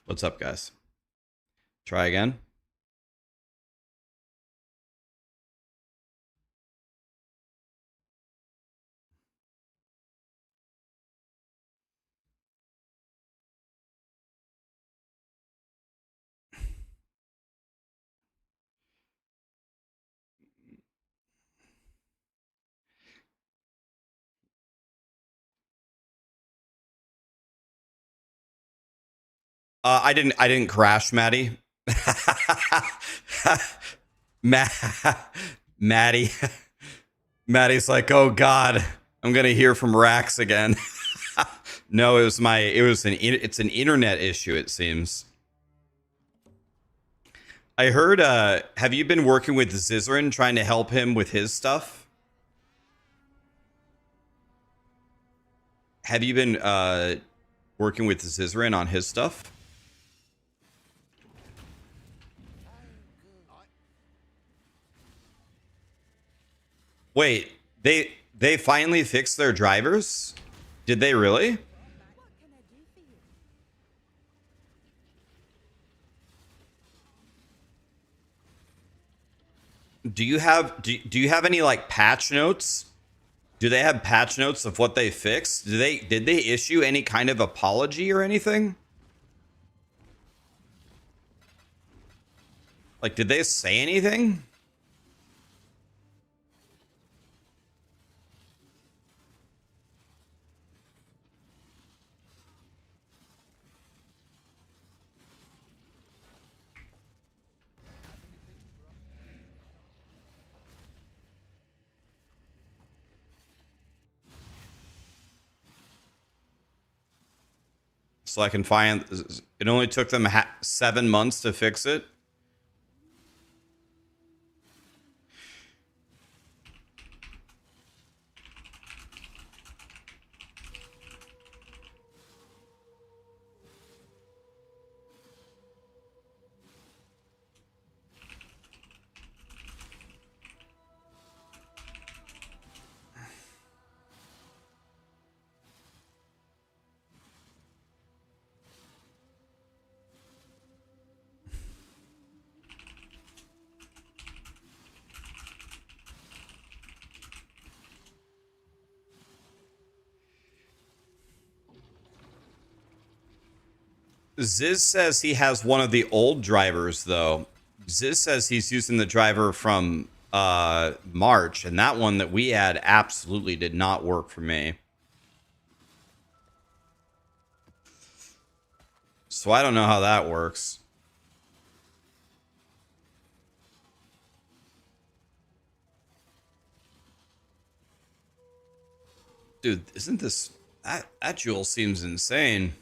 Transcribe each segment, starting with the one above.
What's up, guys? Try again. I didn't crash, Maddie. Ma- Maddie. Maddie's like, oh God, I'm gonna hear from Rax again. No, it's an internet issue, it seems. I heard, have you been working with Zizarin trying to help him with his stuff? Have you been, working with Zizarin on his stuff? Wait, they finally fixed their drivers? Did they really? Do you have do you have any like patch notes? Do they have patch notes of what they fixed? Did they issue any kind of apology or anything? Like, did they say anything? So I can find. It only took them 7 months to fix it. Ziz says he has one of the old drivers though. Ziz says he's using the driver from March, and that one that we had absolutely did not work for me. So I don't know how that works. Dude, isn't this that jewel seems insane.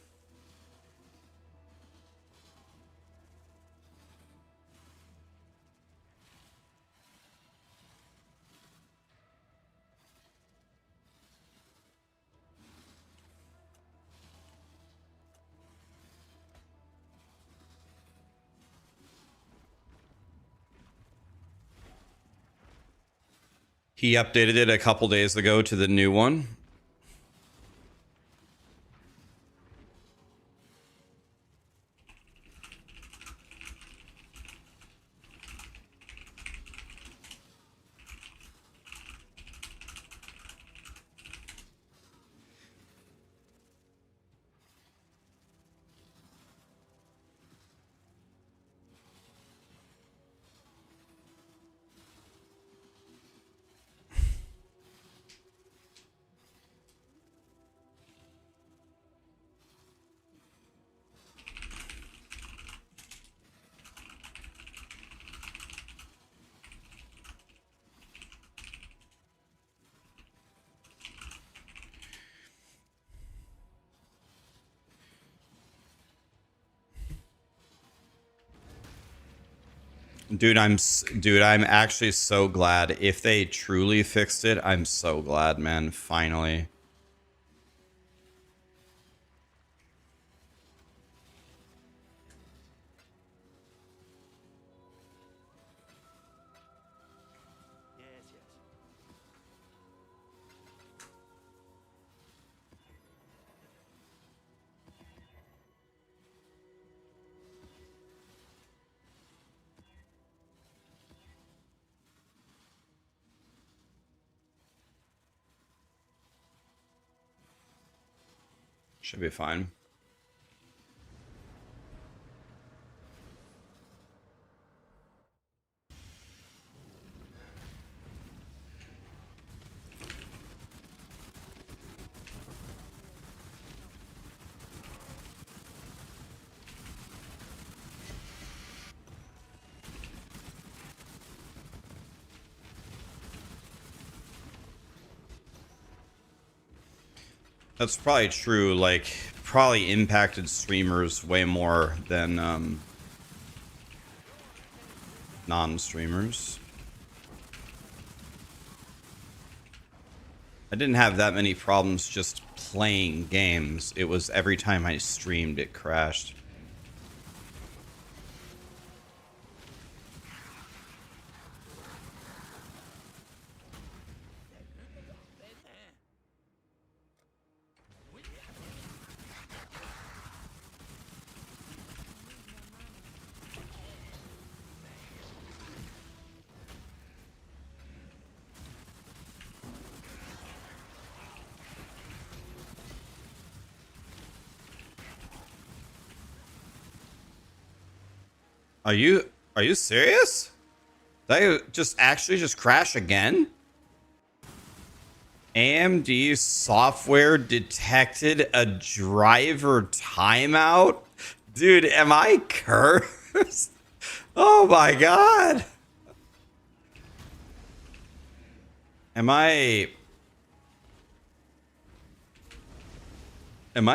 He updated it a couple days ago to the new one. Dude, I'm actually so glad. If they truly fixed it, I'm so glad, man. Finally. Should be fine. That's probably true. Like, probably impacted streamers way more than non-streamers. I didn't have that many problems just playing games. It was every time I streamed, it crashed. Are you serious? Did I just actually just crash again? AMD software detected a driver timeout? Dude, am I cursed? Oh my god. Am I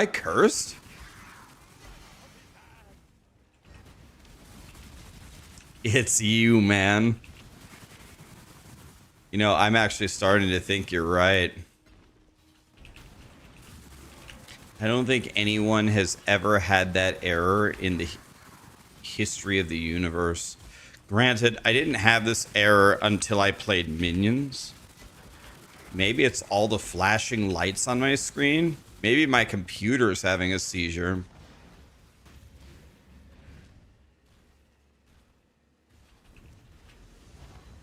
cursed? It's you, man. You know, I'm actually starting to think you're right. I don't think anyone has ever had that error in the history of the universe. Granted, I didn't have this error until I played Minions. Maybe it's all the flashing lights on my screen. Maybe my computer's having a seizure.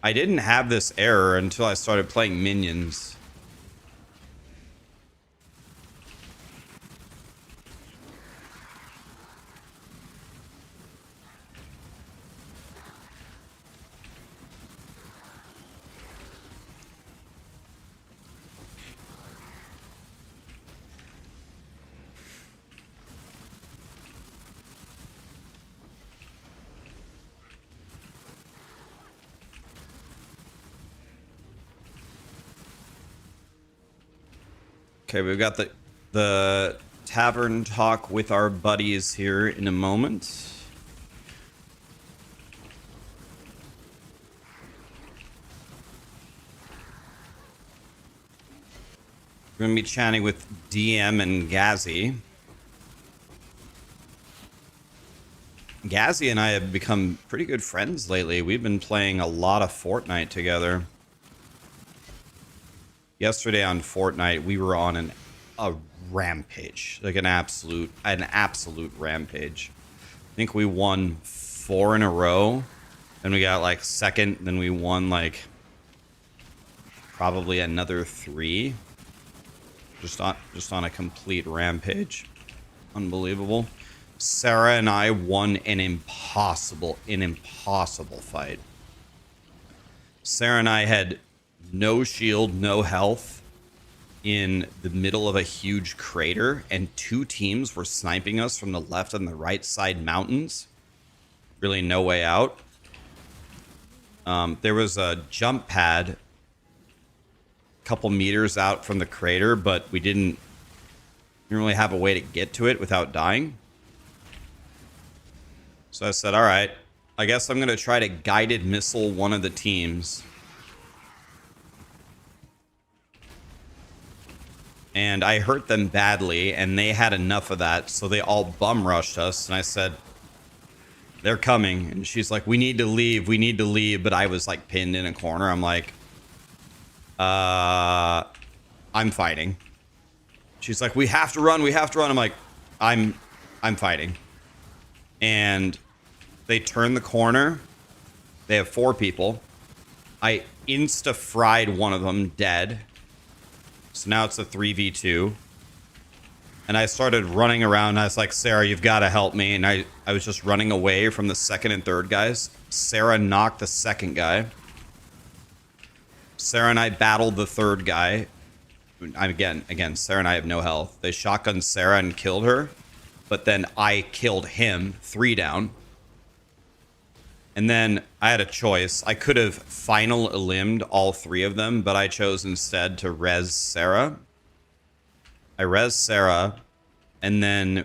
I didn't have this error until I started playing Minions. Okay, we've got the tavern talk with our buddies here in a moment. We're going to be chatting with DM and Gazzy. Gazzy and I have become pretty good friends lately. We've been playing a lot of Fortnite together. Yesterday on Fortnite, we were on a rampage, like an absolute rampage. I think we won 4 in a row, then we got like second, then we won like probably another 3, just on a complete rampage. Unbelievable. Sarah and I won an impossible fight. Sarah and I had no shield, no health in the middle of a huge crater, and 2 teams were sniping us from the left and the right side mountains. Really no way out. There was a jump pad a couple meters out from the crater, but we didn't really have a way to get to it without dying. So I said, all right, I guess I'm going to try to guided missile one of the teams. And I hurt them badly, and they had enough of that, so they all bum rushed us. And I said, they're coming. And she's like, we need to leave, but I was like pinned in a corner. I'm like, I'm fighting. She's like, we have to run. I'm like, I'm fighting. And they turn the corner. They have 4 people. I insta-fried one of them dead. So now it's a 3v2. And I started running around. And I was like, Sarah, you've got to help me. And I was just running away from the second and third guys. Sarah knocked the second guy. Sarah and I battled the third guy. Again, Sarah and I have no health. They shotgunned Sarah and killed her. But then I killed him, 3 down. And then I had a choice. I could have final elimed all 3 of them, but I chose instead to res Sarah. I res Sarah, and then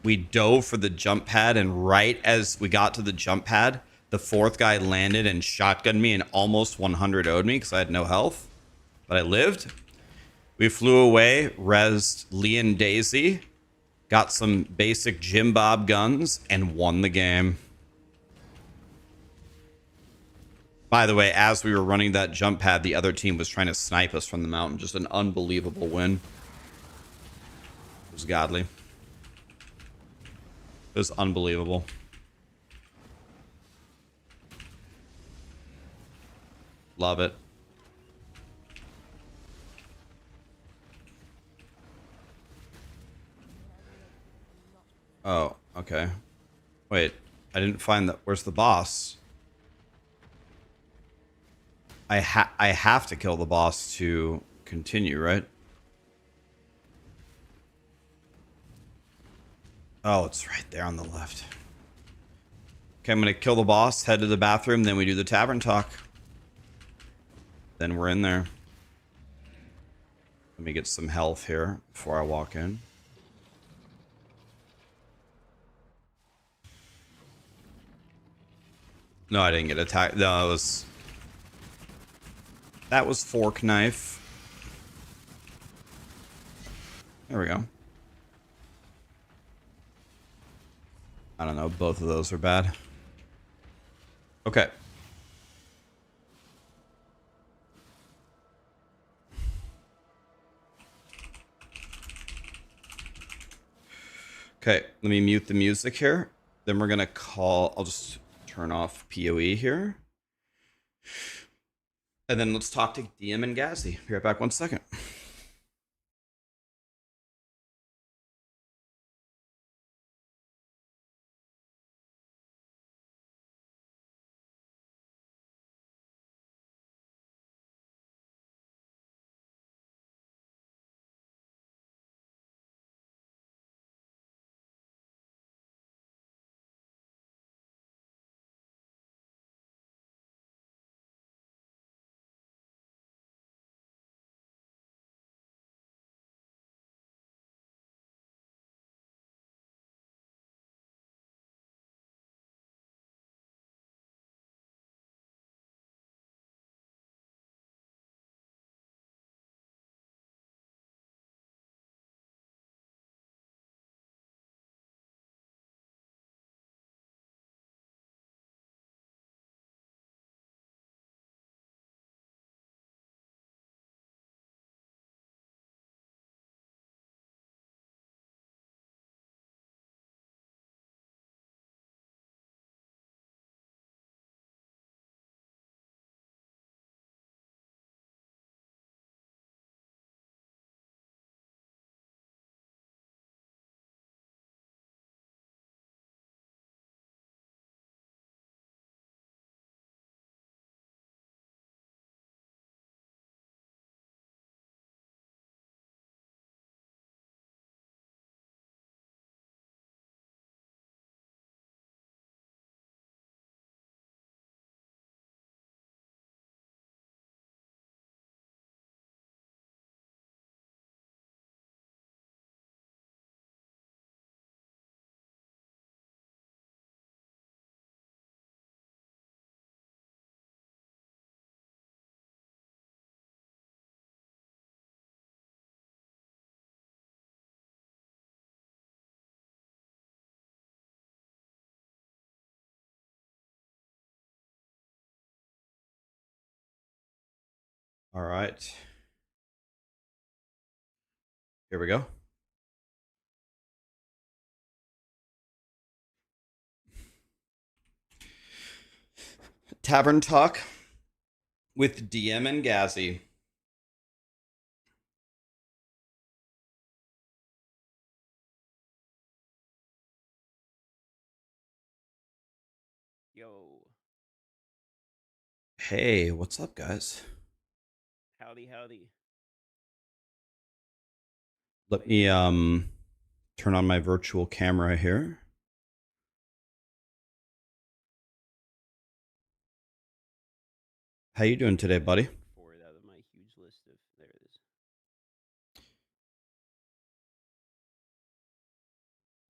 we dove for the jump pad, and right as we got to the jump pad, the 4th guy landed and shotgunned me and almost 100 0'd me because I had no health. But I lived. We flew away, resed Lee and Daisy, got some basic Jim Bob guns, and won the game. By the way, as we were running that jump pad, the other team was trying to snipe us from the mountain. Just an unbelievable win. It was godly. It was unbelievable. Love it. Oh, okay. Wait, I didn't find that. Where's the boss? I have to kill the boss to continue, right? Oh, it's right there on the left. Okay, I'm gonna kill the boss, head to the bathroom, then we do the tavern talk. Then we're in there. Let me get some health here before I walk in. No, I didn't get attacked. No, that was fork knife. There we go. I don't know. Both of those are bad. Okay. Okay, let me mute the music here. Then we're gonna call. I'll just turn off POE here. And then let's talk to DM and Gazzy. Be right back 1 second. All right. Here we go. Tavern talk with DM and Gazzy. Yo, Hey, what's up, guys? howdy, howdy. Let me turn on my virtual camera here. How you doing today, buddy? For it out of my huge list of there it is.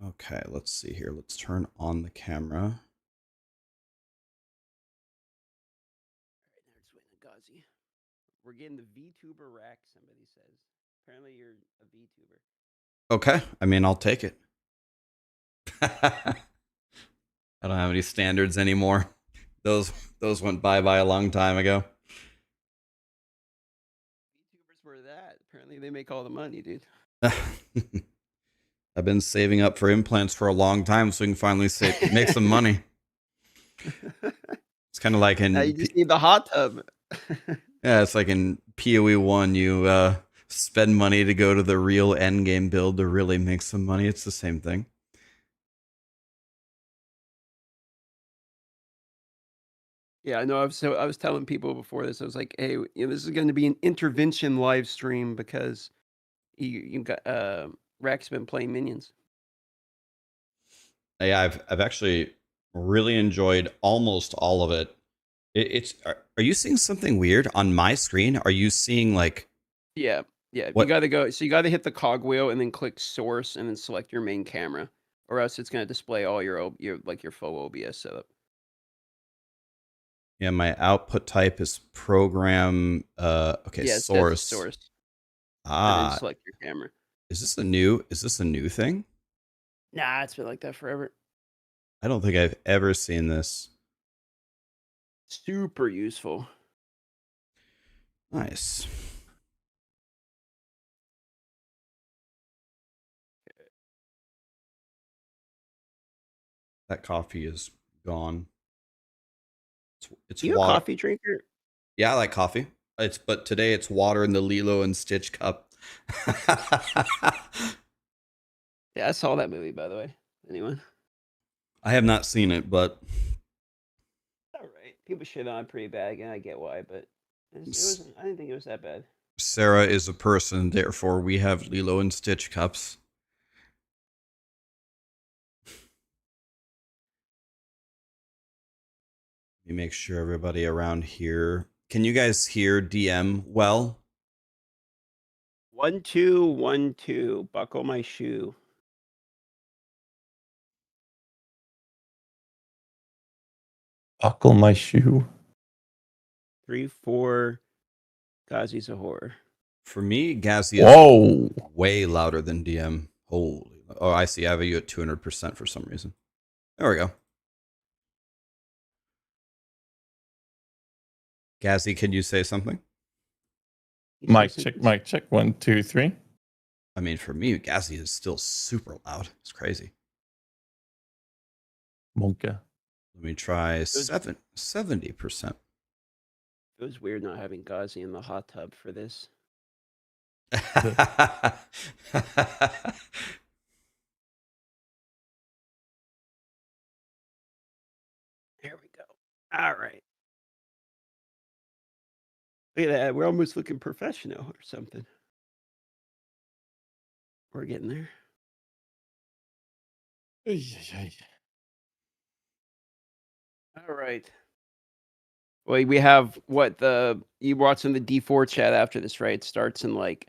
Okay, let's see here. Let's turn on the camera. All right, now it's waiting on Gazi. We're getting the VTuber rack. Somebody says. Apparently, you're a VTuber. Okay, I mean, I'll take it. I don't have any standards anymore. Those went bye-bye a long time ago. VTubers were that. Apparently, they make all the money, dude. I've been saving up for implants for a long time so we can finally make some money. It's kind of like Now you just need the hot tub. Yeah, it's like in POE1, you spend money to go to the real end game build to really make some money. It's the same thing. Yeah, I know. I was telling people before this. I was like, hey, this is going to be an intervention live stream because you got Rack's been playing minions. Yeah, I've actually really enjoyed almost all of it. Are you seeing something weird on my screen? Are you seeing like Yeah, yeah. what? You got to go. So you got to hit the cogwheel and then click source and then select your main camera, or else it's going to display all your full OBS setup. Yeah, my output type is program. Okay, Yeah, that's source. source. And then Ah, select your camera. is this a new thing? Nah, it's been like that forever. I don't think I've ever seen this. Super useful. Nice. That coffee is gone. It's You a water. coffee drinker? Yeah, I like coffee. But today it's water in the Lilo and Stitch cup. Yeah, I saw that movie, by the way. Anyone? I have not seen it, but All right. People shit on it pretty bad, and I get why, but it wasn't. I didn't think it was that bad. Sarah is a person, therefore we have Lilo and Stitch cups. Let me make sure everybody around here. Can you guys hear DM well? 1 2 1 2. Buckle my shoe. Buckle my shoe. 3 4. Gazi's a horror. For me, Gazzy Whoa. is way louder than DM. Holy. Oh, I see. I have you at 200% for some reason. There we go. Gazzy, can you say something? Mic check, mic check. 1, 2, 3. I mean, for me, Gazzy is still super loud. It's crazy. Monka. Let me try 70%. It was weird not having Gazi in the hot tub for this. There we go. All right. Look at that. We're almost looking professional or something. We're getting there. All right. Well, we have you watching the D4 chat after this, right? It starts in like,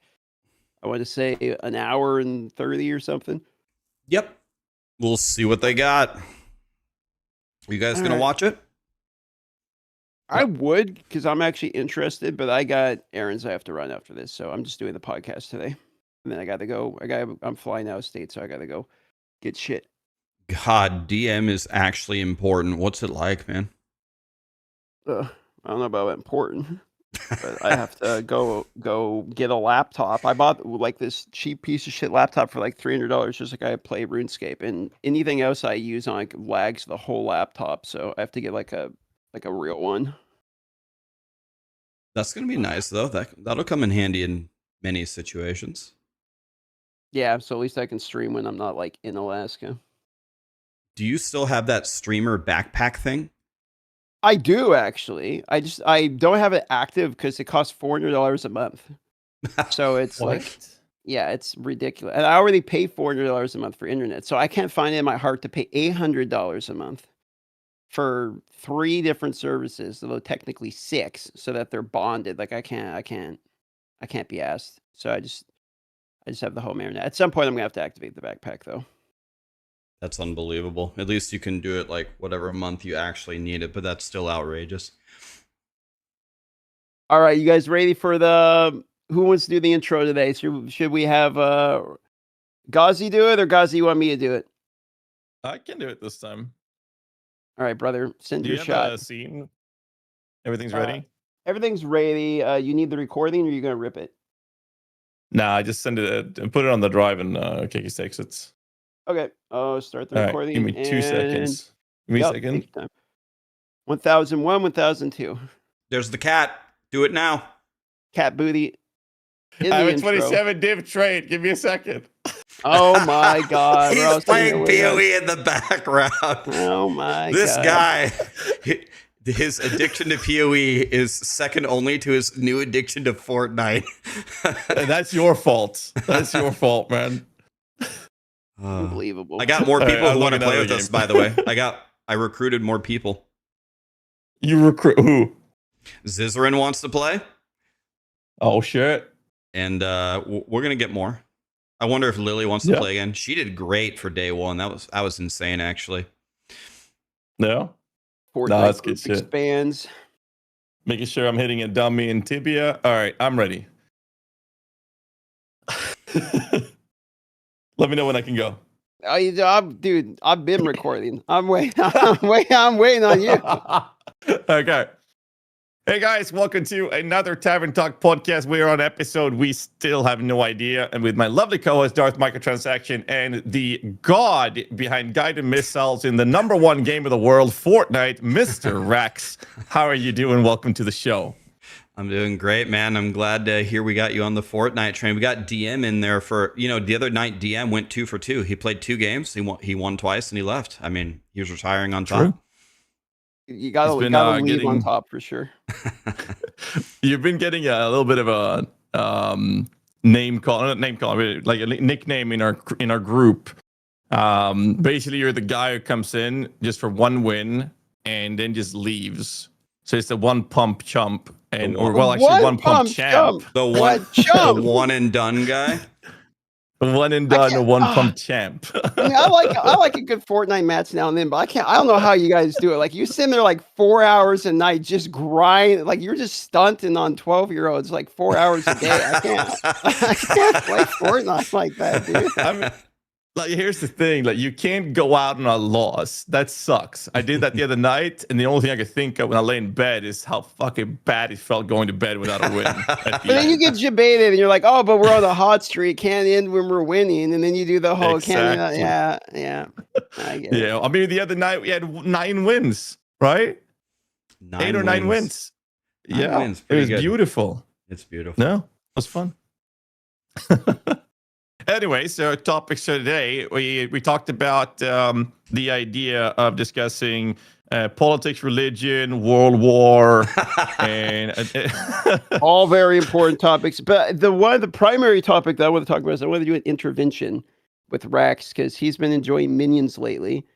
I want to say an hour and 30 or something. Yep. We'll see what they got. Are you guys going to watch it? I would, because I'm actually interested, but I got errands I have to run after this, so I'm just doing the podcast today. And then I got to go. I'm flying out of state, so I got to go get shit. God, DM is actually important. What's it like, man? I don't know about important, but I have to go get a laptop. I bought like this cheap piece of shit laptop for like $300, just like I play RuneScape, and anything else I use on like lags the whole laptop. So I have to get like a real one. That's going to be nice, though. That'll come in handy in many situations. Yeah, so at least I can stream when I'm not like in Alaska. Do you still have that streamer backpack thing? I do actually. I don't have it active because it costs $400 a month. So it's like, yeah, it's ridiculous. And I already pay $400 a month for internet. So I can't find it in my heart to pay $800 a month for 3 different services, although technically 6, so that they're bonded. Like I can't be asked. So I just have the home internet. At some point I'm gonna have to activate the backpack though. That's unbelievable. At least you can do it like whatever month you actually need it, but that's still outrageous. All right, you guys ready for the who wants to do the intro today? Should we have Ghazi do it, or Ghazi, you want me to do it? I can do it this time. All right, brother, send Do your you have shot. a scene? Everything's ready? Everything's ready. You need the recording, or you gonna rip it? Nah, I just send it and put it on the drive and Kiki takes it. Okay. Oh, start the All right, recording. give me 2 seconds. Give me a second. Take your time. 1001, 1002. There's the cat. Do it now. Cat booty. I have a 27 div trade. Give me a second. Oh my god. He's playing POE in the background. Oh my This god. guy, his addiction to POE is second only to his new addiction to Fortnite. That's your fault. That's your fault, man. Unbelievable. I got more people who want to looking at play the with us, game. by the way. I recruited more people. You recruit who? Zizarin wants to play, Oh shit. and we're gonna get more. I wonder if Lily wants to play again. She did great for day one. That was insane, actually. No. Fortnite that's group good shit. expands. Making sure I'm hitting a dummy and tibia. All right, I'm ready. Let me know when I can go. Dude, I've been recording. I'm waiting on you. Okay. Hey guys, welcome to another Tavern Talk podcast. We are on episode We Still Have No Idea, and with my lovely co-host Darth Microtransaction and the god behind guided missiles in the #1 game of the world, Fortnite, Mr. Rax. How are you doing? Welcome to the show. I'm doing great, man. I'm glad to hear we got you on the Fortnite train. We got DM in there for, the other night DM went 2 for 2. He played 2 games. He won twice and he left. I mean, he was retiring on top. True. You gotta leave on top for sure. You've been getting a little bit of a name call, like a nickname in our group. Basically, you're the guy who comes in just for 1 win and then just leaves. So it's the one pump chump, one pump champ. The one and done guy. One and done, a one pump champ. I mean, I like a good Fortnite match now and then, but I don't know how you guys do it. Like you sit there like 4 hours a night, just grind, like you're just stunting on 12-year-olds like 4 hours a day. I can't play Fortnite like that, dude. I mean, like, here's the thing, like you can't go out on a loss. That sucks. I did that the other night, and the only thing I could think of when I lay in bed is how fucking bad it felt going to bed without a win. But then you get jebaited, and you're like, "Oh, but we're on a hot streak. Can't end when we're winning." And then you do the whole exactly. Yeah. I get it. Yeah, I mean, the other night we had 9 wins, right? 8 or 9 wins. 9 wins. It was good. Beautiful. It's beautiful. No, it was fun. Anyway, so topics for today, we talked about the idea of discussing politics, religion, World War, and all very important topics. But the primary topic that I want to talk about is I want to do an intervention with Rax because he's been enjoying Minions lately,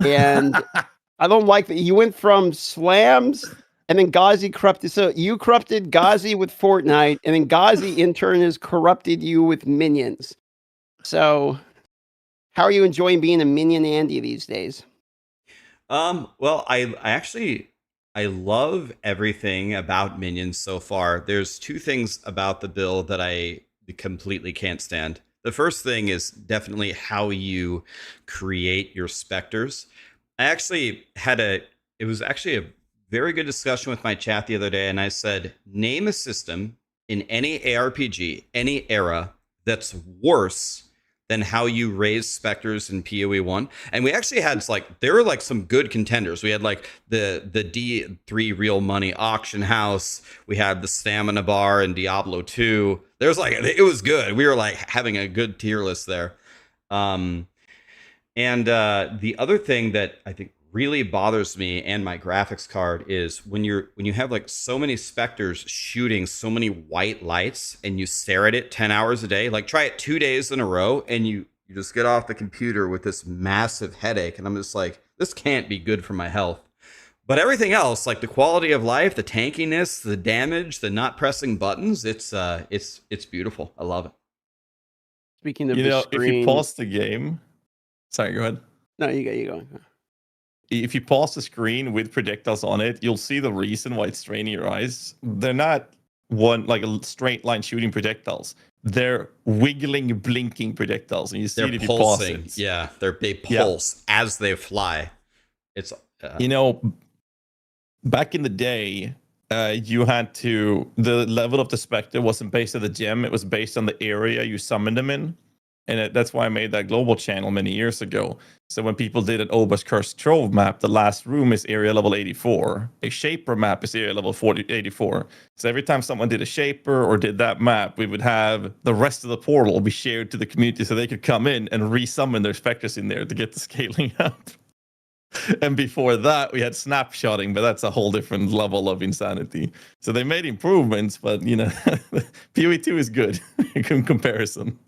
and I don't like that. You went from slams. And then Ghazi corrupted. So you corrupted Ghazi with Fortnite, and then Ghazi in turn has corrupted you with Minions. So, how are you enjoying being a Minion Andy these days? Well, I love everything about Minions so far. There's 2 things about the build that I completely can't stand. The first thing is definitely how you create your specters. It was actually a very good discussion with my chat the other day, and I said, name a system in any ARPG, any era, that's worse than how you raise specters in POE1. And we actually had there were some good contenders. We had the D3 real money auction house. We had the stamina bar in Diablo 2. There's it was good. We were having a good tier list there. And the other thing that I think really bothers me and my graphics card is when you have like so many specters shooting so many white lights and you stare at it 10 hours a day. Like try it 2 days in a row and you just get off the computer with this massive headache, and I'm just like, this can't be good for my health. But everything else, like the quality of life, the tankiness, the damage, the not pressing buttons, it's beautiful. I love it. Speaking of You the know, if you screen, pause the game, sorry, go ahead. no, you go. If you pause the screen with projectiles on it, you'll see the reason why it's straining your eyes. They're not like a straight line shooting projectiles. They're wiggling, blinking projectiles, and you see They're it if pulsing. you pause it. Yeah, they pulse as they fly. It's you know, back in the day, you had to, the level of the specter wasn't based on the gem, it was based on the area you summoned them in. And that's why I made that global channel many years ago. So when people did an Obus Cursed Trove map, the last room is area level 84. A Shaper map is area level 84. So every time someone did a Shaper or did that map, we would have the rest of the portal be shared to the community so they could come in and resummon their specters in there to get the scaling up. And before that, we had snapshotting, but that's a whole different level of insanity. So they made improvements, but you know, POE2 is good in comparison.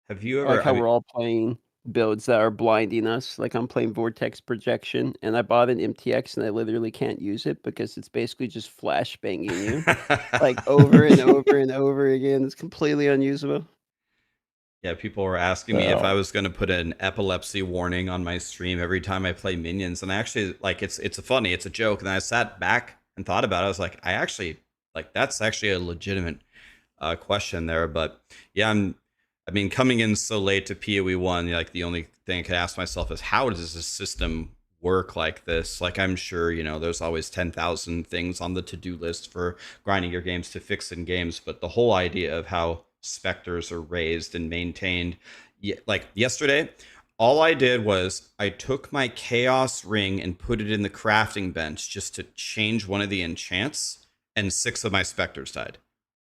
Have you I ever? like how we're all playing builds that are blinding us. Like I'm playing Vortex Projection, and I bought an MTX, and I literally can't use it because it's basically just flash banging you, like over and over and over again. It's completely unusable. Yeah, people were asking me if I was going to put an epilepsy warning on my stream every time I play minions, and I actually like it's a joke. And I sat back and thought about it. I was like, I actually like that's actually a legitimate question there. But yeah, I mean, coming in so late to POE1, like the only thing I could ask myself is how does this system work like this? Like I'm sure, you know, there's always 10,000 things on the to-do list for grinding your games to fix in games, but the whole idea of how specters are raised and maintained, like yesterday, all I did was I took my chaos ring and put it in the crafting bench just to change one of the enchants, and 6 of my specters died.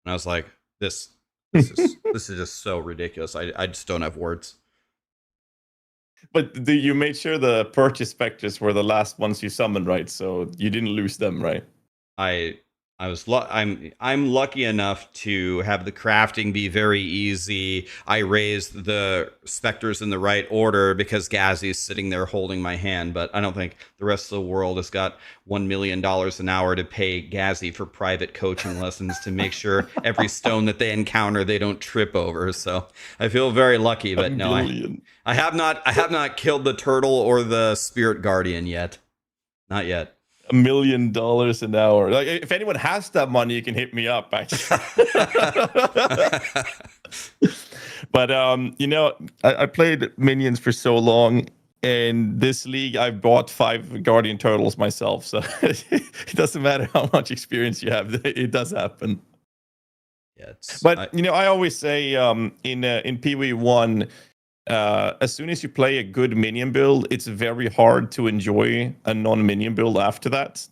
And I was like, this is just so ridiculous. I just don't have words. But you made sure the purchase specters were the last ones you summoned, right? So you didn't lose them, right? I'm lucky enough to have the crafting be very easy. I raised the specters in the right order because Gazzy's sitting there holding my hand, but I don't think the rest of the world has got $1 million an hour to pay Gazzy for private coaching lessons to make sure every stone that they encounter they don't trip over. So I feel very lucky, but no, I have not killed the turtle or the spirit guardian yet. Not yet. $1 million an hour. Like, if anyone has that money, you can hit me up. Actually. But you know, I played minions for so long, and this league I bought 5 guardian turtles myself. So it doesn't matter how much experience you have; it does happen. Yeah, but you know, I always say in POE1. As soon as you play a good minion build, it's very hard to enjoy a non-minion build after that.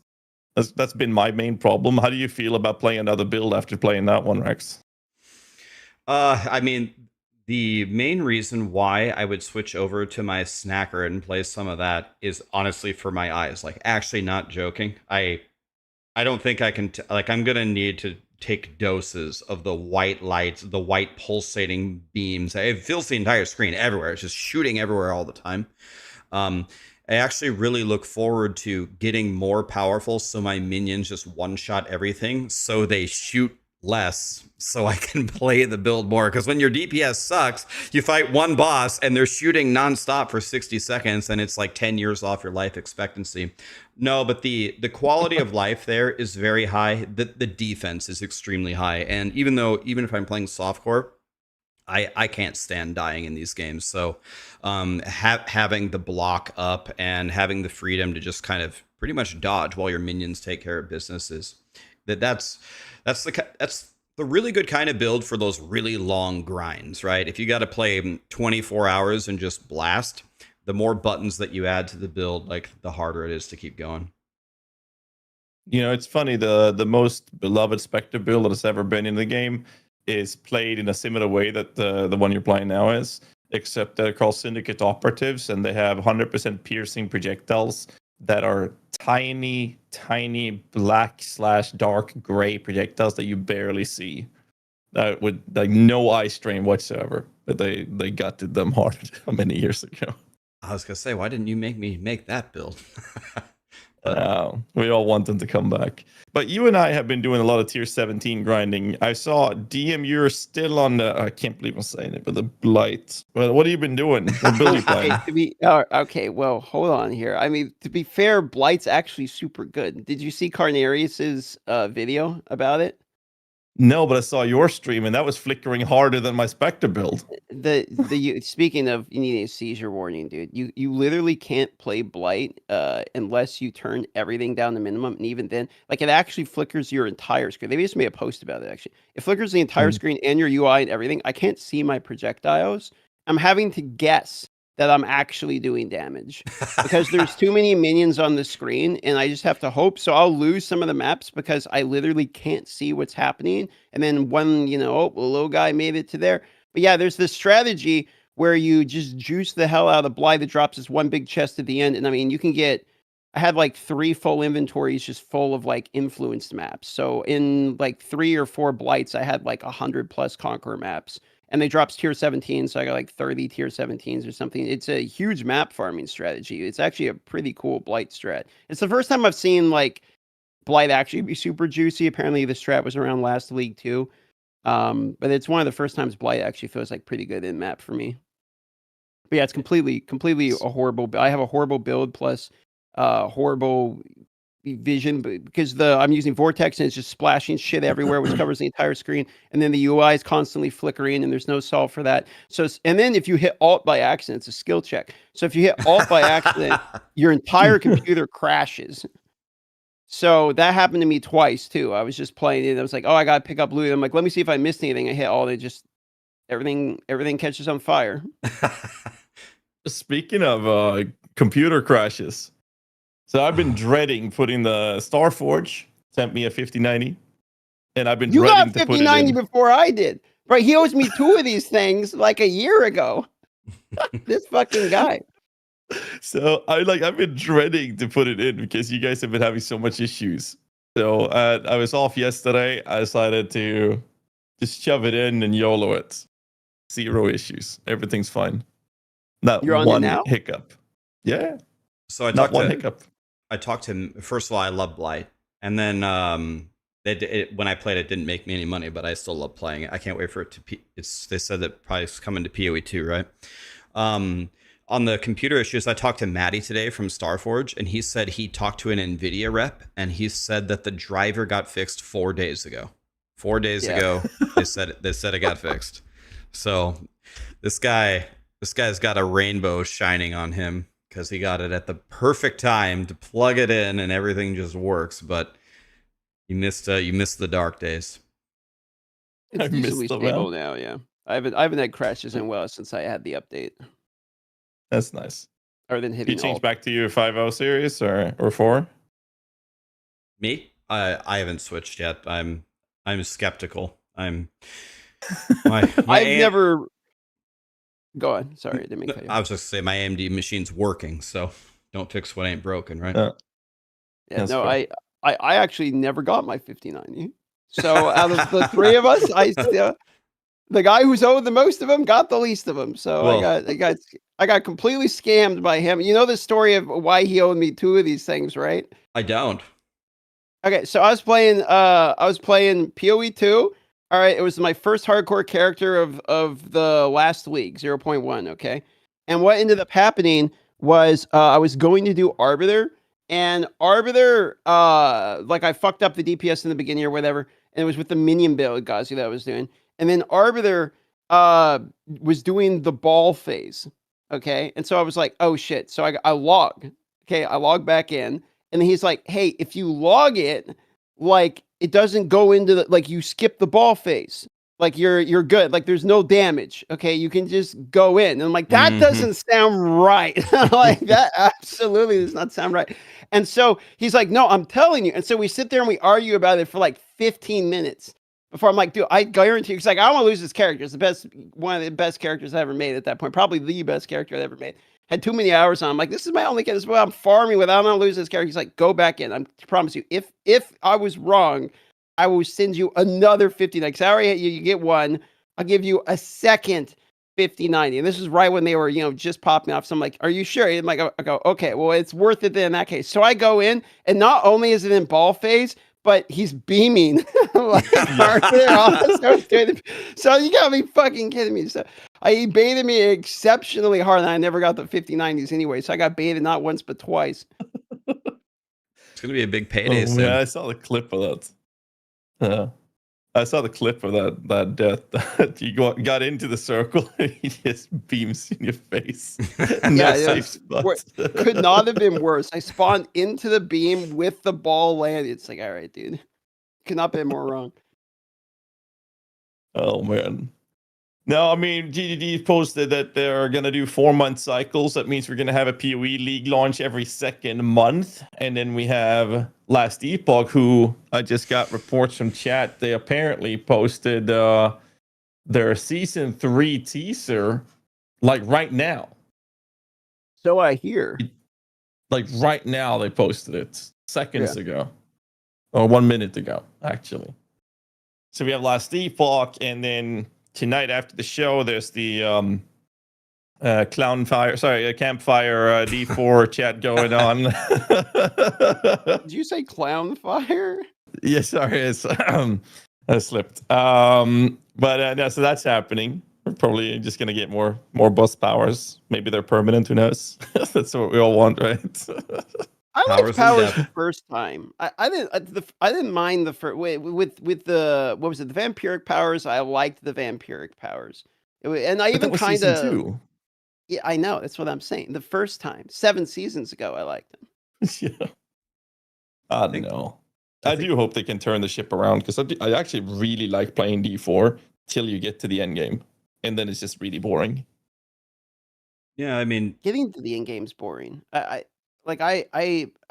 That's been my main problem. How do you feel about playing another build after playing that one, Rex? I mean, the main reason why I would switch over to my snacker and play some of that is honestly for my eyes. Like, actually, not joking. I don't think I can. Like, I'm gonna need to take doses of the white lights, the white pulsating beams. It fills the entire screen everywhere. It's just shooting everywhere all the time. I actually really look forward to getting more powerful so my minions just one-shot everything so they shoot less so I can play the build more. Because when your DPS sucks, you fight one boss and they're shooting nonstop for 60 seconds and it's like 10 years off your life expectancy. No, but the quality of life there is very high. The defense is extremely high. And even if I'm playing softcore, I can't stand dying in these games. So having the block up and having the freedom to just kind of pretty much dodge while your minions take care of business is that's the really good kind of build for those really long grinds, right? If you got to play 24 hours and just blast, the more buttons that you add to the build, like the harder it is to keep going. You know, it's funny, the most beloved Spectre build that has ever been in the game is played in a similar way that the one you're playing now is. except they're called Syndicate Operatives, and they have 100% piercing projectiles that are tiny, tiny black/dark gray projectiles that you barely see. With like no eye strain whatsoever. But they gutted them hard many years ago. I was gonna say, why didn't you make me make that build? We all want them to come back. But you and I have been doing a lot of tier 17 grinding. I saw DM, you're still on the, I can't believe I'm saying it, but the Blight. Well, what have you been doing? What build you playing? Okay, well, hold on here. I mean, to be fair, Blight's actually super good. Did you see Carnarius's video about it? No, but I saw your stream, and that was flickering harder than my Spectre build. Speaking of, you need a seizure warning, dude. You literally can't play Blight unless you turn everything down to minimum, and even then, like, it actually flickers your entire screen. They just made a post about it. Actually, it flickers the entire screen and your UI and everything. I can't see my projectiles. I'm having to guess that I'm actually doing damage because there's too many minions on the screen, and I just have to hope. So I'll lose some of the maps because I literally can't see what's happening. And then one, oh, the little guy made it to there. But yeah, there's this strategy where you just juice the hell out of the Blight that drops this one big chest at the end. And I mean, I had like 3 full inventories just full of like influenced maps. So in like 3 or 4 Blights, I had like 100+ Conqueror maps. And they dropped tier 17, so I got like 30 tier 17s or something. It's a huge map farming strategy. It's actually a pretty cool Blight strat. It's the first time I've seen like Blight actually be super juicy. Apparently the strat was around last league too. But it's one of the first times Blight actually feels like pretty good in map for me. But yeah, it's completely a horrible. I have a horrible build plus horrible vision because I'm using Vortex and it's just splashing shit everywhere, which covers the entire screen. And then the UI is constantly flickering and there's no solve for that. So, and then if you hit Alt by accident, it's a skill check. So if you hit Alt by accident, your entire computer crashes. So that happened to me twice too. I was just playing it. I was like, oh, I got to pick up loot. I'm like, let me see if I missed anything. I hit Alt, and just everything catches on fire. Speaking of computer crashes, so I've been dreading putting the Starforge sent me a 5090, and I've been dreading to put it in. You got 5090 before I did, right? He owes me 2 of these things like a year ago. This fucking guy. So I've been dreading to put it in because you guys have been having so much issues. So I was off yesterday. I decided to just shove it in and YOLO it. 0 issues. Everything's fine. Not You're on one it now? hiccup. Yeah. So I talked to him. First of all, I love Blight, and then when I played it, didn't make me any money, but I still love playing it. I can't wait for it to. They said that probably it's coming to POE2, right? On the computer issues, I talked to Maddie today from Starforge, and he said he talked to an NVIDIA rep, and he said that the driver got fixed 4 days ago. 4 days ago, they said it got fixed. So this guy's got a rainbow shining on him because he got it at the perfect time to plug it in, and everything just works. But you missed the dark days. It's usually stable now. Yeah, I haven't had crashes in well since I had the update. That's nice. Other than hitting. You change back to your 5.0 series or 4? Me? I haven't switched yet. I'm skeptical. I've never. Go on. Sorry, I didn't mean to cut you. I was just saying my AMD machine's working, so don't fix what ain't broken, right? Yeah, no, fair. I actually never got my 5090. So out of the 3 of us, the guy who's owed the most of them got the least of them. So I got completely scammed by him. You know the story of why he owed me 2 of these things, right? I don't. Okay, so I was playing POE2. All right, it was my first hardcore character of the last league, 0.1, okay? And what ended up happening was I was going to do Arbiter, and Arbiter, I fucked up the DPS in the beginning or whatever, and it was with the minion build, Gazi, that I was doing. And then Arbiter was doing the ball phase, okay? And so I was like, oh shit. So I log, okay? I log back in, and he's like, hey, if you log it, it doesn't go into you skip the ball phase. You're good. There's no damage. Okay. You can just go in. And I'm like, that doesn't sound right. That absolutely does not sound right. And so he's like, no, I'm telling you. And so we sit there and we argue about it for 15 minutes before I'm like, dude, I guarantee you, because like I don't want to lose this character. It's the best, one of the best characters I ever made at that point. Probably the best character I ever made. Had too many hours on. I'm like, this is my only character. This is what I'm farming with. I don't want to lose this character. He's like, go back in. I promise you, if I was wrong, I will send you another 59. Because I already you get one. I'll give you a second 50/90. And this is right when they were, just popping off. So I'm like, are you sure? I'm like, I go, okay, well, it's worth it then in that case. So I go in, and not only is it in ball phase, but he's beaming. Like, so you gotta be fucking kidding me. So he baited me exceptionally hard, and I never got the 50/90s anyway. So I got baited not once but twice. It's gonna be a big payday soon. Yeah, I saw the clip of that. I saw the clip of that death. That you got into the circle and he just beams in your face. Could not have been worse. I spawned into the beam with the ball landed. It's like, all right, dude. Could not have been more wrong. Oh man. No, I mean, GDD posted that they're going to do 4-month cycles. That means we're going to have a PoE League launch every second month. And then we have Last Epoch, who I just got reports from chat. They apparently posted their Season 3 teaser, like right now. So I hear. Like right now, they posted it seconds ago. Or 1 minute ago, actually. So we have Last Epoch, and then tonight after the show, there's the Campfire D4 chat going on. Did you say Clownfire? Yeah, sorry, I slipped. No, so that's happening. We're probably just gonna get more boss powers. Maybe they're permanent. Who knows? That's what we all want, right? I liked powers the first time. I didn't mind the first with the what was it, the vampiric powers. I liked the vampiric powers, and I even kind of. Yeah, I know. That's what I'm saying. The first time, 7 seasons ago, I liked them. Yeah. I don't know. I do hope they can turn the ship around, because I actually really like playing D4 till you get to the end game, and then it's just really boring. Yeah, I mean, getting to the end game's boring. I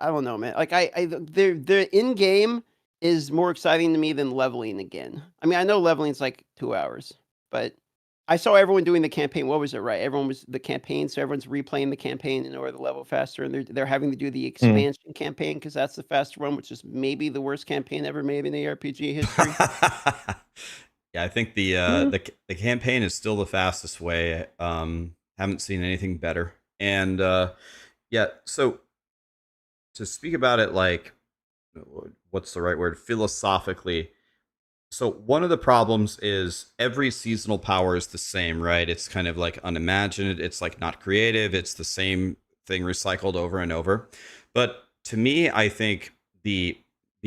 don't know, man. Like the in game is more exciting to me than leveling again. I mean, I know leveling's like 2 hours, but I saw everyone doing the campaign. What was it, right? Everyone was the campaign, so everyone's replaying the campaign in order to level faster, and they're having to do the expansion campaign because that's the faster one, which is maybe the worst campaign ever made in ARPG history. Yeah, I think the campaign is still the fastest way. Haven't seen anything better, and yeah. So to speak about it, like, what's the right word? Philosophically. So one of the problems is every seasonal power is the same, right? It's kind of like unimagined. It's like not creative. It's the same thing recycled over and over. But to me, I think the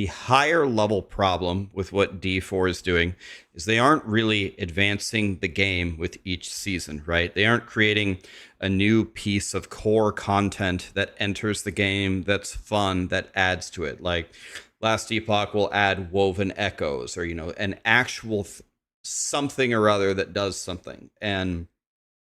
higher level problem with what D4 is doing is they aren't really advancing the game with each season, right? They aren't creating a new piece of core content that enters the game that's fun, that adds to it. Like Last Epoch will add woven echoes, or, an actual something or other that does something. And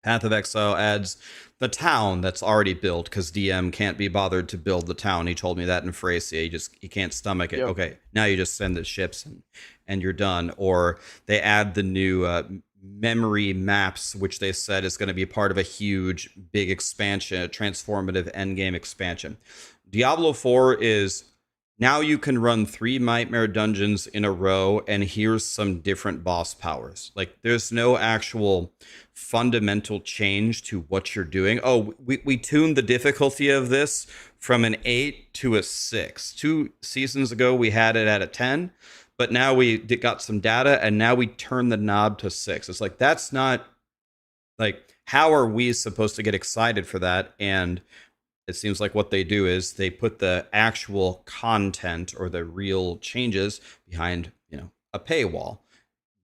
Path of Exile adds the town that's already built, because DM can't be bothered to build the town. He told me that in Phrasia. He can't stomach it. Yep. Okay, now you just send the ships and you're done. Or they add the new memory maps, which they said is going to be part of a huge, big expansion, a transformative endgame expansion. Diablo 4 is... now you can run 3 Nightmare Dungeons in a row, and here's some different boss powers. Like, there's no actual fundamental change to what you're doing. Oh, we tuned the difficulty of this from an 8 to a 6. 2 seasons ago, we had it at a 10, but now we got some data, and now we turn the knob to 6. It's like, that's not... like, how are we supposed to get excited for that? And it seems like what they do is they put the actual content or the real changes behind, a paywall.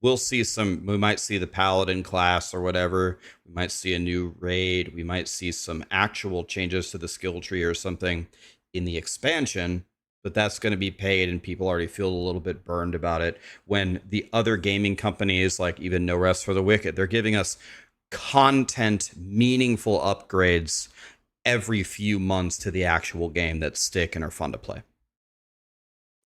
We might see the paladin class or whatever. We might see a new raid. We might see some actual changes to the skill tree or something in the expansion, but that's going to be paid, and people already feel a little bit burned about it. When the other gaming companies, like even No Rest for the Wicked, they're giving us content, meaningful upgrades every few months to the actual game that stick and are fun to play.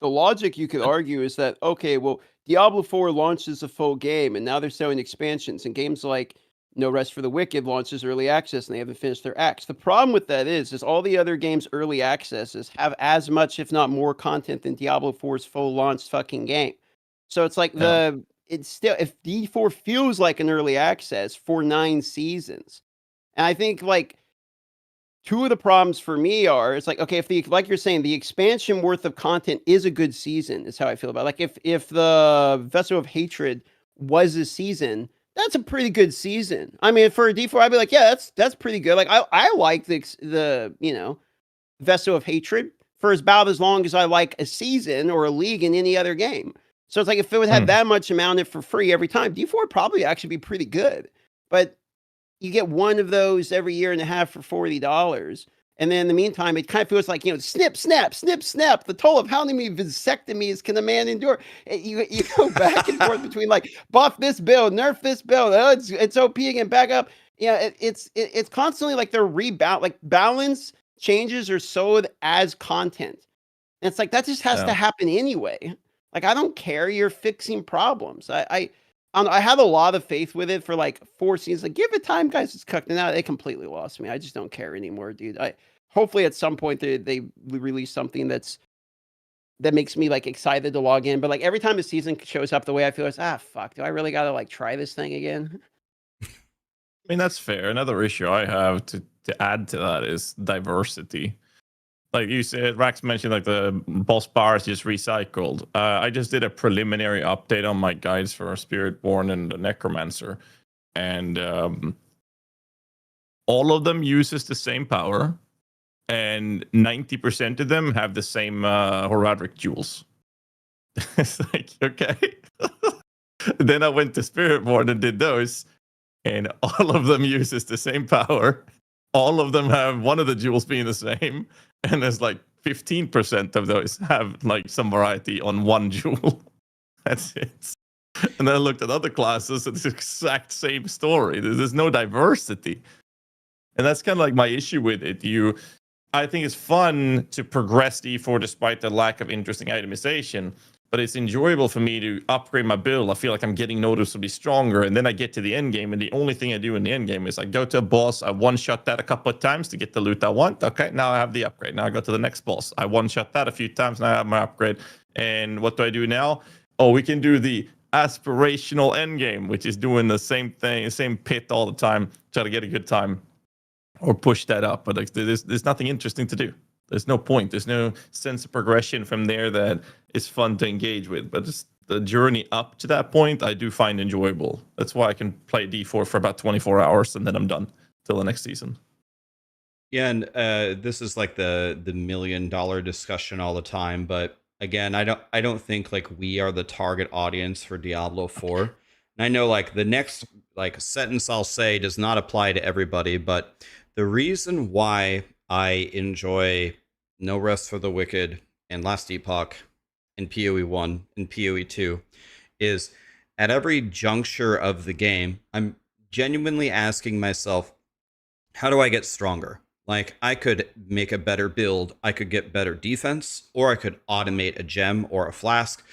The logic you could argue is that, okay, well, Diablo 4 launches a full game, and now they're selling expansions, and games like No Rest for the Wicked launches early access, and they haven't finished their acts. The problem with that is all the other games' early accesses have as much, if not more, content than Diablo 4's full launch fucking game. So it's like it's still, if D4 feels like an early access for 9 seasons, and I think like two of the problems for me are, it's like, okay, if the, like you're saying, the expansion worth of content is a good season, is how I feel about it. Like if the Vessel of Hatred was a season, that's a pretty good season. I mean, for a D4, I'd be like, yeah, that's pretty good. Like I like the Vessel of Hatred for about as long as I like a season or a league in any other game. So it's like, if it would have that much amount of it for free every time, D4 would probably actually be pretty good. But you get one of those every year and a half for $40. And then in the meantime, it kind of feels like, snip, snap, snip, snap. The toll of how many vasectomies can a man endure? You go back and forth between like buff this build, nerf this build. Oh, it's OP again, back up. It's constantly like they're balance changes are sold as content. And it's like, that just has to happen anyway. Like, I don't care. You're fixing problems. I had a lot of faith with it for like 4 seasons. Like, give it time, guys. It's cooked. And now they completely lost me. I just don't care anymore, dude. Hopefully at some point they release something that makes me like excited to log in. But like every time the season shows up the way I feel, is fuck. Do I really gotta like try this thing again? I mean, that's fair. Another issue I have to add to that is diversity. Like you said, Rax mentioned like the boss bars just recycled. I just did a preliminary update on my guides for Spiritborn and the Necromancer, and all of them uses the same power, and 90% of them have the same Horadric jewels. It's like, okay. Then I went to Spiritborn and did those, and all of them uses the same power. All of them have one of the jewels being the same. And there's like 15% of those have like some variety on one jewel. That's it. And then I looked at other classes, it's the exact same story. There's no diversity. And that's kind of like my issue with it. I think it's fun to progress D4 despite the lack of interesting itemization. But it's enjoyable for me to upgrade my build. I feel like I'm getting noticeably stronger. And then I get to the end game, and the only thing I do in the end game is I go to a boss, I one-shot that a couple of times to get the loot I want. Okay, now I have the upgrade. Now I go to the next boss. I one-shot that a few times, now I have my upgrade. And what do I do now? Oh, we can do the aspirational end game, which is doing the same thing, the same pit all the time, try to get a good time or push that up. But like, there's nothing interesting to do. There's no point. There's no sense of progression from there that is fun to engage with. But just the journey up to that point, I do find enjoyable. That's why I can play D4 for about 24 hours and then I'm done till the next season. Yeah, and this is like the $1 million discussion all the time. But again, I don't think like we are the target audience for Diablo 4. And I know like the next like sentence I'll say does not apply to everybody, but the reason why I enjoy No Rest for the Wicked and Last Epoch and POE1 and POE2 is at every juncture of the game, I'm genuinely asking myself, how do I get stronger? Like, I could make a better build, I could get better defense, or I could automate a gem or a flask,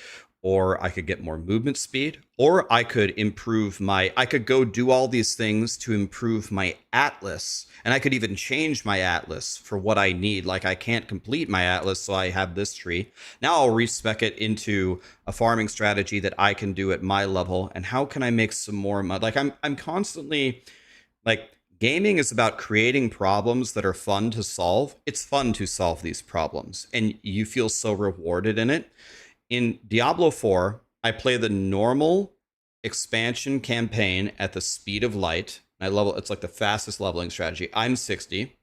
or I could get more movement speed, or I could improve I could go do all these things to improve my atlas, and I could even change my atlas for what I need. Like, I can't complete my atlas, so I have this tree. Now I'll respec it into a farming strategy that I can do at my level, and how can I make some more mud? Like, I'm constantly, like, gaming is about creating problems that are fun to solve. It's fun to solve these problems, and you feel so rewarded in it. In Diablo 4, I play the normal expansion campaign at the speed of light. It's like the fastest leveling strategy. I'm 60.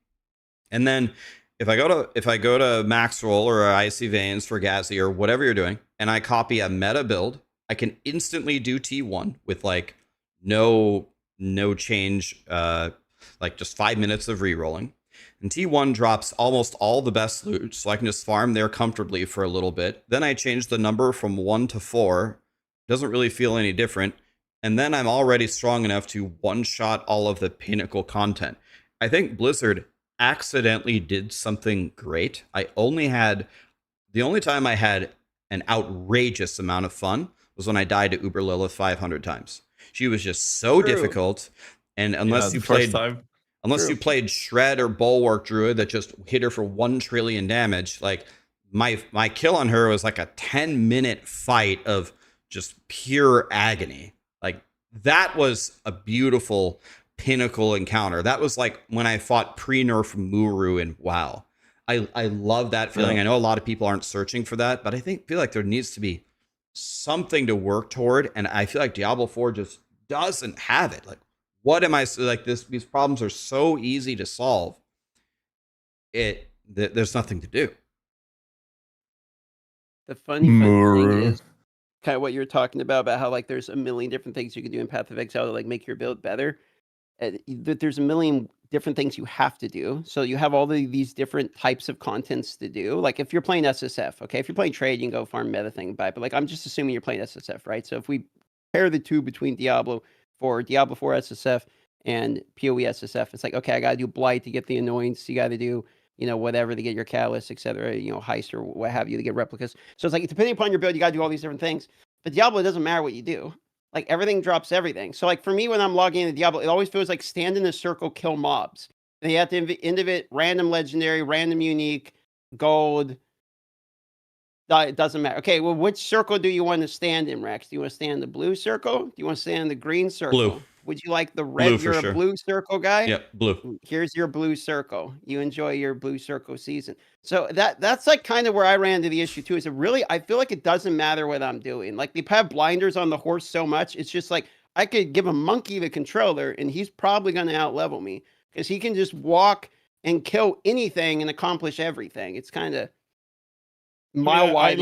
And then if I go to max roll or icy veins for Gazi or whatever you're doing, and I copy a meta build, I can instantly do T1 with like no change, like just 5 minutes of re-rolling. And T1 drops almost all the best loot, so I can just farm there comfortably for a little bit. Then I change the number from 1 to 4. Doesn't really feel any different. And then I'm already strong enough to one-shot all of the pinnacle content. I think Blizzard accidentally did something great. The only time I had an outrageous amount of fun was when I died to Uber Lilith 500 times. She was just so difficult, and unless you played Shred or Bulwark Druid that just hit her for 1 trillion damage, like my kill on her was like a 10-minute fight of just pure agony. Like that was a beautiful pinnacle encounter. That was like when I fought pre-nerf Muru in WoW. I love that feeling. I know a lot of people aren't searching for that, but I feel like there needs to be something to work toward, and I feel like Diablo 4 just doesn't have it. Like, what am I like? These problems are so easy to solve. There's nothing to do. The funny thing is kind of what you're talking about how like there's a million different things you can do in Path of Exile to like make your build better. There's a million different things you have to do. So you have all these different types of contents to do. Like if you're playing SSF, okay, if you're playing trade, you can go farm meta thing by. But like I'm just assuming you're playing SSF, right? So if we pair the two between Diablo 4 SSF and POE SSF, it's like, okay, I got to do Blight to get the Annoyance. You got to do, whatever to get your Catalyst, etc. Heist or what have you to get replicas. So it's like, depending upon your build, you got to do all these different things. But Diablo, it doesn't matter what you do. Like everything drops everything. So like for me, when I'm logging into Diablo, it always feels like stand in a circle, kill mobs. And you have to end of it, random legendary, random unique, gold. It doesn't matter. Okay, well, which circle do you want to stand in, Rex? Do you want to stand in the blue circle? Do you want to stand in the green circle? Blue. Would you like the red? Blue, You're a blue circle guy? Yep, blue. Here's your blue circle. You enjoy your blue circle season. So that's like kind of where I ran into the issue too. Is it really, I feel like it doesn't matter what I'm doing. Like they have blinders on the horse so much. It's just like I could give a monkey the controller and he's probably going to outlevel me because he can just walk and kill anything and accomplish everything. It's kind of mile wide.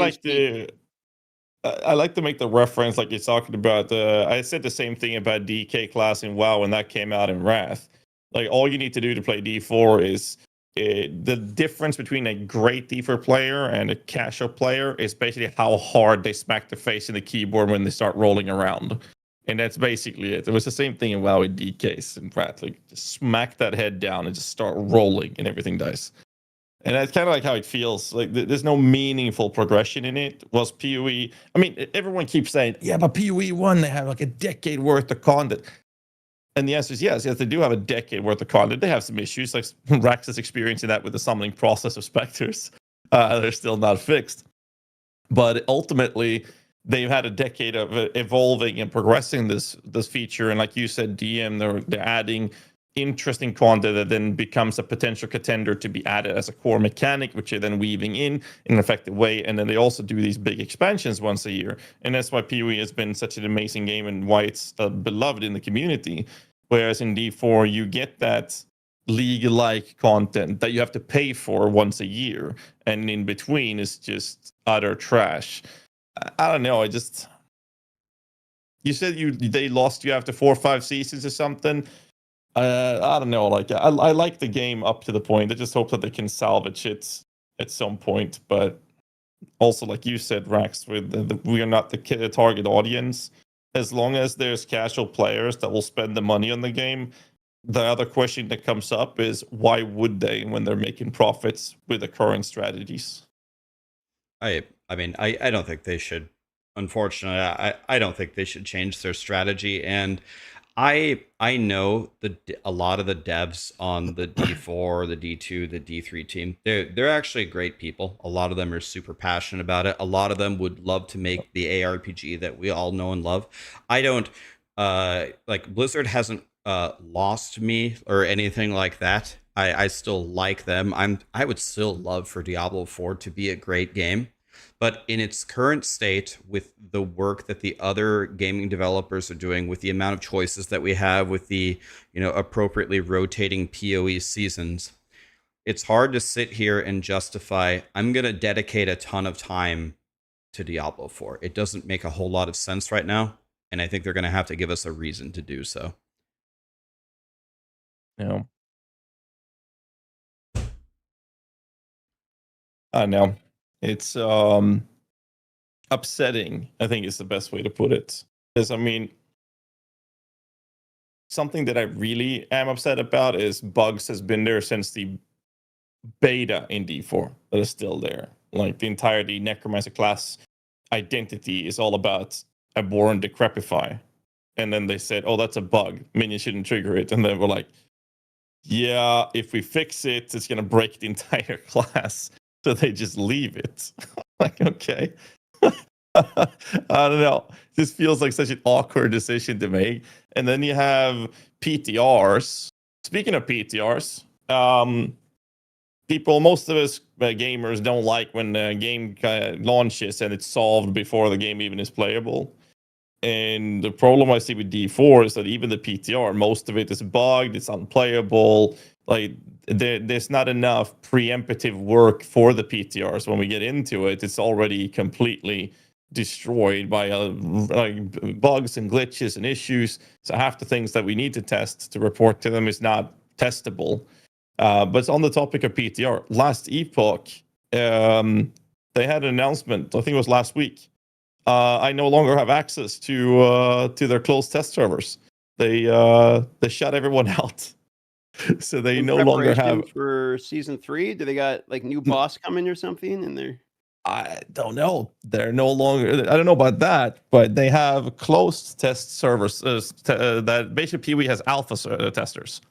I like to make the reference like you're talking about. I said the same thing about DK class in WoW when that came out in Wrath. Like all you need to do to play D4 is the difference between a great D4 player and a casual player is basically how hard they smack their face in the keyboard when they start rolling around. And that's basically it. It was the same thing in WoW with DKs and Wrath. Like just smack that head down and just start rolling and everything dies. And that's kind of like how it feels. Like there's no meaningful progression in it. Was PoE? I mean, everyone keeps saying, "Yeah, but PoE 1, they have like a decade worth of content." And the answer is yes, they do have a decade worth of content. They have some issues, like Rax is experiencing that with the summoning process of specters. They're still not fixed. But ultimately, they've had a decade of evolving and progressing this feature. And like you said, DM, they're adding interesting content that then becomes a potential contender to be added as a core mechanic, which they're then weaving in an effective way. And then they also do these big expansions once a year. And that's why PoE has been such an amazing game and why it's beloved in the community. Whereas in D4, you get that league-like content that you have to pay for once a year. And in between is just utter trash. I don't know. You said they lost you after 4 or 5 seasons or something. I don't know. Like I like the game up to the point. I just hope that they can salvage it at some point. But also, like you said, Rax, we are not the target audience. As long as there's casual players that will spend the money on the game, the other question that comes up is why would they when they're making profits with the current strategies? I mean, I don't think they should. Unfortunately, I don't think they should change their strategy. And I know a lot of the devs on the D4, the D2, the D3 team. They're actually great people. A lot of them are super passionate about it. A lot of them would love to make the ARPG that we all know and love. I don't like Blizzard hasn't lost me or anything like that. I still like them. I would still love for Diablo 4 to be a great game. But in its current state, with the work that the other gaming developers are doing, with the amount of choices that we have, with the appropriately rotating PoE seasons, it's hard to sit here and justify, I'm going to dedicate a ton of time to Diablo 4. It doesn't make a whole lot of sense right now, and I think they're going to have to give us a reason to do so. Yeah. I know. It's upsetting, I think is the best way to put it. Because, I mean, something that I really am upset about is bugs has been there since the beta in D4 that is still there. Like the entirety Necromancer class identity is all about abhor and decrepify. And then they said, oh, that's a bug. Minions shouldn't trigger it. And then we're like, yeah, if we fix it, it's going to break the entire class. So they just leave it. Like, okay. I don't know. This feels like such an awkward decision to make. And then you have PTRs. Speaking of PTRs, most of us gamers don't like when the game launches and it's solved before the game even is playable. And the problem I see with D4 is that even the PTR, most of it is bugged, it's unplayable. Like there's not enough preemptive work for the PTRs. When we get into it, it's already completely destroyed by bugs and glitches and issues. So half the things that we need to test to report to them is not testable. But on the topic of PTR, last Epoch, they had an announcement, I think it was last week. I no longer have access to their closed test servers. They shut everyone out. So they no longer have for season 3. Do they got like new boss coming or something in there? I don't know. They're no longer. I don't know about that, but they have closed test servers that basically PoE has alpha testers.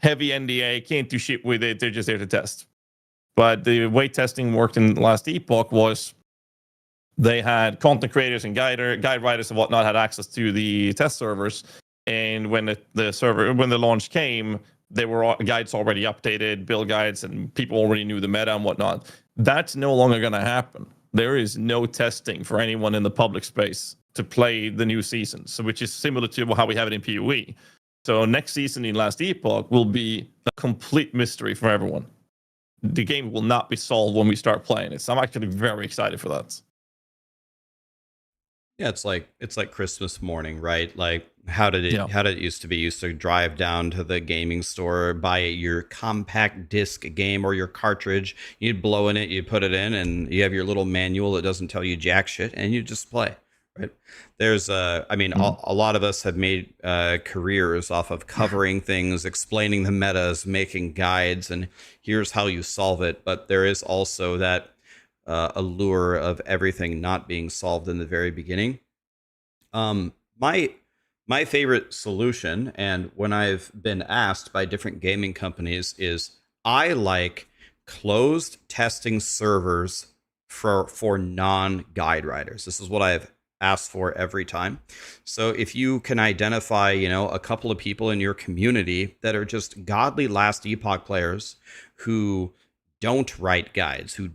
Heavy NDA, can't do shit with it. They're just there to test. But the way testing worked in last Epoch was they had content creators and guide writers and whatnot had access to the test servers. And when the launch came, there were guides already updated, build guides, and people already knew the meta and whatnot. That's no longer going to happen. There is no testing for anyone in the public space to play the new season, so which is similar to how we have it in PoE. So next season in Last Epoch will be a complete mystery for everyone. The game will not be solved when we start playing it. So I'm actually very excited for that. Yeah, it's like Christmas morning, right? Like how did it used to be? You used to drive down to the gaming store, buy your compact disc game or your cartridge, you'd blow in it, you put it in, and you have your little manual that doesn't tell you jack shit, and you just play, right? There's a lot of us have made careers off of covering things, explaining the metas, making guides, and here's how you solve it. But there is also that allure of everything not being solved in the very beginning. My favorite solution, and when I've been asked by different gaming companies, is I like closed testing servers for non-guide writers. This is what I've asked for every time. So if you can identify, a couple of people in your community that are just godly Last Epoch players who don't write guides, who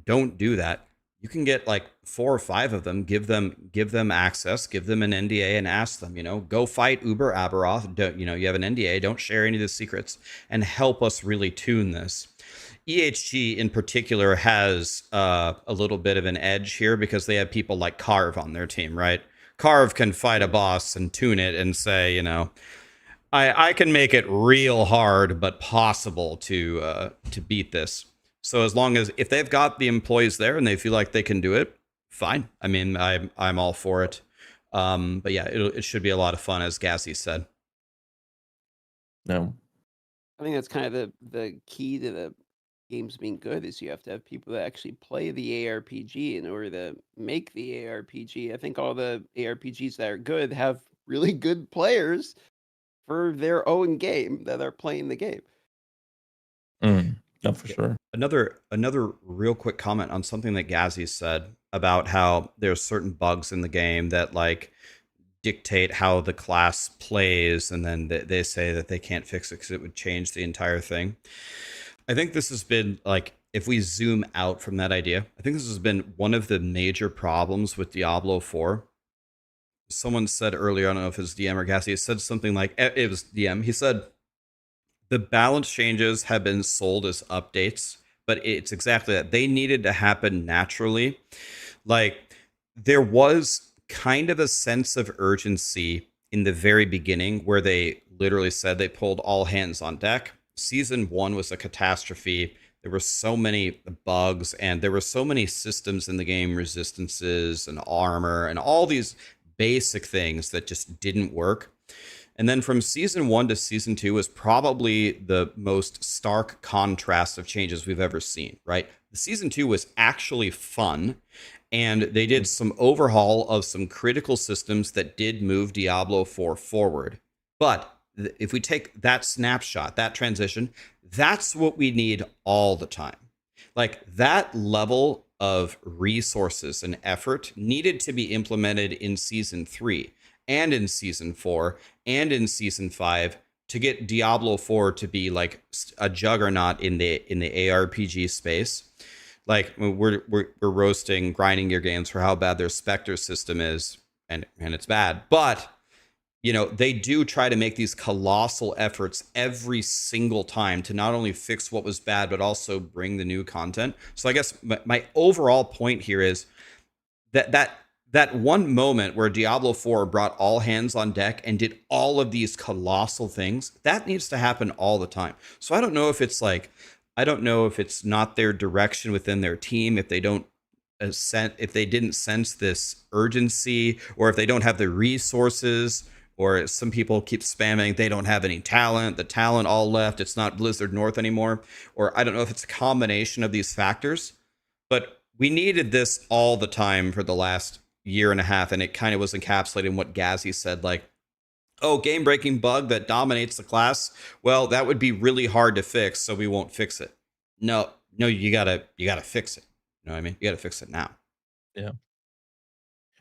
don't do that, you can get like 4 or 5 of them, give them access, give them an NDA, and ask them, go fight Uber Aberoth. You have an NDA, don't share any of the secrets, and help us really tune this. EHG in particular has a little bit of an edge here because they have people like Carve on their team, right? Carve can fight a boss and tune it and say, I can make it real hard, but possible to beat this. So as long as if they've got the employees there and they feel like they can do it, fine. I mean, I'm all for it. But yeah, it should be a lot of fun, as Gazzy said. No, I think that's kind of the key to the games being good is you have to have people that actually play the ARPG in order to make the ARPG. I think all the ARPGs that are good have really good players for their own game that are playing the game. Yeah, for sure. Another real quick comment on something that Gazzy said about how there's certain bugs in the game that like dictate how the class plays, and then they say that they can't fix it because it would change the entire thing. I think this has been like, if we zoom out from that idea, I think this has been one of the major problems with Diablo 4. Someone said earlier, I don't know if it was DM or Gassy, it said something like, it was DM, he said, the balance changes have been sold as updates, but it's exactly that. They needed to happen naturally. Like, there was kind of a sense of urgency in the very beginning where they literally said they pulled all hands on deck. Season 1 was a catastrophe. There were so many bugs, and there were so many systems in the game, resistances and armor and all these basic things that just didn't work. And then from season 1 to season 2 is probably the most stark contrast of changes we've ever seen, right? The season 2 was actually fun, and they did some overhaul of some critical systems that did move Diablo 4 forward. But if we take that snapshot, that transition, that's what we need all the time. Like that level of resources and effort needed to be implemented in season 3 and in season 4 and in season 5 to get Diablo 4 to be like a juggernaut in the ARPG space. Like we're roasting grinding gear games for how bad their Spectre system is, and it's bad. But you know, they do try to make these colossal efforts every single time to not only fix what was bad, but also bring the new content. So I guess my overall point here is that one moment where Diablo 4 brought all hands on deck and did all of these colossal things, that needs to happen all the time. So I don't know if it's not their direction within their team, if they don't if they didn't sense this urgency, or if they don't have the resources, or some people keep spamming they don't have any talent, the talent all left, it's not Blizzard North anymore, or I don't know if it's a combination of these factors, but we needed this all the time for the last year and a half, and it kind of was encapsulated in what Gazzy said, like, oh, game-breaking bug that dominates the class, well, that would be really hard to fix, so we won't fix it. No, you gotta fix it. You know what I mean? You gotta fix it now. Yeah.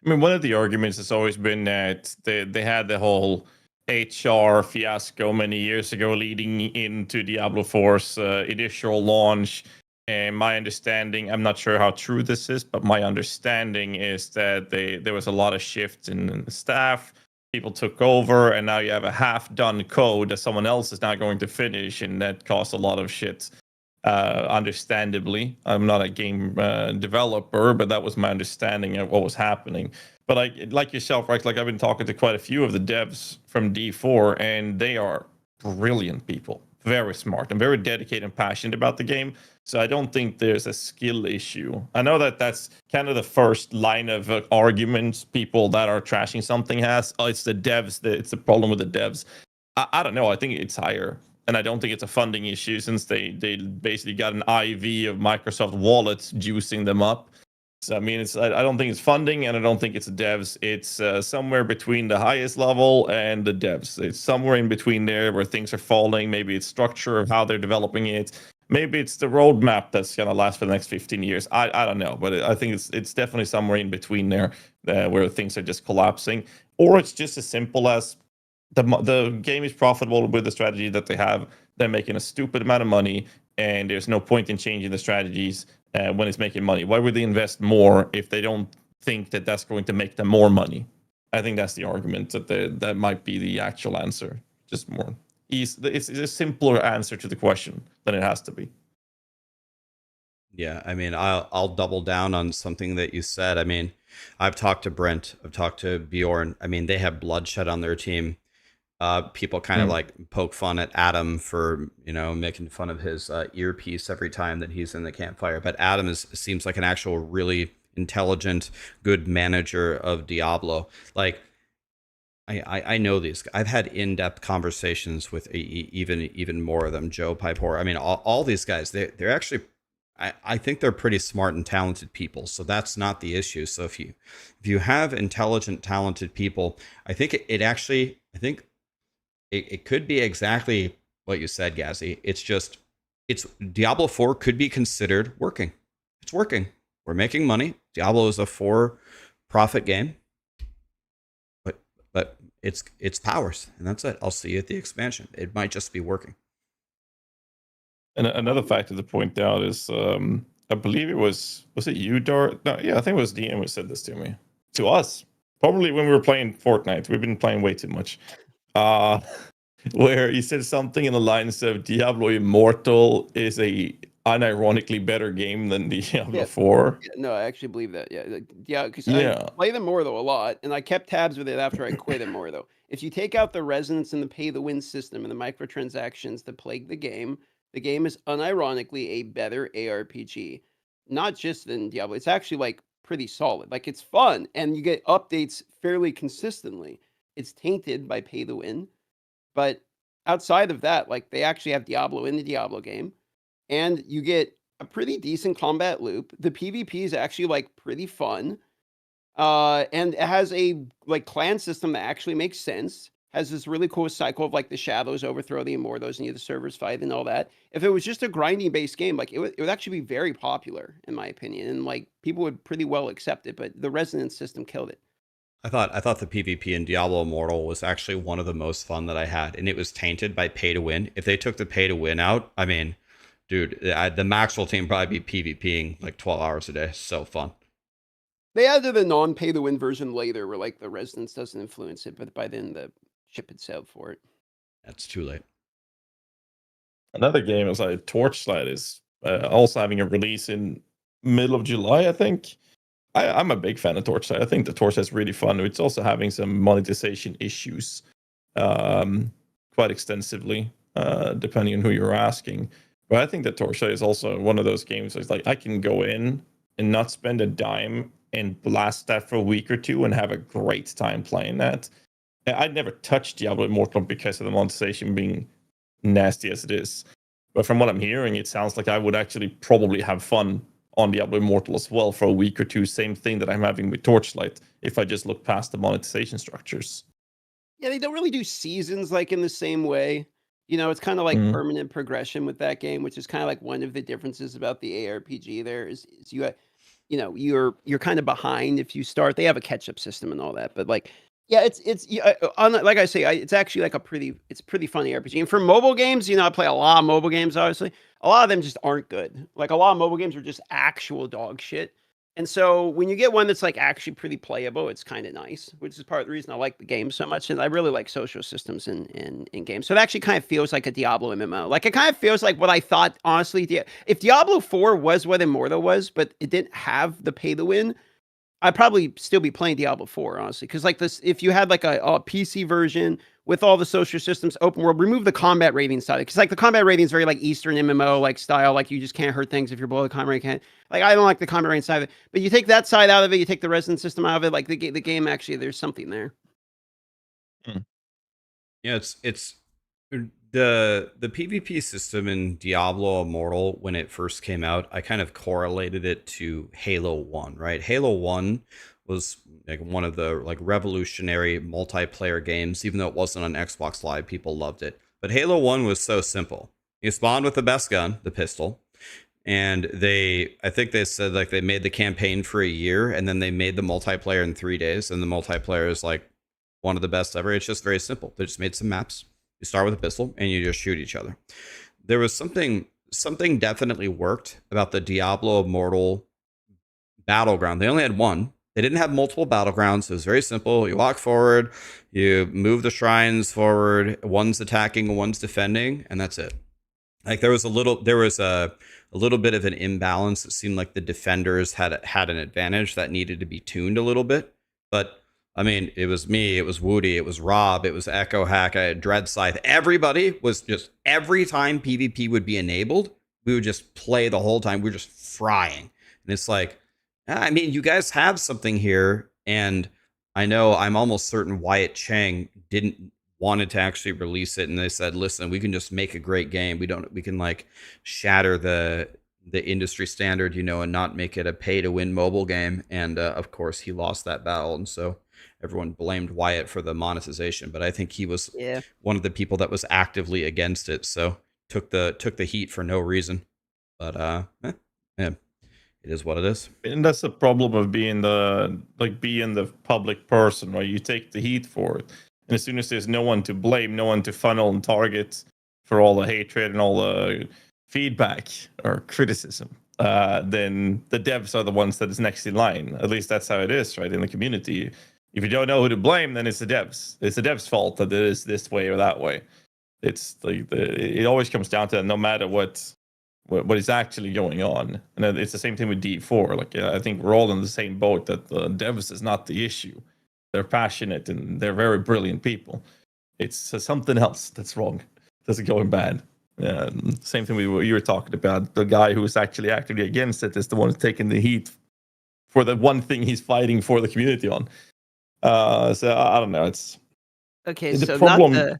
I mean, one of the arguments has always been that they had the whole HR fiasco many years ago leading into Diablo 4's initial launch. And my understanding, I'm not sure how true this is, but my understanding is that there was a lot of shifts in staff. People took over, and now you have a half-done code that someone else is now going to finish, and that caused a lot of shit. Understandably, I'm not a game developer, but that was my understanding of what was happening. But like yourself, right? Like I've been talking to quite a few of the devs from D4, and they are brilliant people, very smart and very dedicated and passionate about the game. So I don't think there's a skill issue. I know that that's kind of the first line of arguments people that are trashing something has. Oh, it's the devs. It's the problem with the devs. I don't know. I think it's higher. And I don't think it's a funding issue, since they basically got an IV of Microsoft wallets juicing them up. So I mean, I don't think it's funding, and I don't think it's the devs. It's somewhere between the highest level and the devs. It's somewhere in between there where things are falling. Maybe it's structure of how they're developing it. Maybe it's the roadmap that's gonna last for the next 15 years. I don't know, but I think it's definitely somewhere in between there where things are just collapsing, or it's just as simple as the game is profitable with the strategy that they have. They're making a stupid amount of money, and there's no point in changing the strategies when it's making money. Why would they invest more if they don't think that that's going to make them more money? I think that's the argument, that might be the actual answer. Just more easy. It's a simpler answer to the question than it has to be. Yeah, I mean, I'll double down on something that you said. I mean, I've talked to Brent, I've talked to Bjorn. I mean, they have bloodshed on their team. People kind of like poke fun at Adam for, you know, making fun of his earpiece every time that he's in the campfire. But Adam seems like an actual really intelligent, good manager of Diablo. Like, I know these. I've had in-depth conversations with even more of them. Joe Pipor. I mean, all these guys. They're actually. I think they're pretty smart and talented people. So that's not the issue. So if you have intelligent, talented people, I think it could be exactly what you said, Gazzy. It's Diablo 4 could be considered working. It's working. We're making money. Diablo is a for-profit game, but it's powers, and that's it. I'll see you at the expansion. It might just be working. And another factor to point out is, I believe was it you, Dart? No, yeah, I think it was DM who said this to us, probably when we were playing Fortnite. We've been playing way too much. Where he said something in the lines of Diablo Immortal is a unironically better game than Diablo 4. Yeah, no, I actually believe that. Yeah, because I play them more though a lot, and I kept tabs with it after I quit it more though. If you take out the resonance and the pay-to-win system and the microtransactions that plague the game is unironically a better ARPG, not just than Diablo. It's actually like pretty solid. Like it's fun, and you get updates fairly consistently. It's tainted by pay-to-win. But outside of that, like they actually have Diablo in the Diablo game, and you get a pretty decent combat loop. The PvP is actually like pretty fun. And it has a like clan system that actually makes sense. Has this really cool cycle of like the shadows overthrow the immortals and you the servers fight and all that. If it was just a grinding based game, like it would actually be very popular in my opinion, and like people would pretty well accept it. But the resonance system killed it. I thought the PvP in Diablo Immortal was actually one of the most fun that I had, and it was tainted by pay to win. If they took the pay to win out, I mean, dude, the Maxwell team probably be PvPing like 12 hours a day. So fun. They added a non pay to win version later where like the resonance doesn't influence it, but by then the ship had sailed for it. That's too late. Another game is like Torchlight is also having a release in middle of July, I think. I'm a big fan of Torchlight. I think the Torchlight is really fun. It's also having some monetization issues quite extensively, depending on who you're asking. But I think that Torchlight is also one of those games that's like I can go in and not spend a dime and blast that for a week or two and have a great time playing that. I'd never touched Diablo Immortal because of the monetization being nasty as it is. But from what I'm hearing, it sounds like I would actually probably have fun on Diablo Immortal as well for a week or two. Same thing that I'm having with Torchlight if I just look past the monetization structures. Yeah, they don't really do seasons like in the same way. You know, it's kind of like permanent progression with that game, which is kind of like one of the differences about the ARPG there is you know, you're kind of behind if you start. They have a catch-up system and all that, but like yeah, it's like I say, it's actually like it's pretty funny RPG. And for mobile games, you know, I play a lot of mobile games. Obviously, a lot of them just aren't good. Like a lot of mobile games are just actual dog shit. And so when you get one that's like actually pretty playable, it's kind of nice, which is part of the reason I like the game so much. And I really like social systems in games. So it actually kind of feels like a Diablo MMO. Like it kind of feels like what I thought, honestly, if Diablo 4 was what Immortal was, but it didn't have the pay to win, I'd probably still be playing Diablo 4, honestly. Because like this, if you had like a PC version with all the social systems, open world, remove the combat rating side. Because like the combat rating is very like Eastern MMO like style. Like you just can't hurt things if you're below the combat rating. Like I don't like the combat rating side of it. But you take that side out of it, you take the resonance system out of it. Like the game actually, there's something there. Yeah, it's the PvP system in Diablo Immortal when it first came out. I kind of correlated it to Halo 1, right? Halo 1 was like one of the like revolutionary multiplayer games. Even though it wasn't on Xbox Live, people loved it. But Halo 1 was so simple. You spawned with the best gun, the pistol, and I think they said like they made the campaign for a year and then they made the multiplayer in 3 days, and the multiplayer is like one of the best ever. It's just very simple. They just made some maps. You start with a pistol and you just shoot each other. There was something definitely worked about the Diablo Immortal battleground. They only had one. They didn't have multiple battlegrounds. It was very simple. You walk forward, you move the shrines forward. One's attacking, one's defending, and that's it. Like there was a little bit of an imbalance. It seemed like the defenders had an advantage that needed to be tuned a little bit, but I mean, it was me, it was Woody, it was Rob, it was Echo Hack, I had Dread Scythe. Everybody was just, every time PvP would be enabled, we would just play the whole time. We were just frying. And it's like, I mean, you guys have something here. And I know I'm almost certain Wyatt Chang wanted to actually release it. And they said, listen, we can just make a great game. We can like shatter the industry standard, you know, and not make it a pay to win mobile game. And of course he lost that battle. And so everyone blamed Wyatt for the monetization, but I think he was one of the people that was actively against it. So took the heat for no reason. But it is what it is. And that's the problem of being the public person, right? You take the heat for it. And as soon as there's no one to blame, no one to funnel and target for all the hatred and all the feedback or criticism, then the devs are the ones that is next in line. At least that's how it is, right? In the community. If you don't know who to blame, then it's the devs. It's the devs' fault that it is this way or that way. It's like it always comes down to no matter what is actually going on. And it's the same thing with D4. Like I think we're all in the same boat that the devs is not the issue. They're passionate and they're very brilliant people. It's something else that's wrong. That's going bad. Same thing with what you were talking about. The guy who is actually actively against it is the one who's taking the heat for the one thing he's fighting for the community on. So I don't know. It's okay. the So problem.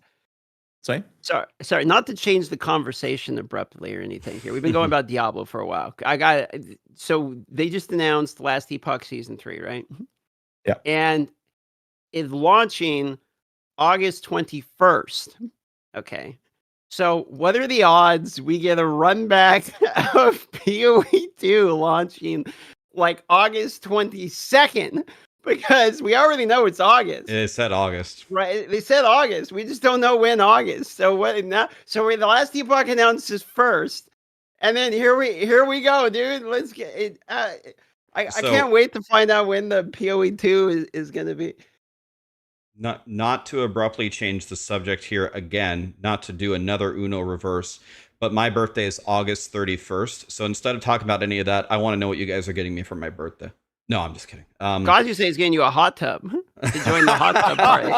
Sorry, not to change the conversation abruptly or anything here. We've been going about Diablo for a while. So they just announced Last Epoch Season 3, right? Yeah. And it's launching August 21st. Okay. So what are the odds we get a run back of POE2 launching like August 22nd? Because we already know it's August. It said August. Right. They said August. We just don't know when August. So what now? So the Last Epoch announces first. And then here we go, dude. Let's get it. I can't wait to find out when the POE2 is going to be. Not to abruptly change the subject here again, not to do another Uno reverse, but my birthday is August 31st. So instead of talking about any of that, I want to know what you guys are getting me for my birthday. No, I'm just kidding. God, you say he's getting you a hot tub to join the hot tub party.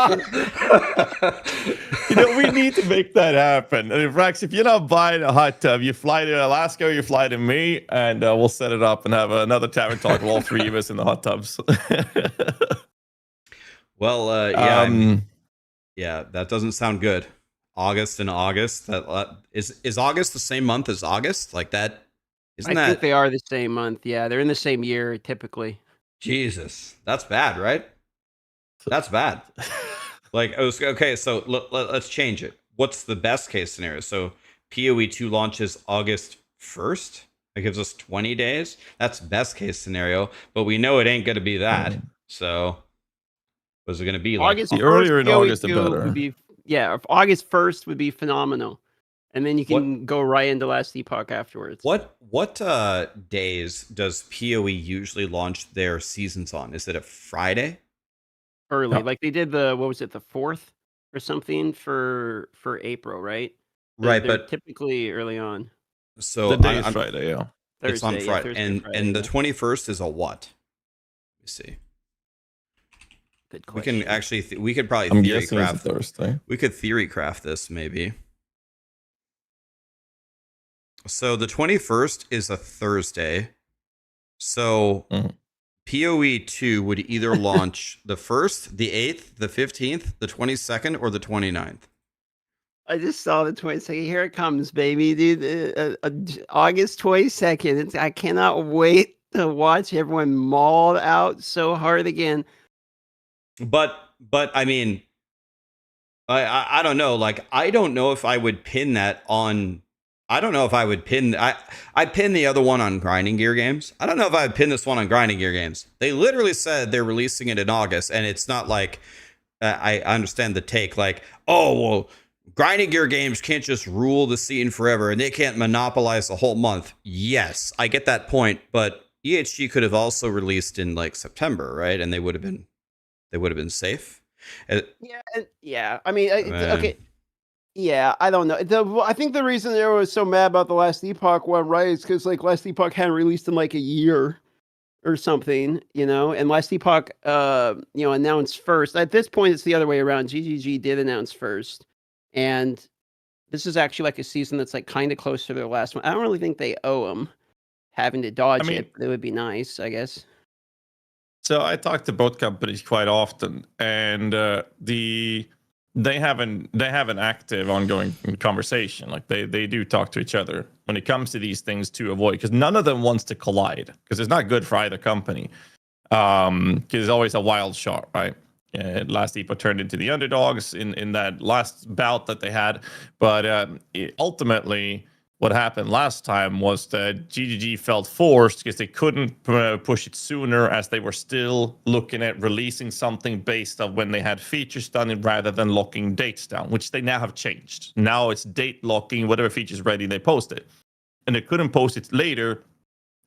We need to make that happen. And Rax, if you're not buying a hot tub, you fly to Alaska, or you fly to me, and we'll set it up and have another tavern talk with all three of us in the hot tubs. Well, yeah, that doesn't sound good. August and August. That is August the same month as August? Like that? I think they are the same month. Yeah, they're in the same year typically. Jesus, that's bad, right? That's bad. Like, okay, so let's change it. What's the best case scenario? So POE2 launches August 1st. That gives us 20 days. That's best case scenario, but we know it ain't going to be that. So what's it going to be like? August the earlier in August, the better. If August 1st would be phenomenal. And then you can go right into Last Epoch afterwards. What days does PoE usually launch their seasons on? Is it a Friday? Early, like they did the 4th or something for April, right? They're but typically early on. So the day is Friday, yeah. Thursday, it's on Friday, Thursday, and the 21st is a what? Let me see. Good question. We can actually we could probably I'm theory guessing craft. it's a Thursday. We could theory craft this maybe. So the 21st is a Thursday. So POE2 would either launch the 1st, the 8th, the 15th, the 22nd, or the 29th. I just saw the 22nd. Here it comes, baby, dude. August 22nd. I cannot wait to watch everyone mauled out so hard again. But I mean, I don't know. Like, I don't know if I would pin that on. I don't know if I would pin. I pin the other one on Grinding Gear Games. I don't know if I would pin this one on Grinding Gear Games. They literally said they're releasing it in August, and it's not like I understand the take. Like, oh well, Grinding Gear Games can't just rule the scene forever, and they can't monopolize the whole month. Yes, I get that point, but EHG could have also released in like September, right? And they would have been safe. Yeah. I mean, okay. Yeah, I don't know. I think the reason they were so mad about the Last Epoch one, right, is because like Last Epoch hadn't released in like a year or something, and Last Epoch, announced first. At this point, it's the other way around. GGG did announce first, and this is actually like a season that's like kind of close to their last one. I don't really think they owe them having to dodge it. But it would be nice, I guess. So I talk to both companies quite often, and they have an active ongoing conversation. Like they do talk to each other when it comes to these things to avoid, because none of them wants to collide, because it's not good for either company. Because it's always a wild shot, right? Last Epoch turned into the underdogs in that last bout that they had, but ultimately what happened last time was that GGG felt forced because they couldn't push it sooner, as they were still looking at releasing something based on when they had features done rather than locking dates down, which they now have changed. Now it's date locking, whatever feature's ready, they post it. And they couldn't post it later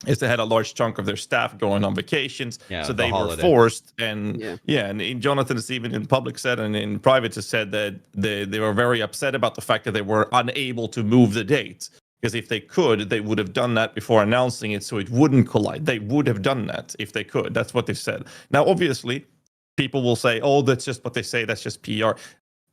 as they had a large chunk of their staff going on vacations. So they were forced. And and Jonathan has even in public said, and in private has said that they were very upset about the fact that they were unable to move the date. Because if they could, they would have done that before announcing it so it wouldn't collide. They would have done that if they could. That's what they said. Now, obviously, people will say, oh, that's just what they say. That's just PR.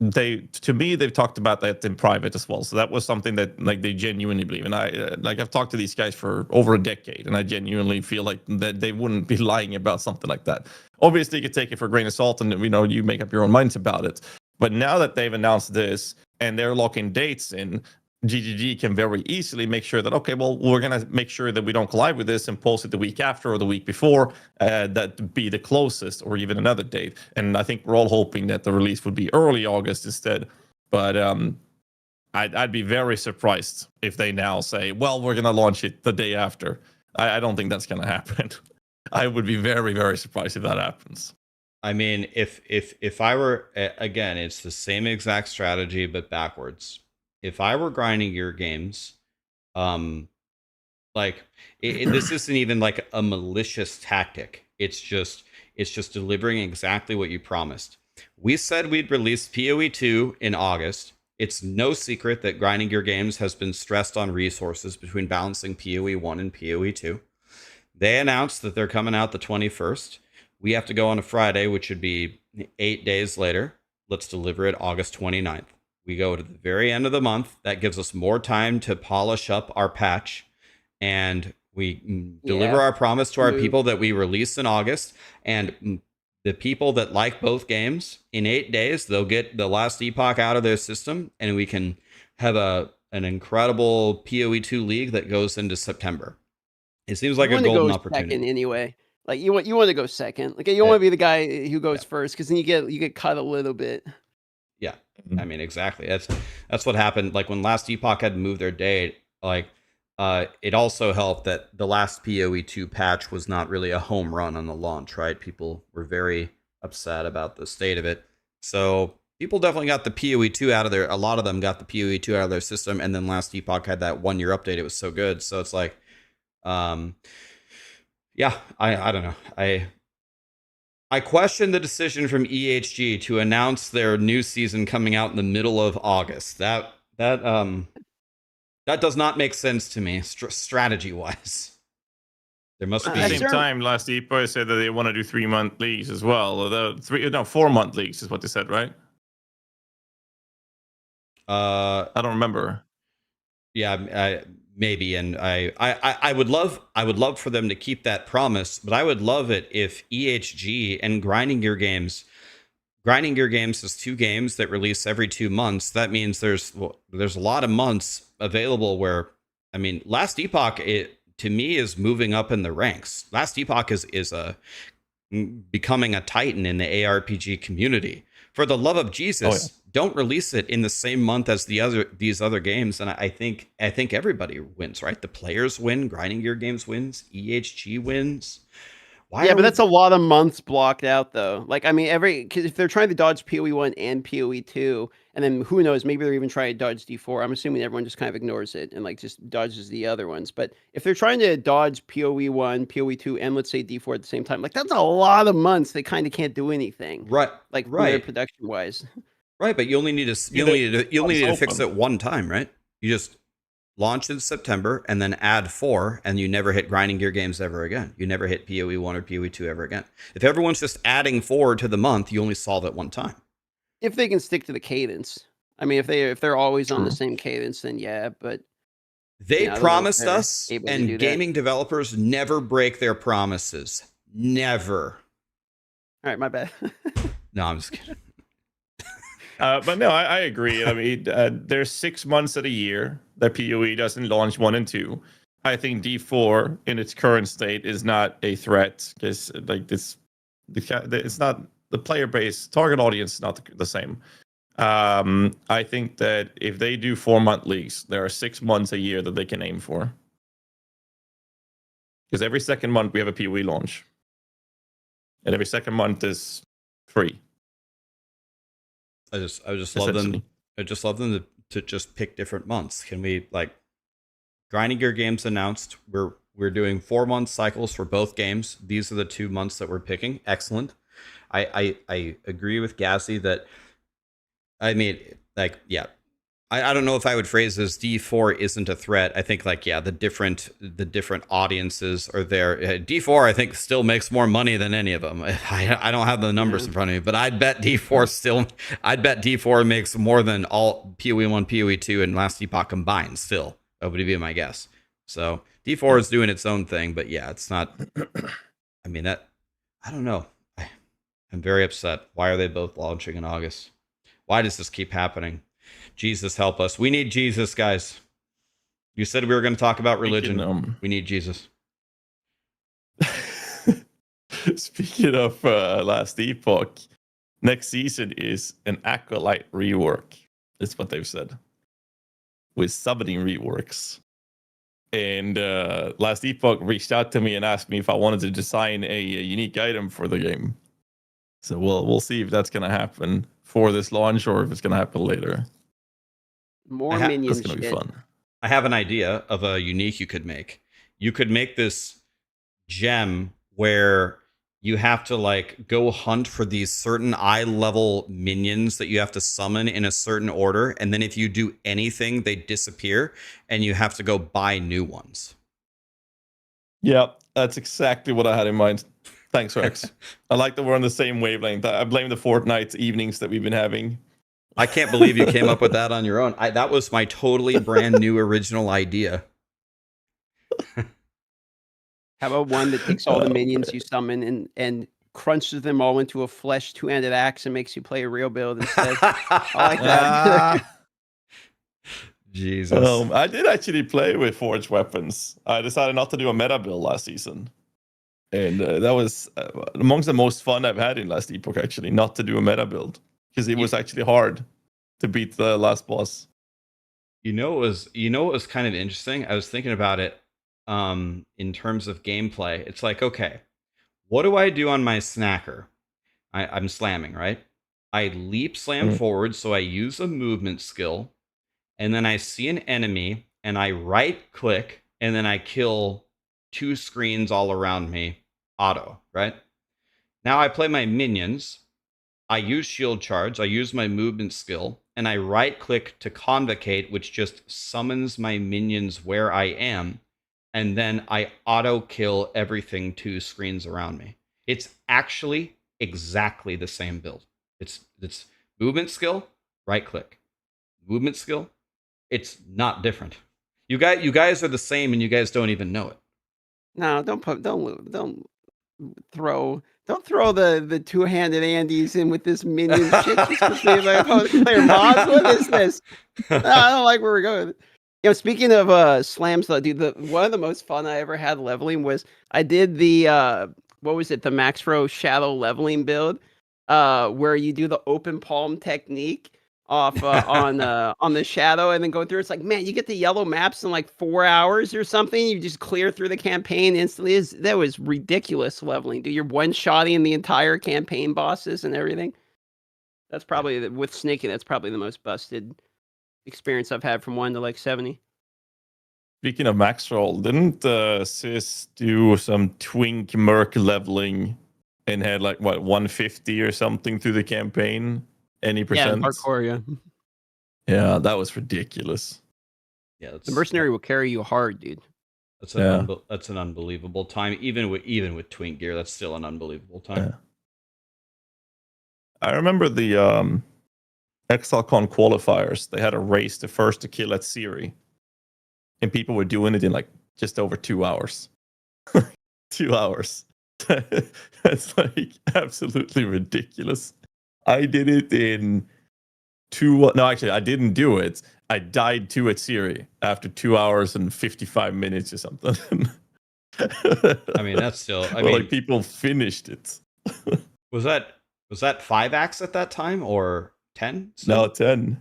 To me, they've talked about that in private as well. So that was something that like they genuinely believe. And I've talked to these guys for over a decade, and I genuinely feel like that they wouldn't be lying about something like that. Obviously, you could take it for a grain of salt, and you make up your own minds about it. But now that they've announced this and they're locking dates in, GGG can very easily make sure that, okay, well, we're going to make sure that we don't collide with this and post it the week after or the week before, that be the closest, or even another date. And I think we're all hoping that the release would be early August instead. But I'd be very surprised if they now say, well, we're going to launch it the day after. I don't think that's going to happen. I would be very, very surprised if that happens. I mean, if I were, again, it's the same exact strategy, but backwards. If I were grinding your games, like this isn't even like a malicious tactic. It's just delivering exactly what you promised. We said we'd release POE2 in August. It's no secret that grinding your games has been stressed on resources between balancing POE1 and POE2. They announced that they're coming out the 21st. We have to go on a Friday, which would be 8 days later. Let's deliver it August 29th. We go to the very end of the month. That gives us more time to polish up our patch, and we deliver our promise to our people that we release in August. And the people that like both games, in 8 days, they'll get the last Epoch out of their system, and we can have an incredible POE2 league that goes into September. It seems like a golden opportunity. Second anyway. Like you want to go second. Like you don't want to be the guy who goes first, because then you get cut a little bit. Yeah, I mean, exactly. That's what happened. Like when last Epoch had to move their date, like it also helped that the last POE2 patch was not really a home run on the launch, right? People were very upset about the state of it. So people definitely got the POE2 out of there. A lot of them got the POE2 out of their system, and then last Epoch had that 1 year update. It was so good. So it's like, yeah, I don't know. I question the decision from EHG to announce their new season coming out in the middle of August. That does not make sense to me, strategy wise. There must be. At the same time, last Epoch said that they want to do 3-month leagues as well. 4-month leagues is what they said, right? I don't remember. Yeah, maybe, and I would love for them to keep that promise, but I would love it if EHG and Grinding Gear Games is 2 games that release every 2 months. That means there's a lot of months available where, I mean, last Epoch, to me, is moving up in the ranks. Last Epoch is becoming a titan in the ARPG community. For the love of Jesus, don't release it in the same month as these other games. And I think everybody wins, right? The players win, Grinding Gear Games wins, EHG wins. But that's a lot of months blocked out, though. Like, I mean, because if they're trying to dodge POE1 and POE2, and then who knows, maybe they're even trying to dodge D4. I'm assuming everyone just kind of ignores it and like just dodges the other ones. But if they're trying to dodge POE1, POE2, and let's say D4 at the same time, like that's a lot of months they kind of can't do anything. Right. Like production wise. Right, but you only need to fix it one time, right? You just launch in September and then add 4, and you never hit Grinding Gear Games ever again. You never hit POE1 or POE2 ever again. If everyone's just adding 4 to the month, you only solve it one time. If they can stick to the cadence. I mean, if they're always on the same cadence, then yeah, but they promised us, and gaming developers never break their promises. Never. All right, my bad. No, I'm just kidding. But no, I agree. I mean, there's 6 months of the year that PoE doesn't launch 1 and 2. I think D4 in its current state is not a threat, because like it's not the player base, target audience is not the same. I think that if they do 4-month leagues, there are 6 months a year that they can aim for. Because every second month we have a PoE launch, and every second month is free. I just love them. I just love them to just pick different months. Can we, like, Grinding Gear Games announced we're doing 4-month cycles for both games. These are the 2 months that we're picking. Excellent. I agree with Gassy that, I mean, like, yeah, I don't know if I would phrase as D4 isn't a threat. I think, like, yeah, the different audiences are there. D4, I think, still makes more money than any of them. I don't have the numbers in front of me, but I'd bet D4 makes more than all POE1, POE2, and Last Epoch combined still. That would be my guess. So D4 is doing its own thing, but yeah, it's not, I mean, I don't know. I'm very upset. Why are they both launching in August? Why does this keep happening? Jesus, help us. We need Jesus, guys. You said we were going to talk about religion. We need Jesus. Speaking of last Epoch, next season is an Acolyte rework. That's what they've said. With summoning reworks. And last Epoch reached out to me and asked me if I wanted to design a unique item for the game. So we'll see if that's going to happen for this launch or if it's going to happen later. More minions. That's going to be fun. I have an idea of a unique you could make. You could make this gem where you have to like go hunt for these certain eye level minions that you have to summon in a certain order, and then if you do anything they disappear and you have to go buy new ones. Yeah, that's exactly what I had in mind. Thanks, Rex. I like that we're on the same wavelength. I blame the Fortnite evenings that we've been having. I can't believe you came up with that on your own. That was my totally brand new original idea. How about one that takes all the minions you summon and crunches them all into a flesh two-handed axe and makes you play a real build instead? I like that. Jesus. I did actually play with forged weapons. I decided not to do a meta build last season. And that was amongst the most fun I've had in last Epoch, actually, not to do a meta build. Because it was actually hard to beat the last boss. You know what was kind of interesting? I was thinking about it in terms of gameplay. It's like, okay, what do I do on my snacker? I'm slamming, right? I leap slam forward, so I use a movement skill, and then I see an enemy, and I right click, and then I kill 2 screens all around me, auto, right? Now I play my minions. I use shield charge, I use my movement skill, and I right click to convocate, which just summons my minions where I am, and then I auto kill everything 2 screens around me. It's actually exactly the same build. It's movement skill, right click. Movement skill, it's not different. You guys are the same and you guys don't even know it. No, don't throw the two-handed Andes in with this minion shit. Like, player mods. What is this? No, I don't like where we're going. You know, speaking of slams, though, dude, one of the most fun I ever had leveling was I did the the Max Row Shadow leveling build, where you do the open palm technique off on the Shadow and then go through. It's like, man, you get the yellow maps in like 4 hours or something. You just clear through the campaign instantly. That was ridiculous leveling, dude. You're one-shotting the entire campaign bosses and everything. That's probably with snaking. That's probably the most busted experience I've had from 1 to like 70. Speaking of max roll, didn't Sis do some twink merc leveling and had like 150 or something through the campaign? Any percent? Yeah, hardcore, yeah. Yeah, that was ridiculous. Yeah, the mercenary will carry you hard, dude. That's an unbelievable time. Even with twink gear, that's still an unbelievable time. Yeah. I remember the ExileCon qualifiers. They had a race to first to kill at Siri, and people were doing it in like just over 2 hours. 2 hours. That's like absolutely ridiculous. I did it in I didn't do it. I died to at Siri after 2 hours and 55 minutes or something. I mean, that's still. Like people finished it. Was that 5-axe at that time or 10? No, 10.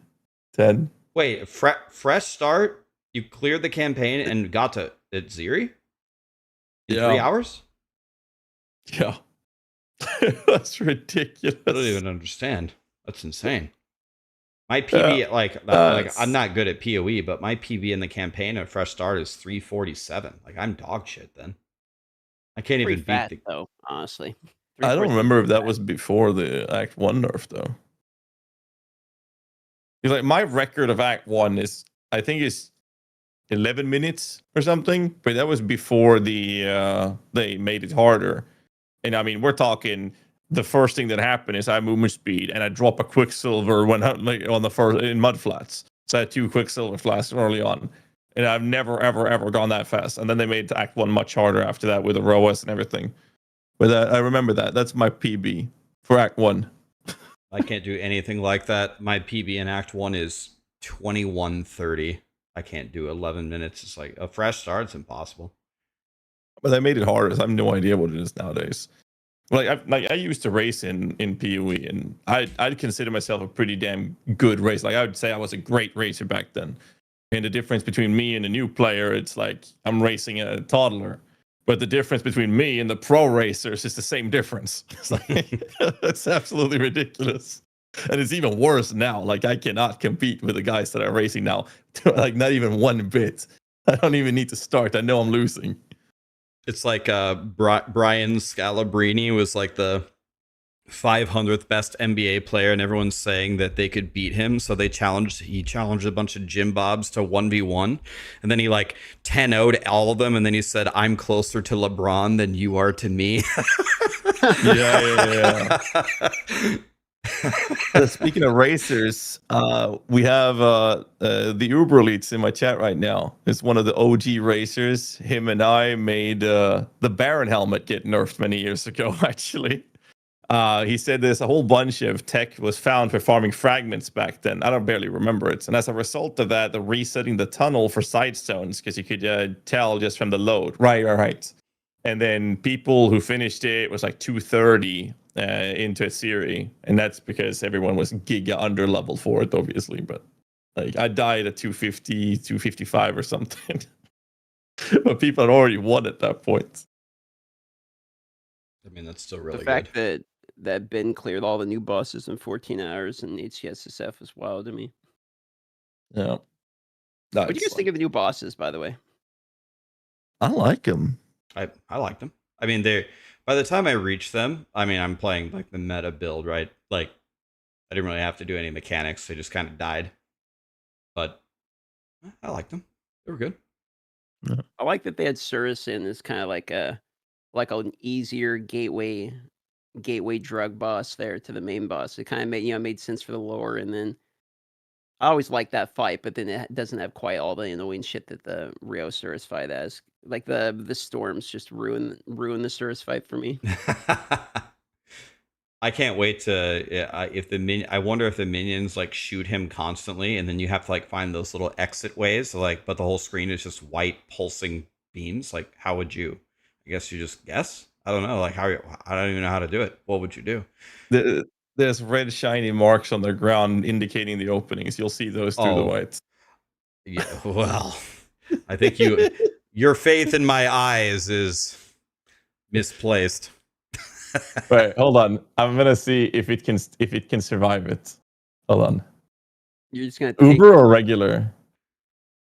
10. Wait, fresh start. You cleared the campaign and got to Ziri in 3 hours. Yeah. That's ridiculous. I don't even understand. That's insane. My PB, I'm not good at POE, but my PB in the campaign at fresh start is 347. Like, I'm dog shit then. I can't even beat though, honestly. I don't remember if that was before the Act 1 nerf, though. Like, my record of Act 1 is, I think it's 11 minutes or something, but that was before they made it harder. And I mean, we're talking the first thing that happened is I have movement speed and I drop a Quicksilver when on the first in mud flats. So I had 2 Quicksilver flats early on, and I've never ever gone that fast. And then they made Act 1 much harder after that with the ROAS and everything. But I remember that. That's my PB for Act 1. I can't do anything like that. My PB in Act 1 is 21:30. I can't do 11 minutes. It's like a fresh start. It's impossible. But they made it harder. So I have no idea what it is nowadays. I used to race in POE, and I'd consider myself a pretty damn good racer. Like I would say I was a great racer back then. And the difference between me and a new player, it's like I'm racing a toddler. But the difference between me and the pro racers is the same difference. It's like it's absolutely ridiculous. And it's even worse now. Like I cannot compete with the guys that are racing now. Like not even one bit. I don't even need to start. I know I'm losing. It's like Brian Scalabrine was like the 500th best NBA player, and everyone's saying that they could beat him. So he challenged a bunch of Jim Bobs to 1v1, and then he like 10-0'd all of them, and then he said, "I'm closer to LeBron than you are to me." Yeah. Speaking of racers, we have the Uber elites in my chat right now. It's one of the OG racers. Him and I made the Baron helmet get nerfed many years ago, actually. He said there's a whole bunch of tech was found for farming fragments back then. I don't barely remember it. And as a result of that, they're resetting the tunnel for side stones because you could tell just from the load. Right. And then people who finished it was like 230 into a series. And that's because everyone was giga under level for it, obviously. But like I died at 250, 255 or something. But people had already won at that point. I mean, that's still really The fact good. that Ben cleared all the new bosses in 14 hours in HCSSF is wild to me. Yeah. What do you guys think of the new bosses, by the way? I like them. I like them. I mean, by the time I reach them, I mean, I'm playing like the meta build, right? Like, I didn't really have to do any mechanics. They just kind of died. But I liked them. They were good. Yeah. I like that they had Surison as kind of like an easier gateway drug boss there to the main boss. It kind of made sense for the lore, and then I always like that fight, but then it doesn't have quite all the annoying shit that the Rio Cirrus fight has. Like the storms just ruin the Cirrus fight for me. I can't wait to I wonder if the minions like shoot him constantly, and then you have to like find those little exit ways. So, like, but the whole screen is just white pulsing beams. Like, how would you? I guess you just guess. I don't know. Like, I don't even know how to do it. What would you do? There's red shiny marks on the ground indicating the openings. You'll see those through the whites. Yeah, well, I think your faith in my eyes is misplaced. Wait, hold on. I'm gonna see if it can survive it. Hold on. You're just gonna Uber or regular?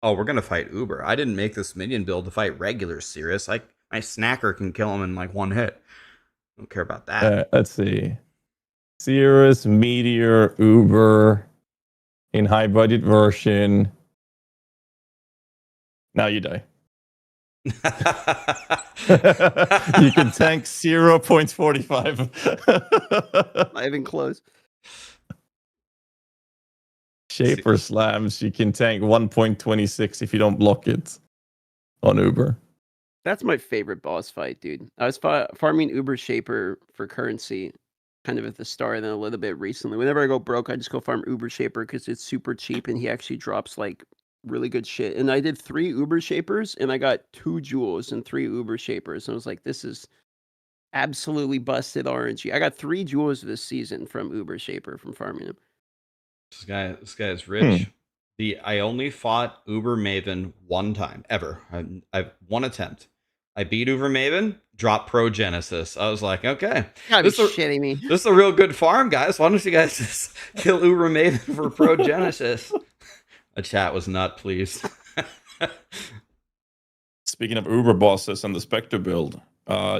Oh, we're gonna fight Uber. I didn't make this minion build to fight regular Cirrus. My snacker can kill him in like one hit. I don't care about that. Let's see. Cirrus, Meteor, Uber in high budget version. Now you die. You can tank 0.45. Not even close. Shaper slams, you can tank 1.26 if you don't block it on Uber. That's my favorite boss fight, dude. I was farming Uber Shaper for currency kind of at the start and then a little bit recently. Whenever I go broke, I just go farm Uber Shaper because it's super cheap and he actually drops like really good shit. And I did 3 Uber Shapers and I got 2 jewels and 3 Uber Shapers. And I was like, this is absolutely busted RNG. I got 3 jewels this season from Uber Shaper from farming him. This guy is rich. I only fought Uber Maven one time ever. I've one attempt. I beat Uber Maven, dropped Pro Genesis. I was like, okay, you gotta be shitting me. This is a real good farm, guys. Why don't you guys just kill Uber Maven for Pro Genesis? The chat was not pleased. Speaking of Uber bosses and the Spectre build,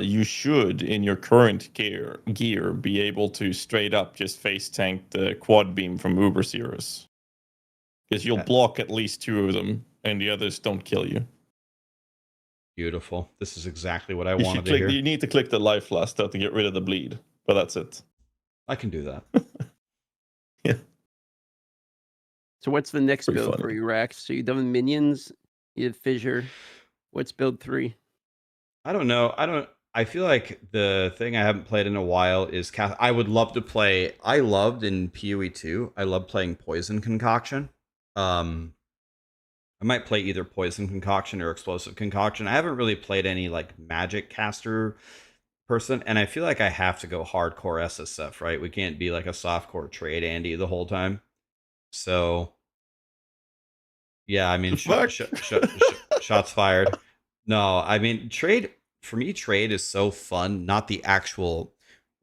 you should, in your current gear, be able to straight up just face tank the quad beam from Uber Cirrus. Because you'll block at least 2 of them, and the others don't kill you. Beautiful. This is exactly what I wanted to hear. You need to click the life blaster to get rid of the bleed, but that's it. I can do that. Yeah. So what's the next build for you, Rax? So you done with minions? You did Fissure. What's build 3? I don't know. I feel like the thing I haven't played in a while is I would love to play. I loved in POE2. I love playing Poison Concoction. I might play either Poison Concoction or Explosive Concoction. I haven't really played any like Magic caster person, and I feel like I have to go hardcore SSF. Right? We can't be like a softcore trade Andy the whole time. So yeah, I mean, shots fired. No, I mean, trade for me, trade is so fun. Not the actual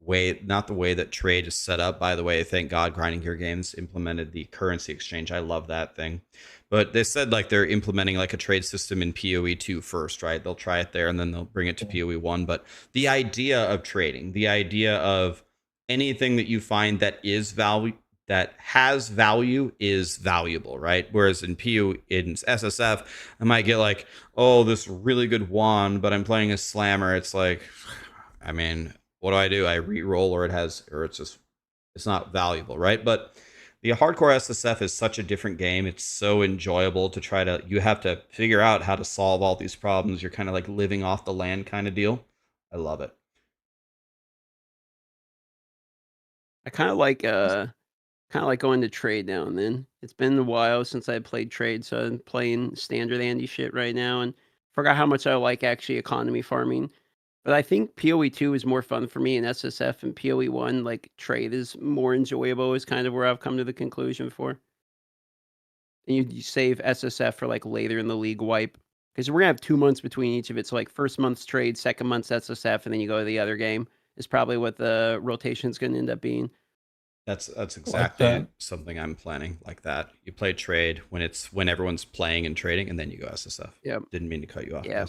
way, not the way that trade is set up. By the way, thank God Grinding Gear Games implemented the currency exchange. I love that thing. But they said like they're implementing like a trade system in PoE2 first, right? They'll try it there and then they'll bring it to PoE1. But the idea of trading, the idea of anything that you find that is value, that has value is valuable, right? Whereas in in SSF, I might get like, oh, this really good wand, but I'm playing a slammer. It's like, I mean, what do? I re-roll or it's not valuable, right? But the hardcore SSF is such a different game. It's so enjoyable to you have to figure out how to solve all these problems. You're kind of like living off the land kind of deal. I love it. I kind of like going to trade now and then. It's been a while since I played trade, so I'm playing standard Andy shit right now, and forgot how much I like actually economy farming. But I think PoE2 is more fun for me, and SSF and PoE1, like trade is more enjoyable. Is kind of where I've come to the conclusion for. And you save SSF for like later in the league wipe, because we're gonna have 2 months between each of it. So like first month's trade, second month's SSF, and then you go to the other game. Is probably what the rotation's gonna end up being. That's exactly something I'm planning like that. You play trade when everyone's playing and trading, and then you go SSF. Yeah. Didn't mean to cut you off. Yeah.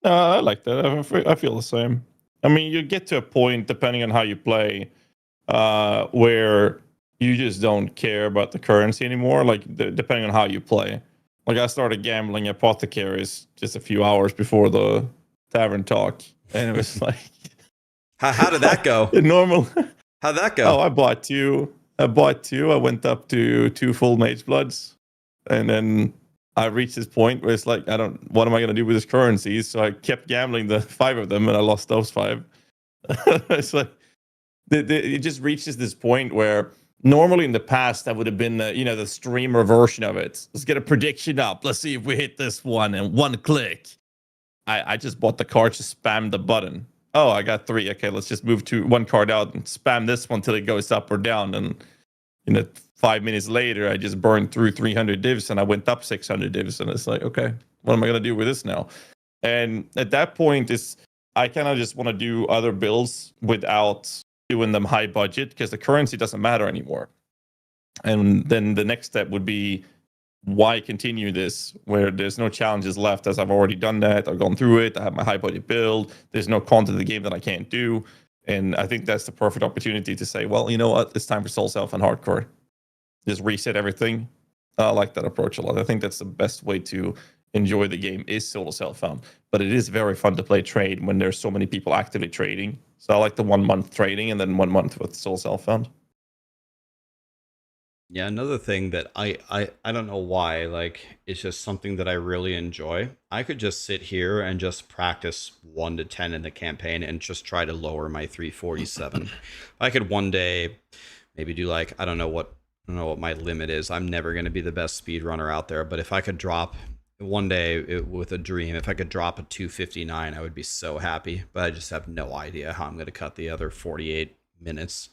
I like that. I feel the same. I mean, you get to a point, depending on how you play, where you just don't care about the currency anymore. Like depending on how you play. Like I started gambling apothecaries just a few hours before the tavern talk, and it was like, how did that go? Normal. How'd that go? Oh, I bought two. I went up to 2 full Mage Bloods, and then I reached this point where it's like, what am I going to do with this currency? So I kept gambling the 5 of them, and I lost those 5. It's like, it just reaches this point where normally in the past, that would have been the streamer version of it. Let's get a prediction up. Let's see if we hit this one in 1 click. I just bought the card, just spammed the button. Oh, I got 3. Okay, let's just move 1 card out and spam this one till it goes up or down. And 5 minutes later, I just burned through 300 divs and I went up 600 divs. And it's like, okay, what am I going to do with this now? And at that point, I kind of just want to do other builds without doing them high budget because the currency doesn't matter anymore. And then the next step would be, why continue this where there's no challenges left, as I've already done that. I've gone through it. I have my high budget build. There's no content in the game that I can't do. And I think that's the perfect opportunity to say, well, you know what? It's time for Soul Self and Hardcore. Just reset everything. I like that approach a lot. I think that's the best way to enjoy the game is Soul Self Found. But it is very fun to play trade when there's so many people actively trading. So I like the 1 month trading and then 1 month with Soul Self Found. Yeah, another thing that I don't know why, like, it's just something that I really enjoy. I could just sit here and just practice 1 to 10 in the campaign and just try to lower my 347. I could one day maybe do like, I don't know what my limit is. I'm never going to be the best speedrunner out there, but if I could drop one day with a dream, if I could drop a 259, I would be so happy, but I just have no idea how I'm going to cut the other 48 minutes.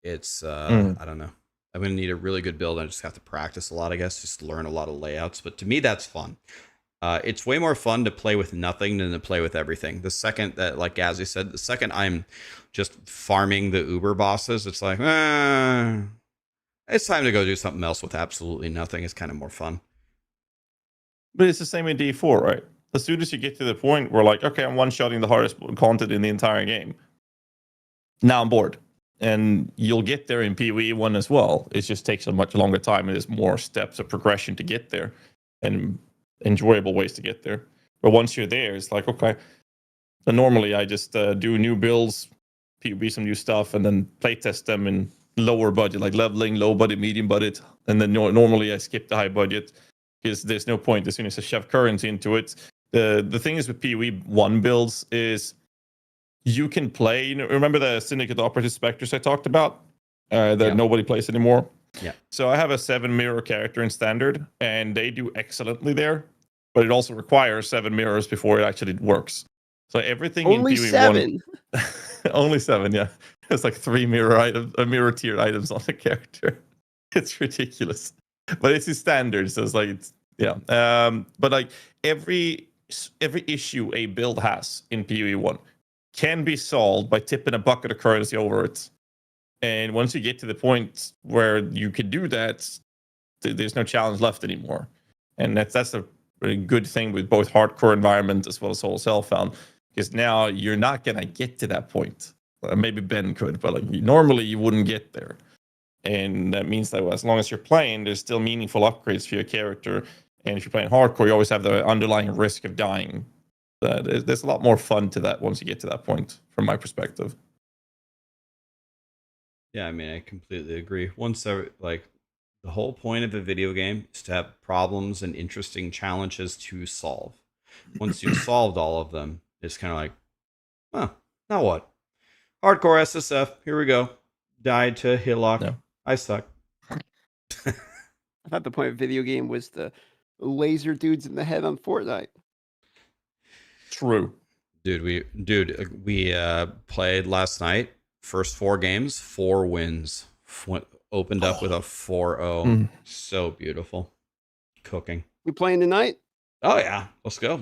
It's, I don't know. I'm going to need a really good build. I just have to practice a lot, I guess, just learn a lot of layouts. But to me, that's fun. It's way more fun to play with nothing than to play with everything. The second that, like Gazzy said, the second I'm just farming the Uber bosses, it's like, it's time to go do something else with absolutely nothing. It's kind of more fun. But it's the same in D4, right? As soon as you get to the point where like, okay, I'm one-shotting the hardest content in the entire game. Now I'm bored. And you'll get there in PoE1 as well. It just takes a much longer time. And there's more steps of progression to get there and enjoyable ways to get there. But once you're there, it's like, okay. So normally I just do new builds, PoE some new stuff, and then playtest them in lower budget, like leveling, low budget, medium budget. And then normally I skip the high budget because there's no point as soon as I shove currency into it. The thing is with POE1 builds is you can play. Remember the Syndicate Operative Spectres I talked about that nobody plays anymore? Yeah. So I have a 7 mirror character in standard, and they do excellently there. But it also requires 7 mirrors before it actually works. So everything Only in POE1, 7. only 7, yeah. It's like 3 mirror tiered items on the character. It's ridiculous, but it's in standard, so it's like but like every issue a build has in POE1 can be solved by tipping a bucket of currency over it. And once you get to the point where you can do that, there's no challenge left anymore. And that's a really good thing with both hardcore environment as well as whole self-found, because now you're not gonna get to that point. Maybe Ben could, but like normally you wouldn't get there. And that means that as long as you're playing, there's still meaningful upgrades for your character. And if you're playing hardcore, you always have the underlying risk of dying. There's a lot more fun to that once you get to that point, from my perspective. Yeah, I mean, I completely agree. Like, the whole point of a video game is to have problems and interesting challenges to solve. Once you've solved all of them, it's kind of like, oh, now what? Hardcore SSF, here we go. Died to Hillock. Yeah. I suck. I thought the point of video game was the laser dudes in the head on Fortnite. True. Dude, we played last night. First 4 games, 4 wins. Opened up with a 4-0. So beautiful. Cooking. We playing tonight? Oh yeah, let's go.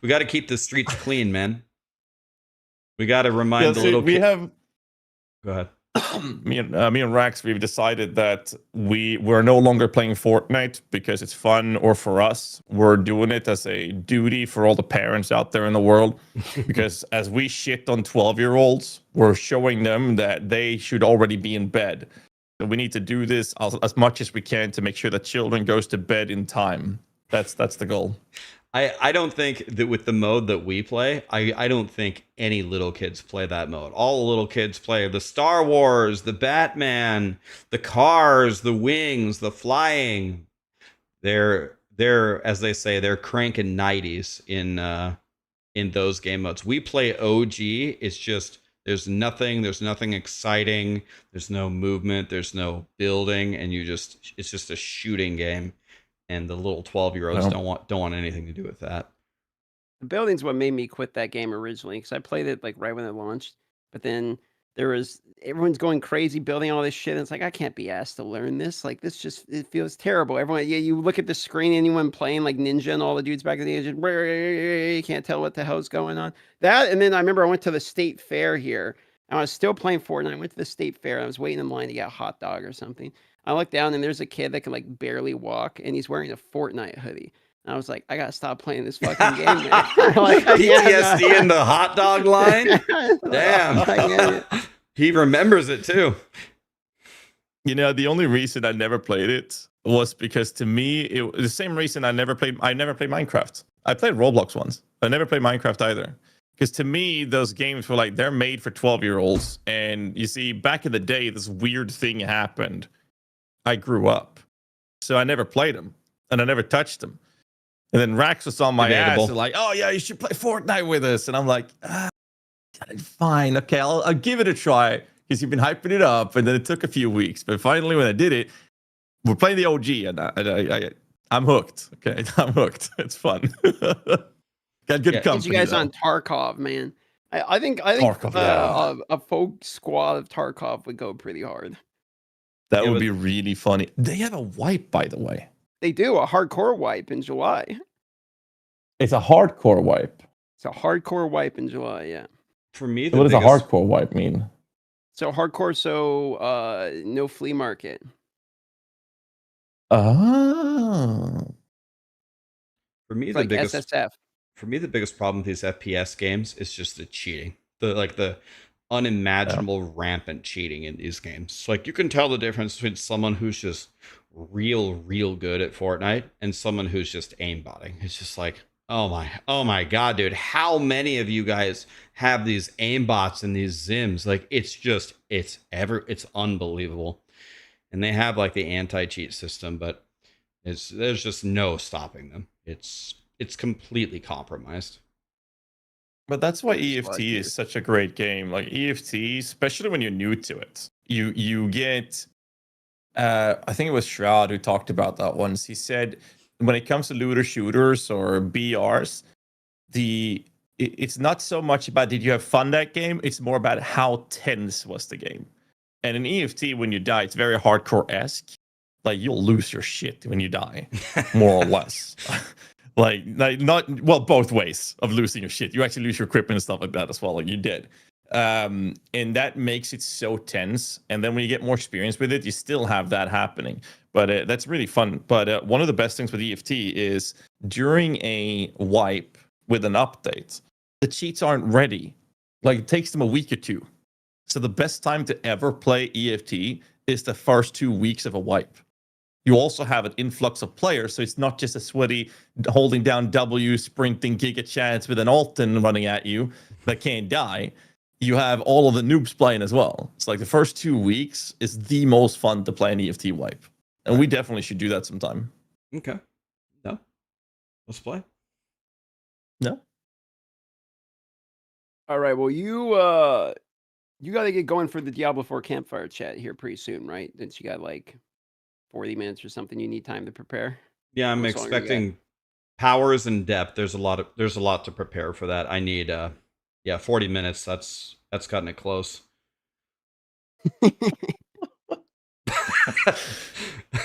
We got to keep the streets clean, man. We got to remind the little kids. Go ahead. me and Rax, we've decided that we're no longer playing Fortnite because it's fun or for us. We're doing it as a duty for all the parents out there in the world. Because as we shit on 12-year-olds, we're showing them that they should already be in bed. So we need to do this as much as we can to make sure that children goes to bed in time. That's the goal. I don't think that with the mode that we play, I don't think any little kids play that mode. All the little kids play the Star Wars, the Batman, the cars, the wings, the flying. They're as they say, they're cranking 90s in those game modes. We play OG. It's just there's nothing exciting. There's no movement. There's no building, and it's just a shooting game. And the little 12-year-olds don't want anything to do with that. The building's what made me quit that game originally, because I played it like right when it launched. But then everyone's going crazy building all this shit. And it's like, I can't be asked to learn this. Like it feels terrible. Everyone, you look at the screen, anyone playing like Ninja and all the dudes back in the age, you can't tell what the hell's going on. That, and then I remember I went to the state fair here. And I was still playing Fortnite. I went to the state fair. I was waiting in line to get a hot dog or something. I look down and there's a kid that can like barely walk, and he's wearing a Fortnite hoodie. And I was like, I gotta stop playing this fucking game, man. Like, PTSD in the hot dog line. Damn, he remembers it too. The only reason I never played it was because to me it was the same reason I never played Minecraft. I played Roblox once. I never played Minecraft either. Because to me, those games were like, they're made for 12-year-olds. And you see, back in the day, this weird thing happened. I grew up. So I never played them. And I never touched them. And then Rax was on my ass. And like, oh, yeah, you should play Fortnite with us. And I'm like, fine. Okay, I'll give it a try. Because you've been hyping it up. And then it took a few weeks. But finally, when I did it, we're playing the OG. And I'm hooked. Okay, I'm hooked. It's fun. Got good company. Get you guys on Tarkov, man. I think Tarkov, a folk squad of Tarkov would go pretty hard. That would be really funny. They have a wipe, by the way. They do, a hardcore wipe in July. It's a hardcore wipe. It's a hardcore wipe in July, yeah. For me, what does a hardcore wipe mean? So hardcore, no flea market. Oh. For me, it's like SSF. For me, the biggest problem with these FPS games is just the cheating. The unimaginable rampant cheating in these games. Like, you can tell the difference between someone who's just real good at Fortnite and someone who's just aimbotting. It's just like, oh my god, dude, how many of you guys have these aimbots and these Zims? Like, it's unbelievable. And they have like the anti-cheat system, but there's just no stopping them. It's it's completely compromised. But that's why It's EFT like is such a great game. Like EFT, especially when you're new to it, you get. I think it was Shroud who talked about that once. He said when it comes to looter shooters or BRs, it's not so much about did you have fun that game. It's more about how tense was the game. And in EFT, when you die, it's very hardcore-esque. Like you'll lose your shit when you die, more or less. like not well, both ways of losing your shit. You actually lose your equipment and stuff like that as well. Like you did. And that makes it so tense. And then when you get more experience with it, you still have that happening. But that's really fun. But one of the best things with EFT is during a wipe with an update, the cheats aren't ready. Like it takes them a week or two. So the best time to ever play EFT is the first 2 weeks of a wipe. You also have an influx of players, so it's not just a sweaty holding down W, sprinting Giga Chance with an Alton running at you that can't die. You have all of the noobs playing as well. It's like the first 2 weeks is the most fun to play an EFT wipe. And we definitely should do that sometime. Okay. No. Let's play. No? All right. Well, you got to get going for the Diablo 4 Campfire chat here pretty soon, right? Since you got like 40 minutes or something, you need time to prepare. Yeah, I'm What's longer you expecting powers and depth. There's a lot to prepare for that. I need 40 minutes. That's cutting it close.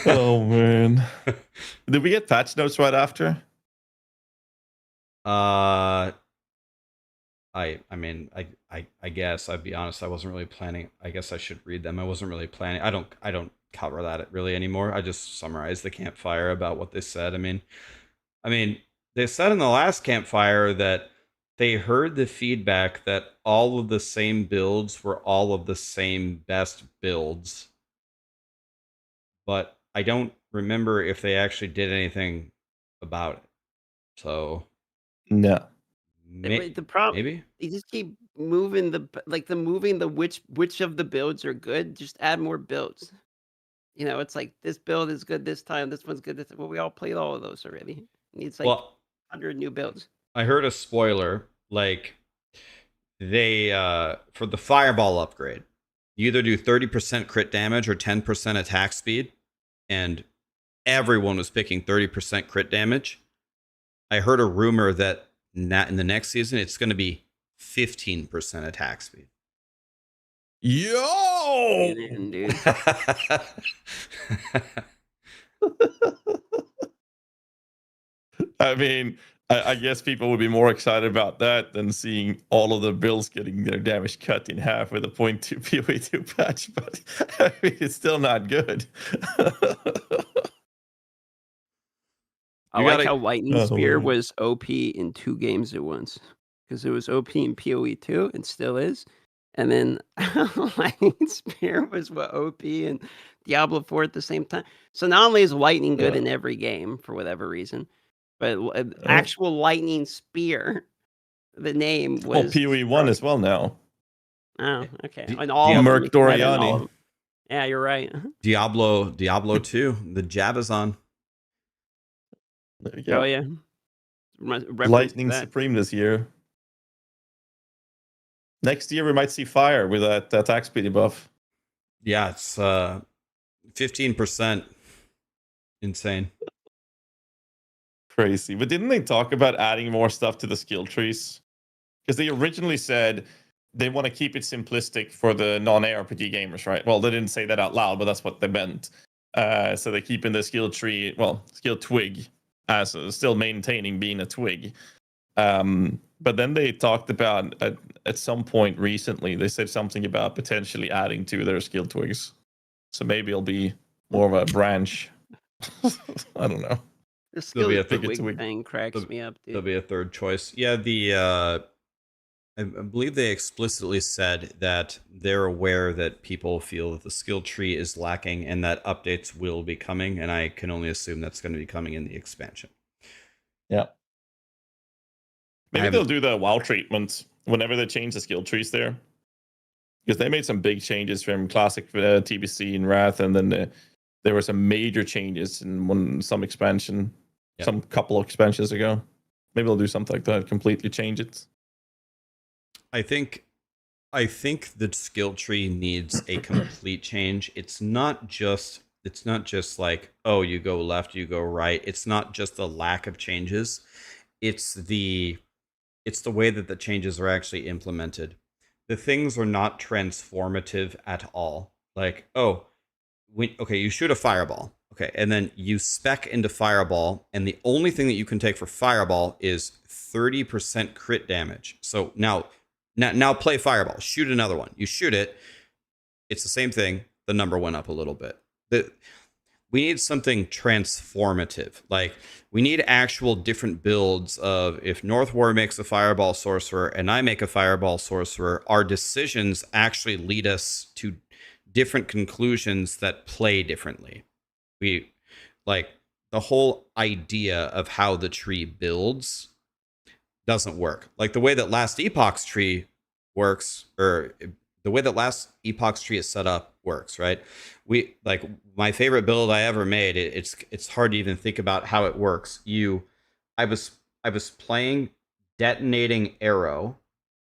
Oh man. Did we get patch notes right after? I guess I'd be honest, I wasn't really planning. I guess I should read them. I wasn't really planning. I don't cover that really anymore. I just summarize the campfire about what they said. I mean, they said in the last campfire that they heard the feedback that all of the same builds were all of the same best builds. But I don't remember if they actually did anything about it. So No. The problem, maybe you just keep moving which of the builds are good. Just add more builds. You know, it's like this build is good this time. This one's good. Well, we all played all of those already. It needs like 100 new builds. I heard a spoiler. Like they for the fireball upgrade, you either do 30% crit damage or 10% attack speed, and everyone was picking 30% crit damage. I heard a rumor that in the next season it's going to be 15% attack speed. Yo! Dude. I mean, I guess people would be more excited about that than seeing all of the builds getting their damage cut in half with a 0.2 POE2 patch, but I mean, it's still not good. I like how Lightning Spear was OP in 2 games at once. Because it was OP in POE2 and still is. And then Lightning Spear was OP in Diablo 4 at the same time. So not only is Lightning good in every game for whatever reason, but actual Lightning Spear, the name was POE1 as well now. Oh, okay. And all Merc Doriani. Yeah, you're right. Diablo 2, the jab is on. There you go. Oh yeah. Lightning Supreme this year. Next year we might see Fire with that attack speed buff. Yeah, it's 15%. Insane. Crazy. But didn't they talk about adding more stuff to the skill trees? Because they originally said they want to keep it simplistic for the non-ARPG gamers, right? Well, they didn't say that out loud, but that's what they meant. So they keep in the skill tree, skill twig, as still maintaining being a twig. But then they talked about at some point recently, they said something about potentially adding to their skill twigs. So maybe it'll be more of a branch. I don't know. The skill twig thing cracks me up, dude. There'll be a third choice. Yeah, I believe they explicitly said that they're aware that people feel that the skill tree is lacking and that updates will be coming, and I can only assume that's going to be coming in the expansion. Yeah. Maybe they'll do the WoW treatment whenever they change the skill trees there. Because they made some big changes from classic TBC and Wrath, and then there were some major changes in some expansion, some couple of expansions ago. Maybe they'll do something like that, completely change it. I think the skill tree needs a complete change. It's not just like, oh, you go left, you go right. It's not just the lack of changes. It's the way that the changes are actually implemented. The things are not transformative at all. Like, oh, okay, you shoot a fireball. Okay, and then you spec into fireball, and the only thing that you can take for fireball is 30% crit damage. So now play fireball. Shoot another one. You shoot it. It's the same thing. The number went up a little bit. We need something transformative. Like, we need actual different builds of, if North War makes a fireball sorcerer and I make a fireball sorcerer, our decisions actually lead us to different conclusions that play differently. We, like, the whole idea of how the tree builds doesn't work. Like, the way that last Epoch's tree works, or the way that last Epoch's tree is set up works, right? We, like, my favorite build I ever made, it's hard to even think about how it works. I was playing detonating arrow,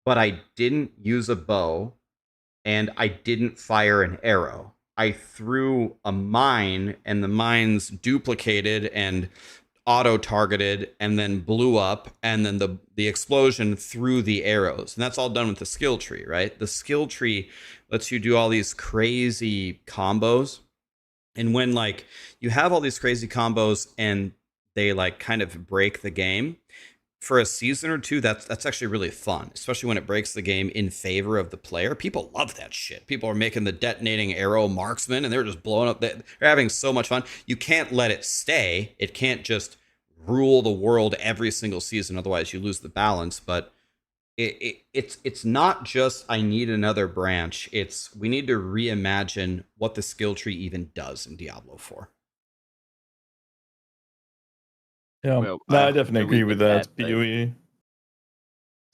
but I didn't use a bow and I didn't fire an arrow. I threw a mine, and the mines duplicated and auto-targeted and then blew up, and then the explosion threw the arrows. And that's all done with the skill tree, right? The skill tree lets you do all these crazy combos. And when, like, you have all these crazy combos and they, like, kind of break the game, for a season or two, that's actually really fun, especially when it breaks the game in favor of the player. People love that shit. People are making the detonating arrow marksman, and they're just blowing up. They're having so much fun. You can't let it stay. It can't just rule the world every single season, otherwise you lose the balance. But it's not just, I need another branch. It's, we need to reimagine what the skill tree even does in Diablo 4. Yeah, Well, no, I hope definitely that we agree with get that. but- POE.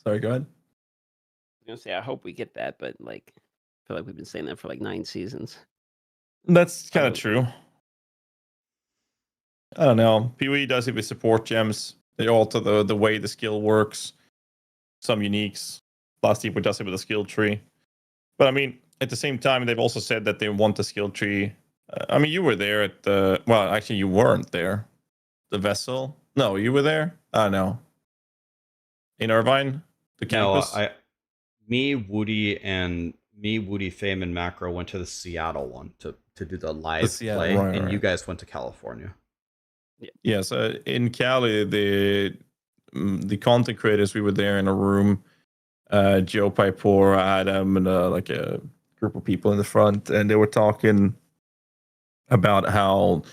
Sorry, go ahead. I was gonna say, I hope we get that, but like, I feel like we've been saying that for like 9 seasons. That's kind of hope- true. I don't know. POE does it with support gems. They alter the way the skill works. Some uniques. Last Epoch does it with a skill tree. But I mean, at the same time, they've also said that they want the skill tree. I mean, you were there at the... Well, actually, you weren't there. The vessel? No, you were there? I don't know. In Irvine? The campus? No, Woody, Fame, and Macro went to the Seattle one to do the live Seattle, play, right, and right. you guys went to California. Yeah, so in Cali, the content creators, we were there in a room. Joe Piper, Adam, and like a group of people in the front, and they were talking about how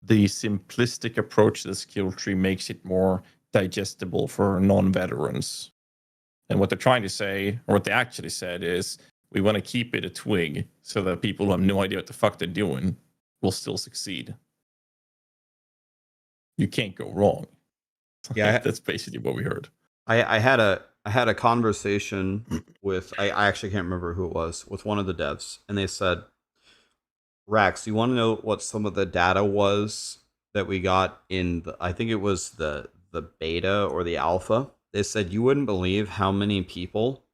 the simplistic approach to the skill tree makes it more digestible for non-veterans. And what they're trying to say, or what they actually said, is we want to keep it a twig so that people who have no idea what the fuck they're doing will still succeed. You can't go wrong. Yeah, That's basically what we heard. I had a conversation with, I actually can't remember who it was, with one of the devs, and they said, Rax, you want to know what some of the data was that we got in the, I think it was the beta or the alpha? They said you wouldn't believe how many people,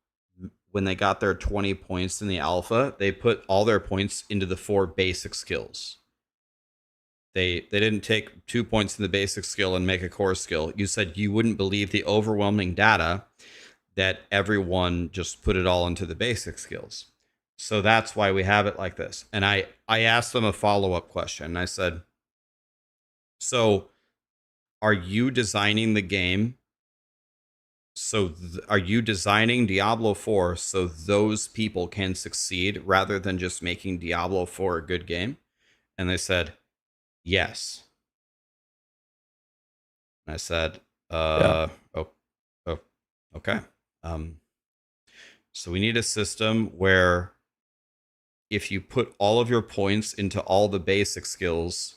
when they got their 20 points in the alpha, they put all their points into the 4 basic skills. They didn't take 2 points in the basic skill and make a core skill. You said you wouldn't believe the overwhelming data that everyone just put it all into the basic skills. So that's why we have it like this. And I asked them a follow-up question. I said, so are you designing the game? So are you designing Diablo 4 so those people can succeed rather than just making Diablo 4 a good game? And they said, yes. And I said, Yeah. Okay. So we need a system where if you put all of your points into all the basic skills,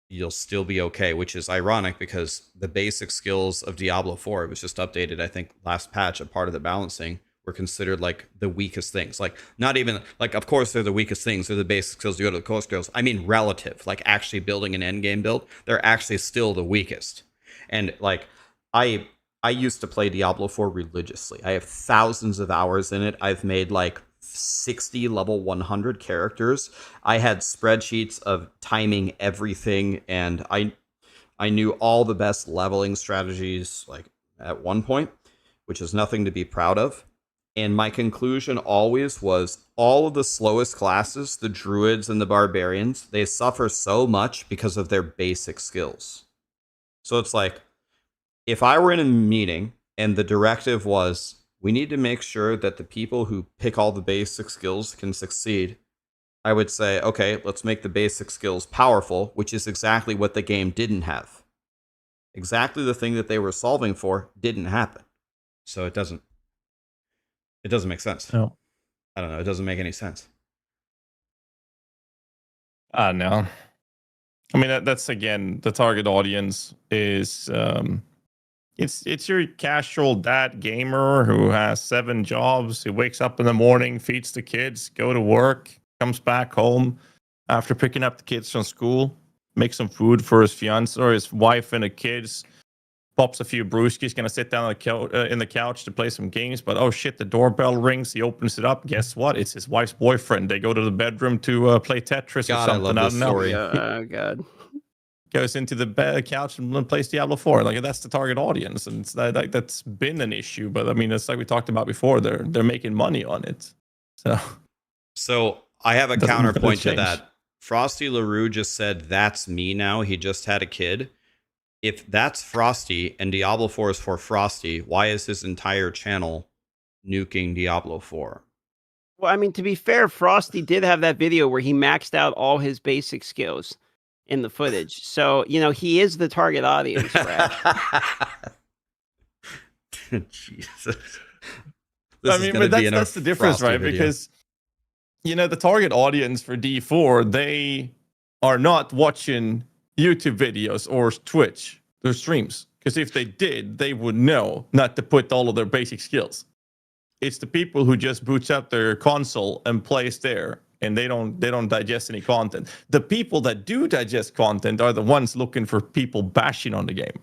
you'll still be okay, which is ironic because the basic skills of Diablo 4, it was just updated, I think, last patch, a part of the balancing, were considered like the weakest things. Like, not even, like, of course they're the weakest things, they're the basic skills, you go to the core skills. I mean relative, like actually building an endgame build, they're actually still the weakest. And like I used to play Diablo 4 religiously. I have thousands of hours in it. I've made like 60 level 100 characters. I had spreadsheets of timing everything, and I knew all the best leveling strategies like at one point, which is nothing to be proud of. And my conclusion always was all of the slowest classes, the druids and the barbarians, they suffer so much because of their basic skills. So it's like, if I were in a meeting and the directive was, we need to make sure that the people who pick all the basic skills can succeed, I would say, okay, let's make the basic skills powerful, which is exactly what the game didn't have. Exactly the thing that they were solving for didn't happen. So it doesn't make sense. No. I don't know. It doesn't make any sense. No. I mean, that's again, the target audience is it's your casual dad gamer who has 7 jobs, who wakes up in the morning, feeds the kids, go to work, comes back home after picking up the kids from school, makes some food for his fiance or his wife and the kids, pops a few brewskis, gonna sit down on in the couch to play some games, but oh shit, the doorbell rings, he opens it up, guess what? It's his wife's boyfriend. They go to the bedroom to play Tetris God, or something. I love this story. Oh god. Goes into the couch and plays Diablo 4. Like, that's the target audience, and it's that's been an issue. But I mean, it's like we talked about before. They're making money on it. So I have a Doesn't counterpoint to change. that. Frosty LaRue just said, "That's me now." He just had a kid. If that's Frosty and Diablo 4 is for Frosty, why is his entire channel nuking Diablo 4? Well, I mean, to be fair, Frosty did have that video where he maxed out all his basic skills in the footage. So, he is the target audience, Brad. Jesus. I mean, but that's the difference, right? Video. Because the target audience for D4, they are not watching YouTube videos or Twitch, their streams. Because if they did, they would know not to put all of their basic skills. It's the people who just boots up their console and plays there, and they don't digest any content. The people that do digest content are the ones looking for people bashing on the game.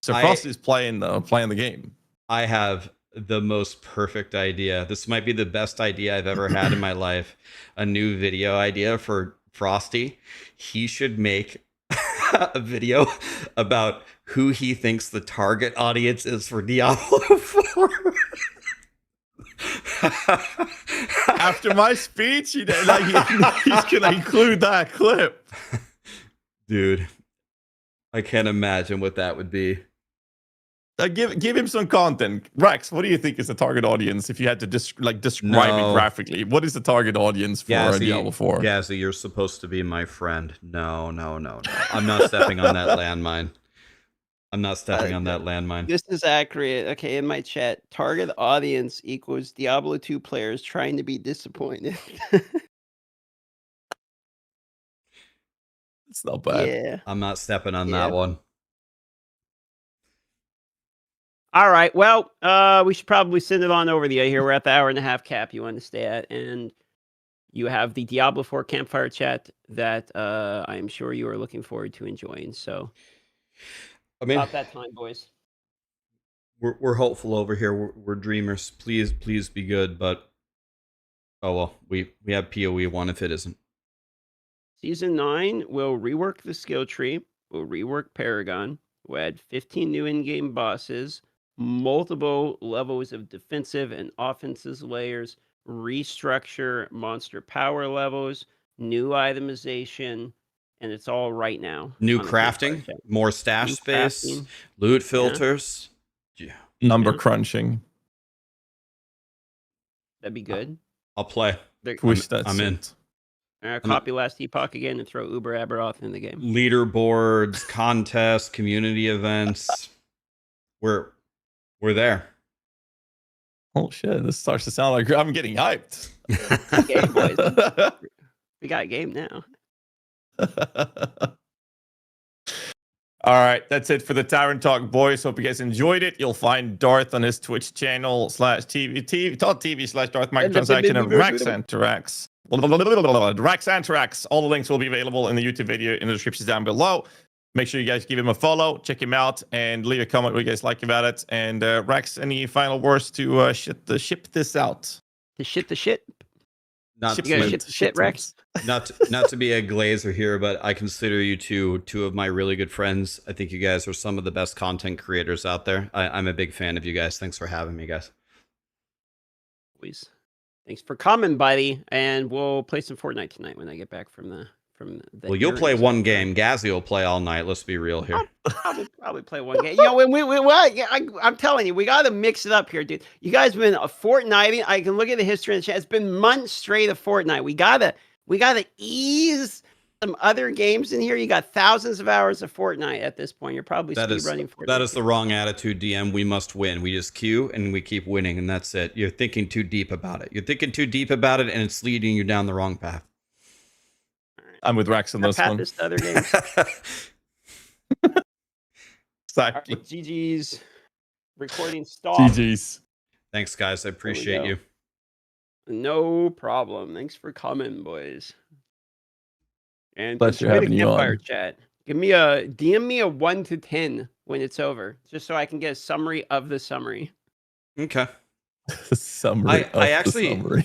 So Frosty's playing the game. I have the most perfect idea. This might be the best idea I've ever had in my life. A new video idea for Frosty. He should make a video about who he thinks the target audience is for Diablo 4. After my speech, he's gonna include that clip. Dude, I can't imagine what that would be. Give him some content. Rex, what do you think is the target audience if you had to describe it graphically? What is the target audience for Diablo 4? Gazzy, you're supposed to be my friend. No. I'm not stepping on that landmine. This is accurate. Okay, in my chat, target audience equals Diablo 2 players trying to be disappointed. It's not bad. Yeah. I'm not stepping on that one. All right. Well, we should probably send it on over the here. We're at the 1.5 hour cap you want to stay at, and you have the Diablo 4 Campfire chat that I am sure you are looking forward to enjoying. So, about that time, boys. We're hopeful over here. We're dreamers. Please be good. But oh well, we have POE1 if it isn't. Season 9 will rework the skill tree. We'll rework Paragon. We'll add 15 new in-game bosses, multiple levels of defensive and offensive layers, restructure monster power levels, new itemization, and it's all right now. New crafting, more stash space, loot filters. Yeah. Number crunching. That'd be good. I'll play. I'm in. Copy Last Epoch again and throw Uber Aberoth in the game. Leaderboards, contests, community events. We're there. Oh shit! This starts to sound like I'm getting hyped. Game, boys. We got a game now. All right, that's it for the Tavern Talk, boys. Hope you guys enjoyed it. You'll find Darth on his Twitch channel /TV/Darth Microtransaction and Raxxanterax. Raxxanterax. All the links will be available in the YouTube video in the descriptions down below. Make sure you guys give him a follow, check him out, and leave a comment what you guys like about it. And Rax, any final words to ship this out? The shit. Not You gotta shit the shit, Rex. not to be a glazer here, but I consider you two of my really good friends. I think you guys are some of the best content creators out there. I'm a big fan of you guys. Thanks for having me, guys. Please. Thanks for coming, buddy. And we'll play some Fortnite tonight when I get back from the. Well, you'll play one game. Gazzy will play all night. Let's be real here. I'll probably play one game. You know, I'm telling you, we got to mix it up here, dude. You guys have been a Fortnite. I can look at the history in the chat. It's been months straight of Fortnite. We gotta ease some other games in here. You got thousands of hours of Fortnite at this point. You're probably speedrunning Fortnite. That is the wrong attitude, DM. We must win. We just queue and we keep winning, and that's it. You're thinking too deep about it. You're thinking too deep about it, and it's leading you down the wrong path. I'm with Rax on this one. This to other games. Exactly. Right, GG's. Recording stop. GG's. Thanks, guys. I appreciate you. No problem. Thanks for coming, boys. And Pleasure having you Campfire on. Chat. DM me a 1 to 10 when it's over, just so I can get a summary of the summary. Okay. Summary. I actually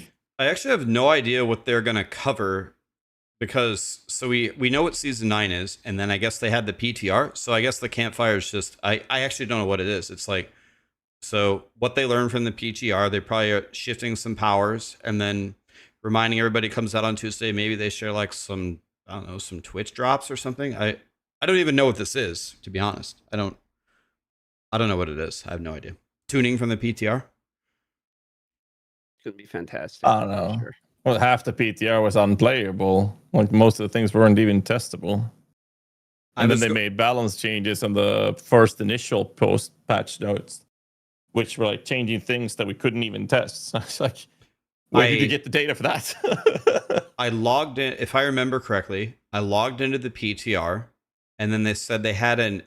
have no idea what they're gonna cover. Because we know what season 9 is, and then I guess they had the PTR. So I guess the Campfire is just I actually don't know what it is. It's like, so what they learned from the PTR, they probably are shifting some powers and then reminding everybody comes out on Tuesday. Maybe they share like some, I don't know, some Twitch drops or something. I don't even know what this is, to be honest. I don't know what it is. I have no idea. Tuning from the PTR? It's gonna be fantastic. I don't know. Sure. Well, half the PTR was unplayable. Like most of the things weren't even testable. And then they made balance changes on the first initial post patch notes, which were like changing things that we couldn't even test. So it's like, where did you get the data for that? I logged in, if I remember correctly, I logged into the PTR, and then they said they had it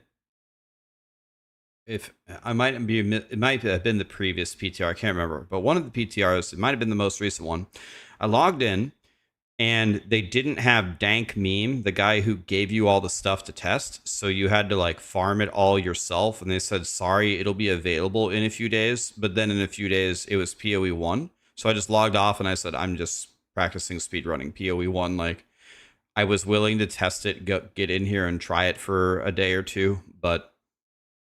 might have been the previous PTR, I can't remember, but one of the PTRs, it might have been the most recent one. I logged in and they didn't have Dank Meme, the guy who gave you all the stuff to test. So you had to like farm it all yourself. And they said, sorry, it'll be available in a few days. But then in a few days, it was POE1. So I just logged off and I said, I'm just practicing speedrunning POE1. Like I was willing to test it, get in here and try it for a day or two. But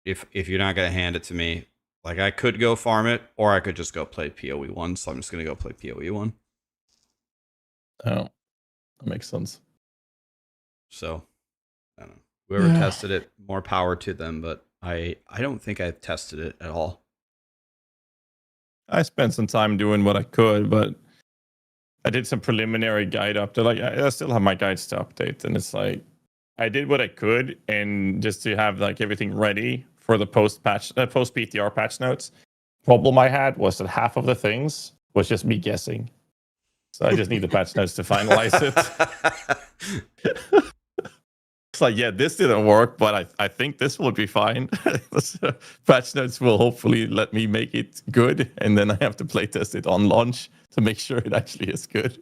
if you're not going to hand it to me, like I could go farm it or I could just go play POE1. So I'm just going to go play POE1. Oh, that makes sense. So, I don't know. Whoever tested it, more power to them. But I don't think I've tested it at all. I spent some time doing what I could, but I did some preliminary guide update. Like I still have my guides to update, and it's like I did what I could, and just to have like everything ready for the post PTR patch notes. Problem I had was that half of the things was just me guessing. So I just need the patch notes to finalize it. It's like, yeah, this didn't work, but I think this will be fine. Patch notes will hopefully let me make it good, and then I have to play test it on launch to make sure it actually is good.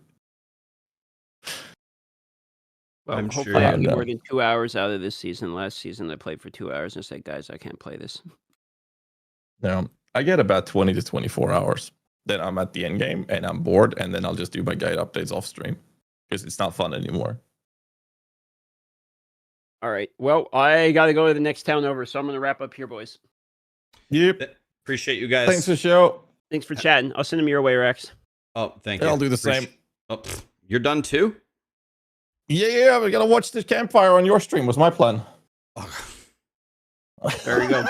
Well, hopefully I have more than 2 hours out of this season. Last season I played for 2 hours and said, guys, I can't play this. Yeah, I get about 20 to 24 hours. Then I'm at the end game and I'm bored, and then I'll just do my guide updates off stream because it's not fun anymore. All right. Well, I got to go to the next town over, so I'm going to wrap up here, boys. Yep. Appreciate you guys. Thanks for the show. Thanks for chatting. I'll send them your way, Rex. Oh, thank you. I'll do the same. Oh, you're done too? Yeah, we got to watch this Campfire on your stream was my plan. Oh. There you go.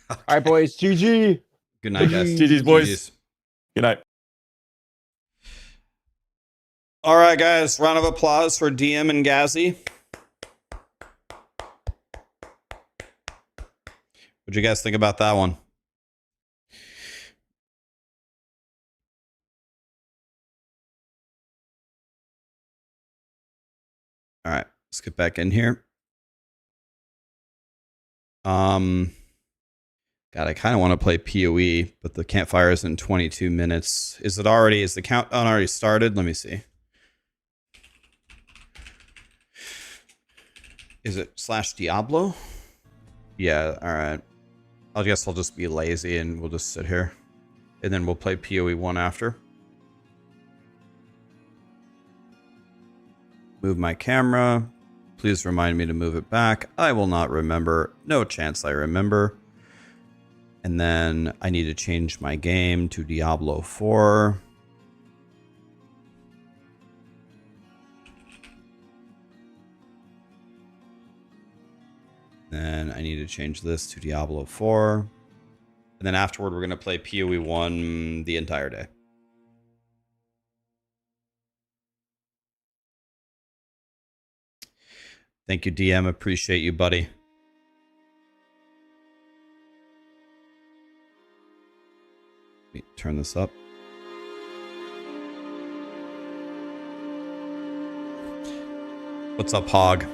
All right, boys. GG. Good night, guys. GG's, boys. Good night. All right, guys. Round of applause for DM and Gazzy. What'd you guys think about that one? All right, let's get back in here. God, I kind of want to play POE, but the campfire is in 22 minutes. Is the countdown already started? Let me see. Is it /Diablo? Yeah, all right. I guess I'll just be lazy and we'll just sit here. And then we'll play POE1 after. Move my camera. Please remind me to move it back. I will not remember. No chance I remember. And then I need to change my game to Diablo 4. Then I need to change this to Diablo 4. And then afterward, we're going to play PoE 1 the entire day. Thank you, DM. Appreciate you, buddy. Let me turn this up. What's up, Hog?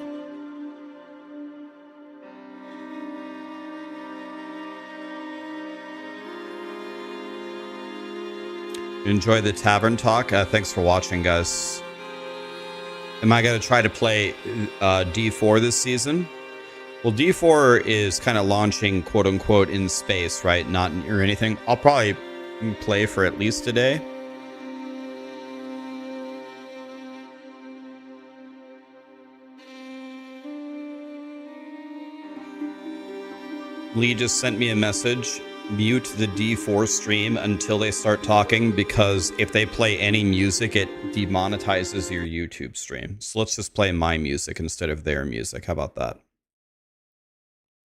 Enjoy the tavern talk. Thanks for watching, guys. Am I going to try to play D4 this season? Well, D4 is kind of launching, quote unquote, in space, right? Not or anything. I'll probably play for at least a day. Lee just sent me a message. Mute the D4 stream until they start talking, because if they play any music, it demonetizes your YouTube stream. So let's just play my music instead of their music. How about that?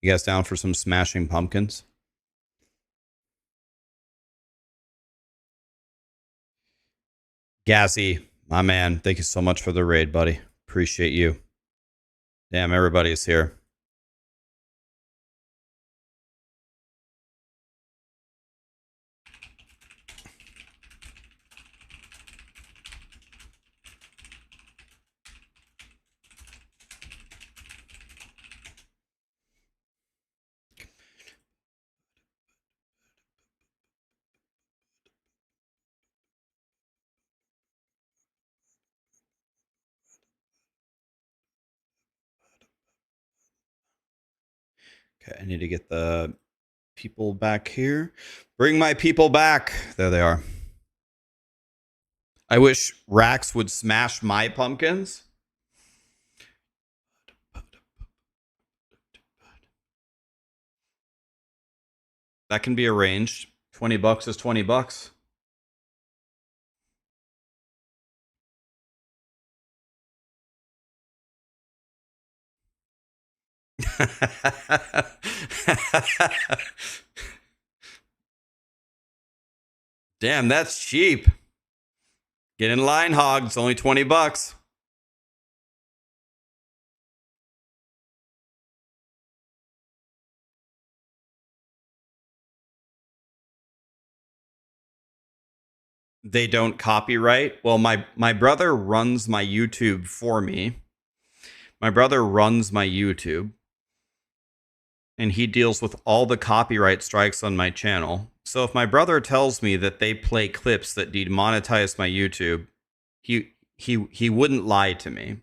You guys down for some Smashing Pumpkins? Gazzy, my man, thank you so much for the raid, buddy. Appreciate you. Damn, everybody's here. Okay, I need to get the people back here. Bring my people back. There they are. I wish Rax would smash my pumpkins. That can be arranged. $20 is $20. Damn, that's cheap. Get in line, Hog. It's only $20. They don't copyright. Well, my brother runs my YouTube for me. My brother runs my YouTube. And he deals with all the copyright strikes on my channel. So if my brother tells me that they play clips that demonetize my YouTube, he wouldn't lie to me.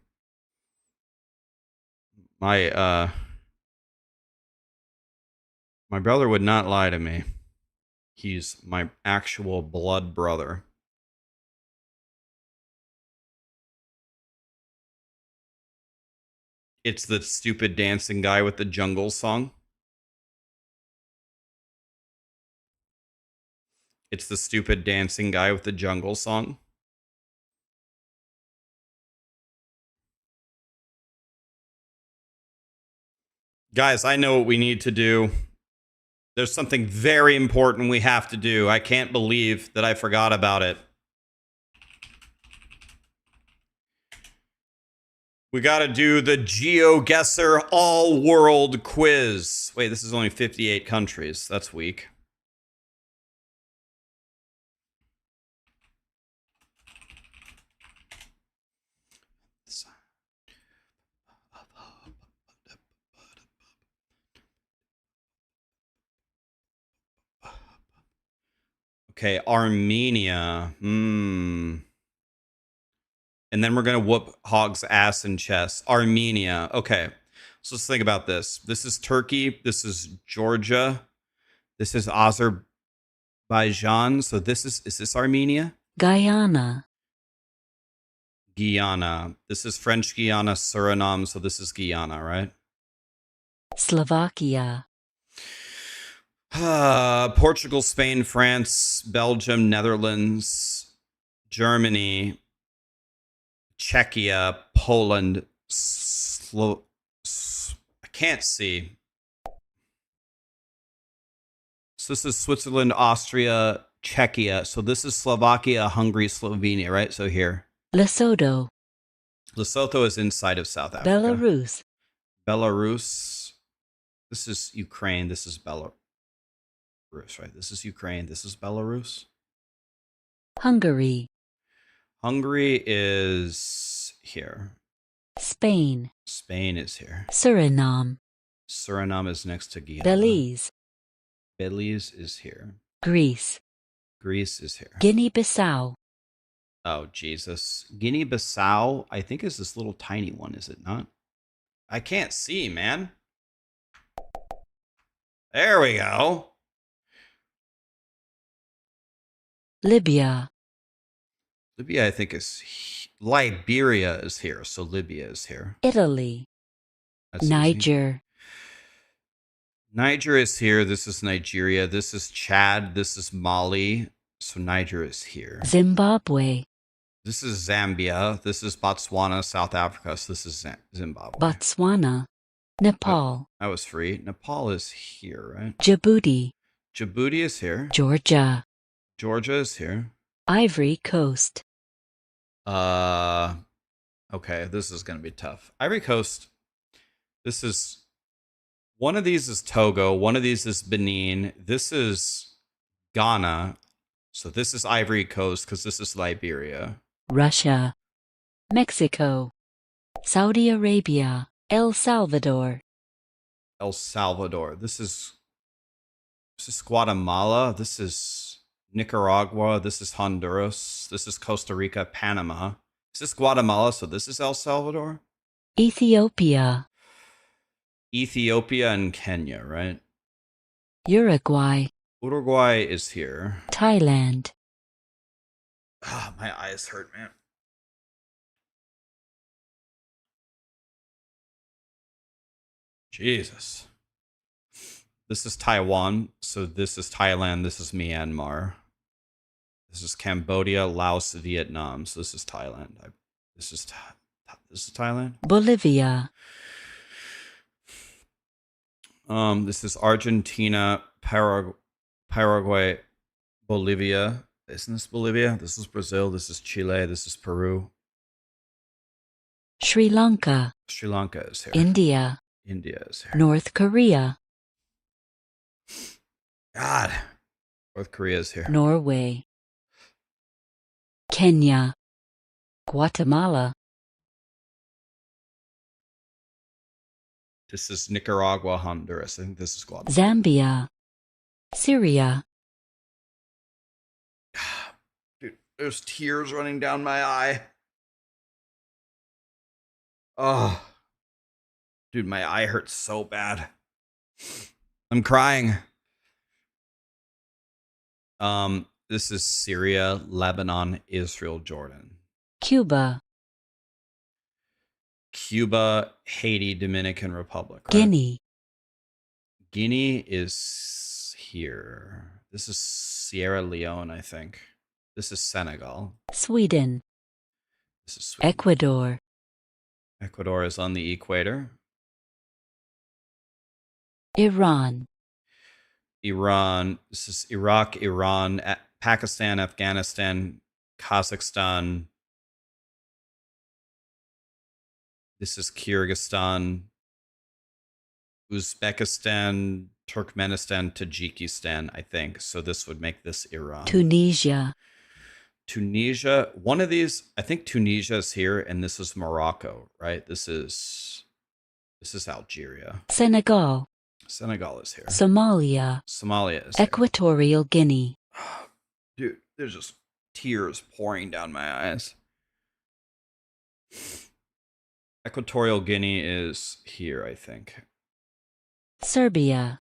My brother would not lie to me. He's my actual blood brother. It's the stupid dancing guy with the jungle song. It's the stupid dancing guy with the jungle song. Guys, I know what we need to do. There's something very important we have to do. I can't believe that I forgot about it. We got to do the GeoGuessr all-world quiz. Wait, this is only 58 countries. That's weak. Okay, Armenia. And then we're going to whoop Hog's ass in chess. Armenia. Okay. So let's think about this. This is Turkey. This is Georgia. This is Azerbaijan. So is this Armenia? Guyana, Guyana. This is French Guiana, Suriname. So this is Guyana, right? Slovakia, Portugal, Spain, France, Belgium, Netherlands, Germany, Czechia, Poland, I can't see. So this is Switzerland, Austria, Czechia. So this is Slovakia, Hungary, Slovenia, right? So here. Lesotho, Lesotho is inside of South Africa. Belarus, Belarus. This is Ukraine. This is Belarus, right? This is Ukraine. This is Belarus. Hungary, Hungary is here. Spain, Spain is here. Suriname, Suriname is next to Guyana. Belize, Belize is here. Greece, Greece is here. Guinea-Bissau, Oh, Jesus. Guinea-Bissau, I think, is this little tiny one, is it not? I can't see, man. There we go. Libya, Libya, I think, Liberia is here, so Libya is here. Italy, That's easy. Niger, Niger is here. This is Nigeria. This is Chad. This is Mali. So Niger is here. Zimbabwe, This is Zambia. This is Botswana, South Africa. So this is Zimbabwe. Botswana, Nepal, That was free. Nepal is here, right? Djibouti, Djibouti is here. Georgia, Georgia is here. Ivory Coast, Okay, this is going to be tough. Ivory Coast. This is one of these is Togo, one of these is Benin. This is Ghana. So this is Ivory Coast because this is Liberia. Russia, Mexico, Saudi Arabia, El Salvador, El Salvador. This is Guatemala. This is Nicaragua. This is Honduras. This is Costa Rica, Panama. Is this Guatemala? So this is El Salvador? Ethiopia, Ethiopia and Kenya, right? Uruguay, Uruguay is here. Thailand, Ah, my eyes hurt, man. Jesus. This is Taiwan. So this is Thailand. This is Myanmar. This is Cambodia, Laos, Vietnam. So this is Thailand. This is Thailand. Bolivia, This is Argentina, Paraguay, Bolivia. Isn't this Bolivia? This is Brazil. This is Chile. This is Peru. Sri Lanka, Sri Lanka is here. India, India is here. North Korea, God. North Korea is here. Norway, Kenya, Guatemala, This is Nicaragua, Honduras. I think this is Guatemala. Zambia, Syria, Dude, there's tears running down my eye. Oh. Dude, my eye hurts so bad. I'm crying. This is Syria, Lebanon, Israel, Jordan. Cuba, Cuba, Haiti, Dominican Republic. Right? Guinea, Guinea is here. This is Sierra Leone, I think. This is Senegal. Sweden, This is Sweden. Ecuador, Ecuador is on the equator. Iran, Iran. This is Iraq, Iran, Pakistan, Afghanistan, Kazakhstan. This is Kyrgyzstan, Uzbekistan, Turkmenistan, Tajikistan, I think. So this would make this Iran. Tunisia, Tunisia. One of these, I think Tunisia is here, and this is Morocco, right? This is Algeria. Senegal, Senegal is here. Somalia, Somalia is here. Equatorial Guinea, Dude, there's just tears pouring down my eyes. Equatorial Guinea is here, I think. Serbia,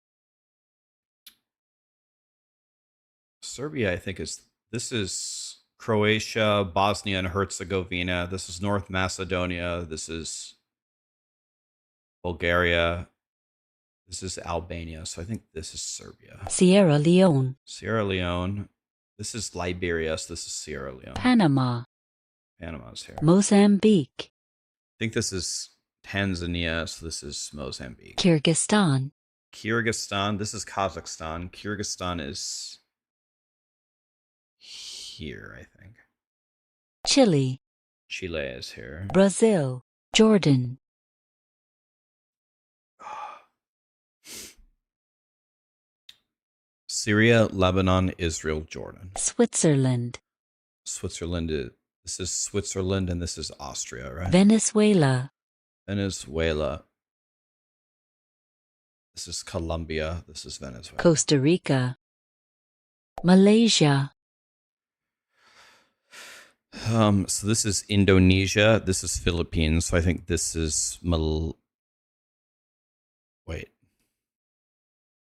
Serbia, I think, this is Croatia, Bosnia and Herzegovina. This is North Macedonia. This is Bulgaria. This is Albania. So I think this is Serbia. Sierra Leone, Sierra Leone. This is Liberia. So this is Sierra Leone. Panama, Panama's here. Mozambique, I think this is Tanzania. So this is Mozambique. Kyrgyzstan, Kyrgyzstan. This is Kazakhstan. Kyrgyzstan is here, I think. Chile, Chile is here. Brazil, Jordan, Syria, Lebanon, Israel, Jordan. Switzerland, Switzerland. This is Switzerland and this is Austria, right? Venezuela, Venezuela. This is Colombia. This is Venezuela. Costa Rica, Malaysia, So this is Indonesia. This is Philippines. So I think this is wait.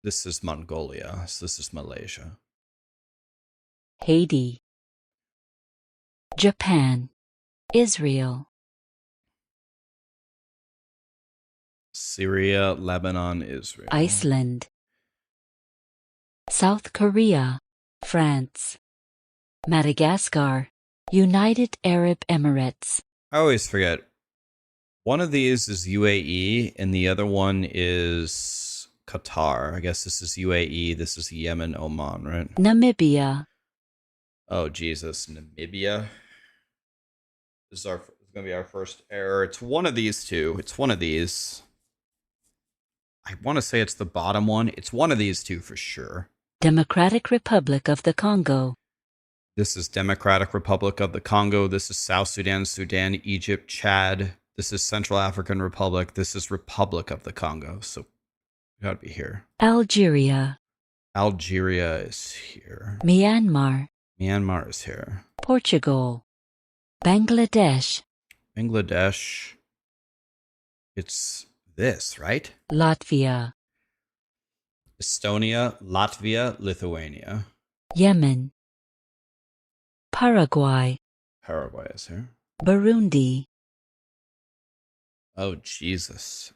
This is Mongolia. So this is Malaysia. Haiti, Japan, Israel, Syria, Lebanon, Israel. Iceland, South Korea, France, Madagascar, United Arab Emirates, I always forget. One of these is UAE and the other one is Qatar. I guess this is UAE. This is Yemen, Oman, right? Namibia, Oh, Jesus. Namibia. This is going to be our first error. It's one of these two. It's one of these. I want to say it's the bottom one. It's one of these two for sure. Democratic Republic of the Congo, This is Democratic Republic of the Congo. This is South Sudan, Sudan, Egypt, Chad. This is Central African Republic. This is Republic of the Congo. So we got to be here. Algeria, Algeria is here. Myanmar, Myanmar is here. Portugal, Bangladesh, Bangladesh. It's this, right? Latvia, Estonia, Latvia, Lithuania. Yemen, Paraguay, Paraguay is here. Burundi, Oh, Jesus.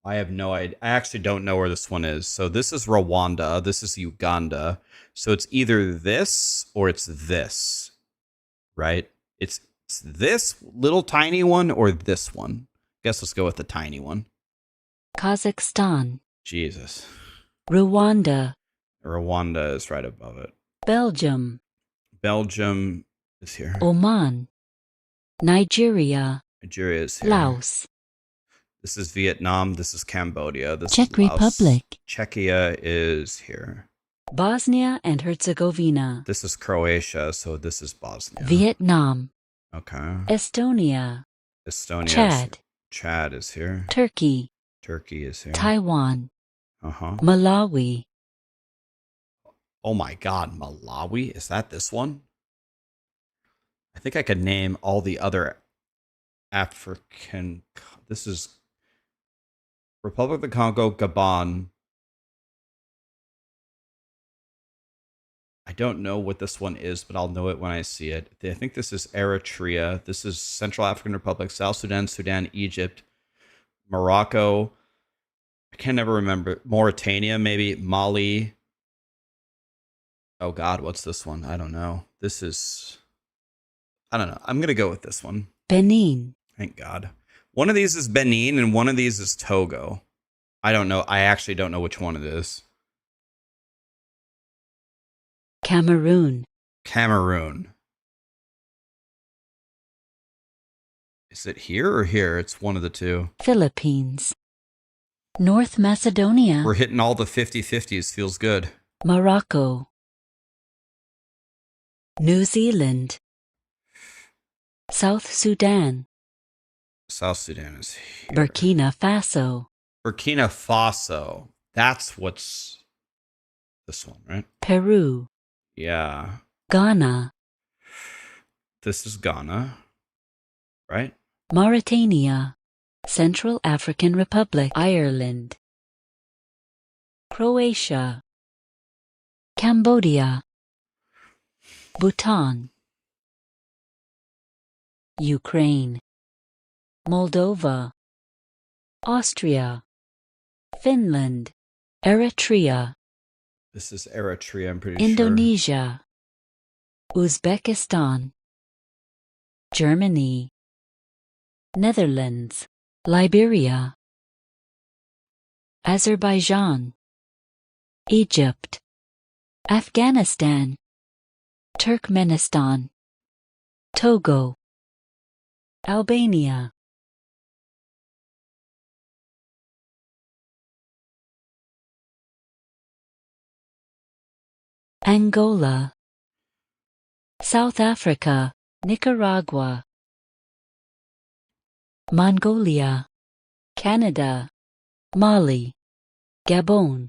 I have no idea. I actually don't know where this one is. So this is Rwanda. This is Uganda. So it's either this or it's this, right? It's this little tiny one or this one. Guess let's go with the tiny one. Kazakhstan, Jesus. Rwanda, Rwanda is right above it. Belgium, Belgium is here. Oman, Nigeria, Nigeria is here. Laos, This is Vietnam. This is Cambodia. This Czech is Laos. Republic, Czechia is here. Bosnia and Herzegovina, This is Croatia, so this is Bosnia. Vietnam, Okay. Estonia, Estonia. Chad, Chad is here. Turkey, Turkey is here. Taiwan, Uh-huh. Malawi, Oh my God, Malawi? Is that this one? I think I could name all the other African. This is Republic of the Congo, Gabon. I don't know what this one is, but I'll know it when I see it. I think this is Eritrea. This is Central African Republic, South Sudan, Sudan, Egypt, Morocco. I can never remember. Mauritania, maybe. Mali. Oh God, what's this one? I don't know. This is, I don't know. I'm going to go with this one. Benin, Thank God. One of these is Benin and one of these is Togo. I don't know. I actually don't know which one it is. Cameroon, Cameroon. Is it here or here? It's one of the two. Philippines, North Macedonia, We're hitting all the 50-50s. Feels good. Morocco, New Zealand, South Sudan, South Sudan is here. Burkina Faso, Burkina Faso. That's what's this one, right? Peru, Yeah. Ghana, This is Ghana, right? Mauritania, Central African Republic, Ireland, Croatia, Cambodia, Bhutan, Ukraine, Moldova, Austria, Finland, Eritrea, This is Eritrea, I'm pretty Indonesia, Uzbekistan, Germany, Netherlands, Liberia, Azerbaijan, Egypt, Afghanistan, Turkmenistan, Togo, Albania, Angola, South Africa, Nicaragua, Mongolia, Canada, Mali, Gabon,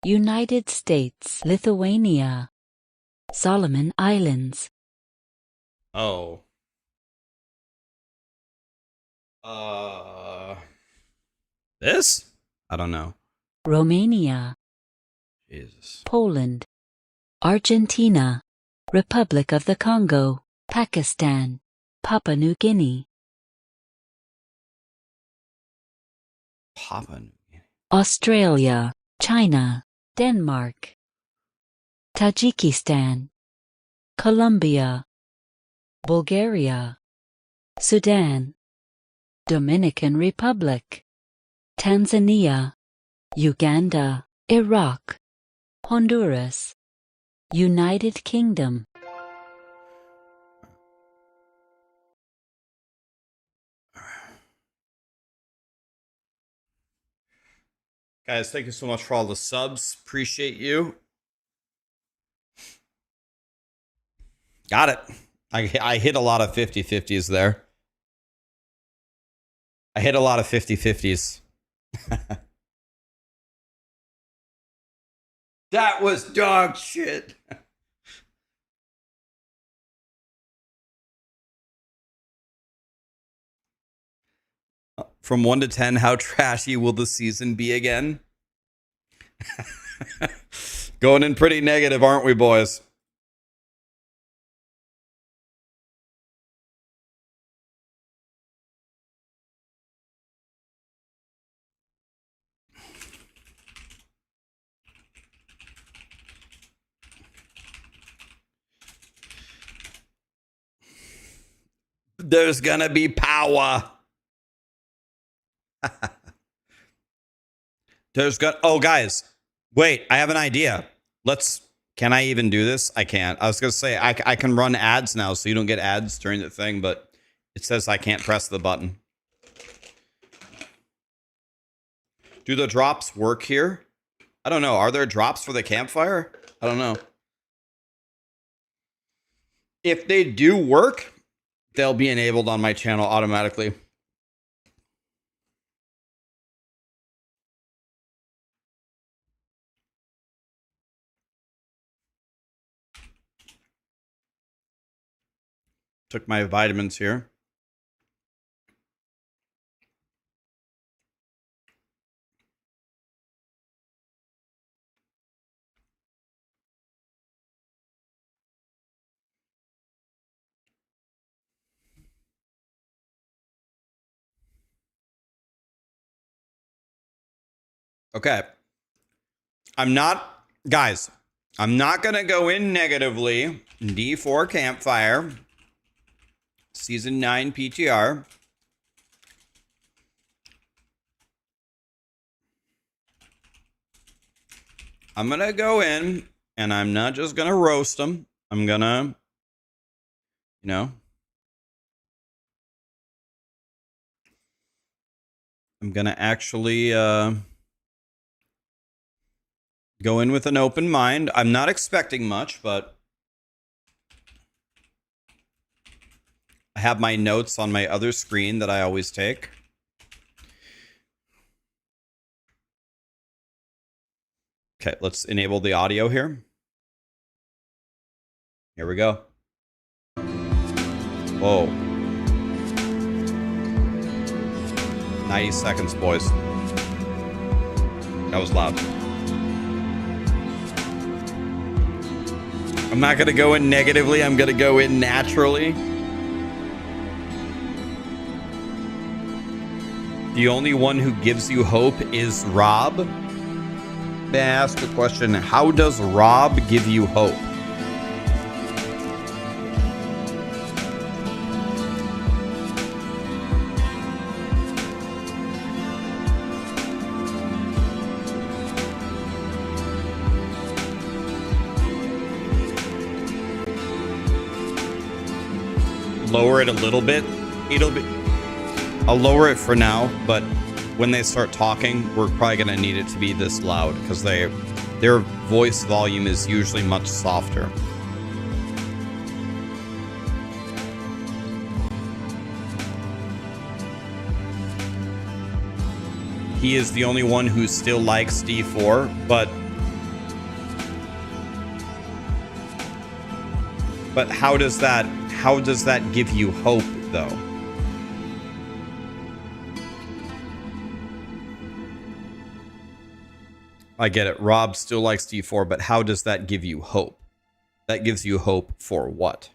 United States, Lithuania, Solomon Islands, sure. Oh. This? I don't know. Romania, Jesus. Poland, Argentina, Republic of the Congo, Pakistan, Papua New Guinea, Papua New Guinea. Australia, China, Denmark, Tajikistan, Colombia, Bulgaria, Sudan, Dominican Republic, Tanzania, Uganda, Iraq, Honduras, United Kingdom. Guys, thank you so much for all the subs. Appreciate you. Got it. I hit a lot of 50-50s there. I hit a lot of 50-50s. That was dog shit. From 1 to 10, how trashy will the season be again? Going in pretty negative, aren't we, boys? There's gonna be power. Oh, guys, wait, I have an idea. Can I even do this? I can't. I was gonna say I can run ads now, so you don't get ads during the thing, but it says I can't press the button. Do the drops work here? I don't know. Are there drops for the campfire? I don't know. If they do work, they'll be enabled on my channel automatically. Took my vitamins here. Okay. Guys, I'm not going to go in negatively. D4 Campfire. Season 9 PTR. I'm going to go in and I'm not just going to roast them. I'm going to, I'm going to actually go in with an open mind. I'm not expecting much, but I have my notes on my other screen that I always take. Okay, let's enable the audio here. Here we go. Whoa. 90 seconds, boys. That was loud. I'm not going to go in negatively. I'm going to go in naturally. The only one who gives you hope is Rob. May I ask the question, how does Rob give you hope? Lower it a little bit. I'll lower it for now, but when they start talking, we're probably going to need it to be this loud because their voice volume is usually much softer. He is the only one who still likes D4, but how does that give you hope though? I get it. Rob still likes D4, but how does that give you hope? That gives you hope for what?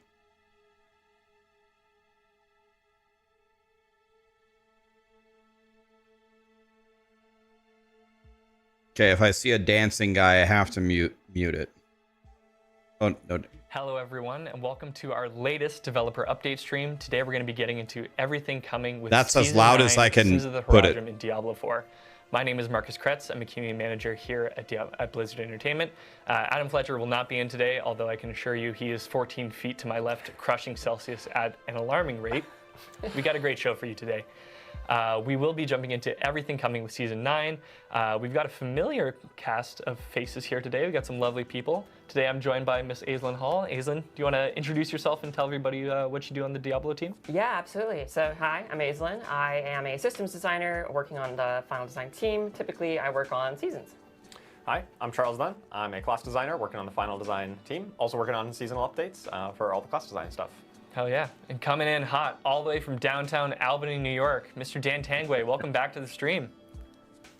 Okay, if I see a dancing guy, I have to mute it. Oh, no. Hello everyone, and welcome to our latest developer update stream. Today we're going to be getting into everything coming with That's as Season loud 9, as I can Sins of the put it. Horizon in Diablo 4. My name is Marcus Kretz. I'm a community manager here at Blizzard Entertainment. Adam Fletcher will not be in today, although I can assure you he is 14 feet to my left, crushing Celsius at an alarming rate. We got a great show for you today. We will be jumping into everything coming with Season 9. We've got a familiar cast of faces here today. We've got some lovely people. Today I'm joined by Miss Aislinn Hall. Aislinn, do you want to introduce yourself and tell everybody what you do on the Diablo team? Yeah, absolutely. So hi, I'm Aislinn. I am a systems designer working on the final design team. Typically, I work on seasons. Hi, I'm Charles Dunn. I'm a class designer working on the final design team, also working on seasonal updates for all the class design stuff. Hell yeah. And coming in hot all the way from downtown Albany, New York, Mr. Dan Tangway, welcome back to the stream.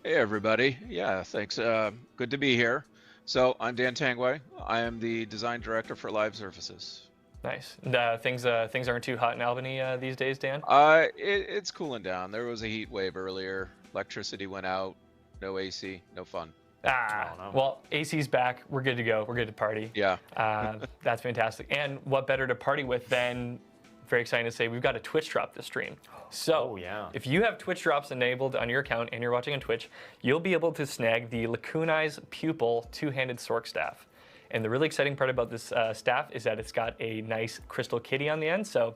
Hey everybody, yeah, thanks. Good to be here. So I'm Dan Tangway. I am the design director for Live Surfaces. Nice. And, things aren't too hot in Albany these days, Dan? It's cooling down. There was a heat wave earlier. Electricity went out. No AC. No fun. Well, AC's back. We're good to go. We're good to party. Yeah. That's fantastic. And what better to party with than, very exciting to say, we've got a Twitch drop this stream. So if you have Twitch drops enabled on your account and you're watching on Twitch, you'll be able to snag the Lacunize Pupil two-handed Sork staff. And the really exciting part about this staff is that it's got a nice crystal kitty on the end. So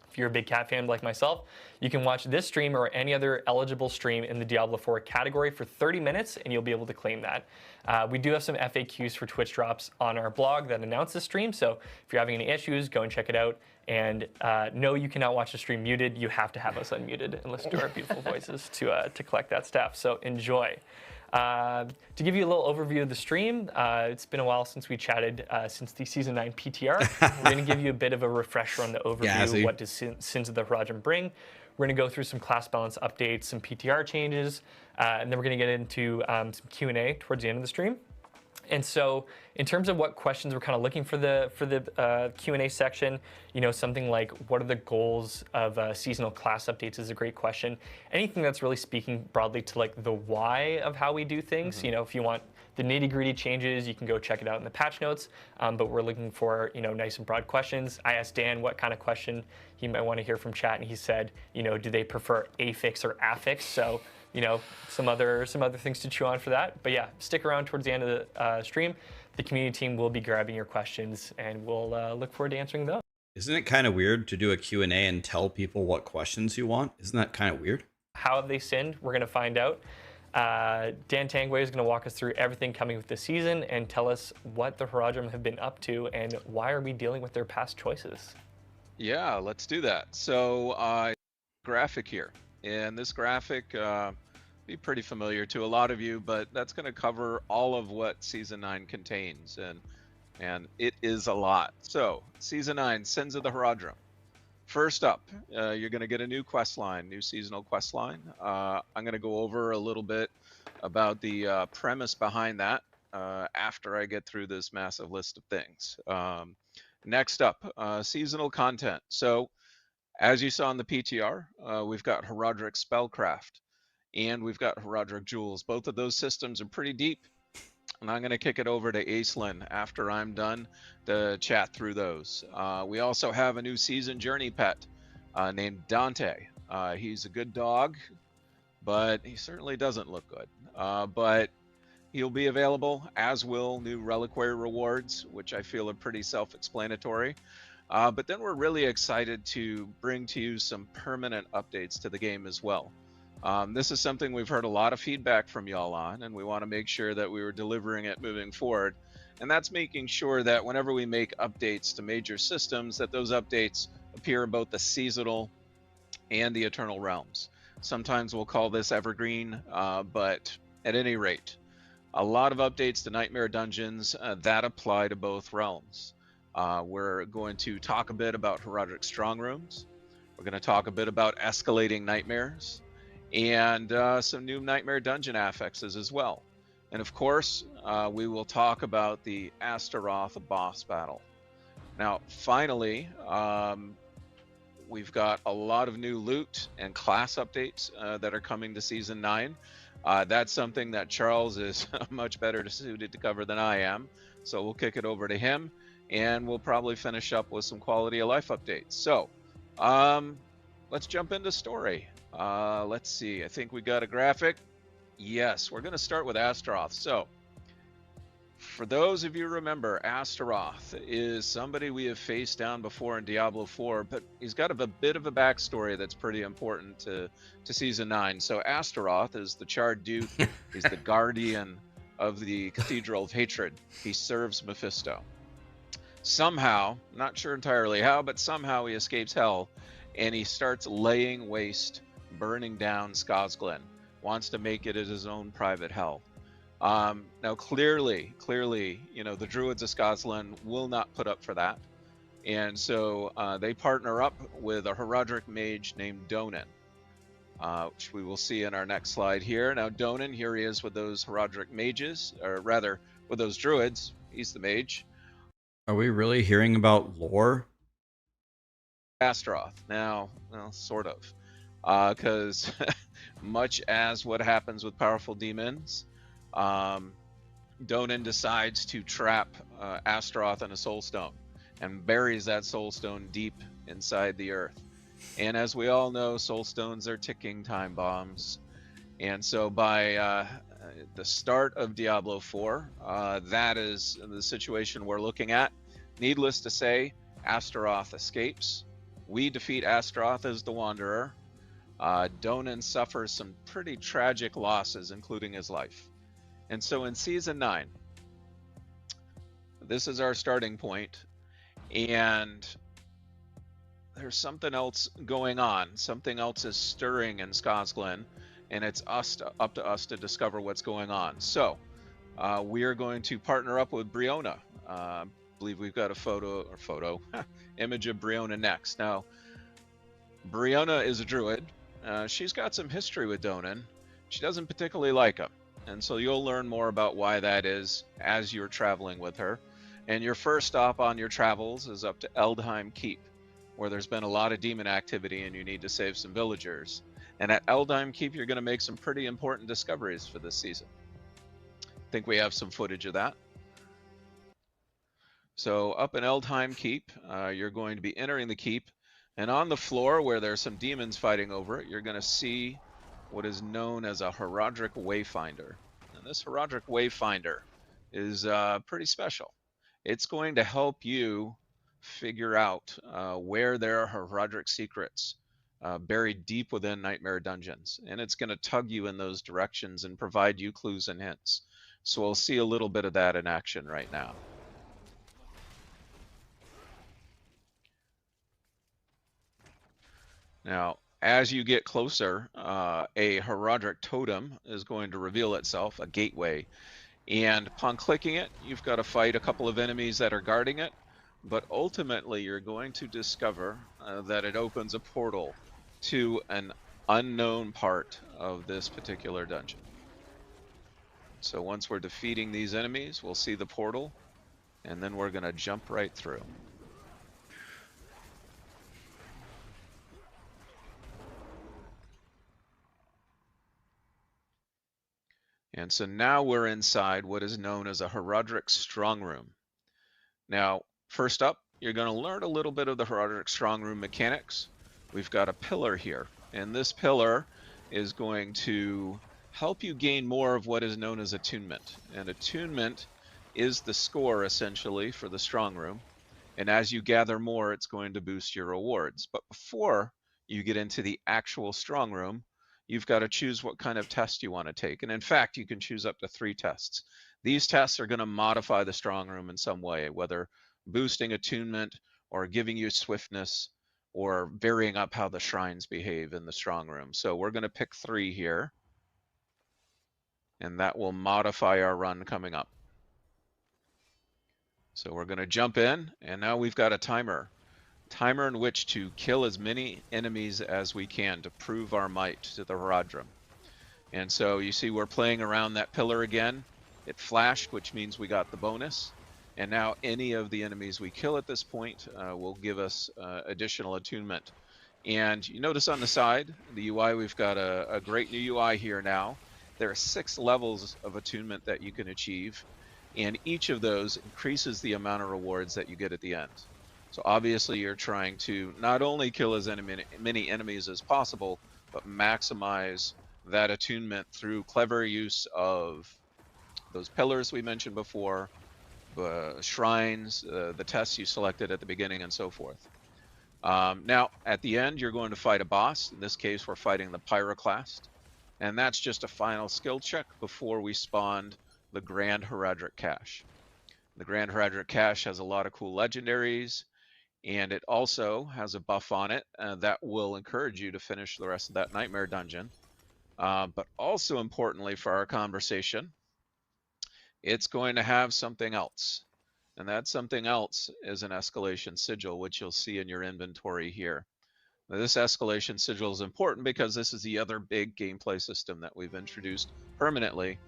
if you're a big cat fan like myself, you can watch this stream or any other eligible stream in the Diablo 4 category for 30 minutes, and you'll be able to claim that. We do have some FAQs for Twitch drops on our blog that announce the stream, so if you're having any issues, go and check it out. And no, you cannot watch the stream muted. You have to have us unmuted and listen to our beautiful voices to collect that staff, so enjoy. To give you a little overview of the stream, it's been a while since we chatted since the Season 9 PTR. We're going to give you a bit of a refresher on the overview, what does Sins of the Horizon bring. We're going to go through some class balance updates, some PTR changes, and then we're going to get into some Q&A towards the end of the stream. And so in terms of what questions we're kind of looking for the Q&A section, you know, something like what are the goals of seasonal class updates is a great question. Anything that's really speaking broadly to like the why of how we do things. You know, if you want the nitty-gritty changes, you can go check it out in the patch notes. But we're looking for, you know, nice and broad questions. I asked Dan what kind of question he might want to hear from chat, and he said, you know, do they prefer affix or affix? So, you know, some other things to chew on for that. But yeah, stick around towards the end of the stream. The community team will be grabbing your questions, and we'll look forward to answering those. Isn't it kind of weird to do a Q&A and tell people what questions you want? Isn't that kind of weird? How have they sinned? We're going to find out. Dan Tangway is going to walk us through everything coming with the season and tell us what the Horadrim have been up to and why are we dealing with their past choices. Yeah, let's do that. So graphic here. And this graphic be pretty familiar to a lot of you, but that's going to cover all of what Season 9 contains. And it is a lot. So, Season 9, Sins of the Horadrim. First up, you're going to get a new quest line, new seasonal quest line. I'm going to go over a little bit about the premise behind that after I get through this massive list of things. Next up, seasonal content. So, as you saw in the PTR, we've got Herodric Spellcraft and we've got Herodric Jewels. Both of those systems are pretty deep, and I'm going to kick it over to Aislinn after I'm done to chat through those. We also have a new season journey pet named Dante. He's a good dog, but he certainly doesn't look good. But he'll be available, as will new reliquary rewards, which I feel are pretty self-explanatory. But then we're really excited to bring to you some permanent updates to the game as well. This is something we've heard a lot of feedback from y'all on, and we want to make sure that we were delivering it moving forward. And that's making sure that whenever we make updates to major systems, that those updates appear in both the seasonal and the eternal realms. Sometimes we'll call this evergreen, but at any rate, a lot of updates to Nightmare Dungeons that apply to both realms. We're going to talk a bit about Herodric Strongrooms. We're going to talk a bit about escalating nightmares and some new Nightmare Dungeon affixes as well. And of course, we will talk about the Astaroth boss battle. Now, finally, we've got a lot of new loot and class updates that are coming to Season 9. That's something that Charles is much better suited to cover than I am. So we'll kick it over to him, and we'll probably finish up with some quality of life updates. So let's jump into story. Let's see. I think we got a graphic. Yes, we're going to start with Astaroth. So for those of you who remember, Astaroth is somebody we have faced down before in Diablo 4, but he's got a bit of a backstory that's pretty important to Season 9. So Astaroth is the Charred Duke. He's the guardian of the Cathedral of Hatred. He serves Mephisto. Somehow, not sure entirely how, but somehow he escapes hell, and he starts laying waste, burning down Skosglen. Wants to make it as his own private hell. Now, clearly, you know, the Druids of Skosglen will not put up for that. And so they partner up with a Herodric mage named Donan, which we will see in our next slide here. Now, Donan, here he is with those Herodric mages, or rather, with those Druids. He's the mage. Are we really hearing about lore? Astaroth. Now, well, sort of. Because much as what happens with powerful demons, Donan decides to trap Astaroth in a soul stone and buries that soul stone deep inside the earth. And as we all know, soul stones are ticking time bombs. And so by the start of Diablo 4, that is the situation we're looking at. Needless to say, Astaroth escapes. We defeat Astaroth as the Wanderer. Donan suffers some pretty tragic losses, including his life. And so in Season 9, this is our starting point, and there's something else going on. Something else is stirring in Skosglen, and it's up to us to discover what's going on. So we are going to partner up with Briona. I believe we've got a image of Briona next. Now, Briona is a druid. She's got some history with Donan. She doesn't particularly like him. And so you'll learn more about why that is as you're traveling with her. And your first stop on your travels is up to Eldheim Keep, where there's been a lot of demon activity and you need to save some villagers. And at Eldheim Keep, you're going to make some pretty important discoveries for this season. I think we have some footage of that. So up in Eldheim Keep, you're going to be entering the keep. And on the floor, where there's some demons fighting over it, you're going to see what is known as a Herodric Wayfinder. And this Herodric Wayfinder is pretty special. It's going to help you figure out where there are Herodric secrets buried deep within Nightmare Dungeons. And it's going to tug you in those directions and provide you clues and hints. So we'll see a little bit of that in action right now. Now, as you get closer, a Herodric totem is going to reveal itself, a gateway. And upon clicking it, you've got to fight a couple of enemies that are guarding it. But ultimately, you're going to discover that it opens a portal to an unknown part of this particular dungeon. So once we're defeating these enemies, we'll see the portal, and then we're going to jump right through. And so now we're inside what is known as a Horadric strong room. Now, first up, you're going to learn a little bit of the Horadric strong room mechanics. We've got a pillar here, and this pillar is going to help you gain more of what is known as attunement. And attunement is the score, essentially, for the strong room. And as you gather more, it's going to boost your rewards. But before you get into the actual strong room, you've got to choose what kind of test you want to take. And in fact, you can choose up to 3 tests. These tests are going to modify the strong room in some way, whether boosting attunement or giving you swiftness or varying up how the shrines behave in the strong room. So we're going to pick 3 here, and that will modify our run coming up. So we're going to jump in, and now we've got a timer in which to kill as many enemies as we can to prove our might to the Horadrim. And so you see we're playing around that pillar again. It flashed, which means we got the bonus. And now any of the enemies we kill at this point will give us additional attunement. And you notice on the side, the UI, we've got a great new UI here now. There are 6 levels of attunement that you can achieve, and each of those increases the amount of rewards that you get at the end. So obviously you're trying to not only kill as many enemies as possible, but maximize that attunement through clever use of those pillars we mentioned before, the shrines, the tests you selected at the beginning, and so forth. Now, at the end, you're going to fight a boss. In this case, we're fighting the Pyroclast. And that's just a final skill check before we spawned the Grand Horadric Cache. The Grand Horadric Cache has a lot of cool legendaries, and it also has a buff on it that will encourage you to finish the rest of that Nightmare Dungeon. But also importantly for our conversation, it's going to have something else. And that something else is an escalation sigil, which you'll see in your inventory here. Now, this escalation sigil is important because this is the other big gameplay system that we've introduced permanently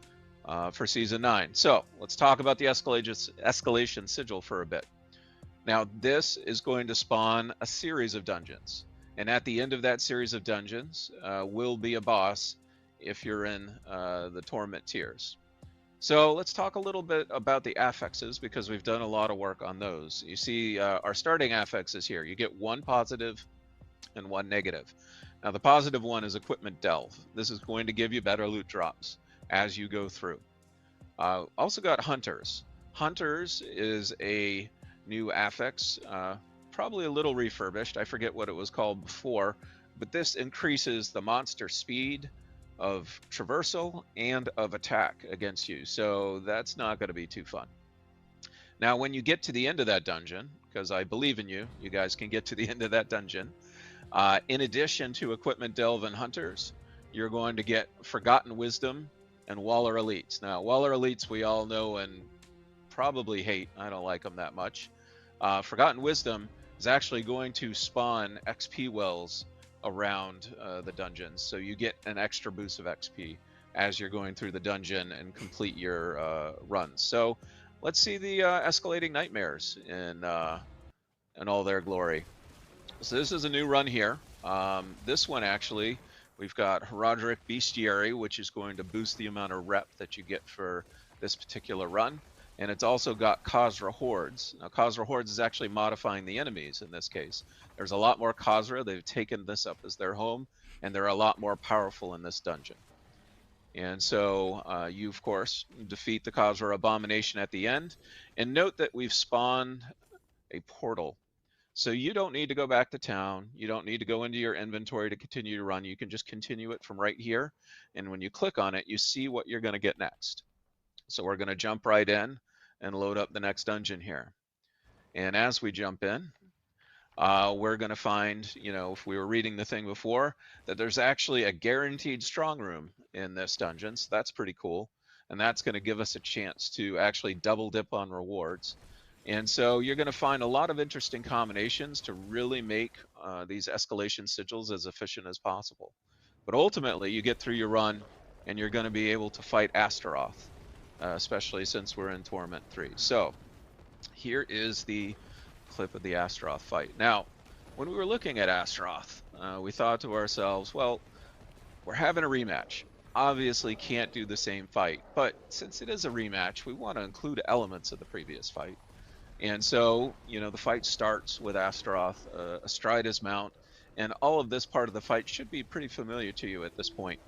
for Season 9. So let's talk about the escalation sigil for a bit. Now, this is going to spawn a series of dungeons. And at the end of that series of dungeons will be a boss if you're in the Torment tiers. So let's talk a little bit about the affixes, because we've done a lot of work on those. You see our starting affixes here. You get 1 positive and 1 negative. Now the positive one is Equipment Delve. This is going to give you better loot drops as you go through. Also got Hunters. Hunters is a new affix, probably a little refurbished. I forget what it was called before, but this increases the monster speed of traversal and of attack against you. So that's not going to be too fun. Now, when you get to the end of that dungeon, because I believe in you, you guys can get to the end of that dungeon. In addition to Equipment Delve and Hunters, you're going to get Forgotten Wisdom and Waller Elites. Now, Waller Elites we all know and probably hate. I don't like them that much. Forgotten Wisdom is actually going to spawn XP wells around the dungeons, so you get an extra boost of XP as you're going through the dungeon and complete your runs. So let's see the escalating nightmares in all their glory. So this is a new run here. This one actually, we've got Horadric Bestiary, which is going to boost the amount of rep that you get for this particular run. And it's also got Khazra Hordes. Now, Khazra Hordes is actually modifying the enemies in this case. There's a lot more Khazra. They've taken this up as their home, and they're a lot more powerful in this dungeon. And so you, of course, defeat the Khazra Abomination at the end. And note that we've spawned a portal. So you don't need to go back to town. You don't need to go into your inventory to continue to run. You can just continue it from right here. And when you click on it, you see what you're going to get next. So we're going to jump right in and load up the next dungeon here. And as we jump in, we're going to find, you know, if we were reading the thing before, that there's actually a guaranteed strong room in this dungeon. So that's pretty cool. And that's going to give us a chance to actually double dip on rewards. And so you're going to find a lot of interesting combinations to really make these escalation sigils as efficient as possible. But ultimately, you get through your run, and you're going to be able to fight Astaroth, especially since we're in Torment 3. So here is the clip of the Astaroth fight. Now, when we were looking at Astaroth, we thought to ourselves, well, we're having a rematch. Obviously can't do the same fight, but since it is a rematch, we want to include elements of the previous fight. And so, you know, the fight starts with Astaroth astride his mount, and all of this part of the fight should be pretty familiar to you at this point.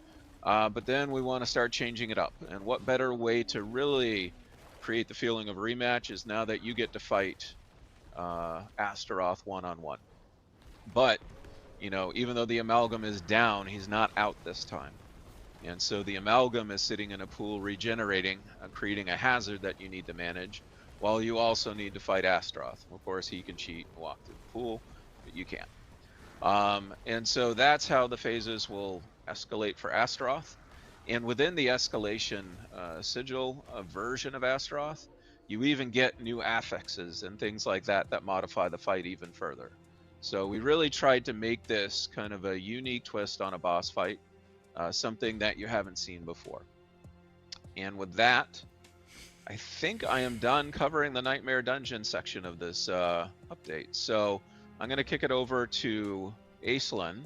But then we want to start changing it up. And what better way to really create the feeling of a rematch is now that you get to fight Astaroth one-on-one. But, you know, even though the Amalgam is down, he's not out this time. And so the Amalgam is sitting in a pool regenerating, creating a hazard that you need to manage, while you also need to fight Astaroth. Of course, he can cheat and walk through the pool, but you can't. And so that's how the phases will escalate for Astaroth. And within the escalation sigil version of Astaroth, you even get new affixes and things like that that modify the fight even further. So we really tried to make this kind of a unique twist on a boss fight, something that you haven't seen before. And with that, I think I am done covering the Nightmare Dungeon section of this update. So I'm going to kick it over to Aislinn,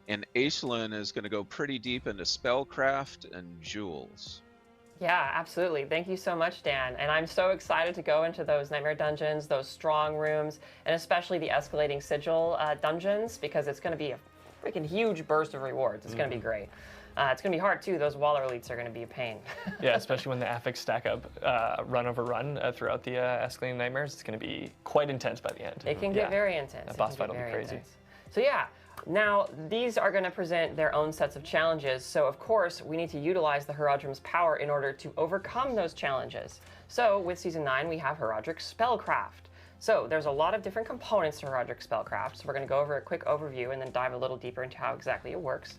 and Aislinn is going to go pretty deep into spellcraft and jewels. Yeah, absolutely. Thank you so much, Dan. And I'm so excited to go into those Nightmare Dungeons, those strong rooms, and especially the escalating sigil dungeons, because it's going to be a freaking huge burst of rewards. It's going to be great. It's going to be hard, too. Those Waller elites are going to be a pain. Yeah, especially when the affix stack up run over run throughout the escalating nightmares. It's going to be quite intense by the end. It can get very intense. That boss fight will be crazy. Intense. So yeah, now these are going to present their own sets of challenges. So of course, we need to utilize the Horadrim's power in order to overcome those challenges. So with Season 9, we have Horadric Spellcraft. So there's a lot of different components to Horadric Spellcraft. So we're going to go over a quick overview and then dive a little deeper into how exactly it works.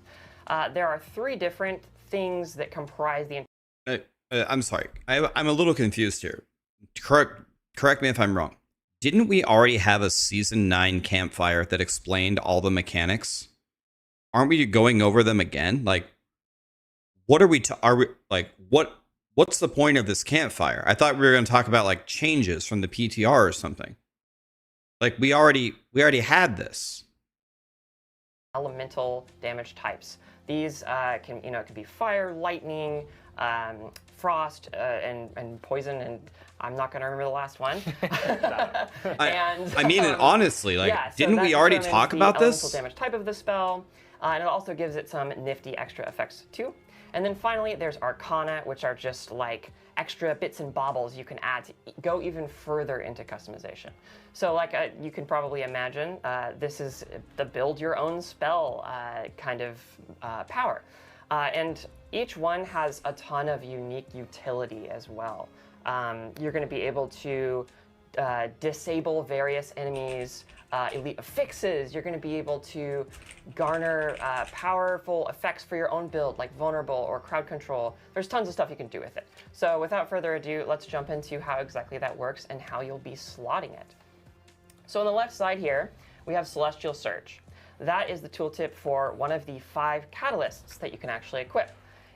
There are 3 different things that comprise the... I'm sorry. I'm a little confused here. Correct me if I'm wrong. Didn't we already have a Season 9 Campfire that explained all the mechanics? Aren't we going over them again? Like, what are we what's the point of this Campfire? I thought we were going to talk about like changes from the PTR or something. Like we already had this. Elemental damage types. These can be fire, lightning, frost, and poison, and I'm not going to remember the last one. I mean, honestly, like, yeah, so didn't we already talk about this? Elemental damage type of the spell, and it also gives it some nifty extra effects too. And then finally, there's Arcana, which are just like extra bits and baubles you can add to go even further into customization. So like you can probably imagine, this is the build your own spell kind of power. And each one has a ton of unique utility as well. You're going to be able to disable various enemies, elite affixes. You're going to be able to garner powerful effects for your own build, like vulnerable or crowd control. There's tons of stuff you can do with it. So without further ado, let's jump into how exactly that works and how you'll be slotting it. So on the left side here, we have Celestial Surge. That is the tooltip for one of the 5 catalysts that you can actually equip.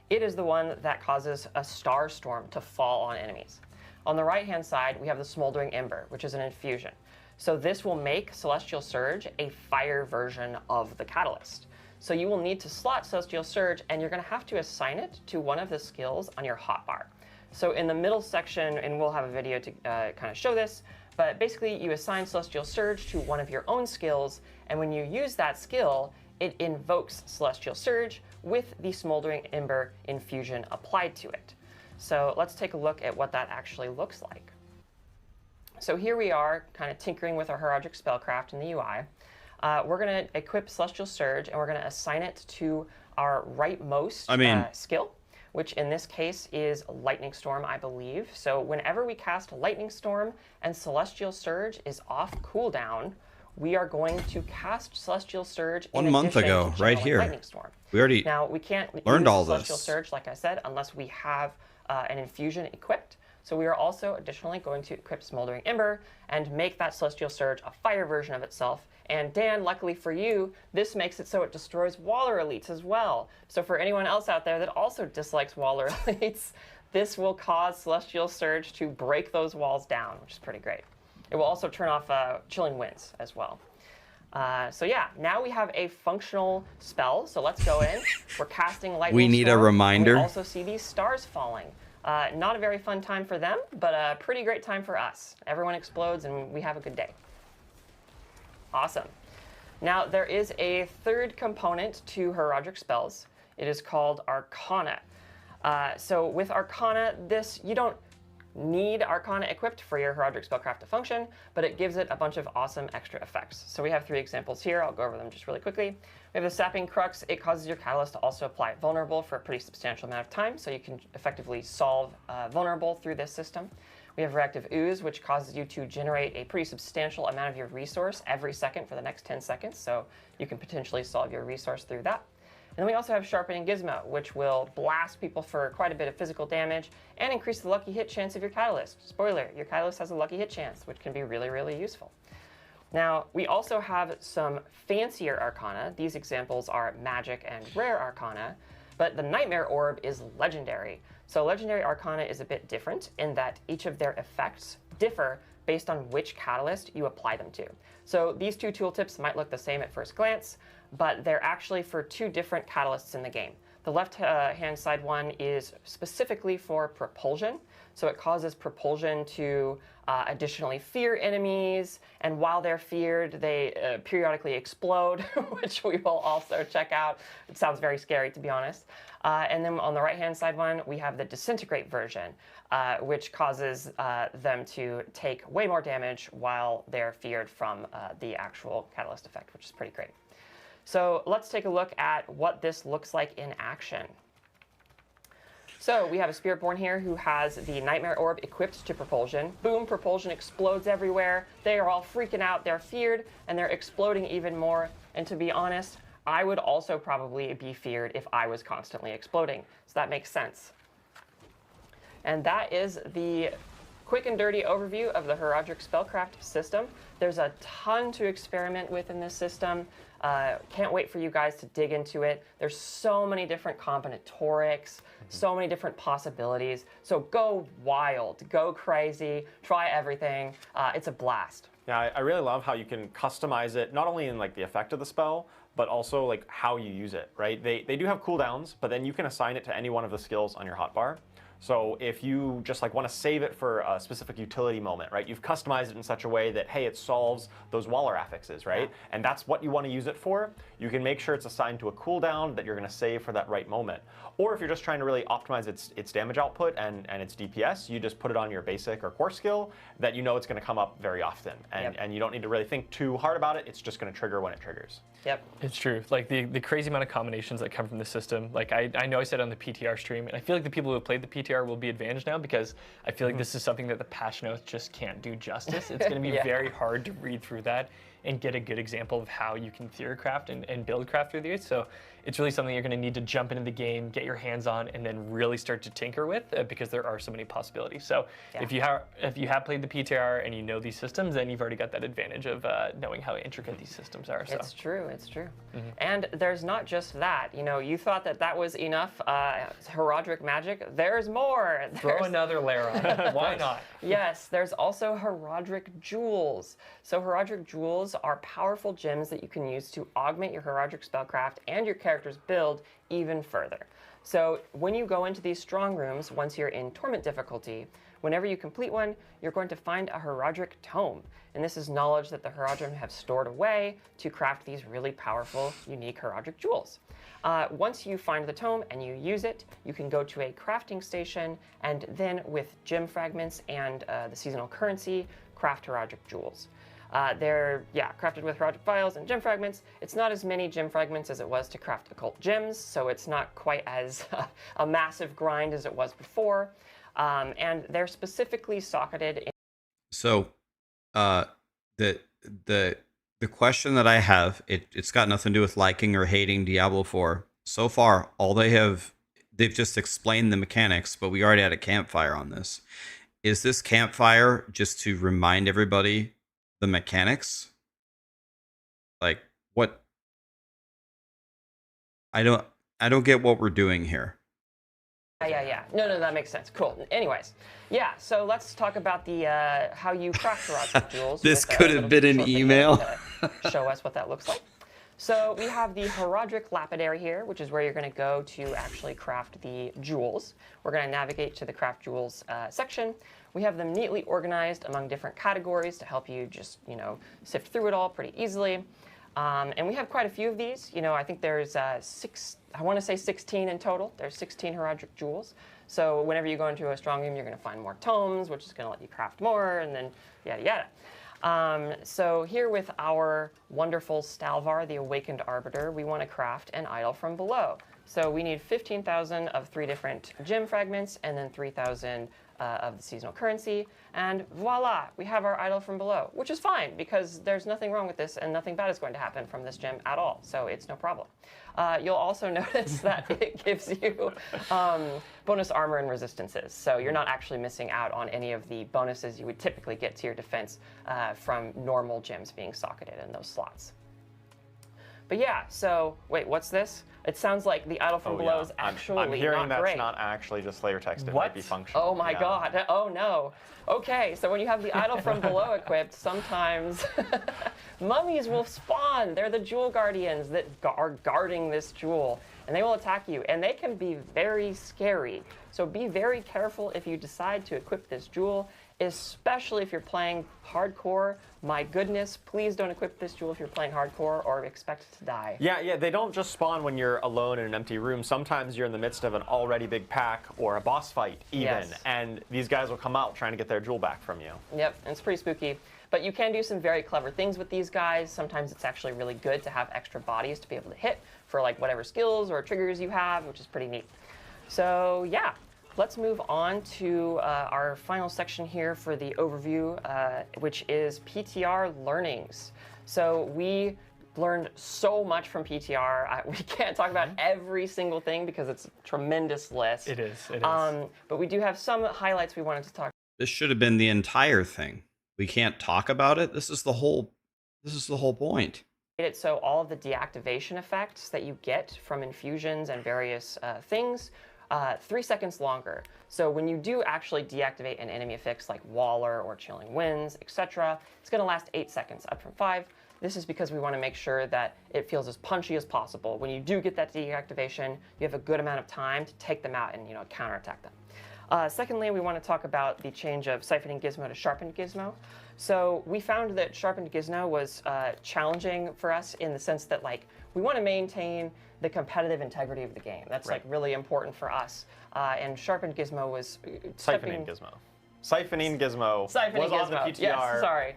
It is the one that causes a star storm to fall on enemies. On the right-hand side, we have the Smoldering Ember, which is an infusion. So this will make Celestial Surge a fire version of the catalyst. So you will need to slot Celestial Surge, and you're going to have to assign it to one of the skills on your hotbar. So in the middle section, and we'll have a video to kind of show this, but basically you assign Celestial Surge to one of your own skills, and when you use that skill, it invokes Celestial Surge with the Smoldering Ember infusion applied to it. So let's take a look at what that actually looks like. So here we are kind of tinkering with our Horadric Spellcraft in the UI. We're going to equip Celestial Surge, and we're going to assign it to our rightmost skill, which in this case is Lightning Storm, I believe. So whenever we cast Lightning Storm and Celestial Surge is off cooldown, we are going to cast Celestial Surge 1 month ago, right here. Lightning Storm. We already now we can't learned use all Celestial this. Surge, like I said, unless we have an infusion equipped. So we are also additionally going to equip Smoldering Ember and make that Celestial Surge a fire version of itself. And Dan, luckily for you, this makes it so it destroys Waller elites as well. So for anyone else out there that also dislikes Waller elites, this will cause Celestial Surge to break those walls down, which is pretty great. It will also turn off Chilling Winds as well. So yeah, now we have a functional spell. So let's go in. We're casting Lightning We need a Storm, and reminder. we also see these stars falling. Not a very fun time for them, but a pretty great time for us. Everyone explodes and we have a good day. Awesome. Now there is a third component to Heraldric spells. It is called Arcana. So with Arcana, you don't need Arcana equipped for your Heraldric spellcraft to function, but it gives it a bunch of awesome extra effects. So we have 3 examples here. I'll go over them just really quickly. We have the Sapping Crux. It causes your Catalyst to also apply Vulnerable for a pretty substantial amount of time, so you can effectively solve Vulnerable through this system. We have Reactive Ooze, which causes you to generate a pretty substantial amount of your resource every second for the next 10 seconds, so you can potentially solve your resource through that. And then we also have Sharpening Gizmo, which will blast people for quite a bit of physical damage and increase the lucky hit chance of your Catalyst. Spoiler, your Catalyst has a lucky hit chance, which can be really, really useful. Now, we also have some fancier Arcana. These examples are Magic and Rare Arcana, but the Nightmare Orb is Legendary. So Legendary Arcana is a bit different in that each of their effects differ based on which Catalyst you apply them to. So these 2 tooltips might look the same at first glance, but they're actually for 2 different catalysts in the game. The left-hand side one is specifically for propulsion, so it causes propulsion to additionally fear enemies, and while they're feared, they periodically explode, which we will also check out. It sounds very scary, to be honest. And then on the right-hand side one, we have the Disintegrate version, which causes them to take way more damage while they're feared from the actual catalyst effect, which is pretty great. So let's take a look at what this looks like in action. So we have a Spiritborn here who has the Nightmare Orb equipped to Propulsion. Boom, Propulsion explodes everywhere. They are all freaking out, they're feared, and they're exploding even more. And to be honest, I would also probably be feared if I was constantly exploding. So that makes sense. And that is the quick and dirty overview of the Heraldric Spellcraft system. There's a ton to experiment with in this system. Can't wait for you guys to dig into it. There's so many different combinatorics, so many different possibilities. So go wild, go crazy, try everything. It's a blast. Yeah, I really love how you can customize it, not only in like the effect of the spell, but also like how you use it, right? They do have cooldowns, but then you can assign it to any one of the skills on your hotbar. So if you just like want to save it for a specific utility moment, right? You've customized it in such a way that, hey, it solves those Waller affixes, right? Yeah. And that's what you want to use it for. You can make sure it's assigned to a cooldown that you're going to save for that right moment. Or if you're just trying to really optimize its damage output and its DPS, you just put it on your basic or core skill that you know it's going to come up very often. And you don't need to really think too hard about it. It's just going to trigger when it triggers. Yep. It's true. Like the crazy amount of combinations that come from the system. Like I know I said on the PTR stream, and I feel like the people who have played the PTR will be advantaged now because I feel like this is something that the patch notes just can't do justice. It's going to be very hard to read through that and get a good example of how you can theory craft and build craft through these. So it's really something you're going to need to jump into the game, get your hands on, and then really start to tinker with because there are so many possibilities. So if you have played the PTR and you know these systems, then you've already got that advantage of knowing how intricate these systems are. So. It's true. It's true. And there's not just that. You know, you thought that was enough Heraldric magic. There's more. Throw another layer on it. Why not? Yes, there's also Heraldric Jewels. So Heraldric Jewels are powerful gems that you can use to augment your Heraldric spellcraft and your character's build even further. So when you go into these strong rooms, once you're in Torment difficulty, whenever you complete one, you're going to find a Heraldric Tome. And this is knowledge that the Heraldrim have stored away to craft these really powerful, unique Heraldric Jewels. Once you find the tome and you use it, you can go to a crafting station and then with gem fragments and the seasonal currency, craft Heraldric Jewels. They're crafted with Heraldric Vials and gem fragments. It's not as many gem fragments as it was to craft occult gems, so it's not quite as a massive grind as it was before. And they're specifically socketed in. So the question that I have, it's got nothing to do with liking or hating Diablo 4. So far, they've just explained the mechanics, but we already had a campfire on this. Is this Campfire just to remind everybody the mechanics? Like, what? I don't get what we're doing here. Yeah. No, that makes sense. Cool. Anyways, yeah. So let's talk about the how you craft Heroic Jewels. This with, could have been an short video email. to show us what that looks like. So we have the Heroic Lapidary here, which is where you're going to go to actually craft the jewels. We're going to navigate to the Craft Jewels section. We have them neatly organized among different categories to help you just, sift through it all pretty easily. And we have quite a few of these. I think there's I want to say 16 in total. There's 16 Heroic Jewels. So whenever you go into a strong room, you're going to find more tomes, which is going to let you craft more, and then yada yada. So here with our wonderful Stalvar, the Awakened Arbiter, we want to craft an idol from below. So we need 15,000 of 3 different gem fragments, and then 3,000 of the seasonal currency, and voila, we have our idol from below, which is fine because there's nothing wrong with this and nothing bad is going to happen from this gem at all, so it's no problem. You'll also notice that it gives you bonus armor and resistances, so you're not actually missing out on any of the bonuses you would typically get to your defense from normal gems being socketed in those slots. But yeah, so wait, what's this? It sounds like the idol from below is actually I'm hearing not great. that's not actually just Slayer text. It What? might be functional. Oh my god. Oh no. Okay, so when you have the idol from below equipped, sometimes mummies will spawn. They're the jewel guardians that are guarding this jewel, and they will attack you, and they can be very scary. So be very careful if you decide to equip this jewel, especially if you're playing hardcore. My goodness, please don't equip this jewel if you're playing hardcore or expect to die. Yeah, they don't just spawn when you're alone in an empty room. Sometimes you're in the midst of an already big pack or a boss fight even, Yes. and these guys will come out trying to get their jewel back from you. Yep, and it's pretty spooky. But you can do some very clever things with these guys. Sometimes it's actually really good to have extra bodies to be able to hit for like whatever skills or triggers you have, which is pretty neat. So yeah, let's move on to our final section here for the overview, which is PTR learnings. So we learned so much from PTR. We can't talk about every single thing because it's a tremendous list. It is. But we do have some highlights we wanted to talk. This should have been the entire thing. We can't talk about it. This is the whole point. It so all of the deactivation effects that you get from infusions and various things, 3 seconds longer. So when you do actually deactivate an enemy affix like Waller or Chilling Winds, etc., it's going to last 8 seconds, up from 5. This is because we want to make sure that it feels as punchy as possible. When you do get that deactivation, you have a good amount of time to take them out and counterattack them. Secondly, we want to talk about the change of Siphoning Gizmo to Sharpened Gizmo. So we found that Sharpened Gizmo was challenging for us in the sense that we want to maintain the competitive integrity of the game. That's really important for us. And Sharpened Gizmo was Siphoning Gizmo. Siphoning Gizmo was on the PTR. Yes, sorry.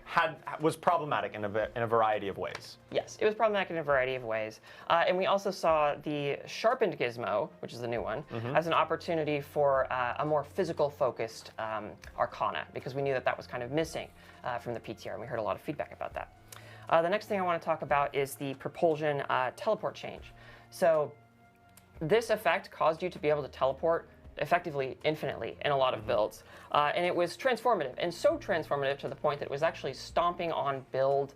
Was problematic in a variety of ways. Yes, it was problematic in a variety of ways. And we also saw the Sharpened Gizmo, which is the new one, as an opportunity for a more physical-focused Arcana, because we knew that was kind of missing from the PTR, and we heard a lot of feedback about that. The next thing I want to talk about is the Propulsion teleport change. So this effect caused you to be able to teleport effectively infinitely in a lot of builds. And it was transformative, and so transformative to the point that it was actually stomping on build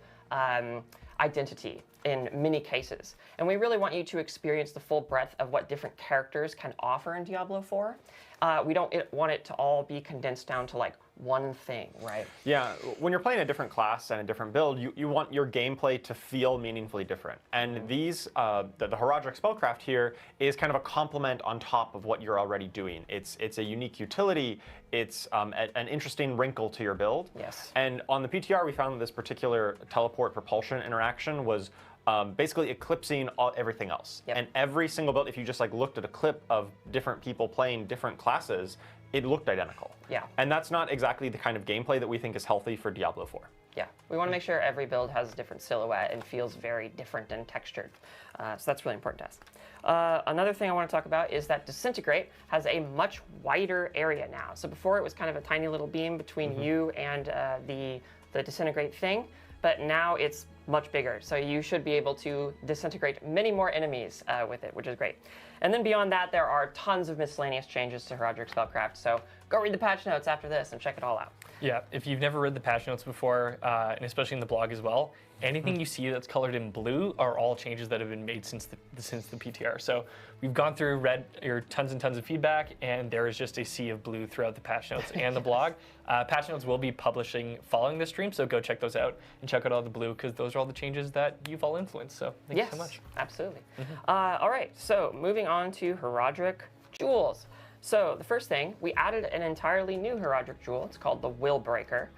identity in many cases. And we really want you to experience the full breadth of what different characters can offer in Diablo 4. We don't want it to all be condensed down to one thing, right? Yeah, when you're playing a different class and a different build, you want your gameplay to feel meaningfully different. And these, the Heroic Spellcraft here is kind of a complement on top of what you're already doing. It's a unique utility. It's an interesting wrinkle to your build. Yes. And on the PTR, we found that this particular teleport propulsion interaction was basically eclipsing everything else. Yep. And every single build, if you just looked at a clip of different people playing different classes, it looked identical. Yeah. And that's not exactly the kind of gameplay that we think is healthy for Diablo 4. Yeah, we want to make sure every build has a different silhouette and feels very different and textured. So that's really important to us. Another thing I want to talk about is that Disintegrate has a much wider area now. So before it was kind of a tiny little beam between you and the Disintegrate thing, but now it's much bigger. So you should be able to disintegrate many more enemies with it, which is great. And then beyond that, there are tons of miscellaneous changes to Herodric Spellcraft. So go read the patch notes after this and check it all out. Yeah, if you've never read the patch notes before, and especially in the blog as well, anything you see that's colored in blue are all changes that have been made since the PTR. So we've gone through, read your tons and tons of feedback, and there is just a sea of blue throughout the patch notes and the blog. Patch notes will be publishing following this stream, so go check those out and check out all the blue, because those are all the changes that you've all influenced. So thank you so much. Absolutely. All right, so moving on to Herodric Jewels. So the first thing, we added an entirely new Herodric Jewel. It's called the Will Breaker.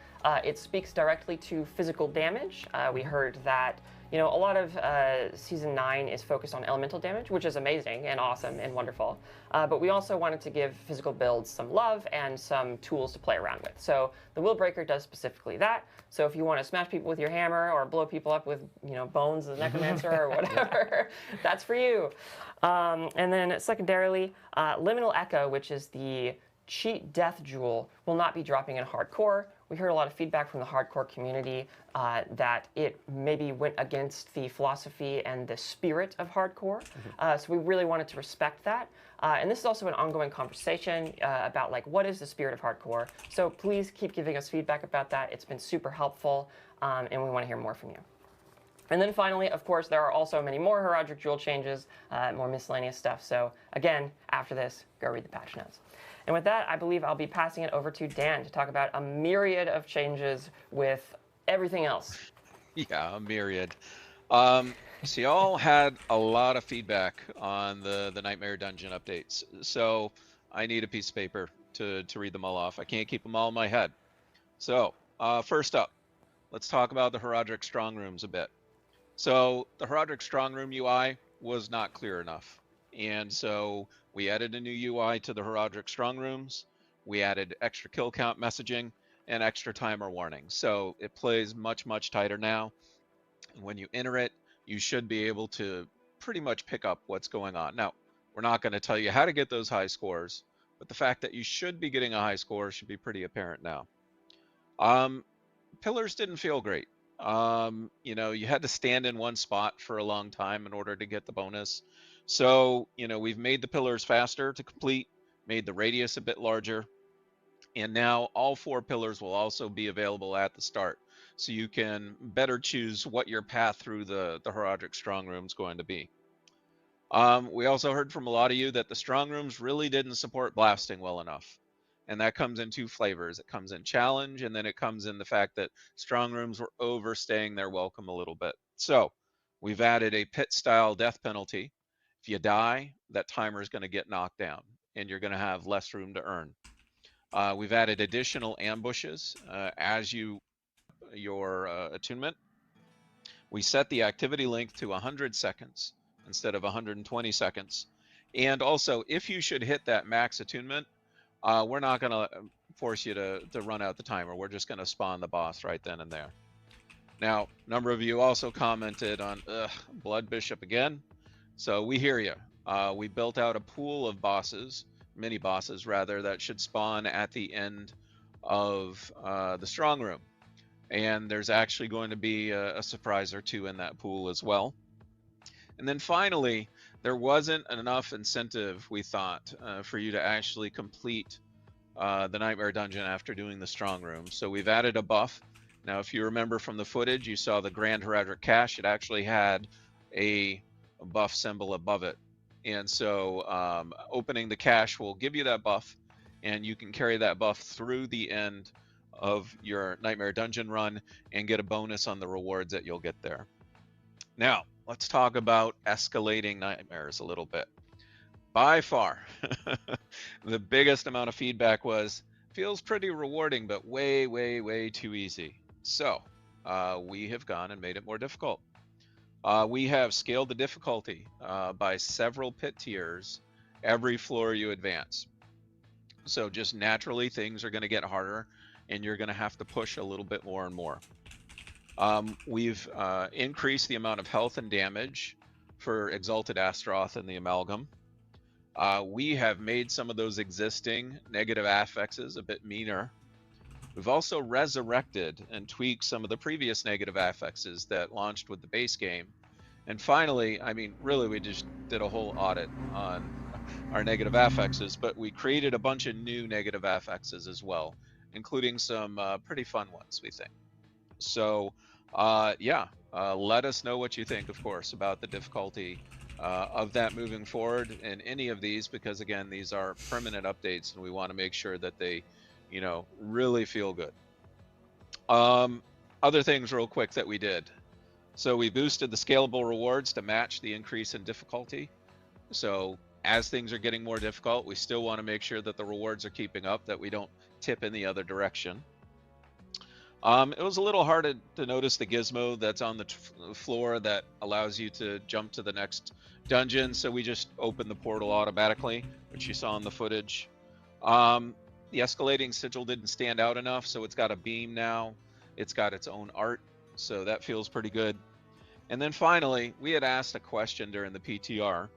It speaks directly to physical damage. We heard that, you know, a lot of Season 9 is focused on elemental damage, which is amazing and awesome and wonderful. But we also wanted to give physical builds some love and some tools to play around with. So the Will Breaker does specifically that. So if you want to smash people with your hammer or blow people up with, you know, bones of the necromancer or whatever, that's for you. And then secondarily, Liminal Echo, which is the cheat death jewel, will not be dropping in hardcore. We heard a lot of feedback from the hardcore community that it maybe went against the philosophy and the spirit of hardcore. So we really wanted to respect that. And this is also an ongoing conversation about, like, what is the spirit of hardcore? So please keep giving us feedback about that. It's been super helpful, and we want to hear more from you. And then finally, of course, there are also many more Herodric Jewel changes, more miscellaneous stuff. So again, after this, go read the patch notes. And with that, I believe I'll be passing it over to Dan to talk about a myriad of changes with everything else. Yeah, a myriad. So y'all had a lot of feedback on the Nightmare Dungeon updates. So I need a piece of paper to read them all off. I can't keep them all in my head. So first up, let's talk about the Herodric Strong Rooms a bit. So the Herodric Strong Room UI was not clear enough. And so we added a new UI to the Herodric Strong Rooms. We added extra kill count messaging and extra timer warnings. So it plays much, much tighter now. When you enter it, you should be able to pretty much pick up what's going on. Now, we're not going to tell you how to get those high scores, but the fact that you should be getting a high score should be pretty apparent now. Pillars didn't feel great. You know, you had to stand in one spot for a long time in order to get the bonus. So, you know, we've made the pillars faster to complete, made the radius a bit larger, and now all 4 pillars will also be available at the start. So you can better choose what your path through the Herodric Strong Room is going to be. We also heard from a lot of you that the Strong Rooms really didn't support blasting well enough. And that comes in 2 flavors. It comes in challenge, and then it comes in the fact that Strong Rooms were overstaying their welcome a little bit. So we've added a pit-style death penalty. If you die, that timer is going to get knocked down, and you're going to have less room to earn. We've added additional ambushes as your attunement. We set the activity length to 100 seconds instead of 120 seconds. And also, if you should hit that max attunement, we're not going to force you to run out the timer. We're just going to spawn the boss right then and there. Now, a number of you also commented on Blood Bishop again. So we hear you. We built out a pool of bosses, mini bosses rather, that should spawn at the end of the Strong Room. And there's actually going to be a surprise or 2 in that pool as well. And then finally, there wasn't enough incentive, we thought, for you to actually complete the Nightmare Dungeon after doing the Strong Room. So we've added a buff. Now, if you remember from the footage, you saw the Grand Herodric Cache. It actually had a buff symbol above it. And so opening the cache will give you that buff, and you can carry that buff through the end of your Nightmare Dungeon run and get a bonus on the rewards that you'll get there. Now, let's talk about escalating nightmares a little bit. By far, the biggest amount of feedback was, feels pretty rewarding, but way, way, way too easy. So we have gone and made it more difficult. We have scaled the difficulty by several pit tiers every floor you advance. So just naturally, things are going to get harder, and you're going to have to push a little bit more and more. We've increased the amount of health and damage for Exalted Astaroth and the Amalgam. We have made some of those existing negative affixes a bit meaner. We've also resurrected and tweaked some of the previous negative affixes that launched with the base game. And finally, I mean, really, we just did a whole audit on our negative affixes, but we created a bunch of new negative affixes as well, including some pretty fun ones, we think. So, let us know what you think, of course, about the difficulty of that moving forward in any of these, because again, these are permanent updates and we want to make sure that they, really feel good. Other things real quick that we did. So we boosted the scalable rewards to match the increase in difficulty. So as things are getting more difficult, we still want to make sure that the rewards are keeping up, that we don't tip in the other direction. It was a little hard to notice the gizmo that's on the floor that allows you to jump to the next dungeon. So we just opened the portal automatically, which you saw in the footage. The escalating sigil didn't stand out enough, so it's got a beam now. It's got its own art, so that feels pretty good. And then finally, we had asked a question during the PTR.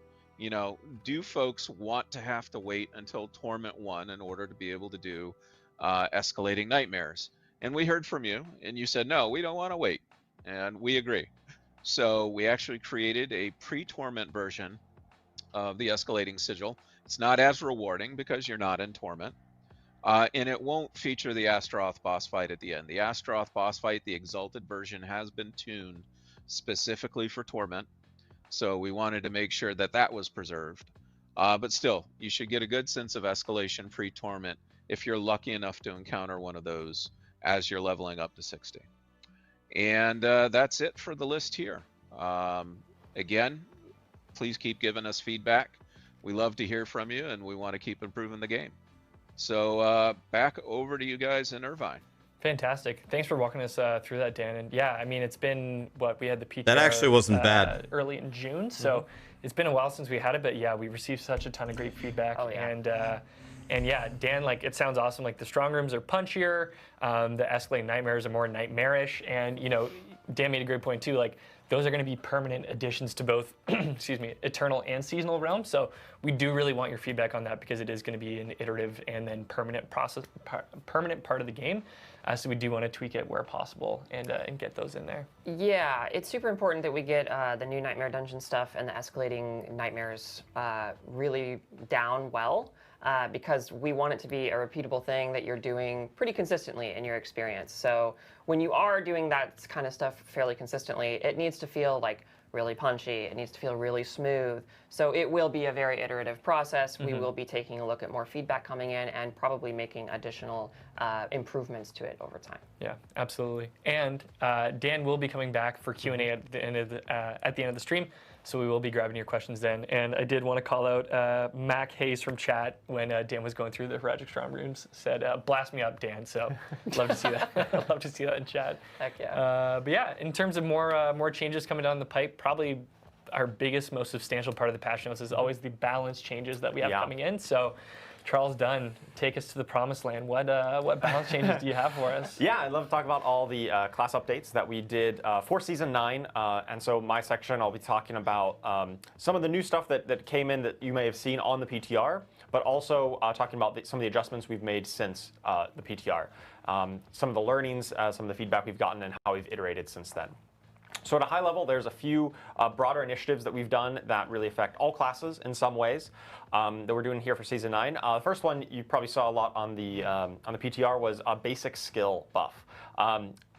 Do folks want to have to wait until Torment 1 in order to be able to do escalating nightmares? And we heard from you, and you said, no, we don't want to wait. And we agree. So we actually created a pre-Torment version of the escalating sigil. It's not as rewarding because you're not in Torment. And it won't feature the Astaroth boss fight at the end. The Astaroth boss fight, the Exalted version, has been tuned specifically for Torment. So we wanted to make sure that that was preserved. But still, you should get a good sense of escalation pre-Torment if you're lucky enough to encounter one of those as you're leveling up to 60. And that's it for the list here. Again, please keep giving us feedback. We love to hear from you, and we want to keep improving the game. So back over to you guys in Irvine. Fantastic. Thanks for walking us through that, Dan. And yeah, I mean, it's been we had the PTR. That actually wasn't bad. Early in June, so it's been a while since we had it, but yeah, we received such a ton of great feedback. Oh, yeah. And yeah, Dan, it sounds awesome. The strong rooms are punchier, the escalating nightmares are more nightmarish, and Dan made a great point too. Those are going to be permanent additions to both, excuse me, Eternal and Seasonal realms. So we do really want your feedback on that because it is going to be an iterative and then permanent permanent part of the game. So we do want to tweak it where possible and get those in there. Yeah, it's super important that we get the new Nightmare Dungeon stuff and the escalating nightmares really down well. Because we want it to be a repeatable thing that you're doing pretty consistently in your experience. So when you are doing that kind of stuff fairly consistently, it needs to feel really punchy. It needs to feel really smooth. So it will be a very iterative process. We will be taking a look at more feedback coming in and probably making additional improvements to it over time. Yeah, absolutely. And Dan will be coming back for Q&A at the end of the stream. So we will be grabbing your questions then. And I did want to call out Mac Hayes from chat when Dan was going through the Raxxanterax rooms, said, blast me up, Dan. So love to see that. Love to see that in chat. Heck yeah. But yeah, in terms of more changes coming down the pipe, probably our biggest, most substantial part of the patch notes is always the balance changes that we have coming in. So Charles Dunn, take us to the promised land. What balance changes do you have for us? Yeah, I'd love to talk about all the class updates that we did for Season 9. And so my section, I'll be talking about some of the new stuff that came in that you may have seen on the PTR, but also talking about some of the adjustments we've made since the PTR. Some of the learnings, some of the feedback we've gotten, and how we've iterated since then. So at a high level, there's a few broader initiatives that we've done that really affect all classes in some ways that we're doing here for Season 9. The first one you probably saw a lot on the PTR was a basic skill buff.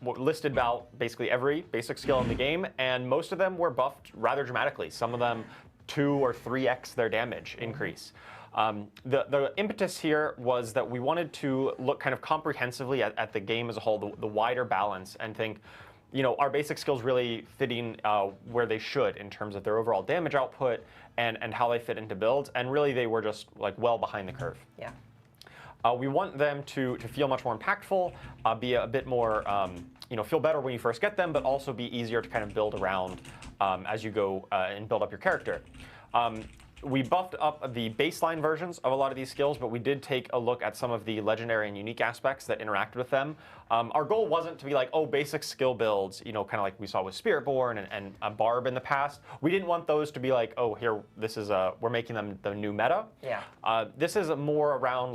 Listed about basically every basic skill in the game, and most of them were buffed rather dramatically. Some of them 2 or 3x their damage increase. The impetus here was that we wanted to look kind of comprehensively at the game as a whole, the wider balance, and think, are basic skills really fitting where they should in terms of their overall damage output and how they fit into builds, and really they were just well behind the curve. Yeah. We want them to feel much more impactful, be a bit more, feel better when you first get them, but also be easier to kind of build around as you go and build up your character. We buffed up the baseline versions of a lot of these skills, but we did take a look at some of the legendary and unique aspects that interact with them. Our goal wasn't to be basic skill builds, kind of like we saw with Spiritborn and Barb in the past. We didn't want those to be here, this is we're making them the new meta. Yeah. This is more around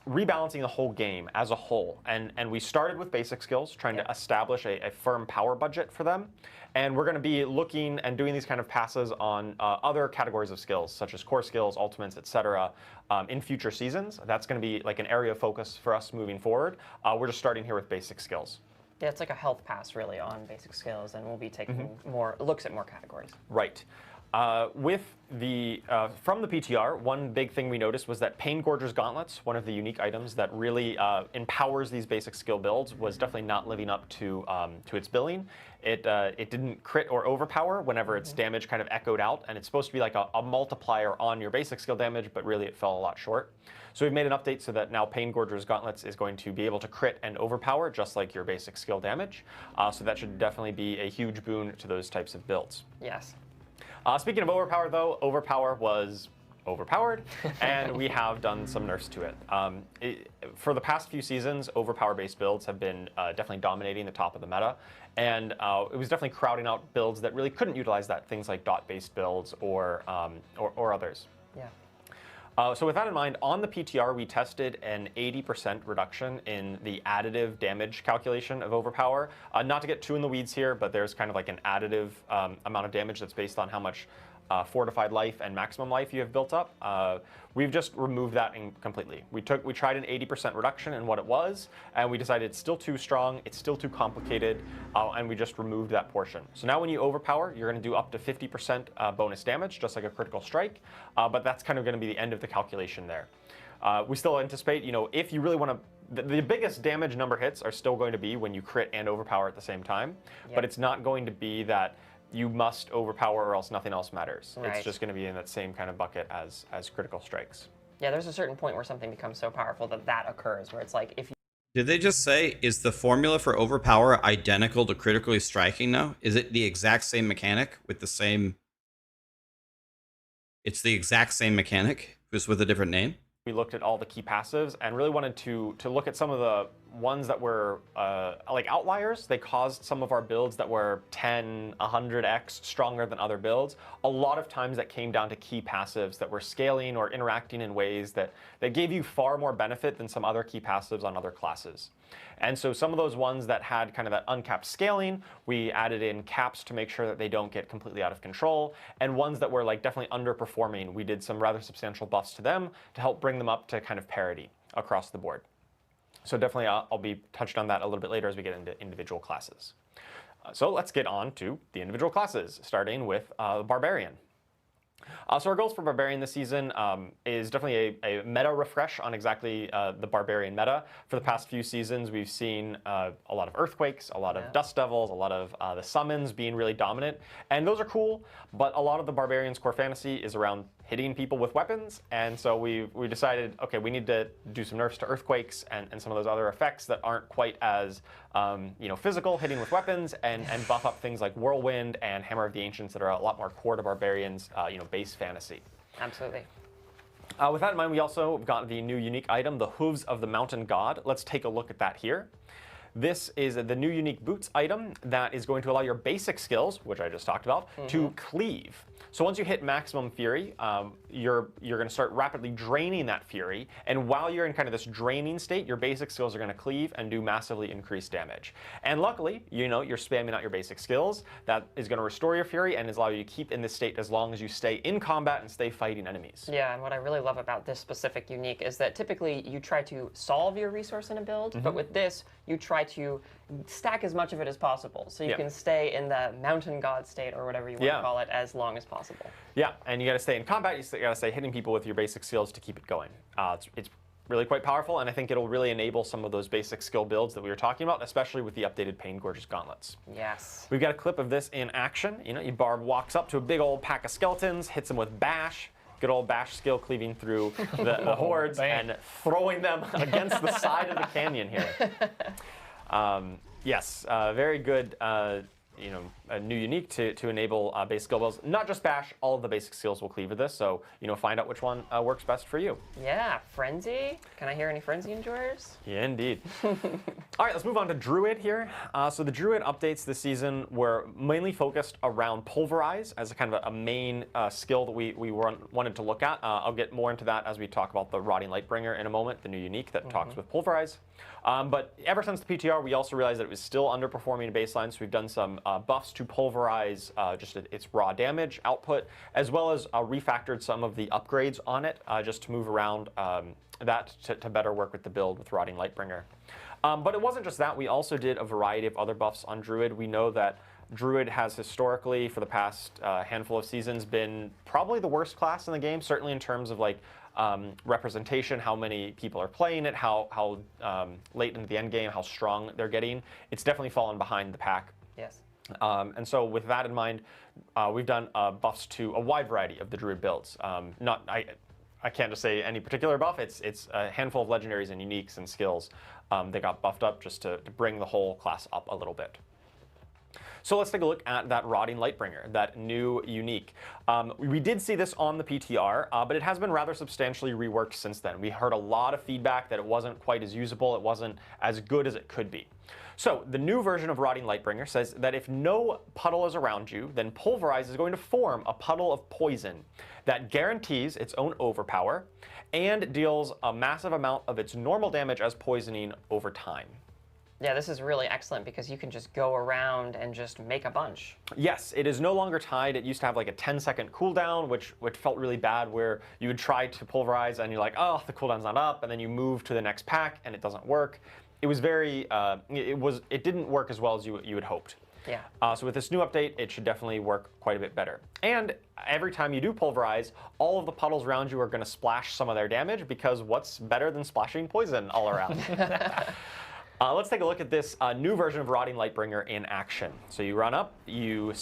rebalancing the whole game as a whole. And we started with basic skills, trying to establish a firm power budget for them. And we're going to be looking and doing these kind of passes on other categories of skills, such as core skills, ultimates, etc., in future seasons. That's going to be like an area of focus for us moving forward. We're just starting here with basic skills. Yeah, it's like a health pass really on basic skills, and we'll be taking more looks at more categories. Right. With the from the PTR, one big thing we noticed was that Pain Gorger's Gauntlets, one of the unique items that really empowers these basic skill builds, was definitely not living up to its billing. It didn't crit or overpower whenever its damage kind of echoed out, and it's supposed to be like a multiplier on your basic skill damage, but really it fell a lot short. So we've made an update so that now Pain Gorger's Gauntlets is going to be able to crit and overpower just like your basic skill damage. So that should definitely be a huge boon to those types of builds. Yes. Speaking of overpower, though, overpower was overpowered, and we have done some nerfs to it. For the past few seasons, overpower-based builds have been definitely dominating the top of the meta, and it was definitely crowding out builds that really couldn't utilize that, things like dot-based builds or others. Yeah. So with that in mind, on the PTR, we tested an 80% reduction in the additive damage calculation of overpower. Not to get too in the weeds here, but there's kind of like an additive amount of damage that's based on how much fortified life and maximum life you have built up. We've just removed that completely. We tried an 80% reduction in what it was, and we decided it's still too strong, it's still too complicated, and we just removed that portion. So now when you overpower, you're going to do up to 50% bonus damage, just like a critical strike, but that's kind of going to be the end of the calculation there. We still anticipate, if you really want to, the biggest damage number hits are still going to be when you crit and overpower at the same time, but it's not going to be that you must overpower or else nothing else matters. Right. It's just going to be in that same kind of bucket as critical strikes. Yeah, there's a certain point where something becomes so powerful that occurs, where it's like if you... Did they just say, is the formula for overpower identical to critically striking now? Is it the exact same mechanic with the same... It's the exact same mechanic, just with a different name? We looked at all the key passives and really wanted to look at some of the ones that were like outliers. They caused some of our builds that were 10, 100x stronger than other builds. A lot of times that came down to key passives that were scaling or interacting in ways that gave you far more benefit than some other key passives on other classes. And so some of those ones that had kind of that uncapped scaling, we added in caps to make sure that they don't get completely out of control. And ones that were like definitely underperforming, we did some rather substantial buffs to them to help bring them up to kind of parity across the board. So definitely I'll be touched on that a little bit later as we get into individual classes. So let's get on to the individual classes, starting with Barbarian. So our goals for Barbarian this season is definitely a meta refresh on exactly the Barbarian meta. For the past few seasons, we've seen a lot of Earthquakes, a lot of Dust Devils, a lot of the summons being really dominant. And those are cool, but a lot of the Barbarian's core fantasy is around hitting people with weapons. And so we decided, okay, we need to do some nerfs to Earthquakes and some of those other effects that aren't quite as physical, hitting with weapons, and buff up things like Whirlwind and Hammer of the Ancients that are a lot more core to Barbarians, base fantasy. Absolutely. With that in mind, we also got the new unique item, the Hooves of the Mountain God. Let's take a look at that here. This is the new unique boots item that is going to allow your basic skills, which I just talked about, to cleave. So once you hit maximum fury, you're going to start rapidly draining that fury, and while you're in kind of this draining state, your basic skills are going to cleave and do massively increased damage. And luckily, you're spamming out your basic skills. That is going to restore your fury and is allow you to keep in this state as long as you stay in combat and stay fighting enemies. Yeah, and what I really love about this specific unique is that typically you try to solve your resource in a build, but with this, you try to stack as much of it as possible, so you can stay in the mountain god state or whatever you want to call it as long as possible. Yeah, and you got to stay in combat. You got to stay hitting people with your basic skills to keep it going. It's really quite powerful, and I think it'll really enable some of those basic skill builds that we were talking about, especially with the updated Pain Gorger's Gauntlets. Yes. We've got a clip of this in action. Barb walks up to a big old pack of skeletons, hits them with bash. Good old bash skill cleaving through the hordes and throwing them against the side of the canyon here. Yes, very good. A new unique to enable base skill builds. Not just bash, all of the basic skills will cleave with this. So find out which one works best for you. Yeah, Frenzy. Can I hear any Frenzy enjoyers? Yeah, indeed. All right, let's move on to Druid here. So the Druid updates this season were mainly focused around Pulverize as a kind of a main skill that we wanted to look at. I'll get more into that as we talk about the Rotting Lightbringer in a moment, the new unique that talks with Pulverize. But ever since the PTR, we also realized that it was still underperforming baseline, so we've done some buffs to Pulverize just its raw damage output, as well as refactored some of the upgrades on it just to move around that to better work with the build with Rotting Lightbringer. But it wasn't just that. We also did a variety of other buffs on Druid. We know that Druid has historically, for the past handful of seasons, been probably the worst class in the game, certainly in terms of like representation, how many people are playing it, how late into the end game, how strong they're getting. It's definitely fallen behind the pack. Yes. And so with that in mind, we've done buffs to a wide variety of the Druid builds. I can't just say any particular buff. It's a handful of legendaries and uniques and skills that got buffed up just to bring the whole class up a little bit. So let's take a look at that Rotting Lightbringer, that new unique. We did see this on the PTR, but it has been rather substantially reworked since then. We heard a lot of feedback that it wasn't quite as usable, it wasn't as good as it could be. So the new version of Rotting Lightbringer says that if no puddle is around you, then Pulverize is going to form a puddle of poison that guarantees its own overpower and deals a massive amount of its normal damage as poisoning over time. Yeah, this is really excellent because you can just go around and just make a bunch. Yes, it is no longer tied. It used to have like a 10-second cooldown, which felt really bad, where you would try to Pulverize and you're like, oh, the cooldown's not up, and then you move to the next pack and it doesn't work. It was very, it didn't work as well as you had hoped. Yeah. So with this new update, it should definitely work quite a bit better. And every time you do Pulverize, all of the puddles around you are going to splash some of their damage, because what's better than splashing poison all around? Let's take a look at this new version of Rotting Lightbringer in action. So you run up, you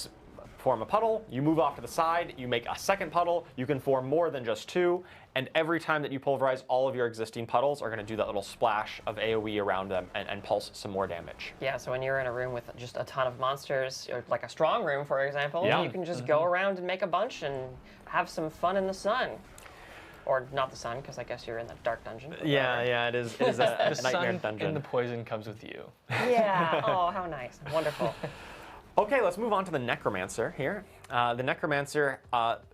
form a puddle, you move off to the side, you make a second puddle, you can form more than just two, and every time that you Pulverize, all of your existing puddles are going to do that little splash of AoE around them and pulse some more damage. Yeah, so when you're in a room with just a ton of monsters, or like a strong room, for example, Yeah. you can just go around and make a bunch and have some fun in the sun. Or not the sun, because I guess you're in the dark dungeon. Yeah, it is a The nightmare sun dungeon. and the poison comes with you. Yeah, oh, how nice. Wonderful. Okay, let's move on to the Necromancer here. The Necromancer,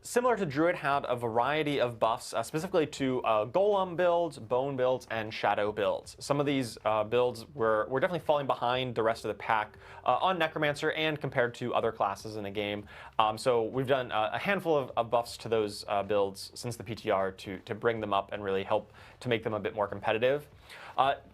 similar to Druid, had a variety of buffs, specifically to Golem builds, Bone builds, and Shadow builds. Some of these builds were definitely falling behind the rest of the pack on Necromancer and compared to other classes in the game. So we've done a handful of buffs to those builds since the PTR to bring them up and really help to make them a bit more competitive.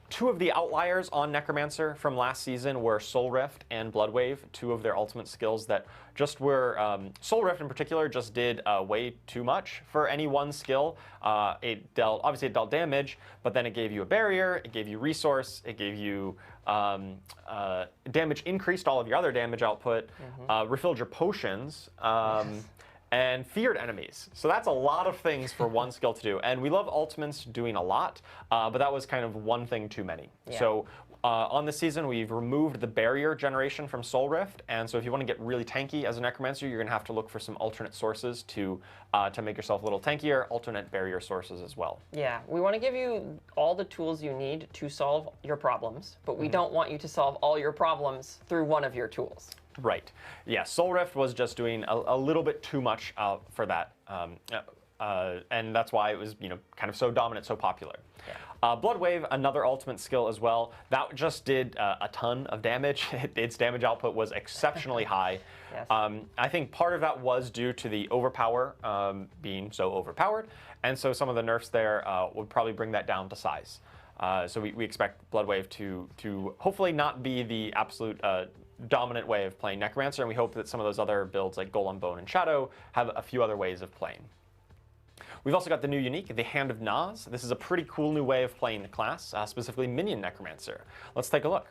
Two of the outliers on Necromancer from last season were Soul Rift and Bloodwave, two of their ultimate skills that just were, Soul Rift in particular just did way too much for any one skill. Obviously it dealt damage, but then it gave you a barrier, it gave you resource, it gave you damage, increased all of your other damage output, refilled your potions, and feared enemies. So that's a lot of things for one skill to do. And we love ultimates doing a lot, but that was kind of one thing too many. Yeah. So on this season, we've removed the barrier generation from Soul Rift. And so if you want to get really tanky as a Necromancer, you're going to have to look for some alternate sources to make yourself a little tankier, alternate barrier sources as well. Yeah, we want to give you all the tools you need to solve your problems, but we don't want you to solve all your problems through one of your tools. Right. Yeah, Soul Rift was just doing a little bit too much for that. And that's why it was, kind of so dominant, so popular. Yeah. Bloodwave, another ultimate skill as well. That just did a ton of damage. Its damage output was exceptionally high. Yes. I think part of that was due to the overpower being so overpowered, and so some of the nerfs there would probably bring that down to size. So we expect Bloodwave to hopefully not be the absolute dominant way of playing Necromancer, and we hope that some of those other builds like Golem, Bone, and Shadow have a few other ways of playing. We've also got the new unique, the Hand of Nas. This is a pretty cool new way of playing the class, specifically Minion Necromancer. Let's take a look.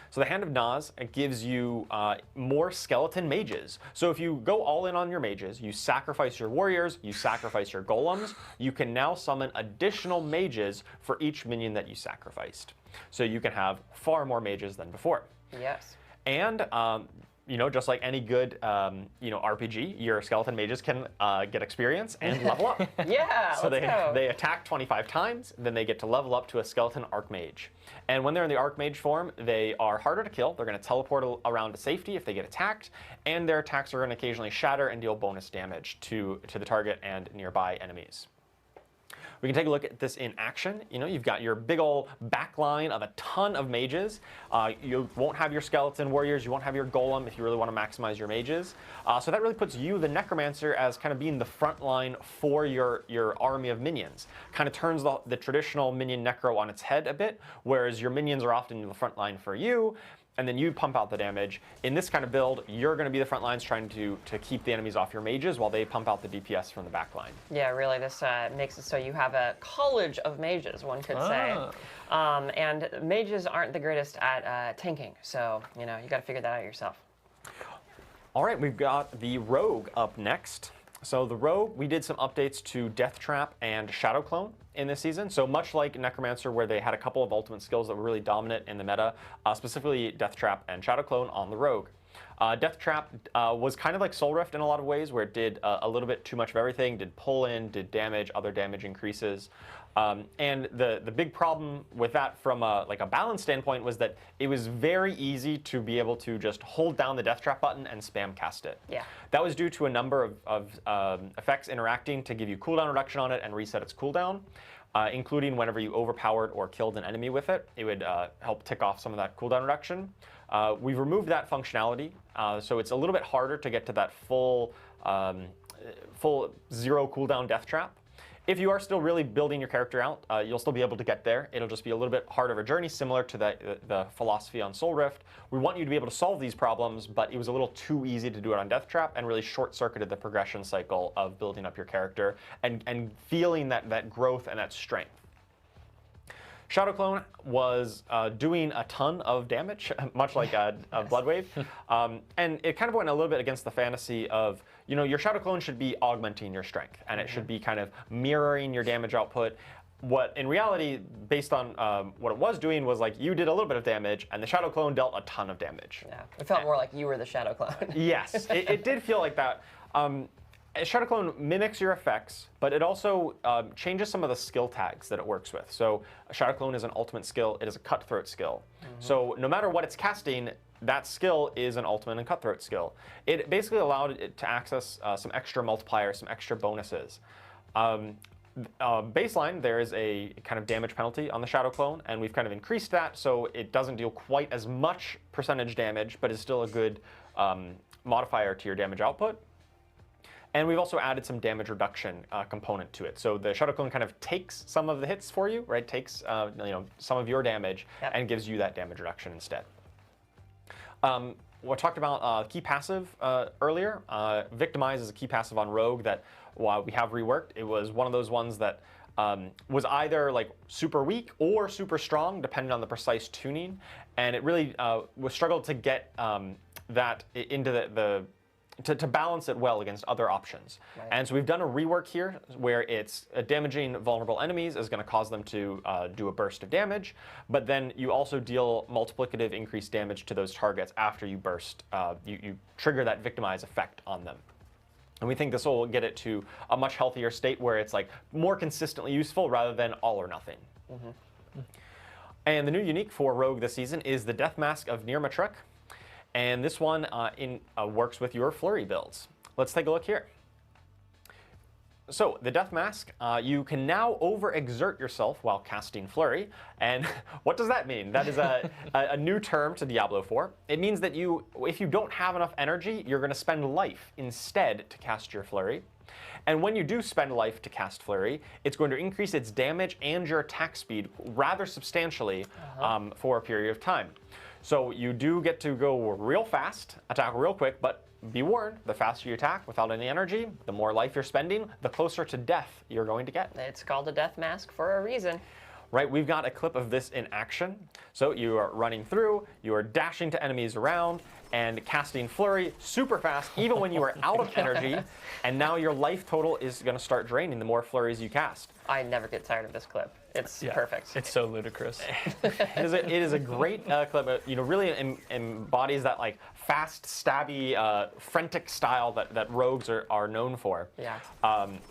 So the Hand of Nas gives you more skeleton mages. So if you go all in on your mages, you sacrifice your warriors, you sacrifice your golems, you can now summon additional mages for each minion that you sacrificed. So you can have far more mages than before. Yes. And you know, just like any good, you know, RPG, your skeleton mages can get experience and level up. Yeah, So let's go. they attack 25 times, then they get to level up to a skeleton archmage. And when they're in the archmage form, they are harder to kill. They're going to teleport around to safety if they get attacked, and their attacks are going to occasionally shatter and deal bonus damage to the target and nearby enemies. We can take a look at this in action. You know, you've got your big old back line of a ton of mages. You won't have your skeleton warriors. You won't have your golem if you really want to maximize your mages. So that really puts you, the necromancer, as kind of being the front line for your army of minions. Kind of turns the traditional minion necro on its head a bit, whereas your minions are often the front line for you, and then you pump out the damage. In this kind of build, you're going to be the front lines trying to keep the enemies off your mages while they pump out the DPS from the back line. Yeah, really, this makes it so you have a college of mages, one could say. And mages aren't the greatest at tanking, so, you know, you got to figure that out yourself. All right, we've got the Rogue up next. So the Rogue, we did some updates to Death Trap and Shadow Clone in this season. So much like Necromancer, where they had a couple of ultimate skills that were really dominant in the meta, specifically Death Trap and Shadow Clone on the Rogue. Death Trap was kind of like Soul Rift in a lot of ways, where it did a little bit too much of everything, did pull in, did damage, other damage increases. And the big problem with that from like a balance standpoint was that it was very easy to be able to just hold down the Death Trap button and spam cast it. Yeah. That was due to a number of effects interacting to give you cooldown reduction on it and reset its cooldown, including whenever you overpowered or killed an enemy with it. It would help tick off some of that cooldown reduction. We've removed that functionality, so it's a little bit harder to get to that full zero cooldown Death Trap. If you are still really building your character out, you'll still be able to get there. It'll just be a little bit harder of a journey, similar to the philosophy on Soul Rift. We want you to be able to solve these problems, but it was a little too easy to do it on Death Trap and really short-circuited the progression cycle of building up your character and feeling that growth and that strength. Shadow Clone was doing a ton of damage, much like Bloodwave, and it kind of went a little bit against the fantasy of, you know, your Shadow Clone should be augmenting your strength, and it should be kind of mirroring your damage output. What, in reality, based on what it was doing, was like you did a little bit of damage, and the Shadow Clone dealt a ton of damage. Yeah, it felt more like you were the Shadow Clone. Yes, it did feel like that. Shadow Clone mimics your effects, but it also changes some of the skill tags that it works with. So Shadow Clone is an ultimate skill. It is a cutthroat skill. So no matter what it's casting, that skill is an ultimate and cutthroat skill. It basically allowed it to access some extra multipliers, some extra bonuses. Baseline, there is a kind of damage penalty on the Shadow Clone, and we've kind of increased that so it doesn't deal quite as much percentage damage, but is still a good modifier to your damage output. And we've also added some damage reduction component to it. So the Shadow Clone kind of takes some of the hits for you, right? Takes you know, some of your damage and gives you that damage reduction instead. We talked about key passive earlier. Victimize is a key passive on Rogue that we have reworked. It was one of those ones that was either like super weak or super strong, depending on the precise tuning. And it really was struggled to get that into to balance it well against other options. Right. And so we've done a rework here where it's damaging vulnerable enemies is going to cause them to do a burst of damage, but then you also deal multiplicative increased damage to those targets after you burst, you trigger that victimize effect on them. And we think this will get it to a much healthier state where it's like more consistently useful rather than all or nothing. And the new unique for Rogue this season is the Death Mask of Nirmatrek. And this one works with your flurry builds. Let's take a look here. So the Death Mask, you can now overexert yourself while casting Flurry. And what does that mean? That is a new term to Diablo 4. It means that if you don't have enough energy, you're going to spend life instead to cast your Flurry. And when you do spend life to cast Flurry, it's going to increase its damage and your attack speed rather substantially for a period of time. So you do get to go real fast, attack real quick, but be warned, the faster you attack without any energy, the more life you're spending, the closer to death you're going to get. It's called a Death Mask for a reason. Right, we've got a clip of this in action. So you are running through, you are dashing to enemies around, and casting Flurry super fast, even when you are out of energy, and now your life total is going to start draining the more flurries you cast. I never get tired of this clip. It's perfect. It's so ludicrous. It is a great clip. Really embodies that like fast, stabby, frantic style that rogues are known for. Yeah.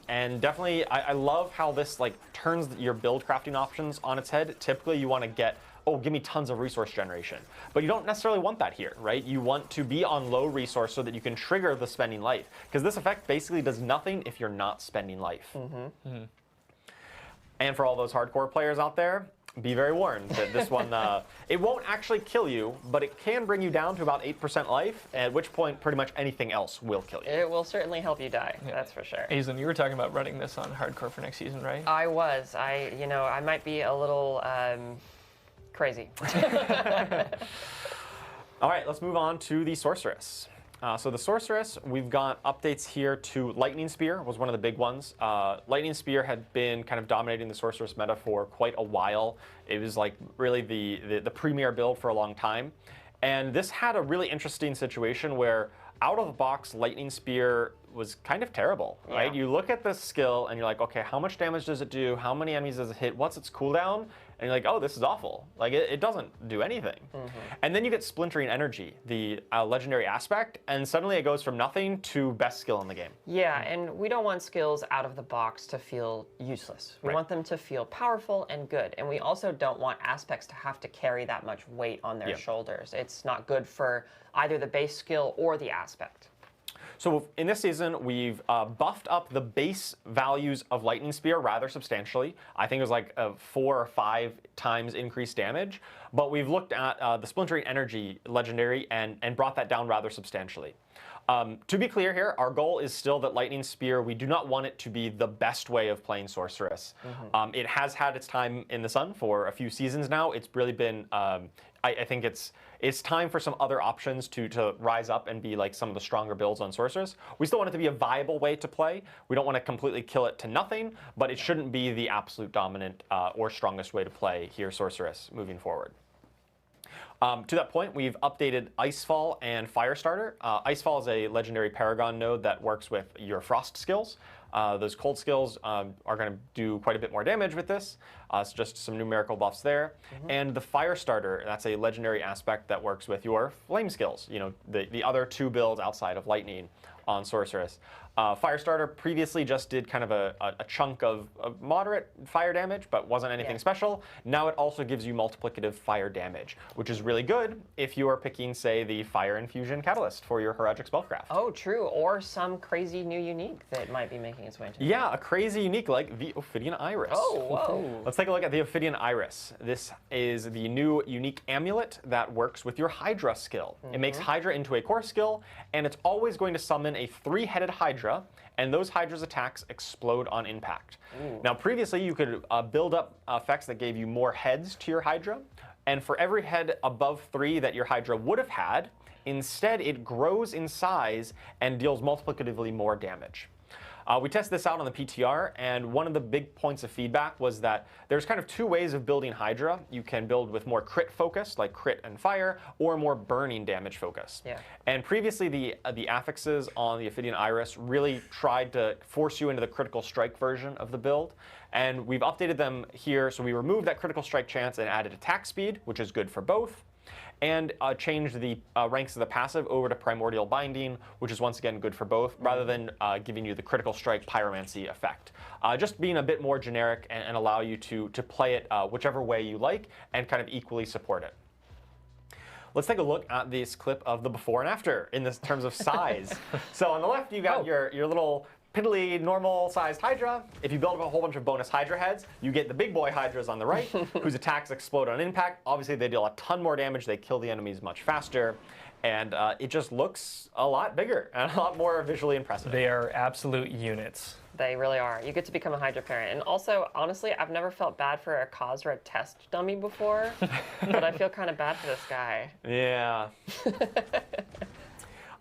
And definitely, I love how this like turns your build crafting options on its head. Typically, you want to get, oh, give me tons of resource generation. But you don't necessarily want that here, right? You want to be on low resource so that you can trigger the spending life. Because this effect basically does nothing if you're not spending life. And for all those hardcore players out there, be very warned that this one, it won't actually kill you, but it can bring you down to about 8% life, at which point pretty much anything else will kill you. It will certainly help you die, that's for sure. Aizen, you were talking about running this on hardcore for next season, right? I was. I might be a little crazy. All right, let's move on to the Sorceress. So the Sorceress, we've got updates here to Lightning Spear was one of the big ones. Lightning Spear had been kind of dominating the Sorceress meta for quite a while. It was like really the premier build for a long time. And this had a really interesting situation where out of the box, Lightning Spear was kind of terrible, right? You look at this skill and you're like, okay, how much damage does it do? How many enemies does it hit? What's its cooldown? And you're like, oh, this is awful. Like, it doesn't do anything. And then you get Splintering Energy, the legendary aspect, and suddenly it goes from nothing to best skill in the game. Yeah, and we don't want skills out of the box to feel useless. We want them to feel powerful and good. And we also don't want aspects to have to carry that much weight on their shoulders. It's not good for either the base skill or the aspect. So in this season, we've buffed up the base values of Lightning Spear rather substantially. I think it was like a 4 or 5 times increased damage. But we've looked at the Splintering Energy legendary and brought that down rather substantially. To be clear here, our goal is still that Lightning Spear, we do not want it to be the best way of playing Sorceress. It has had its time in the sun for a few seasons now. It's really been, I think it's time for some other options to rise up and be like some of the stronger builds on Sorceress. We still want it to be a viable way to play. We don't want to completely kill it to nothing, but it shouldn't be the absolute dominant or strongest way to play here Sorceress moving forward. To that point, we've updated Icefall and Firestarter. Icefall is a legendary Paragon node that works with your Frost skills. Those cold skills are going to do quite a bit more damage with this. So just some numerical buffs there. And the Firestarter, that's a legendary aspect that works with your flame skills. You know, the other 2 builds outside of Lightning on Sorceress. Firestarter previously just did kind of a chunk of moderate fire damage, but wasn't anything special. Now it also gives you multiplicative fire damage, which is really good if you are picking, say, the Fire Infusion Catalyst for your Heroic Spellcraft. Oh, true. Or some crazy new unique that might be making its way into Yeah, a crazy unique like the Ophidian Iris. Oh, whoa. Let's take a look at the Ophidian Iris. This is the new unique amulet that works with your Hydra skill. It makes Hydra into a core skill, and it's always going to summon a 3-headed Hydra, and those Hydra's attacks explode on impact. Now, previously, you could build up effects that gave you more heads to your Hydra, and for every head above 3 that your Hydra would have had, instead it grows in size and deals multiplicatively more damage. We tested this out on the PTR, and one of the big points of feedback was that there's kind of 2 ways of building Hydra. You can build with more crit focus, like crit and fire, or more burning damage focus. And previously, the affixes on the Ophidian Iris really tried to force you into the critical strike version of the build. And we've updated them here, so we removed that critical strike chance and added attack speed, which is good for both. And changed the ranks of the passive over to Primordial Binding, which is once again good for both, rather than giving you the Critical Strike Pyromancy effect. Just being a bit more generic and allow you to play it whichever way you like and kind of equally support it. Let's take a look at this clip of the before and after in this terms of size. So on the left, you got your little piddly, normal-sized Hydra. If you build up a whole bunch of bonus Hydra heads, you get the big boy Hydras on the right, whose attacks explode on impact. Obviously, they deal a ton more damage. They kill the enemies much faster. And it just looks a lot bigger and a lot more visually impressive. They are absolute units. They really are. You get to become a Hydra parent. And also, honestly, I've never felt bad for a Khazra test dummy before, but I feel kind of bad for this guy. Yeah.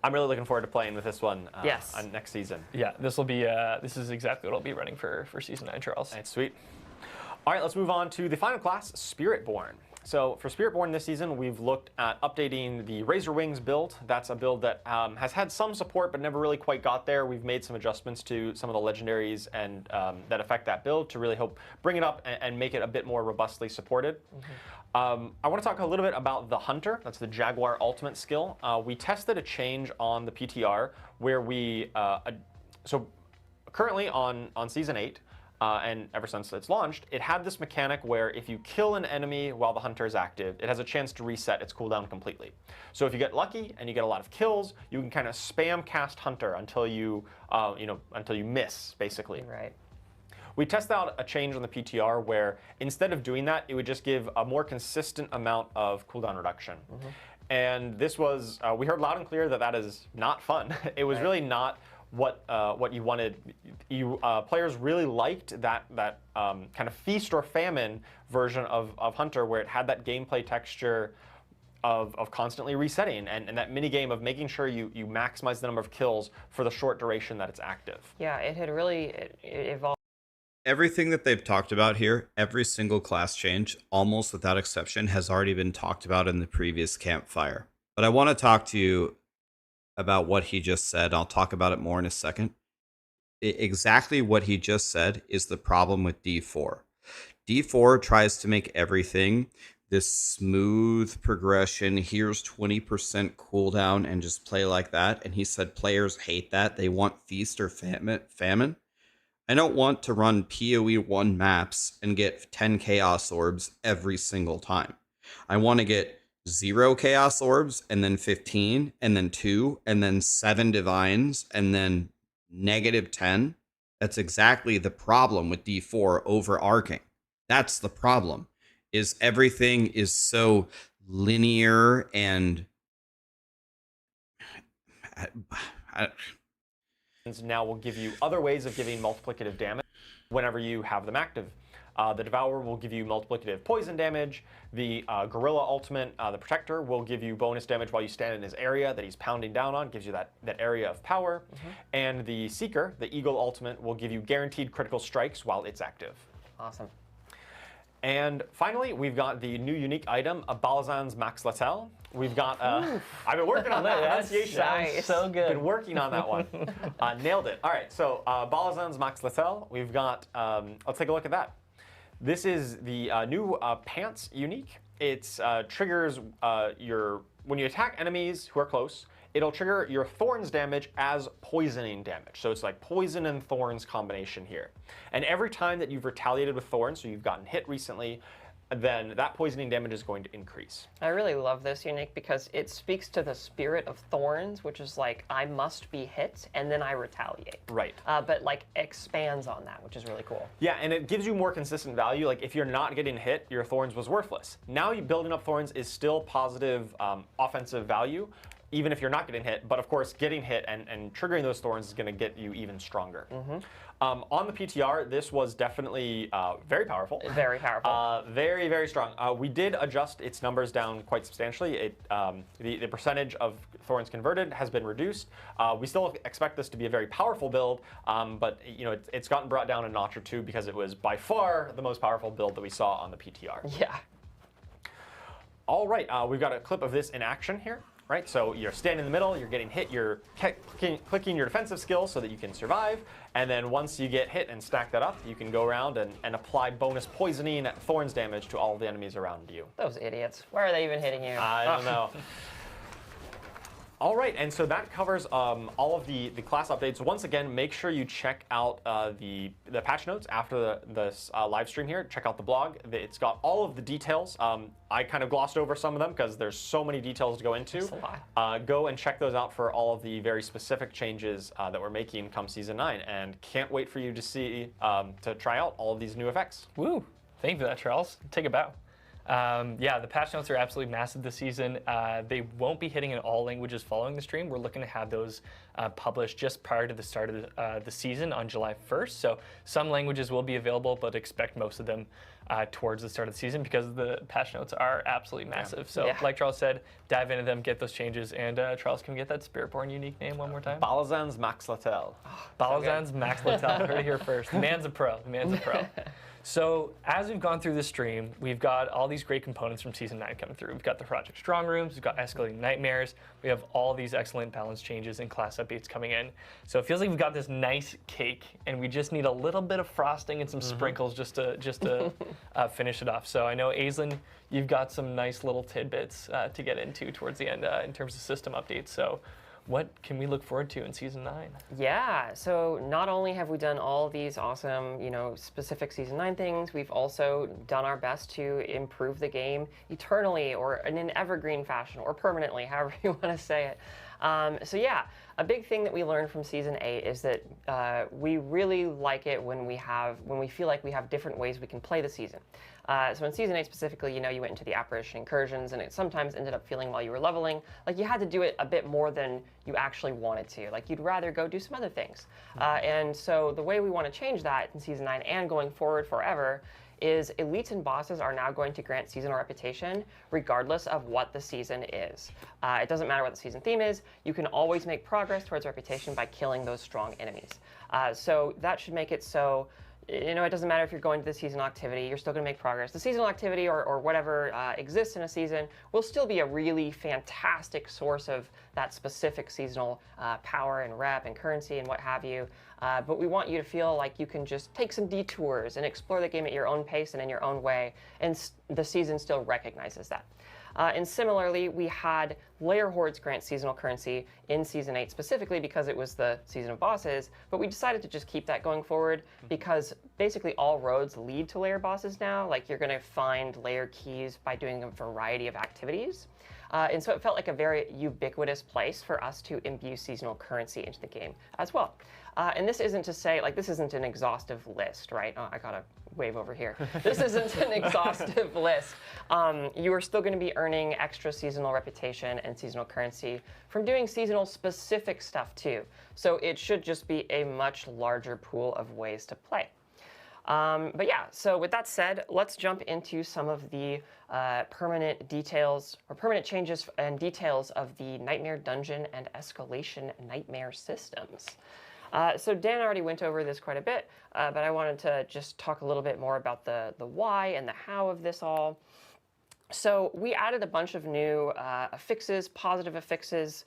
I'm really looking forward to playing with this one on next season. Yeah, this will be. This is exactly what I'll be running for season 9, Charles. That's sweet. All right, let's move on to the final class, Spiritborn. So for Spiritborn this season, we've looked at updating the Razor Wings build. That's a build that has had some support but never really quite got there. We've made some adjustments to some of the legendaries and that affect that build to really help bring it up and make it a bit more robustly supported. I want to talk a little bit about the Hunter. That's the Jaguar ultimate skill. We tested a change on the PTR where we, so currently on Season 8, and ever since it's launched, it had this mechanic where if you kill an enemy while the Hunter is active, it has a chance to reset its cooldown completely. So if you get lucky and you get a lot of kills, you can kind of spam cast Hunter until you, until you miss, basically. Right. We tested out a change on the PTR where instead of doing that, it would just give a more consistent amount of cooldown reduction. And this was, we heard loud and clear that that is not fun. It was really not what you wanted. Players really liked that kind of feast or famine version of Hunter, where it had that gameplay texture of constantly resetting and that mini game of making sure you maximize the number of kills for the short duration that it's active. Yeah, it had really it evolved. Everything that they've talked about here, every single class change, almost without exception, has already been talked about in the previous Campfire. But I want to talk to you about what he just said. I'll talk about it more in a second. Exactly what he just said is the problem with D4. D4 tries to make everything this smooth progression. Here's 20% cooldown and just play like that. And he said players hate that. They want feast or famine. I don't want to run POE1 maps and get 10 Chaos Orbs every single time. I want to get 0 Chaos Orbs, and then 15, and then 2, and then 7 Divines, and then -10. That's exactly the problem with D4 overarching. That's the problem, is everything is so linear and... Now will give you other ways of giving multiplicative damage whenever you have them active. The Devourer will give you multiplicative poison damage. The Gorilla Ultimate, the Protector, will give you bonus damage while you stand in his area that he's pounding down on, gives you that area of power. And the Seeker, the Eagle Ultimate, will give you guaranteed critical strikes while it's active. Awesome. And finally, we've got the new unique item, a Balazan's Max Latel. We've got, I've been working on that pronunciation. Nice. So good. Been working on that one. Nailed it. All right, so Balazan's Max Latel, we've got, let's take a look at that. This is the new Pants unique. It triggers when you attack enemies who are close, it'll trigger your Thorns damage as poisoning damage. So it's like poison and Thorns combination here. And every time that you've retaliated with Thorns, so you've gotten hit recently, then that poisoning damage is going to increase. I really love this unique because it speaks to the spirit of Thorns, which is like, I must be hit and then I retaliate. Right. But like expands on that, which is really cool. Yeah, and it gives you more consistent value. Like if you're not getting hit, your Thorns was worthless. Now you building up Thorns is still positive offensive value, even if you're not getting hit. But of course, getting hit and triggering those Thorns is going to get you even stronger. On the PTR, this was definitely very powerful. Very powerful. Very, very strong. We did adjust its numbers down quite substantially. The percentage of Thorns converted has been reduced. We still expect this to be a very powerful build, but it's gotten brought down a notch or two because it was by far the most powerful build that we saw on the PTR. Yeah. All right, we've got a clip of this in action here. Right, so you're standing in the middle, you're getting hit, you're clicking your defensive skill so that you can survive, and then once you get hit and stack that up, you can go around and apply bonus poisoning Thorns damage to all of the enemies around you. Those idiots. Why are they even hitting you? I don't know. All right, and so that covers all of the class updates. Once again, make sure you check out the patch notes after this live stream here. Check out the blog. It's got all of the details. I kind of glossed over some of them because there's so many details to go into. That's a lot. Go and check those out for all of the very specific changes that we're making come Season 9. And can't wait for you to see, to try out all of these new effects. Woo! Thank you for that, Charles. Take a bow. Yeah, the patch notes are absolutely massive this season. They won't be hitting in all languages following the stream. We're looking to have those published just prior to the start of the season on July 1st. So some languages will be available, but expect most of them towards the start of the season because the patch notes are absolutely massive. So like Charles said, dive into them, get those changes, and Charles, can we get that Spiritborn unique name one more time? Balazan's Max Latel. Balazan's Max Latel. Heard it here first. The man's a pro. The man's a pro. So as we've gone through the stream, we've got all these great components from Season 9 coming through. We've got the Project Strong Rooms, we've got Escalating Nightmares, we have all these excellent balance changes and class updates coming in. So it feels like we've got this nice cake, and we just need a little bit of frosting and some sprinkles just to finish it off. So I know, Aislinn, you've got some nice little tidbits to get into towards the end in terms of system updates. So what can we look forward to in Season 9? Yeah, so not only have we done all these awesome, specific Season 9 things, we've also done our best to improve the game eternally, or in an evergreen fashion, or permanently, however you want to say it. So yeah, a big thing that we learned from Season 8 is that we really like it when we feel like we have different ways we can play the season. So in Season 8 specifically, you went into the apparition incursions, and it sometimes ended up feeling while you were leveling like you had to do it a bit more than you actually wanted to. Like you'd rather go do some other things. And so the way we want to change that in Season 9 and going forward forever is elites and bosses are now going to grant seasonal reputation regardless of what the season is. It doesn't matter what the season theme is, you can always make progress towards reputation by killing those strong enemies. So that should make it so, it doesn't matter if you're going to the seasonal activity, you're still going to make progress. The seasonal activity or whatever exists in a season will still be a really fantastic source of that specific seasonal power and rep and currency and what have you. But we want you to feel like you can just take some detours and explore the game at your own pace and in your own way, and the season still recognizes that. And similarly, we had Lair Hordes grant seasonal currency in Season 8 specifically because it was the season of bosses, but we decided to just keep that going forward because basically all roads lead to lair bosses now. Like you're going to find lair keys by doing a variety of activities. And so it felt like a very ubiquitous place for us to imbue seasonal currency into the game as well. And this isn't to say, this isn't an exhaustive list, right? Oh, I gotta wave over here. This isn't an exhaustive list. You are still gonna be earning extra seasonal reputation and seasonal currency from doing seasonal specific stuff too. So it should just be a much larger pool of ways to play. But yeah, so with that said, let's jump into some of the permanent details or permanent changes and details of the Nightmare Dungeon and Escalation Nightmare systems. So Dan already went over this quite a bit, but I wanted to just talk a little bit more about the why and the how of this all. So we added a bunch of new affixes, positive affixes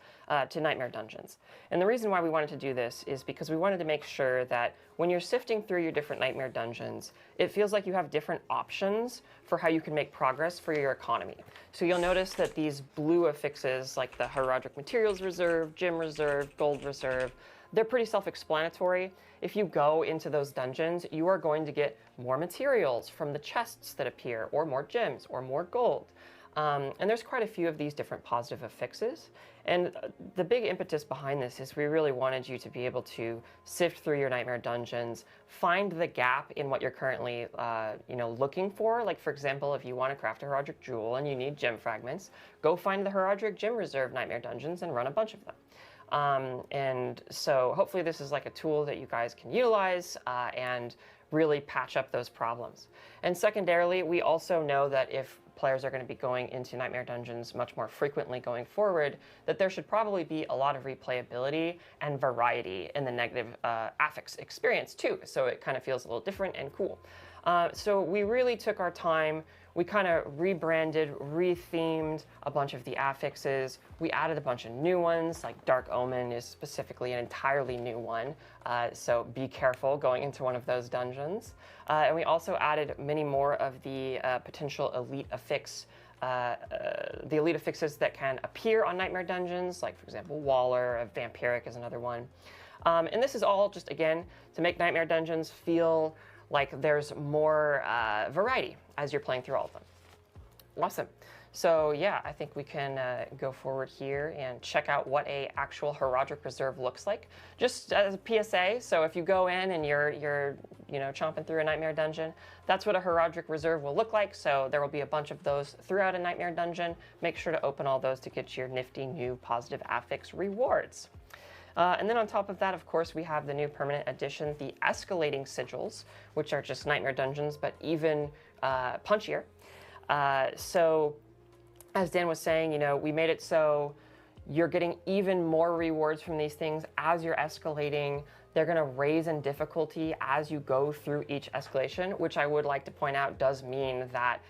to Nightmare Dungeons. And the reason why we wanted to do this is because we wanted to make sure that when you're sifting through your different Nightmare Dungeons, it feels like you have different options for how you can make progress for your economy. So you'll notice that these blue affixes, like the Heraldric Materials Reserve, Gem Reserve, Gold Reserve, they're pretty self-explanatory. If you go into those dungeons, you are going to get more materials from the chests that appear, or more gems, or more gold. And there's quite a few of these different positive affixes. And the big impetus behind this is we really wanted you to be able to sift through your Nightmare Dungeons, find the gap in what you're currently looking for. Like, for example, if you want to craft a Heraldric Jewel and you need gem fragments, go find the Heraldric Gem Reserve Nightmare Dungeons and run a bunch of them. And so hopefully this is like a tool that you guys can utilize and really patch up those problems. And secondarily, we also know that if players are going to be going into Nightmare Dungeons much more frequently going forward, that there should probably be a lot of replayability and variety in the negative affix experience too. So it kind of feels a little different and cool. So we really took our time. We kind of rebranded, rethemed a bunch of the affixes. We added a bunch of new ones, like Dark Omen is specifically an entirely new one. So be careful going into one of those dungeons. And we also added many more of the potential elite affix, the elite affixes that can appear on Nightmare Dungeons, like for example, Waller, Vampiric is another one. And this is all just, again, to make Nightmare Dungeons feel like there's more variety as you're playing through all of them. Awesome. So yeah, I think we can go forward here and check out what a actual Heraldric Reserve looks like. Just as a PSA, so if you go in and you're chomping through a Nightmare Dungeon, that's what a Heraldric Reserve will look like. So there will be a bunch of those throughout a Nightmare Dungeon. Make sure to open all those to get your nifty new positive affix rewards. And then on top of that, of course, we have the new permanent addition, the Escalating Sigils, which are just Nightmare Dungeons, but even punchier. So as Dan was saying, we made it so you're getting even more rewards from these things as you're escalating They're going to raise in difficulty as you go through each escalation, which I would like to point out does mean that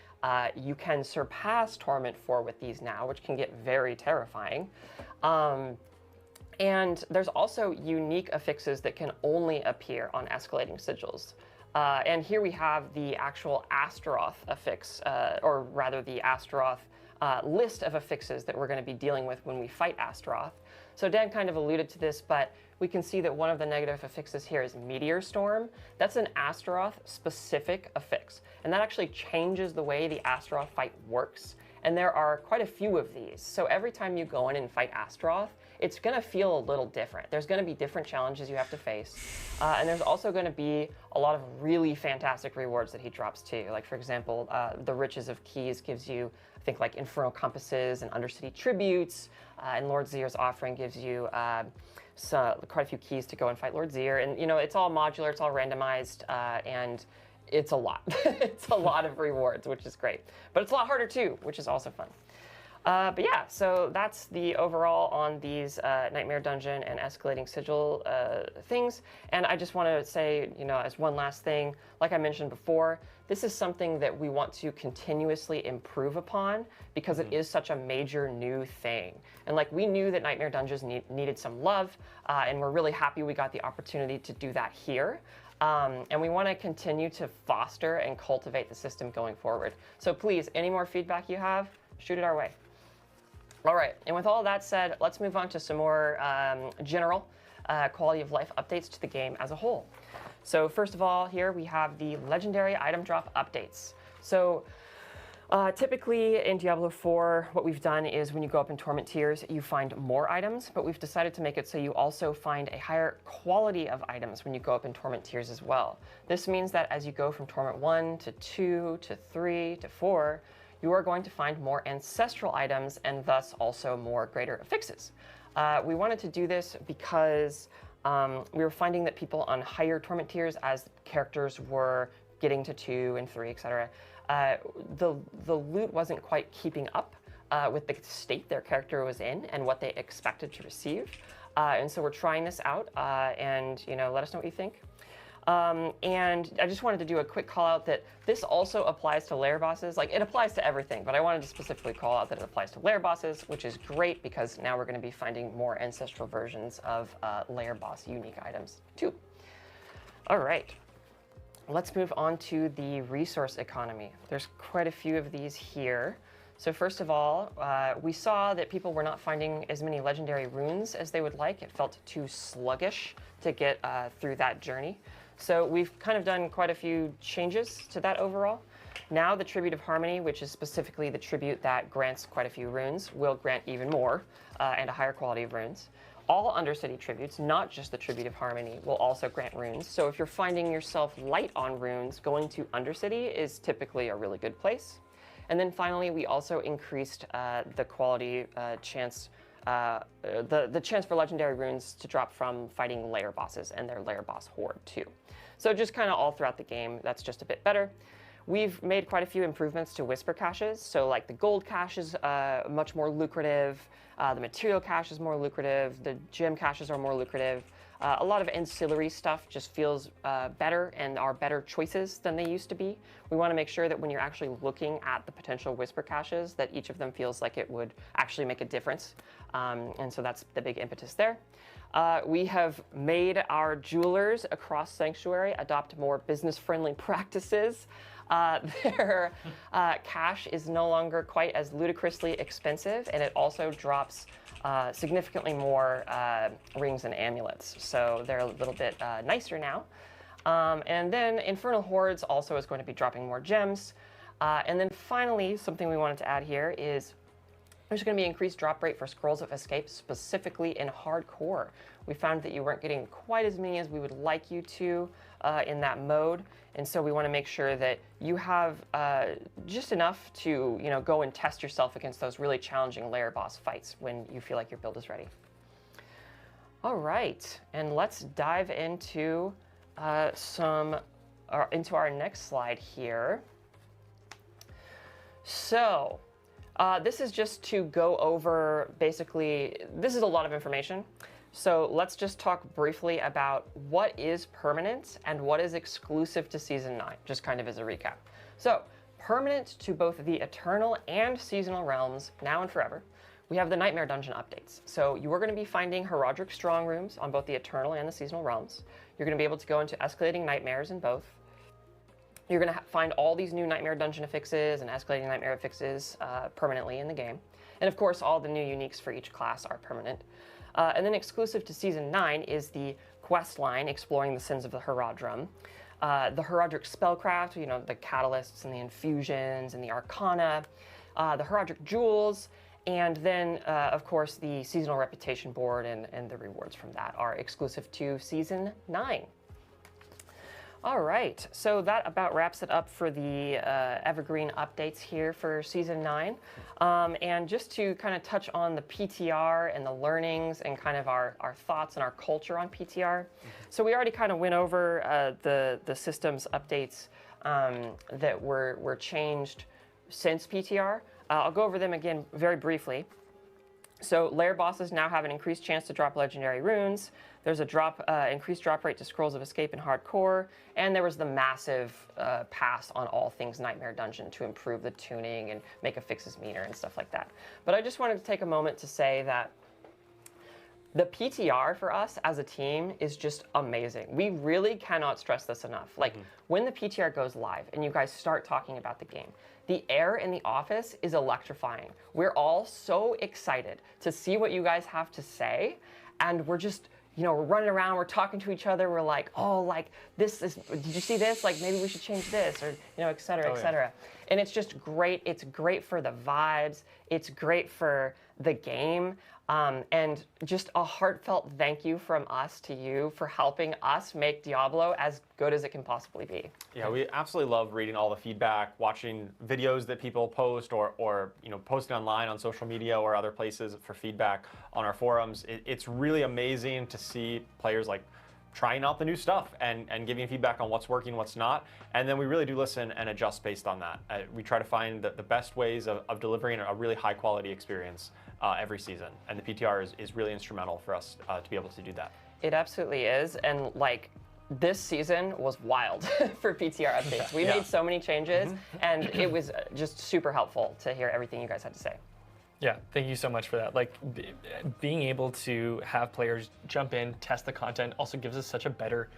you can surpass Torment 4 with these now, which can get very terrifying. And there's also unique affixes that can only appear on escalating sigils. And here we have the actual Astaroth affix, or rather the Astaroth list of affixes that we're going to be dealing with when we fight Astaroth. So Dan kind of alluded to this, but we can see that one of the negative affixes here is Meteor Storm. That's an Astaroth specific affix, and that actually changes the way the Astaroth fight works. And there are quite a few of these. So every time you go in and fight Astaroth, it's going to feel a little different. There's going to be different challenges you have to face. And there's also going to be a lot of really fantastic rewards that he drops too. Like, for example, the Riches of Keys gives you, I think, like Infernal Compasses and Undercity Tributes. And Lord Zier's Offering gives you quite a few keys to go and fight Lord Zier. And, you know, it's all modular, it's all randomized, and it's a lot. It's a lot of rewards, which is great. But it's a lot harder too, which is also fun. But yeah, so that's the overall on these Nightmare Dungeon and Escalating Sigil things. And I just want to say, you know, as one last thing, like I mentioned before, this is something that we want to continuously improve upon because it is such a major new thing. And like, we knew that Nightmare Dungeons needed some love, and we're really happy we got the opportunity to do that here. And we want to continue to foster and cultivate the system going forward. So please, any more feedback you have, shoot it our way. All right, and with all that said, let's move on to some more general quality of life updates to the game as a whole. So first of all, here we have the legendary item drop updates. So typically in Diablo 4, what we've done is when you go up in Torment tiers, you find more items, but we've decided to make it so you also find a higher quality of items when you go up in Torment tiers as well. This means that as you go from Torment 1 to 2 to 3 to 4, you are going to find more ancestral items and thus also more greater affixes. We wanted to do this because we were finding that people on higher Torment tiers, as characters were getting to 2 and 3, etc., the loot wasn't quite keeping up with the state their character was in and what they expected to receive. And so we're trying this out, and you know, let us know what you think. And I just wanted to do a quick call out that this also applies to lair bosses. Like, it applies to everything, but I wanted to specifically call out that it applies to lair bosses, which is great because now we're going to be finding more ancestral versions of lair boss unique items too. All right, let's move on to the resource economy. There's quite a few of these here. So first of all, we saw that people were not finding as many legendary runes as they would like. It felt too sluggish to get through that journey. So we've kind of done quite a few changes to that overall. Now the Tribute of Harmony, which is specifically the tribute that grants quite a few runes, will grant even more and a higher quality of runes. All Undercity tributes, not just the Tribute of Harmony, will also grant runes. So if you're finding yourself light on runes, going to Undercity is typically a really good place. And then finally, we also increased the quality chance, the chance for legendary runes to drop from fighting lair bosses and their lair boss horde too. So just kind of all throughout the game, that's just a bit better. We've made quite a few improvements to Whisper caches. So like the gold cache is much more lucrative, the material cache is more lucrative, the gem caches are more lucrative. A lot of ancillary stuff just feels better and are better choices than they used to be. We want to make sure that when you're actually looking at the potential Whisper caches, that each of them feels like it would actually make a difference. And so that's the big impetus there. We have made our jewelers across Sanctuary adopt more business-friendly practices. Their cash is no longer quite as ludicrously expensive, and it also drops significantly more rings and amulets. So they're a little bit nicer now. And then Infernal Hordes also is going to be dropping more gems. And then finally, something we wanted to add here is there's going to be increased drop rate for Scrolls of Escape, specifically in Hardcore. We found that you weren't getting quite as many as we would like you to in that mode, and so we want to make sure that you have just enough to, you know, go and test yourself against those really challenging lair boss fights when you feel like your build is ready. All right, and let's dive into into our next slide here. So this is just to go over, basically, this is a lot of information. So let's just talk briefly about what is permanent and what is exclusive to Season 9, just kind of as a recap. So, permanent to both the Eternal and Seasonal realms, now and forever, we have the Nightmare Dungeon updates. So you are going to be finding Heraldric Strong Rooms on both the Eternal and the Seasonal realms. You're going to be able to go into Escalating Nightmares in both. You're going to find all these new Nightmare Dungeon affixes and Escalating Nightmare affixes permanently in the game. And of course, all the new uniques for each class are permanent. And then exclusive to Season 9 is the quest line, Exploring the Sins of the Herodrum. The Heraldric Spellcraft, you know, the Catalysts and the Infusions and the Arcana, the Heraldric Jewels, and then, of course, the Seasonal Reputation Board and the rewards from that are exclusive to Season 9. All right, so that about wraps it up for the Evergreen updates here for Season 9. And just to kind of touch on the PTR and the learnings and kind of our thoughts and our culture on PTR. So we already kind of went over the systems updates that were changed since PTR. I'll go over them again very briefly. So lair bosses now have an increased chance to drop legendary runes. There's a increased drop rate to Scrolls of Escape in Hardcore, and there was the massive pass on all things Nightmare Dungeon to improve the tuning and make affixes meaner and stuff like that. But I just wanted to take a moment to say that the PTR for us as a team is just amazing. We really cannot stress this enough. Like, when the PTR goes live and you guys start talking about the game, the air in the office is electrifying. We're all so excited to see what you guys have to say, and we're just, you know, we're running around, we're talking to each other, we're like, oh, like, this is, did you see this? Like, maybe we should change this, or, you know, et cetera, et cetera. And it's just great. It's great for the vibes. It's great for the game. And just a heartfelt thank you from us to you for helping us make Diablo as good as it can possibly be. Yeah, we absolutely love reading all the feedback, watching videos that people post, or you know, posting online on social media or other places for feedback on our forums. It's really amazing to see players like trying out the new stuff and giving feedback on what's working, what's not. And then we really do listen and adjust based on that. We try to find the best ways of delivering a really high quality experience every season. And the PTR is really instrumental for us to be able to do that. It absolutely is. And like, this season was wild for PTR updates. We made so many changes, and it was just super helpful to hear everything you guys had to say. Yeah, thank you so much for that. Like, being able to have players jump in, test the content, also gives us such a better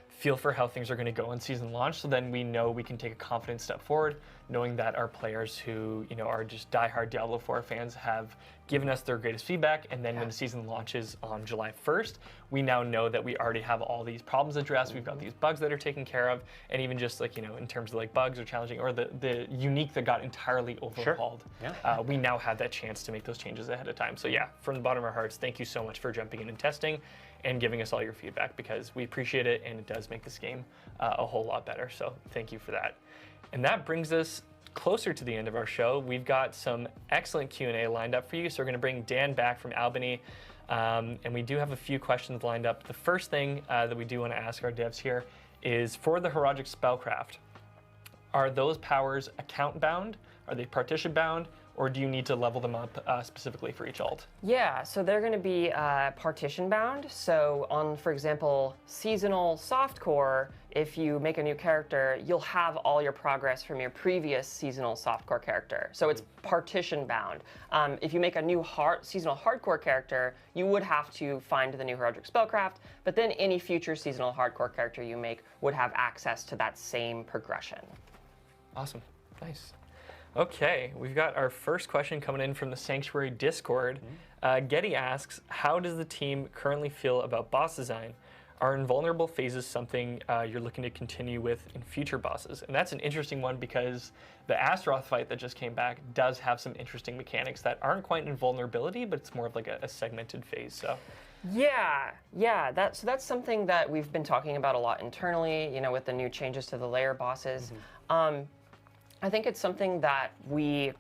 feel for how things are going to go in season launch. So then we know we can take a confident step forward, knowing that our players who, you know, are just diehard Diablo 4 fans have given us their greatest feedback. And then when the season launches on July 1st, we now know that we already have all these problems addressed. We've got these bugs that are taken care of, and even just like, you know, in terms of like bugs or challenging or the unique that got entirely overhauled. We now have that chance to make those changes ahead of time. So yeah, from the bottom of our hearts, thank you so much for jumping in and testing and giving us all your feedback, because we appreciate it, and it does make this game a whole lot better. So thank you for that. And that brings us closer to the end of our show. We've got some excellent Q&A lined up for you. So we're going to bring Dan back from Albany, and we do have a few questions lined up. The first thing that we do want to ask our devs here is, for the Heraldric Spellcraft, are those powers account bound? Are they partition bound? Or do you need to level them up specifically for each alt? Yeah, so they're going to be partition bound. So on, for example, seasonal softcore, if you make a new character, you'll have all your progress from your previous seasonal softcore character. So it's partition bound. If you make a new seasonal hardcore character, you would have to find the new Heraldric Spellcraft, but then any future seasonal hardcore character you make would have access to that same progression. Awesome, nice. Okay, we've got our first question coming in from the Sanctuary Discord. Getty asks, how does the team currently feel about boss design? Are invulnerable phases something you're looking to continue with in future bosses? And that's an interesting one, because the Astaroth fight that just came back does have some interesting mechanics that aren't quite invulnerability, but it's more of like a segmented phase. So. Yeah, so that's something that we've been talking about a lot internally, you know, with the new changes to the layer bosses. I think it's something that we,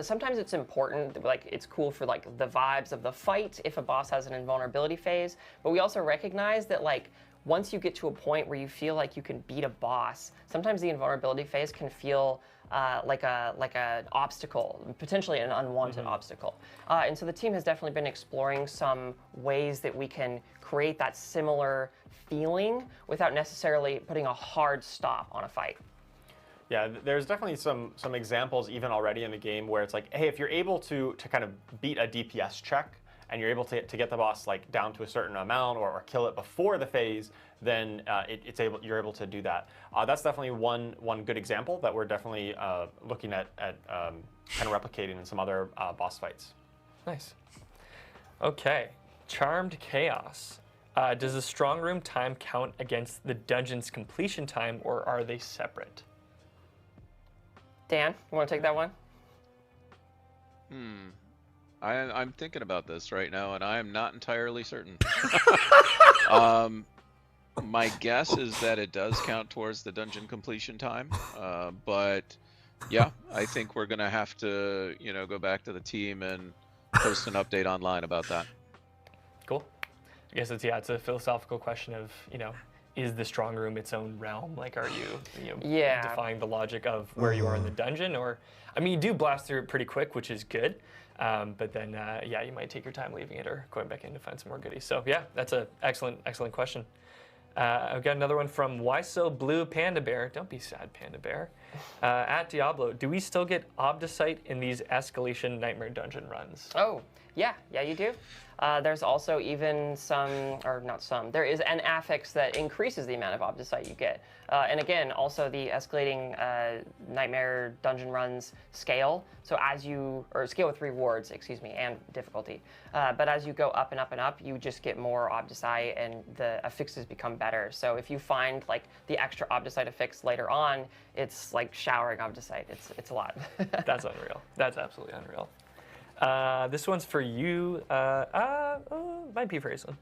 sometimes it's important, like it's cool for like the vibes of the fight if a boss has an invulnerability phase, but we also recognize that like once you get to a point where you feel like you can beat a boss, sometimes the invulnerability phase can feel like an obstacle, potentially an unwanted obstacle. And so the team has definitely been exploring some ways that we can create that similar feeling without necessarily putting a hard stop on a fight. Yeah, there's definitely some examples even already in the game where it's like, hey, if you're able to kind of beat a DPS check and you're able to get the boss like down to a certain amount or kill it before the phase, then you're able to do that. That's definitely one good example that we're definitely looking at kind of replicating in some other boss fights. Nice. Okay, Charmed Chaos. Does the strong room time count against the dungeon's completion time, or are they separate? Dan, you want to take that one? I'm thinking about this right now, and I am not entirely certain. My guess is that it does count towards the dungeon completion time, but yeah, I think we're gonna have to, go back to the team and post an update online about that. Cool. I guess it's a philosophical question of, is the strong room its own realm? Like, are you, defying the logic of where you are in the dungeon? Or, I mean, you do blast through it pretty quick, which is good. But then, you might take your time leaving it or going back in to find some more goodies. So, yeah, that's an excellent question. I've got another one from Why So Blue Panda Bear. Don't be sad, Panda Bear. At Diablo, do we still get Obdicite in these escalation nightmare dungeon runs? Oh, yeah, you do. There's also even there is an affix that increases the amount of Obdicite you get. And again, also the escalating nightmare dungeon runs scale. So scale with rewards, and difficulty. But as you go up and up and up, you just get more Obdicite and the affixes become better. So if you find like the extra Obdicite affix later on, it's like showering Obdicite. It's a lot. That's unreal. That's absolutely unreal. This one's for you. Might be for Aislinn.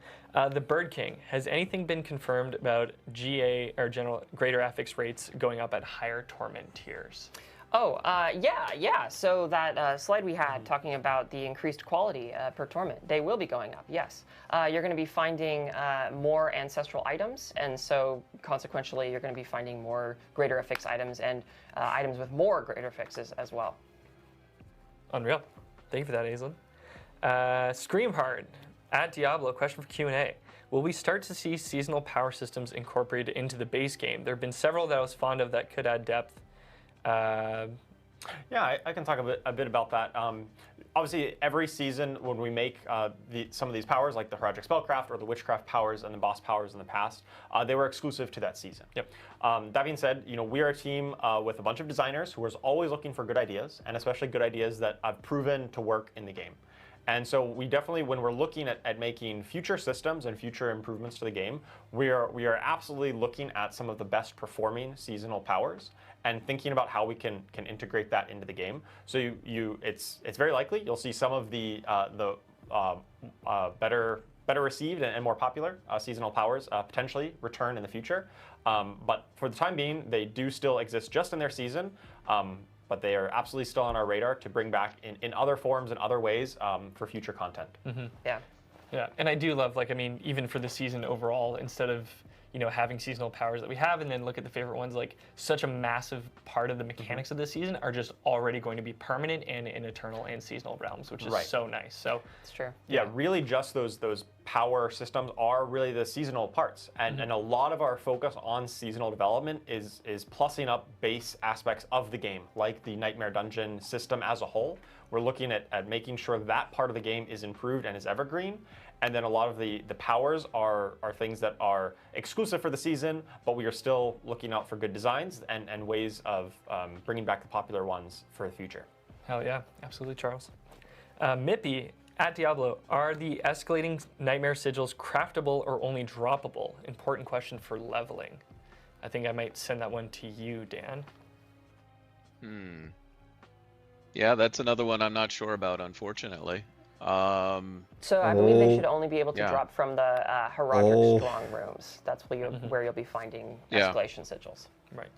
The Bird King. Has anything been confirmed about GA or general greater affix rates going up at higher torment tiers? Oh, yeah. So that slide we had talking about the increased quality per torment, they will be going up, yes. You're going to be finding more ancestral items, and so consequentially, you're going to be finding more greater affix items and items with more greater affixes as well. Unreal. Thank you for that, Aislinn. Scream Hard. At Diablo, question for Q&A. Will we start to see seasonal power systems incorporated into the base game? There have been several that I was fond of that could add depth. Yeah, I can talk a bit about that. Obviously, every season when we make some of these powers, like the Heraldic Spellcraft or the Witchcraft powers and the boss powers in the past, they were exclusive to that season. Yep. That being said, we are a team with a bunch of designers who are always looking for good ideas, and especially good ideas that have proven to work in the game. And so we definitely, when we're looking at making future systems and future improvements to the game, we are absolutely looking at some of the best performing seasonal powers and thinking about how we can integrate that into the game. So it's very likely you'll see some of the better received and more popular seasonal powers potentially return in the future. But for the time being, they do still exist just in their season. But they are absolutely still on our radar to bring back in other forms and other ways for future content. Mm-hmm. Yeah, and I do love, even for the season overall, instead of having seasonal powers that we have and then look at the favorite ones, like such a massive part of the mechanics of this season are just already going to be permanent and in eternal and seasonal realms, which is so nice. So it's true. Yeah, really just those power systems are really the seasonal parts. And a lot of our focus on seasonal development is plussing up base aspects of the game, like the Nightmare Dungeon system as a whole. We're looking at making sure that part of the game is improved and is evergreen. And then a lot of the powers are things that are exclusive for the season, but we are still looking out for good designs and ways of bringing back the popular ones for the future. Hell yeah, absolutely, Charles. Mippy, at Diablo, are the escalating nightmare sigils craftable or only droppable? Important question for leveling. I think I might send that one to you, Dan. Yeah, that's another one I'm not sure about, unfortunately. So I believe they should only be able to drop from the Heraldic Strong Rooms. That's where you'll be finding escalation sigils. Right.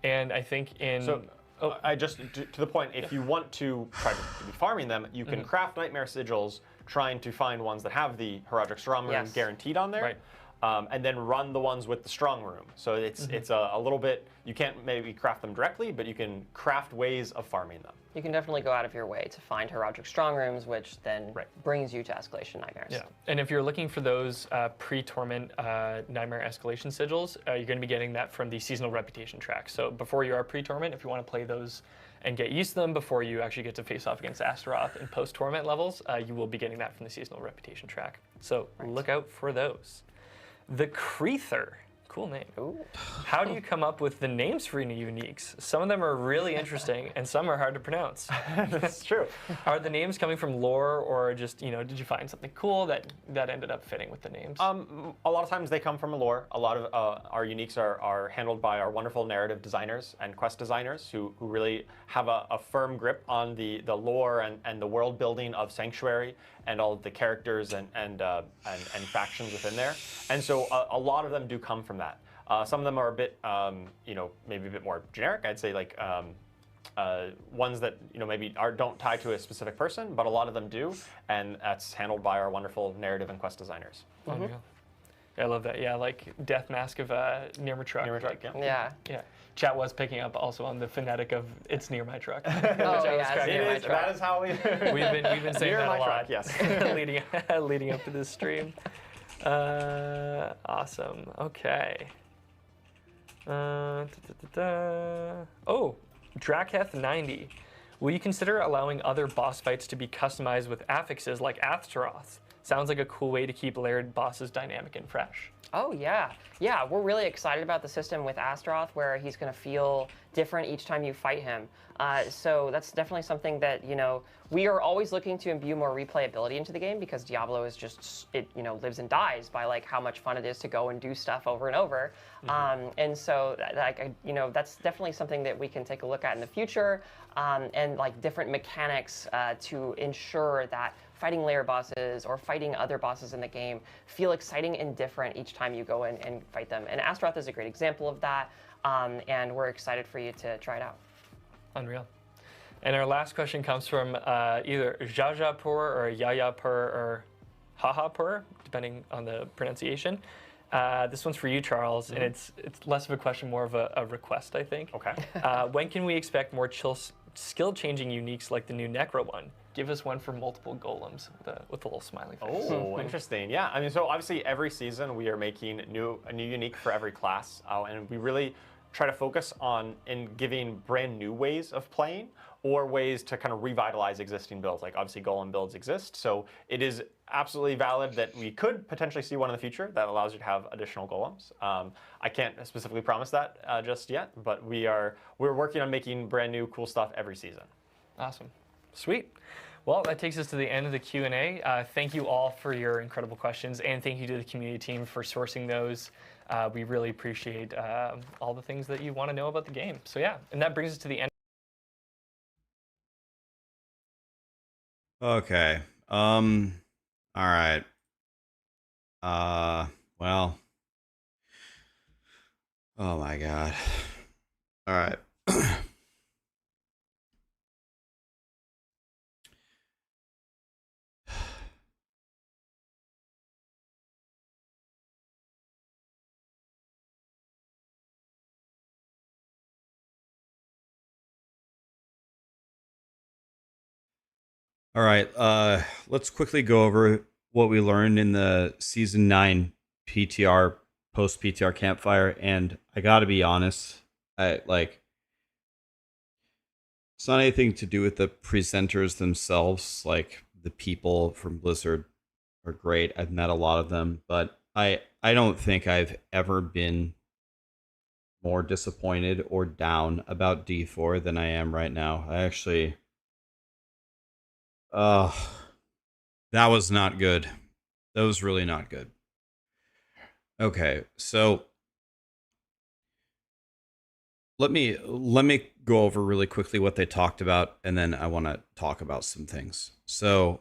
And I think I just to the point, if you want to try to be farming them, you can craft nightmare sigils, trying to find ones that have the Heraldic Strong Room guaranteed on there. Right. and then run the ones with the strong room. So it's a little bit, you can't maybe craft them directly, but you can craft ways of farming them. You can definitely go out of your way to find Heraldric strong rooms, which then brings you to Escalation Nightmares. Yeah, and if you're looking for those pre-Torment Nightmare Escalation Sigils, you're going to be getting that from the Seasonal Reputation track. So before you are pre-Torment, if you want to play those and get used to them before you actually get to face off against Astaroth in post-Torment levels, you will be getting that from the Seasonal Reputation track. So look out for those. The Creether. Cool name. Ooh. How do you come up with the names for your uniques? Some of them are really interesting, and some are hard to pronounce. That's true. Are the names coming from lore, or just, you know, did you find something cool that ended up fitting with the names? A lot of times they come from a lore. A lot of our uniques are handled by our wonderful narrative designers and quest designers who really have a firm grip on the lore and the world building of Sanctuary and all of the characters and factions within there. And so a lot of them do come from that. Some of them are a bit, you know, maybe a bit more generic. I'd say like ones that, you know, maybe don't tie to a specific person, but a lot of them do, and that's handled by our wonderful narrative and quest designers. Yeah, I love that. Yeah, like Death Mask of Near-My-Truck. Near-My-Truck, like, Yeah. Yeah. Chat was picking up also on the phonetic of "It's near my truck." Oh, yeah, it's near my truck. That is how we. We've been saying Near that my a lot. truck, yes. leading up to this stream. Awesome. Okay. Oh, Draketh90. Will you consider allowing other boss fights to be customized with affixes like Astaroth? Sounds like a cool way to keep layered bosses dynamic and fresh. Oh, yeah. Yeah, we're really excited about the system with Astaroth, where he's going to feel different each time you fight him. So that's definitely something that, you know, we are always looking to imbue more replayability into the game, because Diablo is just, it, you know, lives and dies by like how much fun it is to go and do stuff over and over. And so, like, you know, that's definitely something that we can take a look at in the future, and like different mechanics to ensure that fighting layer bosses or fighting other bosses in the game feel exciting and different each time you go in and fight them. And Astaroth is a great example of that, and we're excited for you to try it out. Unreal. And our last question comes from either Jajapur or Yayapur or Hahapur, depending on the pronunciation. This one's for you, Charles, and it's less of a question, more of a request, I think. Okay. When can we expect more skill-changing uniques like the new Necro one? Give us one for multiple golems with a little smiley face. Oh, interesting. Yeah, I mean, so obviously every season we are making a new unique for every class, and we really try to focus on giving brand new ways of playing or ways to kind of revitalize existing builds. Like obviously golem builds exist, so it is absolutely valid that we could potentially see one in the future that allows you to have additional golems. I can't specifically promise that just yet, but we're working on making brand new cool stuff every season. Awesome. Sweet. Well, that takes us to the end of the Q&A. Thank you all for your incredible questions, and thank you to the community team for sourcing those. We really appreciate all the things that you want to know about the game. So yeah, and that brings us to the end. Okay. All right. Well. Oh my God. All right. All right, let's quickly go over what we learned in the Season 9 PTR, post-PTR Campfire, and I gotta be honest, it's not anything to do with the presenters themselves. Like, the people from Blizzard are great. I've met a lot of them, but I don't think I've ever been more disappointed or down about D4 than I am right now. I actually... that was not good. That was really not good. Okay, so let me go over really quickly what they talked about, and then I want to talk about some things. So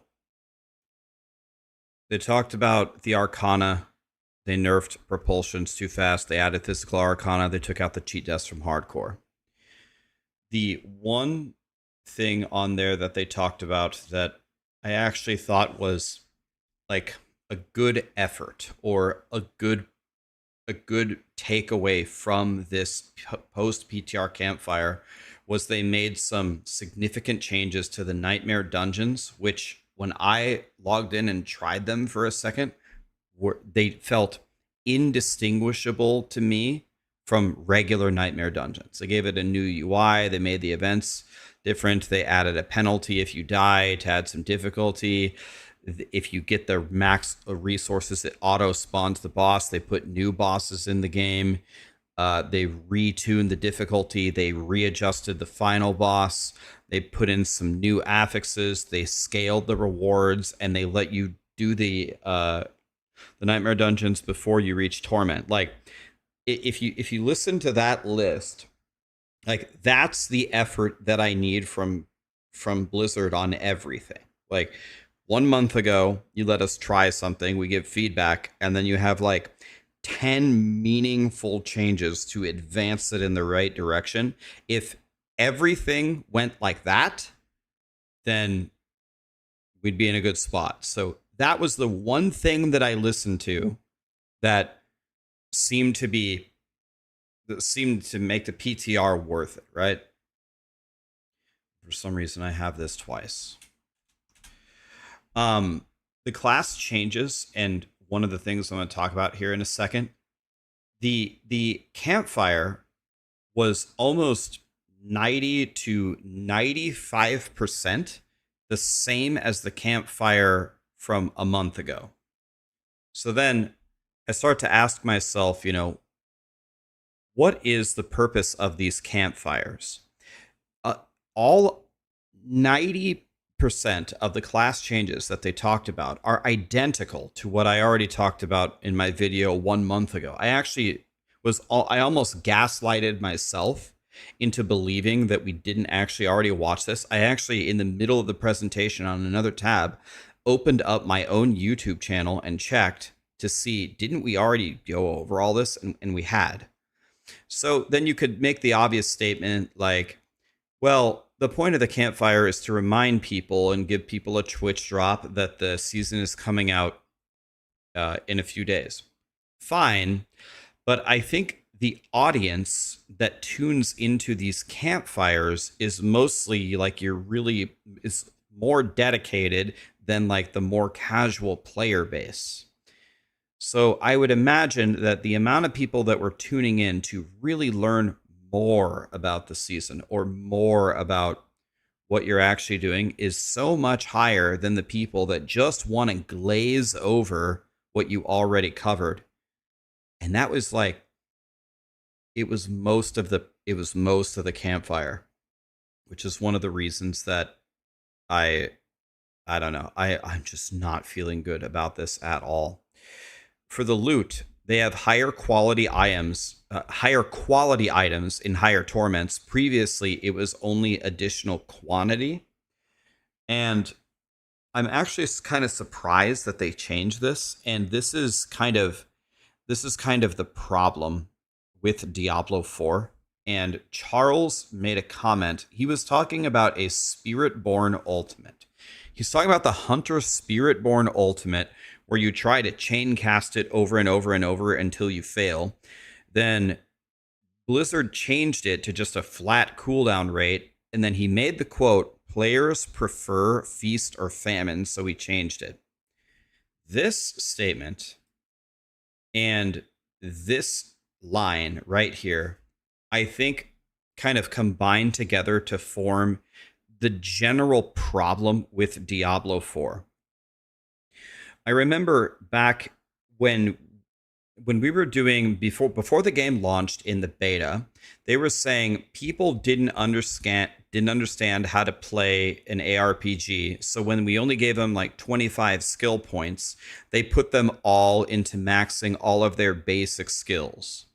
they talked about the Arcana. They nerfed propulsions too fast. They added physical Arcana. They took out the cheat deaths from hardcore. The one thing on there that they talked about that I actually thought was like a good effort or a good takeaway from this post PTR Campfire was they made some significant changes to the Nightmare dungeons, which when I logged in and tried them for a second, they felt indistinguishable to me from regular Nightmare dungeons. They gave it a new UI. They made the events different. They added a penalty if you die to add some difficulty. If you get the max resources, it auto spawns the boss. They put new bosses in the game. They retuned the difficulty. They readjusted the final boss. They put in some new affixes. They scaled the rewards, and they let you do the Nightmare dungeons before you reach Torment. Like, if you listen to that list, like, that's the effort that I need from Blizzard on everything. Like, 1 month ago, you let us try something, we give feedback, and then you have like 10 meaningful changes to advance it in the right direction. If everything went like that, then we'd be in a good spot. So that was the one thing that I listened to that seemed to make the PTR worth it, right? For some reason, I have this twice. The class changes, and one of the things I'm going to talk about here in a second, the Campfire was almost 90 to 95% the same as the Campfire from a month ago. So then I start to ask myself, what is the purpose of these Campfires? All 90% of the class changes that they talked about are identical to what I already talked about in my video 1 month ago. I almost gaslighted myself into believing that we didn't actually already watch this. I actually, in the middle of the presentation on another tab, opened up my own YouTube channel and checked to see, didn't we already go over all this? And we had. So then you could make the obvious statement like, well, the point of the Campfire is to remind people and give people a Twitch drop that the season is coming out in a few days. Fine, but I think the audience that tunes into these Campfires is mostly like is more dedicated than like the more casual player base. So I would imagine that the amount of people that were tuning in to really learn more about the season or more about what you're actually doing is so much higher than the people that just want to glaze over what you already covered. And that was like, it was most of the Campfire, which is one of the reasons that I don't know. I'm just not feeling good about this at all. For the loot, they have higher quality items in higher torments. Previously, it was only additional quantity. And I'm actually kind of surprised that they changed this. And this is kind of the problem with Diablo 4. And Charles made a comment. He was talking about a Spiritborn ultimate. He's talking about the Hunter Spiritborn ultimate, where you try to chain cast it over and over and over until you fail. Then Blizzard changed it to just a flat cooldown rate, and then he made the quote, "Players prefer feast or famine," so he changed it. This statement and this line right here, I think, kind of combine together to form the general problem with Diablo 4. I remember back when we were doing before the game launched in the beta, they were saying people didn't understand how to play an ARPG. So when we only gave them like 25 skill points, they put them all into maxing all of their basic skills.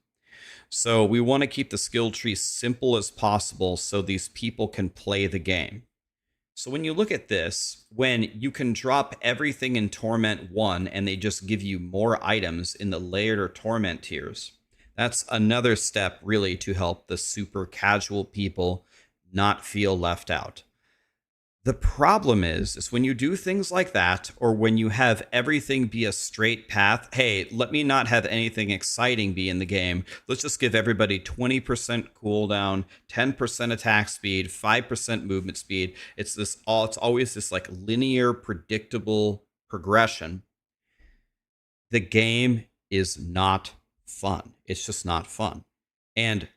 So we want to keep the skill tree simple as possible so these people can play the game. So when you look at this, when you can drop everything in Torment 1 and they just give you more items in the layered or Torment tiers, that's another step really to help the super casual people not feel left out. The problem is when you do things like that, or when you have everything be a straight path, hey, let me not have anything exciting be in the game. Let's just give everybody 20% cooldown, 10% attack speed, 5% movement speed. It's always this like linear, predictable progression. The game is not fun. It's just not fun. And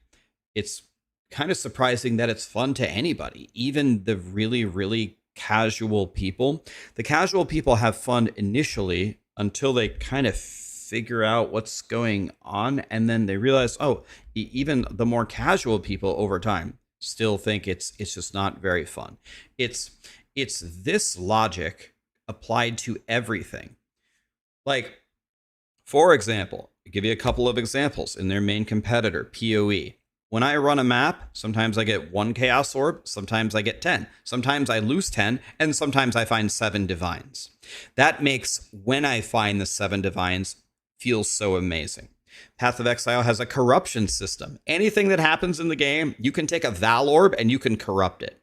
it's kind of surprising that it's fun to anybody, even the really, really casual people. The casual people have fun initially until they kind of figure out what's going on, and then they realize, oh, even the more casual people over time still think it's just not very fun. It's this logic applied to everything. Like, for example, I'll give you a couple of examples in their main competitor, POE. When I run a map, sometimes I get 1 Chaos Orb, sometimes I get 10. Sometimes I lose 10, and sometimes I find 7 Divines. That makes when I find the 7 Divines feel so amazing. Path of Exile has a corruption system. Anything that happens in the game, you can take a Val Orb and you can corrupt it.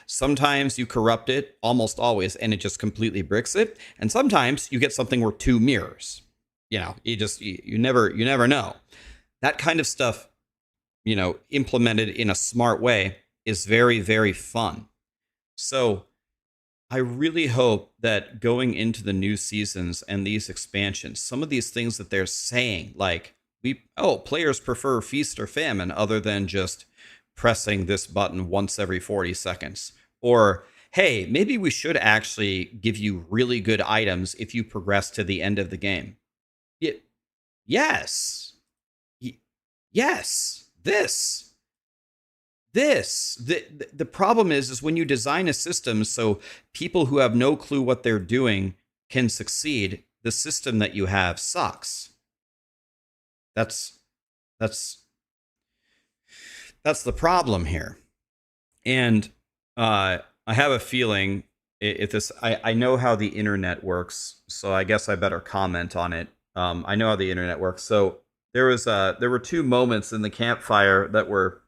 Sometimes you corrupt it, almost always, and it just completely bricks it. And sometimes you get something where 2 mirrors. You know, you never know. That kind of stuff, you know, implemented in a smart way is very, very fun. So I really hope that going into the new seasons and these expansions, some of these things that they're saying, like, players prefer feast or famine other than just pressing this button once every 40 seconds. Or, hey, maybe we should actually give you really good items if you progress to the end of the game. Yes. Yes. The problem is when you design a system so people who have no clue what they're doing can succeed, the system that you have sucks. That's the problem here. And I have a feeling I know how the internet works, so I guess I better comment on it. I know how the internet works. So there were 2 moments in the Campfire that were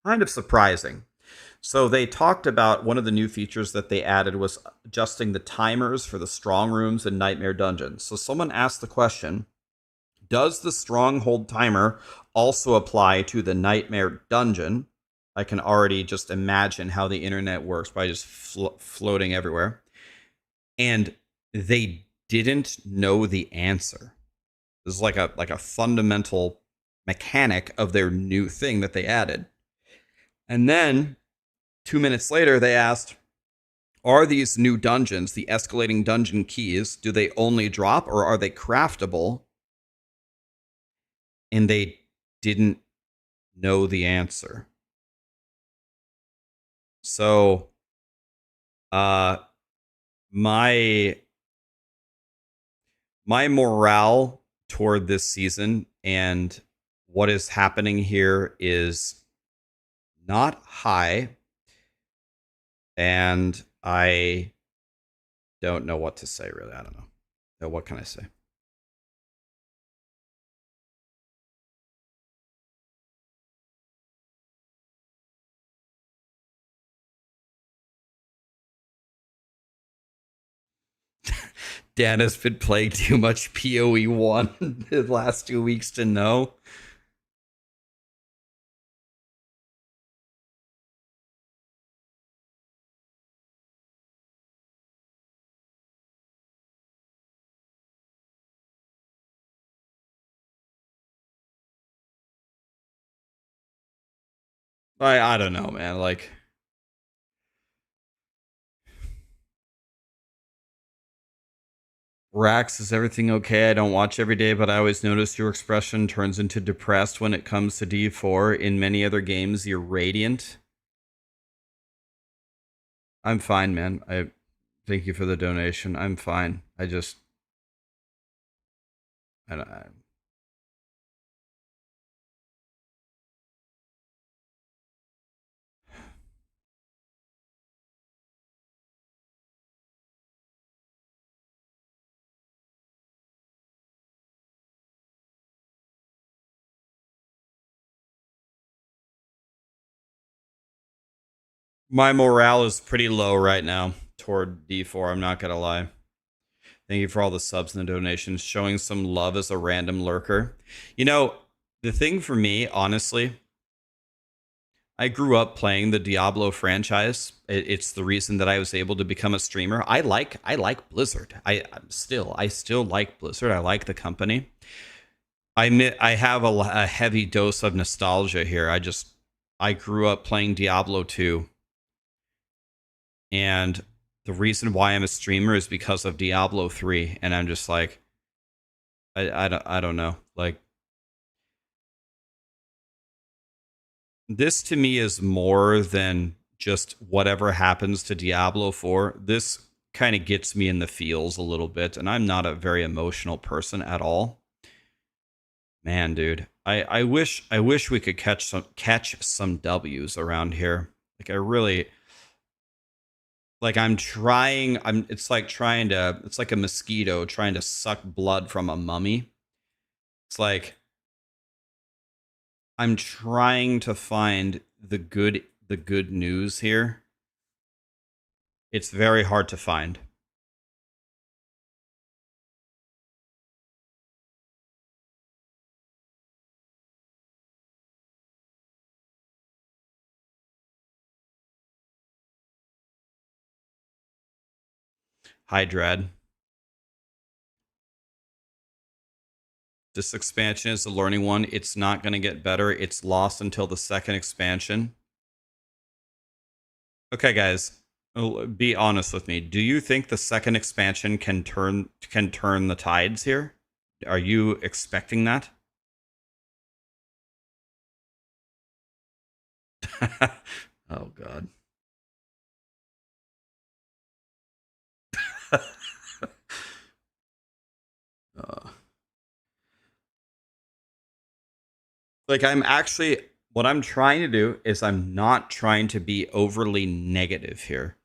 kind of surprising. So they talked about one of the new features that they added was adjusting the timers for the strong rooms and nightmare dungeons. So someone asked the question, does the stronghold timer also apply to the nightmare dungeon? I can already just imagine how the internet works by just floating everywhere. And they didn't know the answer. This is like a fundamental mechanic of their new thing that they added. And then 2 minutes later, they asked, are these new dungeons, the escalating dungeon keys, do they only drop or are they craftable? And they didn't know the answer. So, my morale toward this season and what is happening here is not high, and I don't know what to say, really. I don't know. What can I say? Dan has been playing too much POE1 the last 2 weeks to know. I don't know, man. Like, Rax, is everything okay? I don't watch every day, but I always notice your expression turns into depressed when it comes to D4. In many other games, you're radiant. I'm fine, man. I thank you for the donation. I'm fine. I don't. My morale is pretty low right now toward D4. I'm not gonna lie. Thank you for all the subs and the donations. Showing some love as a random lurker. You know, the thing for me, honestly, I grew up playing the Diablo franchise. It's the reason that I was able to become a streamer. I like Blizzard. I still like Blizzard. I like the company. I have a heavy dose of nostalgia here. I grew up playing Diablo 2, and the reason why I'm a streamer is because of Diablo 3, and I'm just like, I don't know. Like, this to me is more than just whatever happens to Diablo 4. This kind of gets me in the feels a little bit, and I'm not a very emotional person at all. Man, dude, I wish we could catch some W's around here. Like, I really, like, it's like a mosquito trying to suck blood from a mummy. It's like I'm trying to find the good news here. It's very hard to find. Hi, Dread. This expansion is the learning one. It's not going to get better. It's lost until the second expansion. Okay, guys, be honest with me. Do you think the second expansion can turn the tides here? Are you expecting that? Oh God. uh, like, what I'm trying to do is I'm not trying to be overly negative here.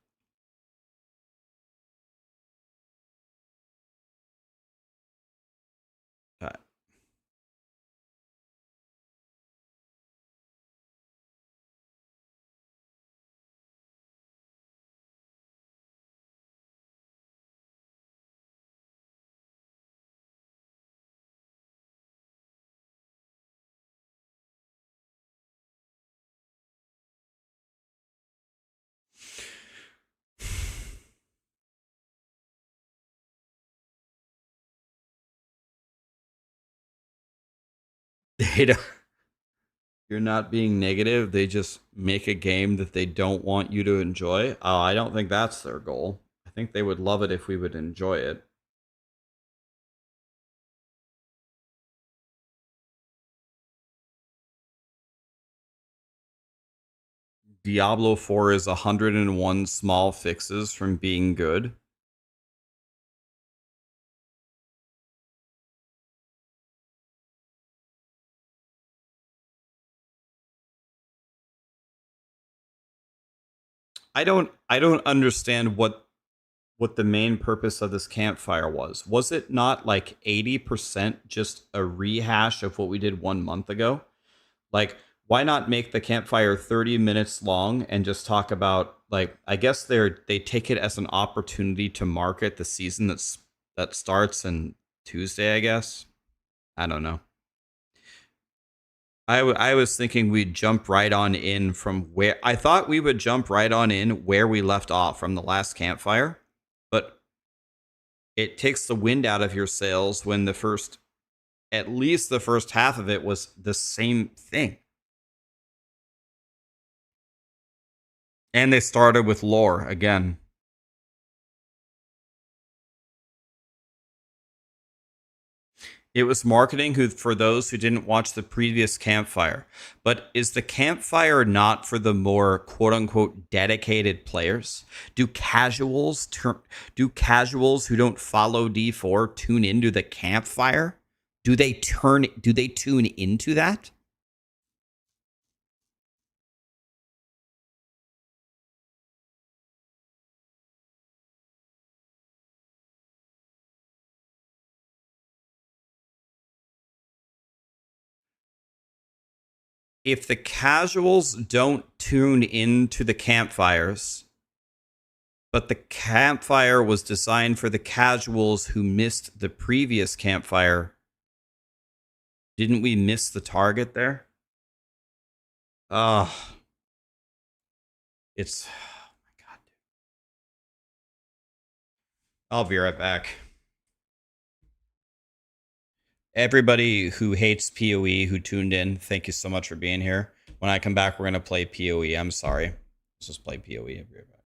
They don't, you're not being negative. They just make a game that they don't want you to enjoy. I don't think that's their goal. I think they would love it if we would enjoy it. Diablo 4 is 101 small fixes from being good. I don't understand what the main purpose of this campfire was. Was it not like 80% just a rehash of what we did 1 month ago? Like, why not make the campfire 30 minutes long and just talk about, like, I guess they take it as an opportunity to market the season that starts in Tuesday, I guess. I don't know. I was thinking we'd jump right on in from where I thought we would jump right on in where we left off from the last campfire, but it takes the wind out of your sails when at least the first half of it was the same thing. And they started with lore again. It was marketing for those who didn't watch the previous campfire. But is the campfire not for the more quote unquote dedicated players? Do casuals who don't follow D4 tune into the campfire? Do they tune into that? if the casuals don't tune into the campfires, but the campfire was designed for the casuals who missed the previous campfire, didn't we miss the target there? Oh, it's, oh my God. I'll be right back. Everybody who hates PoE who tuned in, thank you so much for being here. When I come back, we're going to play PoE. I'm sorry. Let's just play PoE. I'll be right back.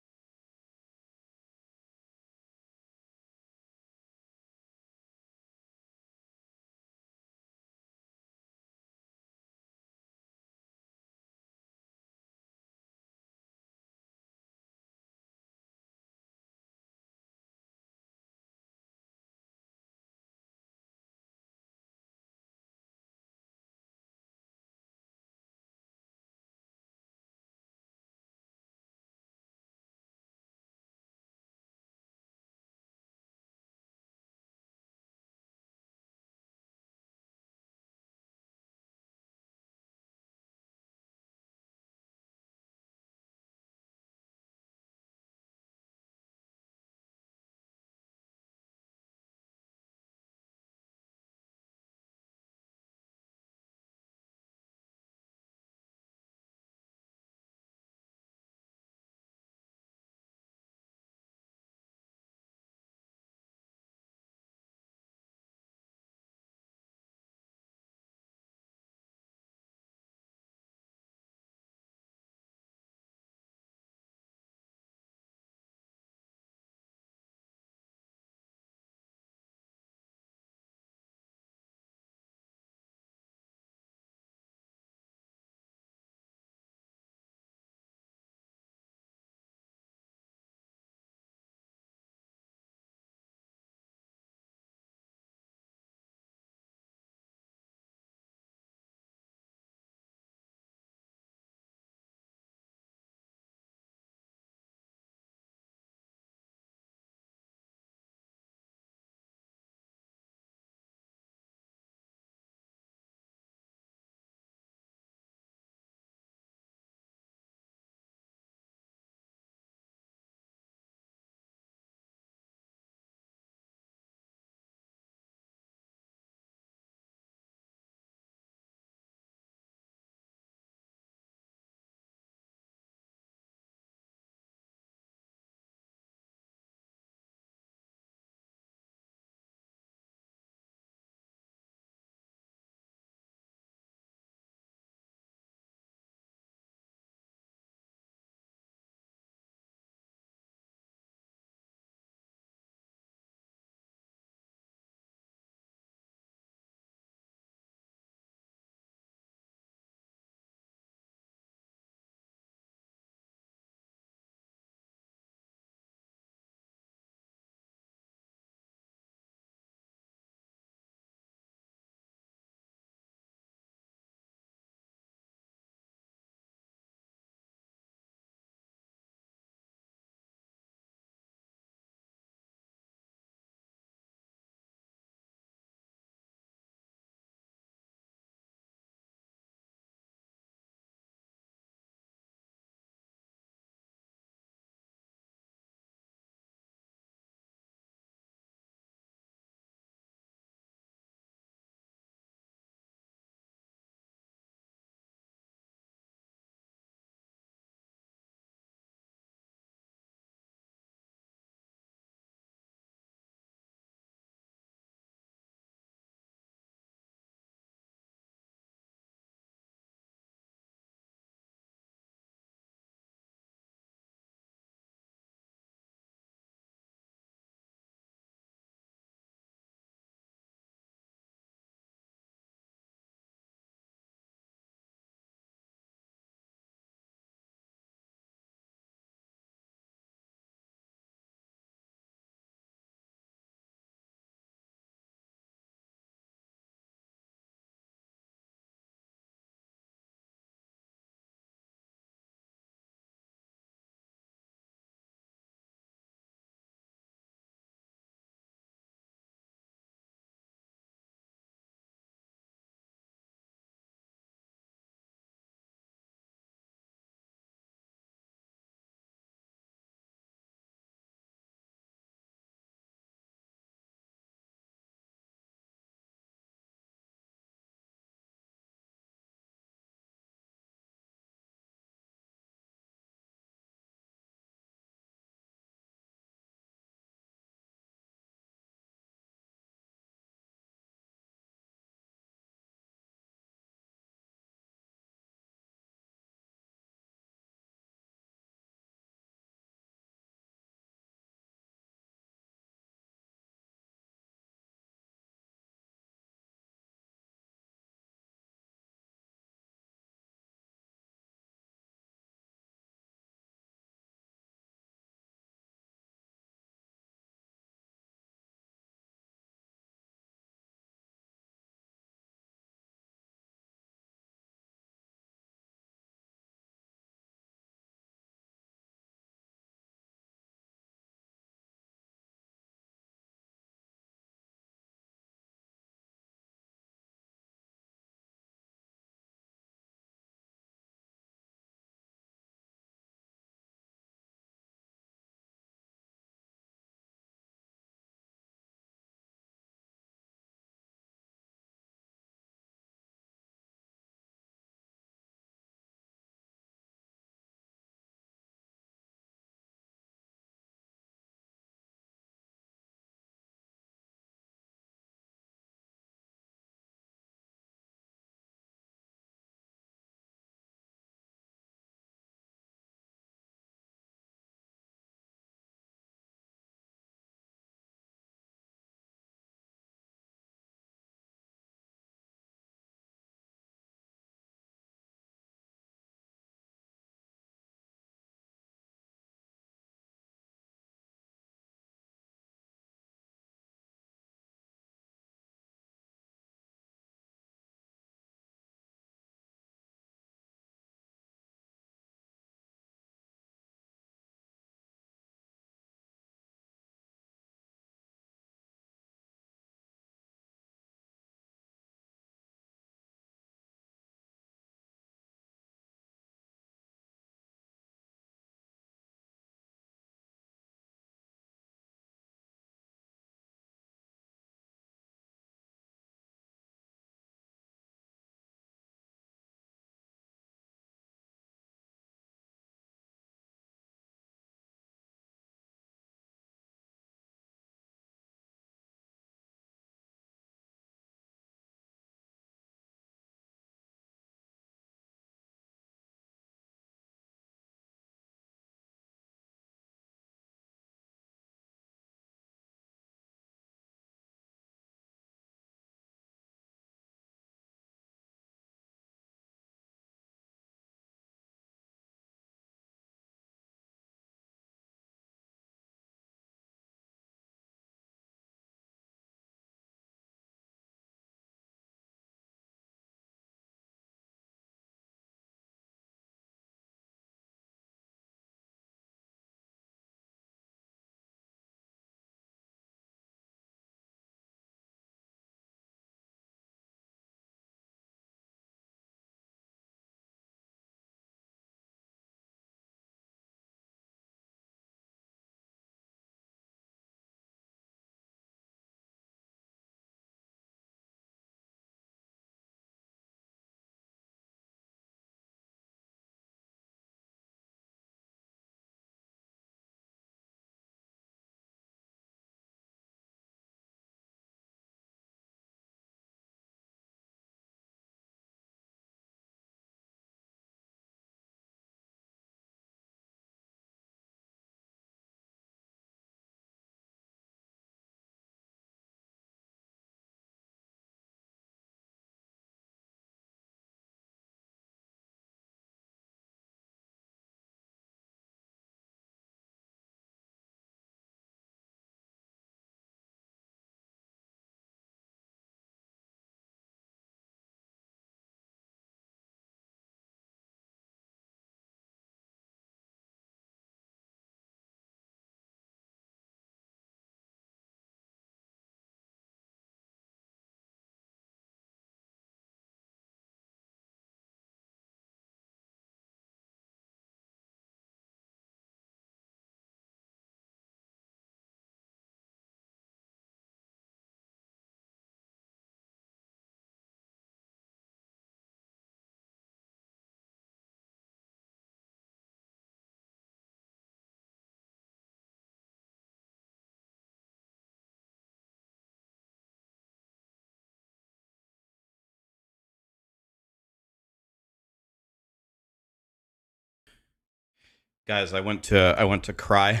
Guys, I went to cry.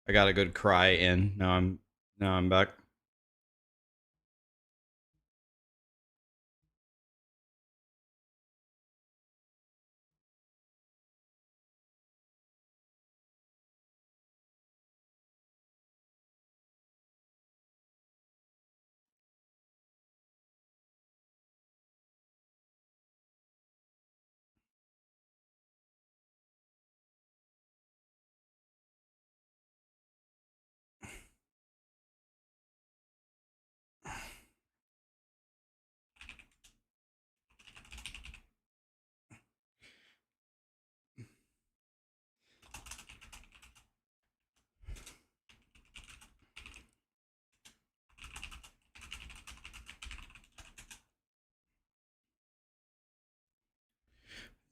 I got a good cry in. Now I'm back.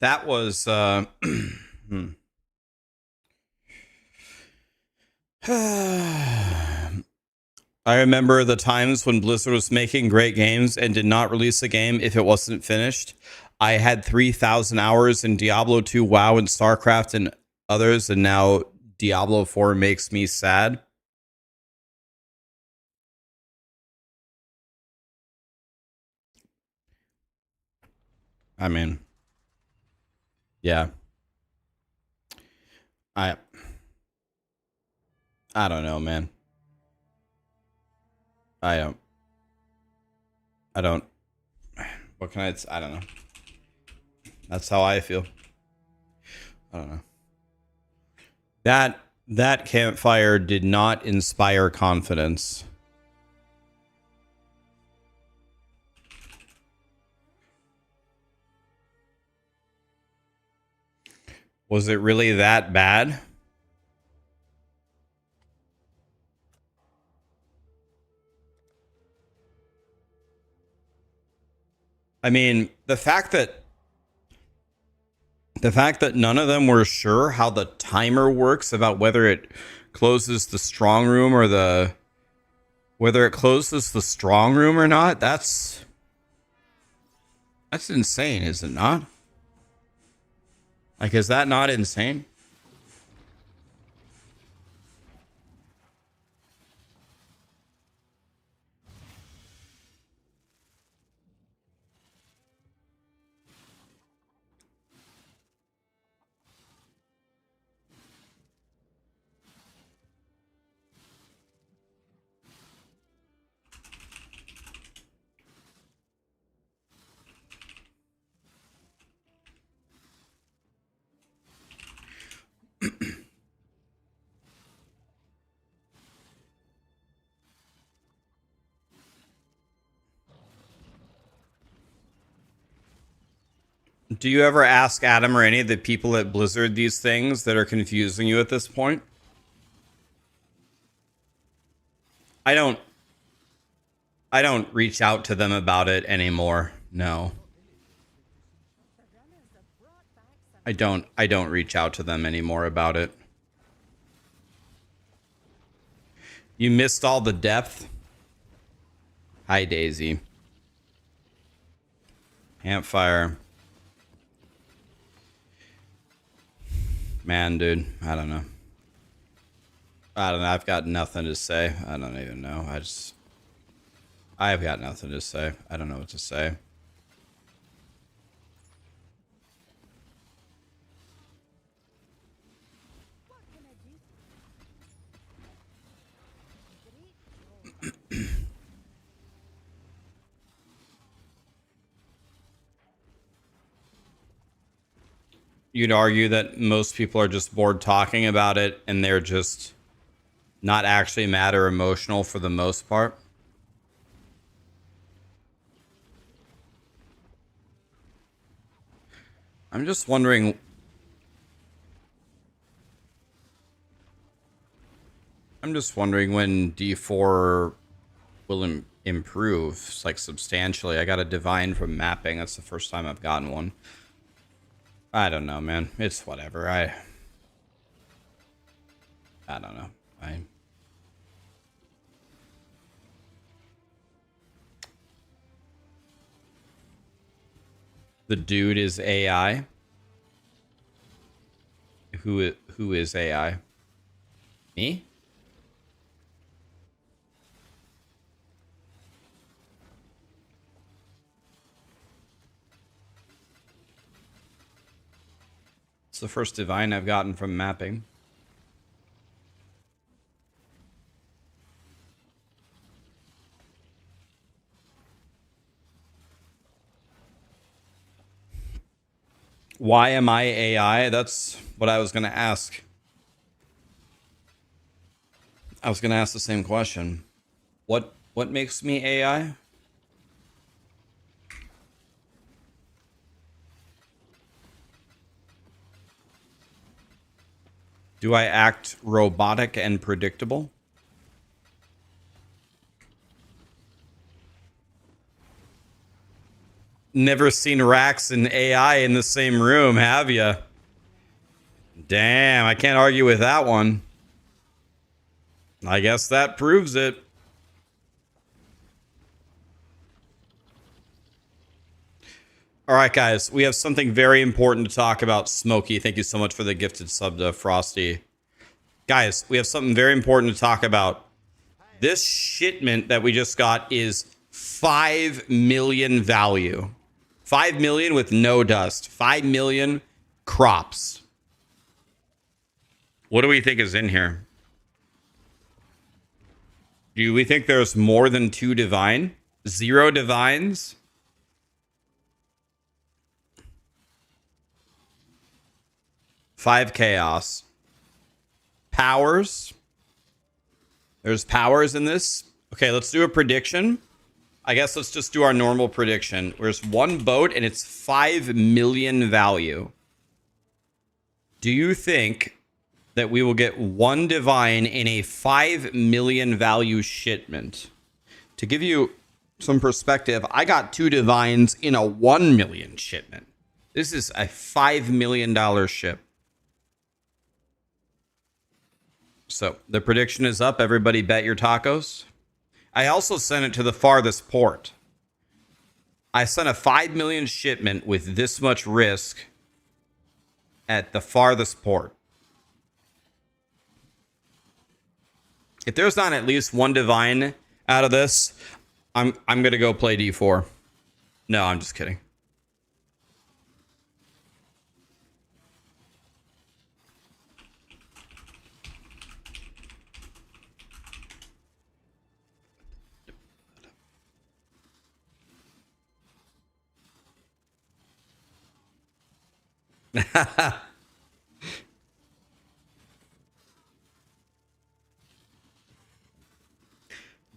That was I remember the times when Blizzard was making great games and did not release a game if it wasn't finished. I had 3,000 hours in Diablo 2, WoW, and StarCraft and others, and now Diablo 4 makes me sad. I mean, yeah. I don't know, man. I don't. What can I don't know. That's how I feel. I don't know. That campfire did not inspire confidence. Was it really that bad? I mean, the fact that none of them were sure how the timer works about whether it closes the strong room or whether it closes the strong room or not, that's insane, is it not? Like, is that not insane? Do you ever ask Adam or any of the people at Blizzard these things that are confusing you at this point? I don't reach out to them about it anymore. No. I don't reach out to them anymore about it. You missed all the depth. Hi, Daisy. Campfire. Man, dude, I don't know. I've got nothing to say. I don't even know. I've got nothing to say. I don't know what to say. You'd argue that most people are just bored talking about it and they're just not actually mad or emotional for the most part. I'm just wondering. I'm just wondering when D4 will improve, like, substantially. I got a divine from mapping. That's the first time I've gotten one. I don't know, man. It's whatever. I don't know. The dude is AI. who is AI? Me? It's the first divine I've gotten from mapping. Why am I AI? That's what I was going to ask. I was going to ask the same question. What makes me AI? Do I act robotic and predictable? Never seen Rax and AI in the same room, have ya? Damn, I can't argue with that one. I guess that proves it. All right, guys, we have something very important to talk about. Smokey, thank you so much for the gifted sub to Frosty. Guys, we have something very important to talk about. This shipment that we just got is 5 million value. 5 million with no dust. 5 million crops. What do we think is in here? Do we think there's more than 2 divine? 0 divines? Five chaos. Powers. There's powers in this. Okay, let's do a prediction. I guess let's just do our normal prediction. There's 1 boat and it's 5 million value. Do you think that we will get 1 divine in a 5 million value shipment? To give you some perspective, I got 2 divines in a 1 million shipment. This is a $5 million ship. So the prediction is up. Everybody bet your tacos. I also sent it to the farthest port. I sent a 5 million shipment with this much risk at the farthest port. If there's not at least 1 divine out of this, I'm going to go play D4. No, I'm just kidding.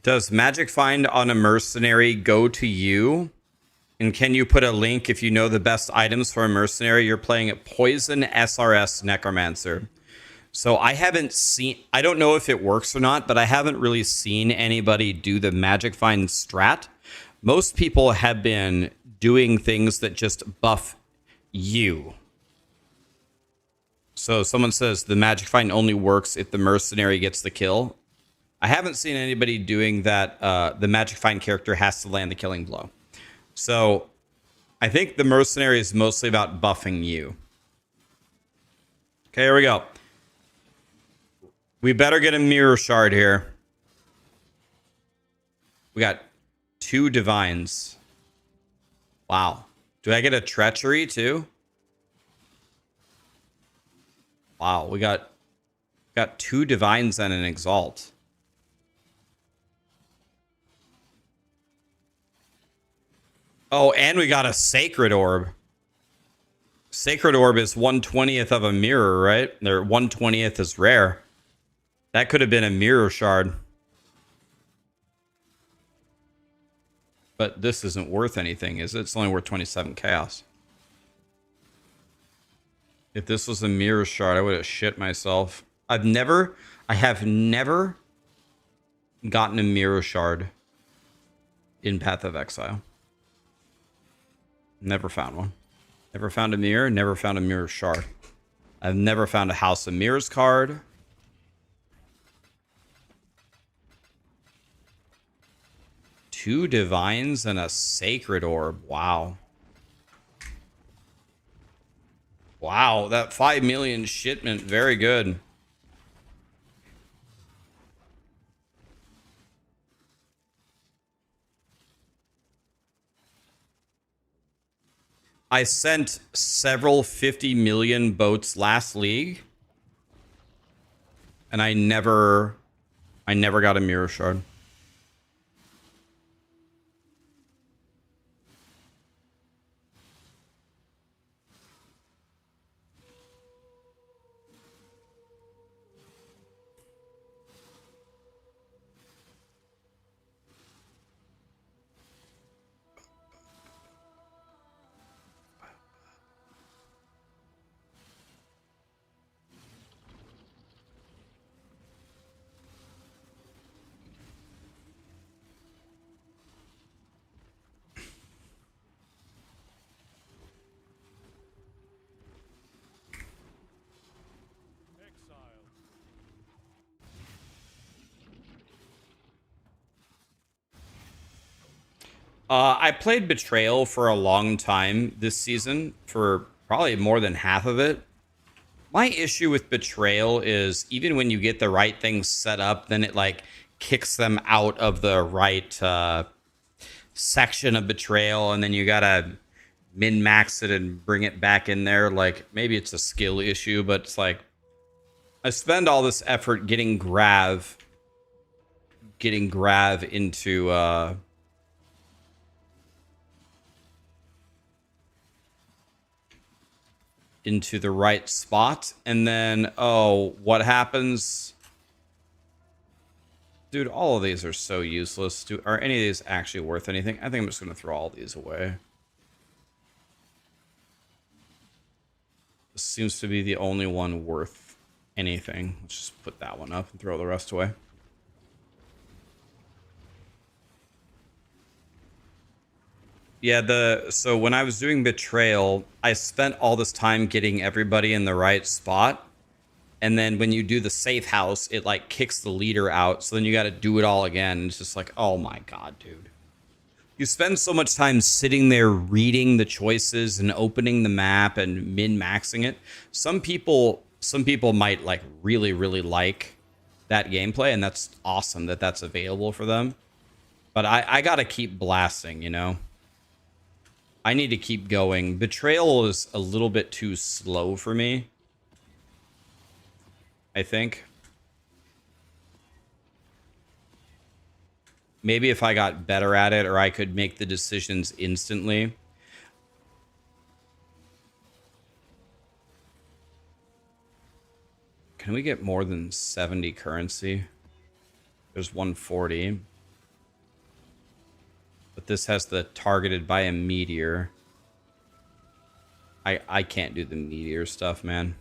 Does magic find on a mercenary go to you? And can you put a link if you know the best items for a mercenary? You're playing at Poison SRS Necromancer. So I haven't seen, I don't know if it works or not, but I haven't really seen anybody do the magic find strat. Most people have been doing things that just buff you. So someone says the magic find only works if the mercenary gets the kill. I haven't seen anybody doing that. The magic find character has to land the killing blow. So I think the mercenary is mostly about buffing you. Okay, here we go. We better get a mirror shard here. We got 2 divines. Wow. Do I get a treachery too? Wow, we got 2 divines and an exalt. Oh, and we got a sacred orb. Sacred orb is 1/20th of a mirror, right? Or 1/20th is rare. That could have been a mirror shard. But this isn't worth anything, is it? It's only worth 27 chaos. If this was a mirror shard, I would have shit myself. I have never gotten a mirror shard in Path of Exile. Never found one. Never found a mirror, never found a mirror shard. I've never found a House of Mirrors card. Two divines and a sacred orb. Wow. Wow, that 5 million shipment, very good. I sent several 50 million boats last league, and I never got a mirror shard. I played Betrayal for a long time this season, for probably more than half of it. My issue with Betrayal is even when you get the right things set up, then it like kicks them out of the right section of Betrayal, and then you gotta min-max it and bring it back in there. Like, maybe it's a skill issue, but it's like, I spend all this effort getting Grav into the right spot, and then, oh, what happens? Dude, all of these are so useless. Are any of these actually worth anything? I think I'm just gonna throw all these away. This seems to be the only one worth anything. Let's just put that one up and throw the rest away. Yeah, so when I was doing Betrayal, I spent all this time getting everybody in the right spot. And then when you do the safe house, it like kicks the leader out. So then you got to do it all again. It's just like, oh my God, dude. You spend so much time sitting there reading the choices and opening the map and min-maxing it. Some people might like really, really like that gameplay, and that's awesome that that's available for them. But I got to keep blasting, you know? I need to keep going. Betrayal is a little bit too slow for me, I think. Maybe if I got better at it, or I could make the decisions instantly. Can we get more than 70 currency? There's 140. But this has the targeted by a meteor. I can't do the meteor stuff, man.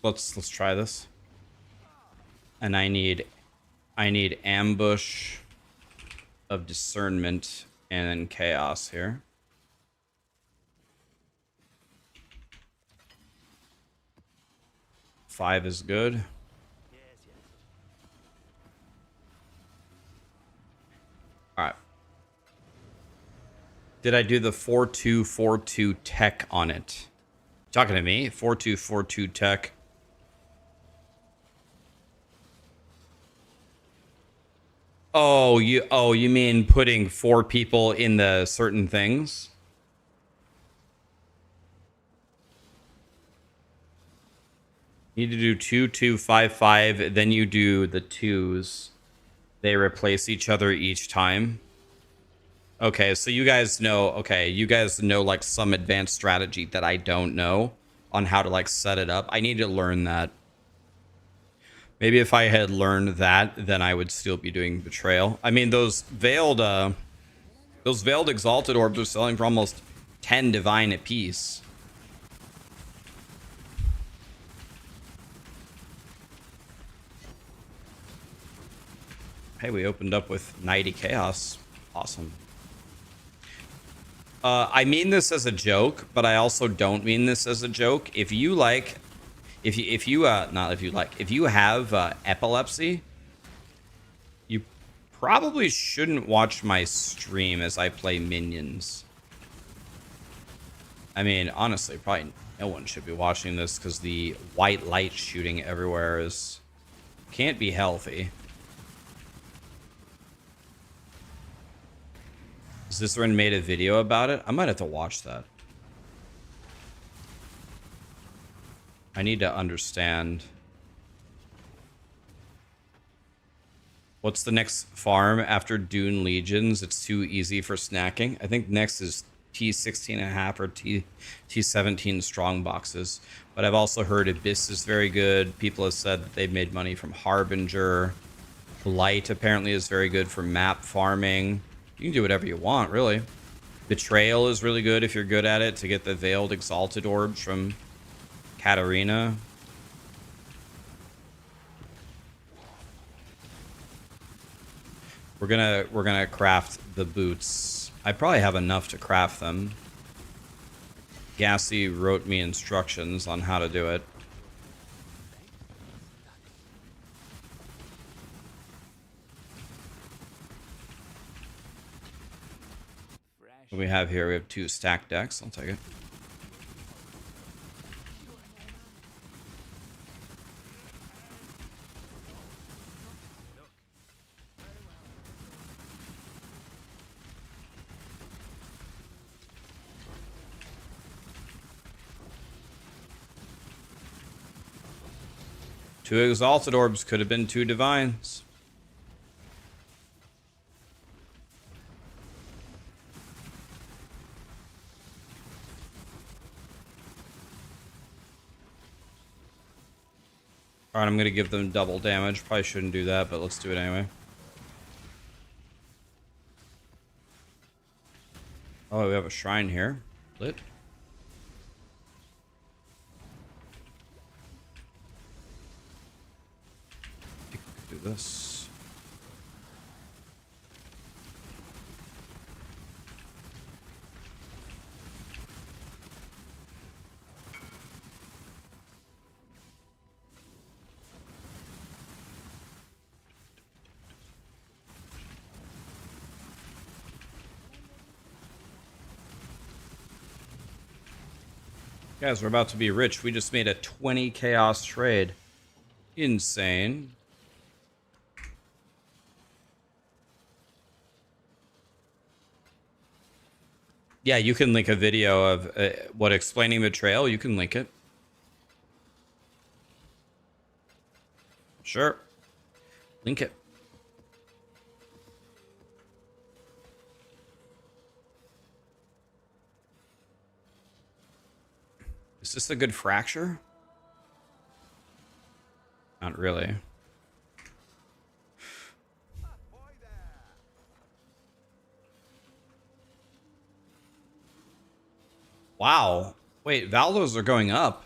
Let's try this. And I need ambush of discernment and then chaos here. Five is good. All right. Did I do the 4242 tech on it? Talking to me? 4242 tech. Oh, you mean putting 4 people in the certain things? You need to do 2, 2, 5, 5. Then you do the 2s. They replace each other each time. Okay, so you guys know. Okay, you guys know like some advanced strategy that I don't know on how to like set it up. I need to learn that. Maybe if I had learned that, then I would still be doing Betrayal. I mean, those veiled exalted orbs are selling for almost 10 divine apiece. Hey, we opened up with 90 chaos. Awesome. I mean this as a joke, but I also don't mean this as a joke. If you like If you not if you like, if you have epilepsy, you probably shouldn't watch my stream as I play minions. I mean, honestly, probably no one should be watching this because the white light shooting everywhere can't be healthy. Cicerin made a video about it. I might have to watch that. I need to understand. What's the next farm after Dune Legions? It's too easy for snacking. I think next is T16.5 or T17 strong boxes. But I've also heard Abyss is very good. People have said that they've made money from Harbinger. Light apparently is very good for map farming. You can do whatever you want, really. Betrayal is really good if you're good at it, to get the Veiled Exalted Orbs from Katarina. We're gonna craft the boots. I probably have enough to craft them. Gassy wrote me instructions on how to do it. What we have here, we have 2 stack decks. I'll take it. Two Exalted Orbs could have been 2 Divines. Alright, I'm going to give them double damage. Probably shouldn't do that, but let's do it anyway. Oh, we have a shrine here. Lit. Do this. Guys, we're about to be rich. We just made a 20 chaos trade. Insane. Yeah, you can link a video of what explaining betrayal. You can link it. Sure. Link it. Is this a good fracture? Not really. Wow. Wait, Valdos are going up.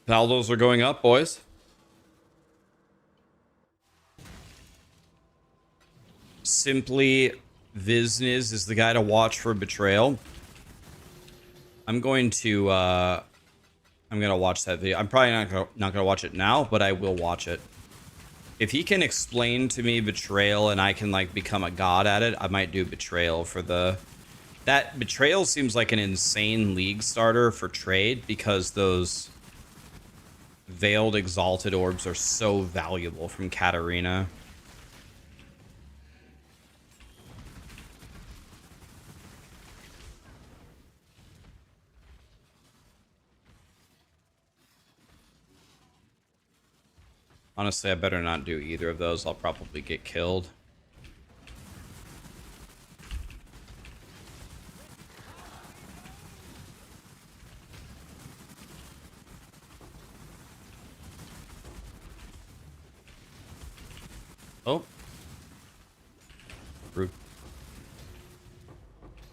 Valdos are going up, boys. Simply Vizniz is the guy to watch for betrayal. I'm going to watch that video. I'm probably not gonna watch it now, but I will watch it. If he can explain to me betrayal and I can like become a god at it, I might do betrayal for that betrayal seems like an insane league starter for trade because those Veiled Exalted Orbs are so valuable from Katarina. Honestly, I better not do either of those. I'll probably get killed. Oh. Rude.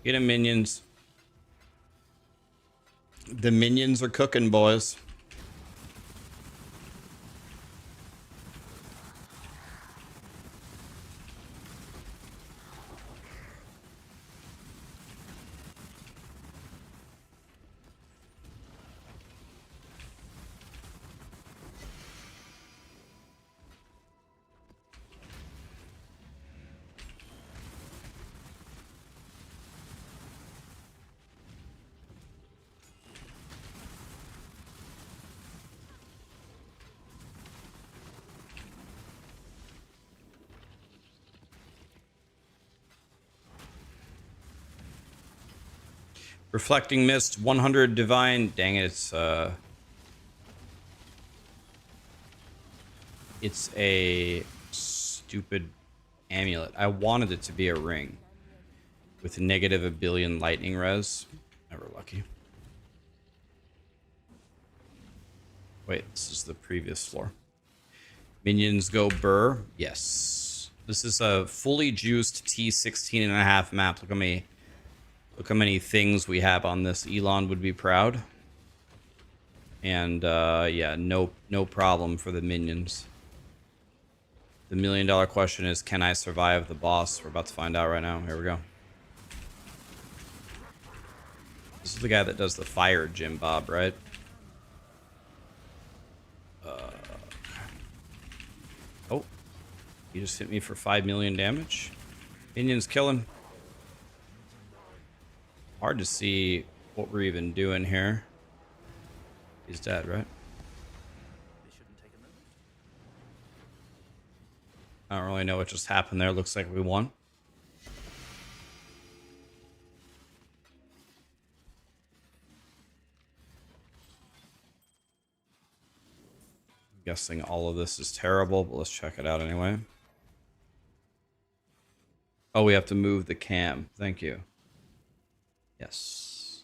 Get him, minions. The minions are cooking, boys. Reflecting Mist, 100 Divine. Dang it, it's a stupid amulet. I wanted it to be a ring with negative a billion lightning res. Never lucky. Wait, this is the previous floor. Minions go burr. Yes. This is a fully juiced T17.5 map. Look how many things we have on this. Elon would be proud. And yeah, no problem for the minions. The $1 million question is, can I survive the boss? We're about to find out right now. Here we go. This is the guy that does the fire, Jim Bob, right? Oh, he just hit me for 5 million damage. Minions killing. Hard to see what we're even doing here. He's dead, right? I don't really know what just happened there. Looks like we won. I'm guessing all of this is terrible, but let's check it out anyway. Oh, we have to move the cam. Thank you. Yes.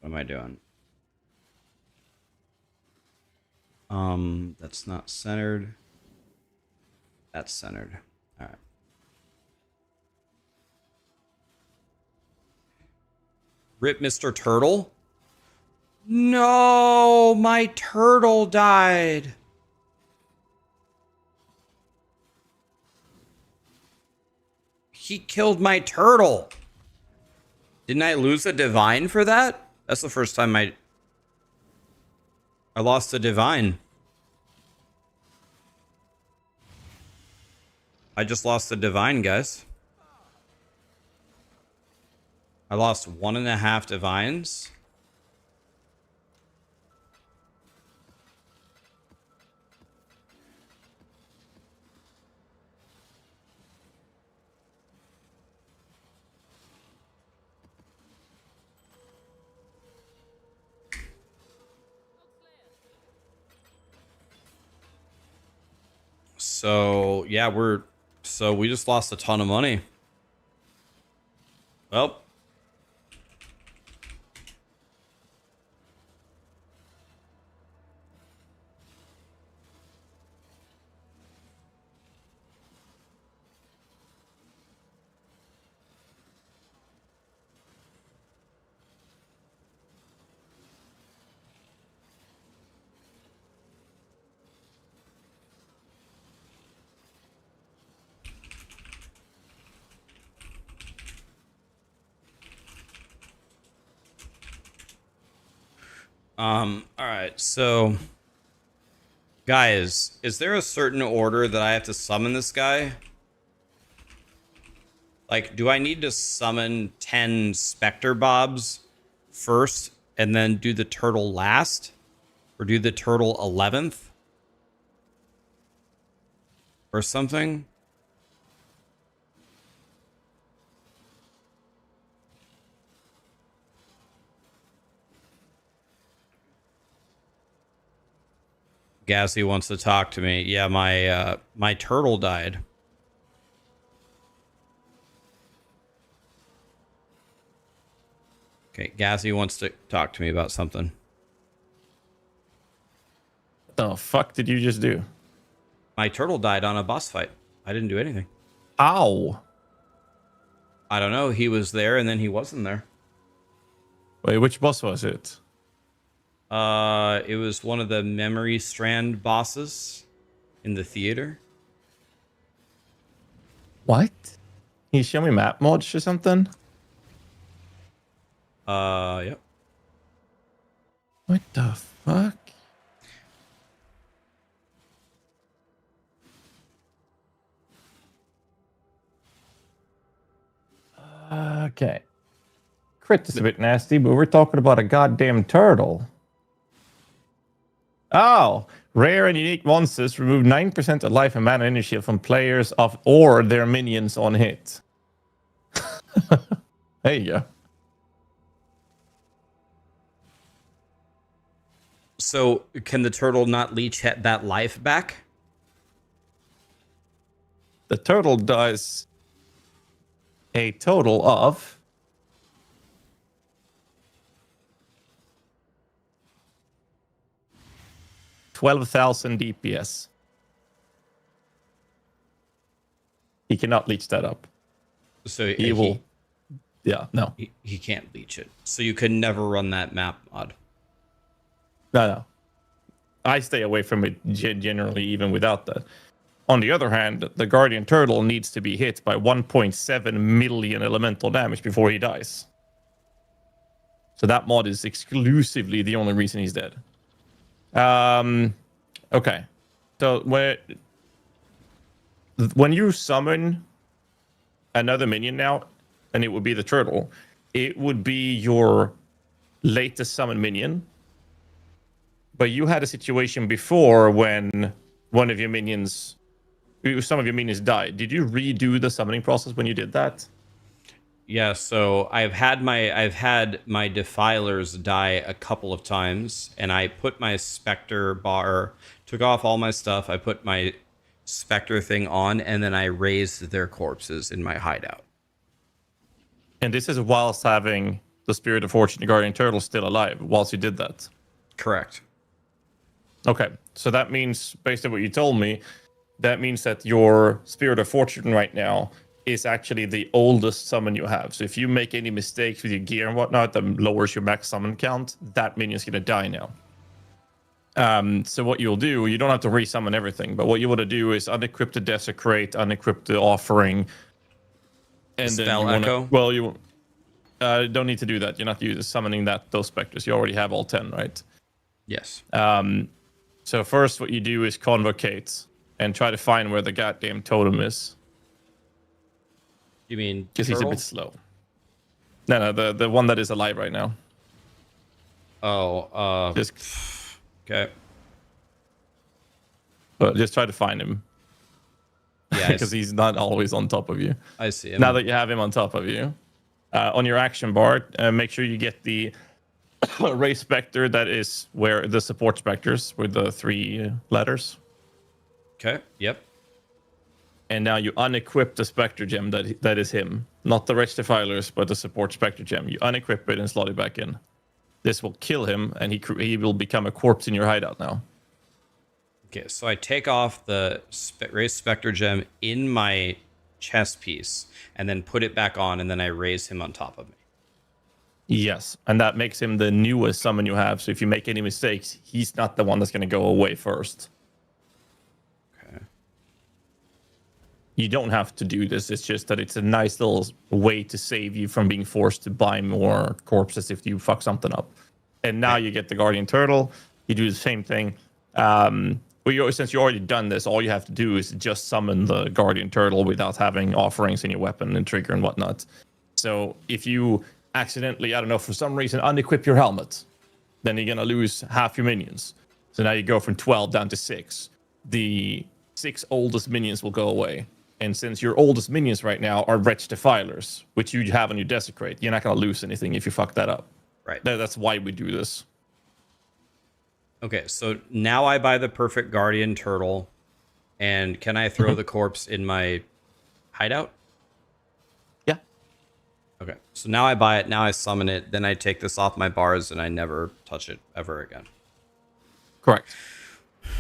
What am I doing? That's not centered. That's centered. All right. Rip Mr. Turtle. No, my turtle died. He killed my turtle. Didn't I lose a divine for that? That's the first time I lost a divine. I just lost a divine, guys. I lost 1.5 divines. So, yeah, we just lost a ton of money. Well. All right, so guys, is there a certain order that I have to summon this guy? Like, do I need to summon 10 Spectre Bobs first and then do the turtle last? Or do the turtle 11th? Or something? Gassy wants to talk to me. Yeah, my turtle died. Okay, Gassy wants to talk to me about something. What the fuck did you just do? My turtle died on a boss fight. I didn't do anything. Ow. I don't know. He was there and then he wasn't there. Wait, which boss was it? It was one of the Memory Strand bosses in the theater. What? Can you show me map mods or something? Yep. What the fuck? Okay. Crit is a bit nasty, but we're talking about a goddamn turtle. Oh, rare and unique monsters remove 9% of life and mana energy from players of or their minions on hit. There you go. So can the turtle not leech that life back? The turtle does a total of 12,000 DPS. He cannot leech that up. So He will. Yeah, no. He can't leech it. So you can never run that map mod. No. I stay away from it generally, even without that. On the other hand, the Guardian Turtle needs to be hit by 1.7 million elemental damage before he dies. So that mod is exclusively the only reason he's dead. Okay. So when you summon another minion now, and it would be the turtle, it would be your latest summon minion. But you had a situation before when some of your minions died. Did you redo the summoning process when you did that? Yeah, so I've had my defilers die a couple of times, and I put my specter bar, took off all my stuff, I put my specter thing on, and then I raised their corpses in my hideout. And this is whilst having the Spirit of Fortune, the Guardian Turtle, still alive, whilst you did that? Correct. Okay, so that means, based on what you told me, that means that your Spirit of Fortune right now is actually the oldest summon you have. So if you make any mistakes with your gear and whatnot that lowers your max summon count, that minion's going to die now. So what you'll do, you don't have to resummon everything, but what you want to do is unequip the Desecrate, unequip the Offering, and Spell then Echo? Well, you don't need to do that. You're not summoning those specters. You already have all 10, right? Yes. So first what you do is convocate and try to find where the goddamn totem is. You mean because he's a bit slow. No, the one that is alive right now. Oh, okay. But just try to find him. Yeah, because he's not always on top of you. I see him. Now that you have him on top of you, on your action bar, make sure you get the race specter that is where the support specters with the 3 letters. Okay. Yep. And now you unequip the specter gem that is him, not the wretched defilers, but the support specter gem. You unequip it and slot it back in. This will kill him, and he will become a corpse in your hideout now. Okay, so I take off the raise specter gem in my chest piece, and then put it back on, and then I raise him on top of me. Yes, and that makes him the newest summon you have. So if you make any mistakes, he's not the one that's going to go away first. Okay. You don't have to do this. It's just that it's a nice little way to save you from being forced to buy more corpses if you fuck something up. And now you get the Guardian Turtle. You do the same thing. Since you already done this, all you have to do is just summon the Guardian Turtle without having offerings in your weapon and trigger and whatnot. So if you accidentally, I don't know, for some reason, unequip your helmet, then you're going to lose half your minions. So now you go from 12 down to 6. The 6 oldest minions will go away. And since your oldest minions right now are wretched defilers, which you have on your Desecrate, you're not going to lose anything if you fuck that up. Right. That's why we do this. Okay, so now I buy the perfect Guardian Turtle, and can I throw the corpse in my hideout? Yeah. Okay, so now I buy it, now I summon it, then I take this off my bars, and I never touch it ever again. Correct.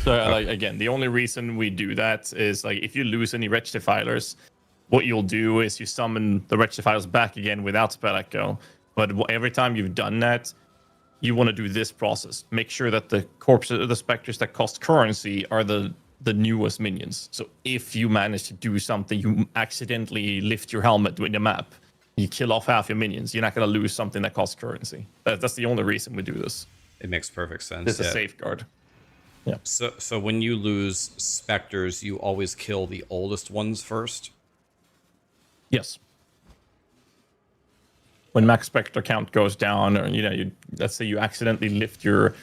So, again, the only reason we do that is, if you lose any wretched defilers, what you'll do is you summon the wretched defilers back again without Spell Echo. But every time you've done that, you want to do this process. Make sure that the corpses, the specters that cost currency are the newest minions. So if you manage to do something, you accidentally lift your helmet with the map, you kill off half your minions, you're not going to lose something that costs currency. That's the only reason we do this. It makes perfect sense. This is a safeguard. Yeah. So when you lose specters, you always kill the oldest ones first? Yes. When max specter count goes down, or let's say you accidentally lift your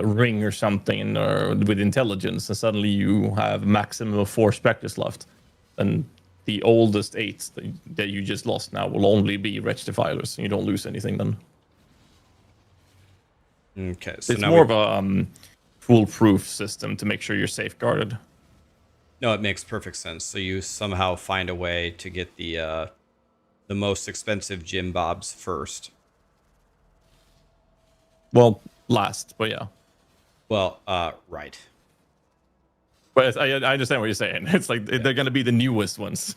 ring or something with intelligence, and suddenly you have maximum of 4 specters left, and the oldest 8 that you just lost now will only be wretched defilers, and you don't lose anything then. Okay, so It's now more of a foolproof system to make sure you're safeguarded. No, it makes perfect sense. So you somehow find a way to get the most expensive gym bobs first. Well, last, but yeah. Well, right. But I understand what you're saying. It's like they're going to be the newest ones.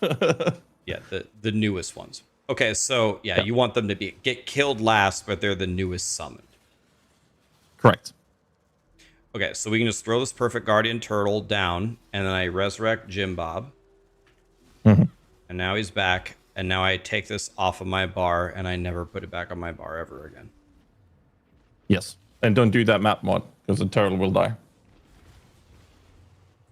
Yeah, the newest ones. Okay, so yeah, you want them to get killed last, but they're the newest summoned. Correct. Okay, so we can just throw this perfect guardian turtle down, and then I resurrect Jim Bob. Mhm. And now he's back, and now I take this off of my bar, and I never put it back on my bar ever again. Yes. And don't do that map mod, because the turtle will die.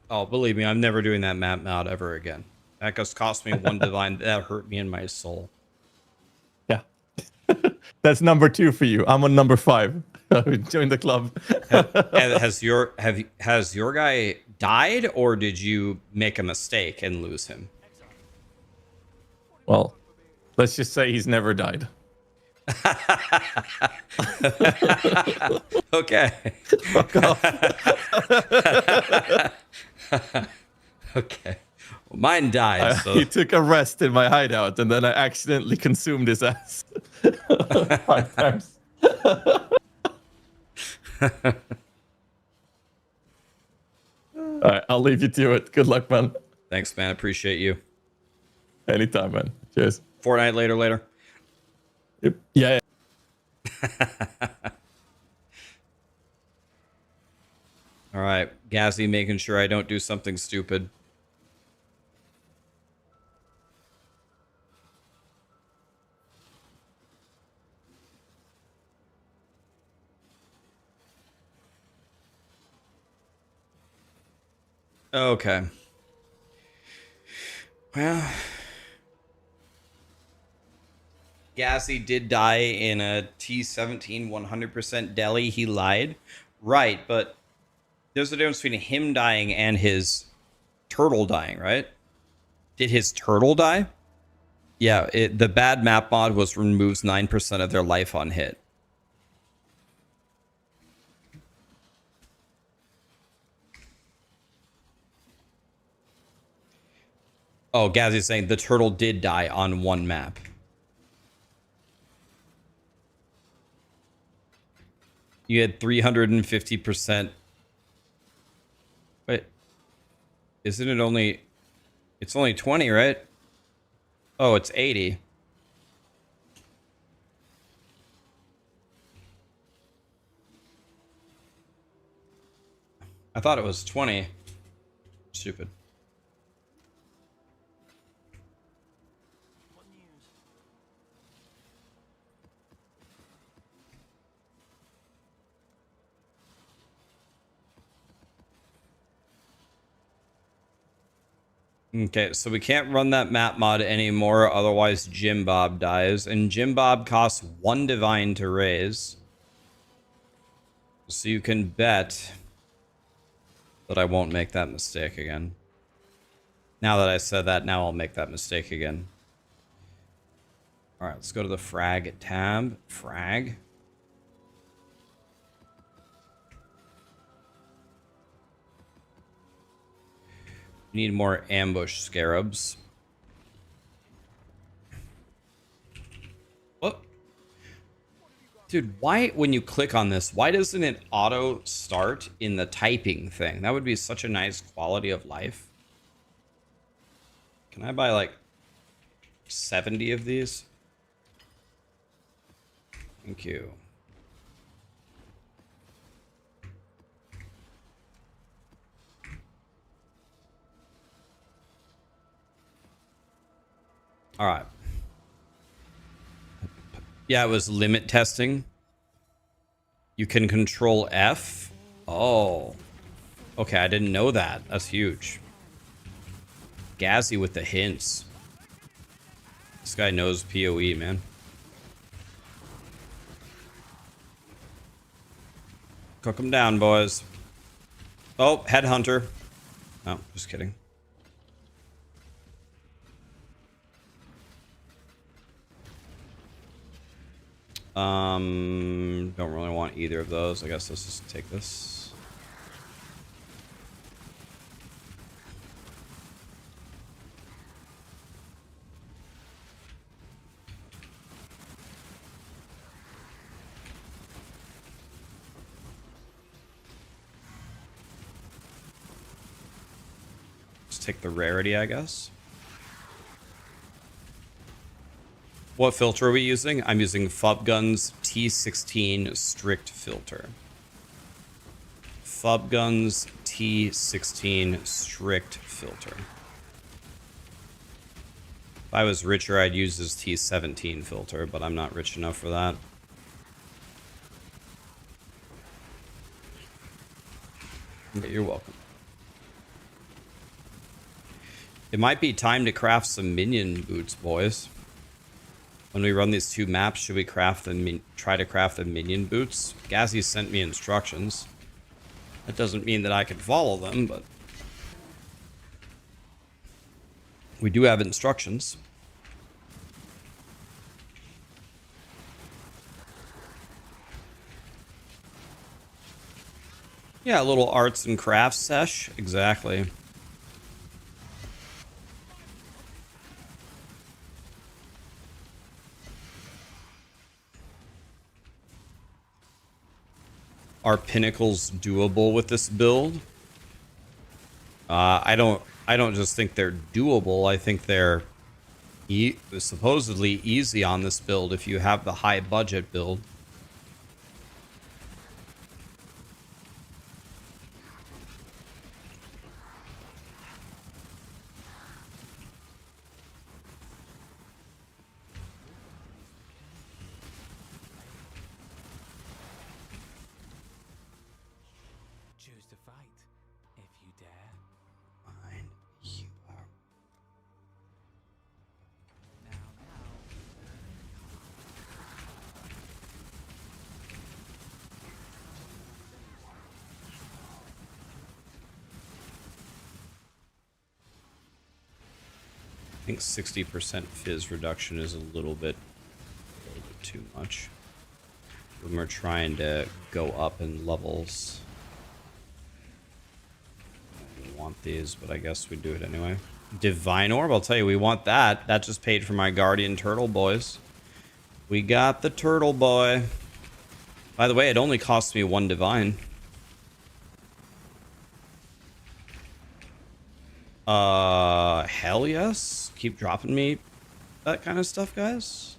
Oh, believe me, I'm never doing that map mod ever again. That just cost me one divine. That hurt me in my soul. Yeah. That's number 2 for you. I'm on number 5. Join the club. Has your guy died, or did you make a mistake and lose him? Well, let's just say he's never died. Okay. Fuck off. Okay. Well, mine died. So He took a rest in my hideout, and then I accidentally consumed his ass 5 times. All right, I'll leave you to it. Good luck, man. thanks, man. Appreciate you. Anytime, man. Cheers. Fortnite later. Yep. Yeah. All right, Gazzy, making sure I don't do something stupid. Okay. Well, Gazzy did die in a T17 100% deli. He lied. Right, but there's a difference between him dying and his turtle dying, right? Did his turtle die? Yeah, the bad map mod was removes 9% of their life on hit. Oh, Gazzy's saying the turtle did die on one map. You had 350%. Wait. Isn't it only... It's only 20, right? Oh, it's 80. I thought it was 20. Stupid. Okay, so we can't run that map mod anymore, otherwise Jim Bob dies. And Jim Bob costs 1 divine to raise. So you can bet that I won't make that mistake again. Now that I said that, now I'll make that mistake again. Alright, let's go to the frag tab. Frag. We need more ambush scarabs. What? Dude, why, when you click on this, why doesn't it auto start in the typing thing? That would be such a nice quality of life. Can I buy like 70 of these? Thank you. All right. Yeah, it was limit testing. You can control F. Oh. Okay, I didn't know that. That's huge. Gazzy with the hints. This guy knows POE, man. Cook them down, boys. Oh, headhunter. No, just kidding. Don't really want either of those. I guess let's just take this. Let's take the rarity, I guess. What filter are we using? I'm using Fubgun's T17 strict filter. Fubgun's T16 strict filter. If I was richer, I'd use this T17 filter, but I'm not rich enough for that. Yeah, you're welcome. It might be time to craft some minion boots, boys. When we run these 2 maps, should we craft the try to craft the minion boots? Gazzy sent me instructions. That doesn't mean that I can follow them, but we do have instructions. Yeah, a little arts and crafts sesh. Exactly. Are pinnacles doable with this build? I don't just think they're doable. I think they're supposedly easy on this build if you have the high budget build. Choose to fight if you dare. Fine, you are. Now. I think 60% fizz reduction is a little bit too much. When we're trying to go up in levels. I don't want these, but I guess we do it anyway. Divine Orb, I'll tell you, we want that. That just paid for my Guardian Turtle, boys. We got the Turtle Boy. By the way, it only cost me 1 Divine. Hell yes. Keep dropping me that kind of stuff, guys.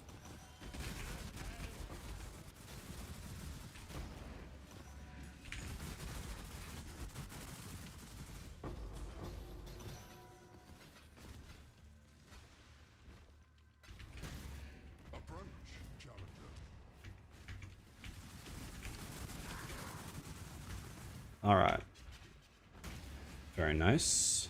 All right. Very nice.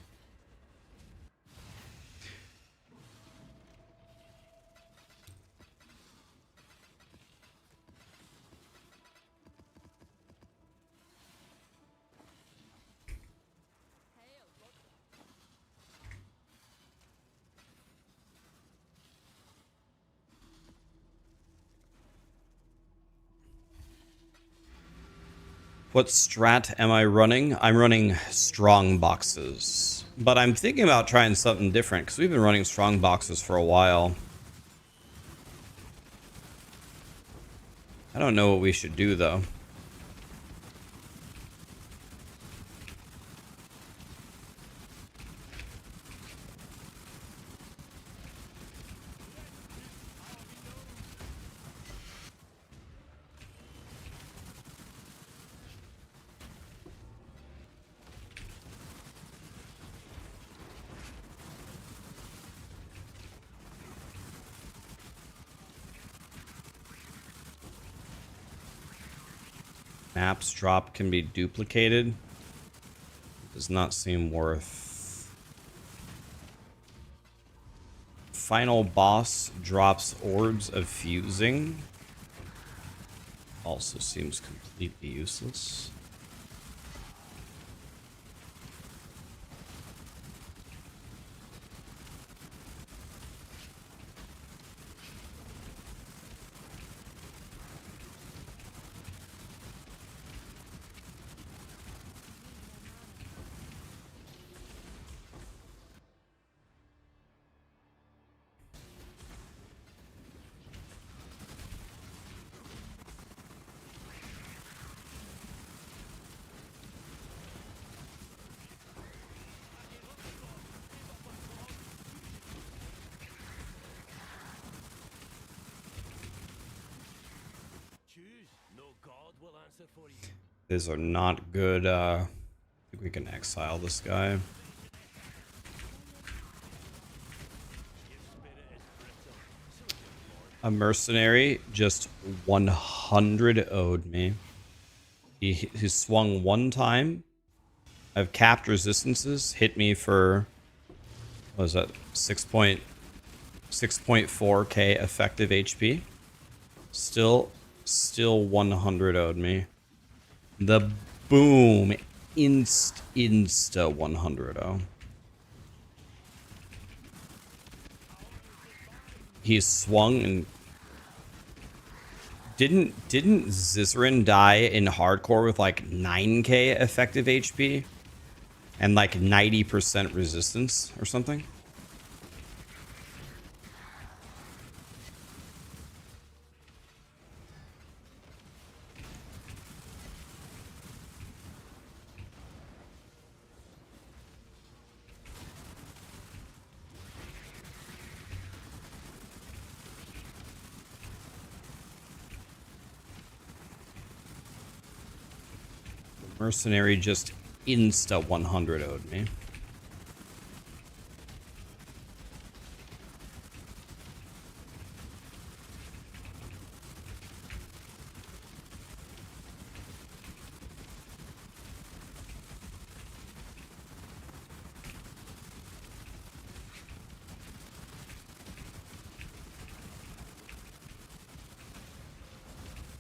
What strat am I running? I'm running strong boxes. But I'm thinking about trying something different because we've been running strong boxes for a while. I don't know what we should do though. Maps drop can be duplicated. Does not seem worth. Final boss drops orbs of fusing. Also seems completely useless. These are not good. I think we can exile this guy. A mercenary just 100 owed me. He swung one time. I've capped resistances. Hit me for, what was that? 6.4k effective HP. Still 100 owed me. The boom. Insta 100 -0. He swung and didn't Zizarin die in hardcore with like 9k effective HP and like 90% resistance or something? Mercenary just insta 100 owed me.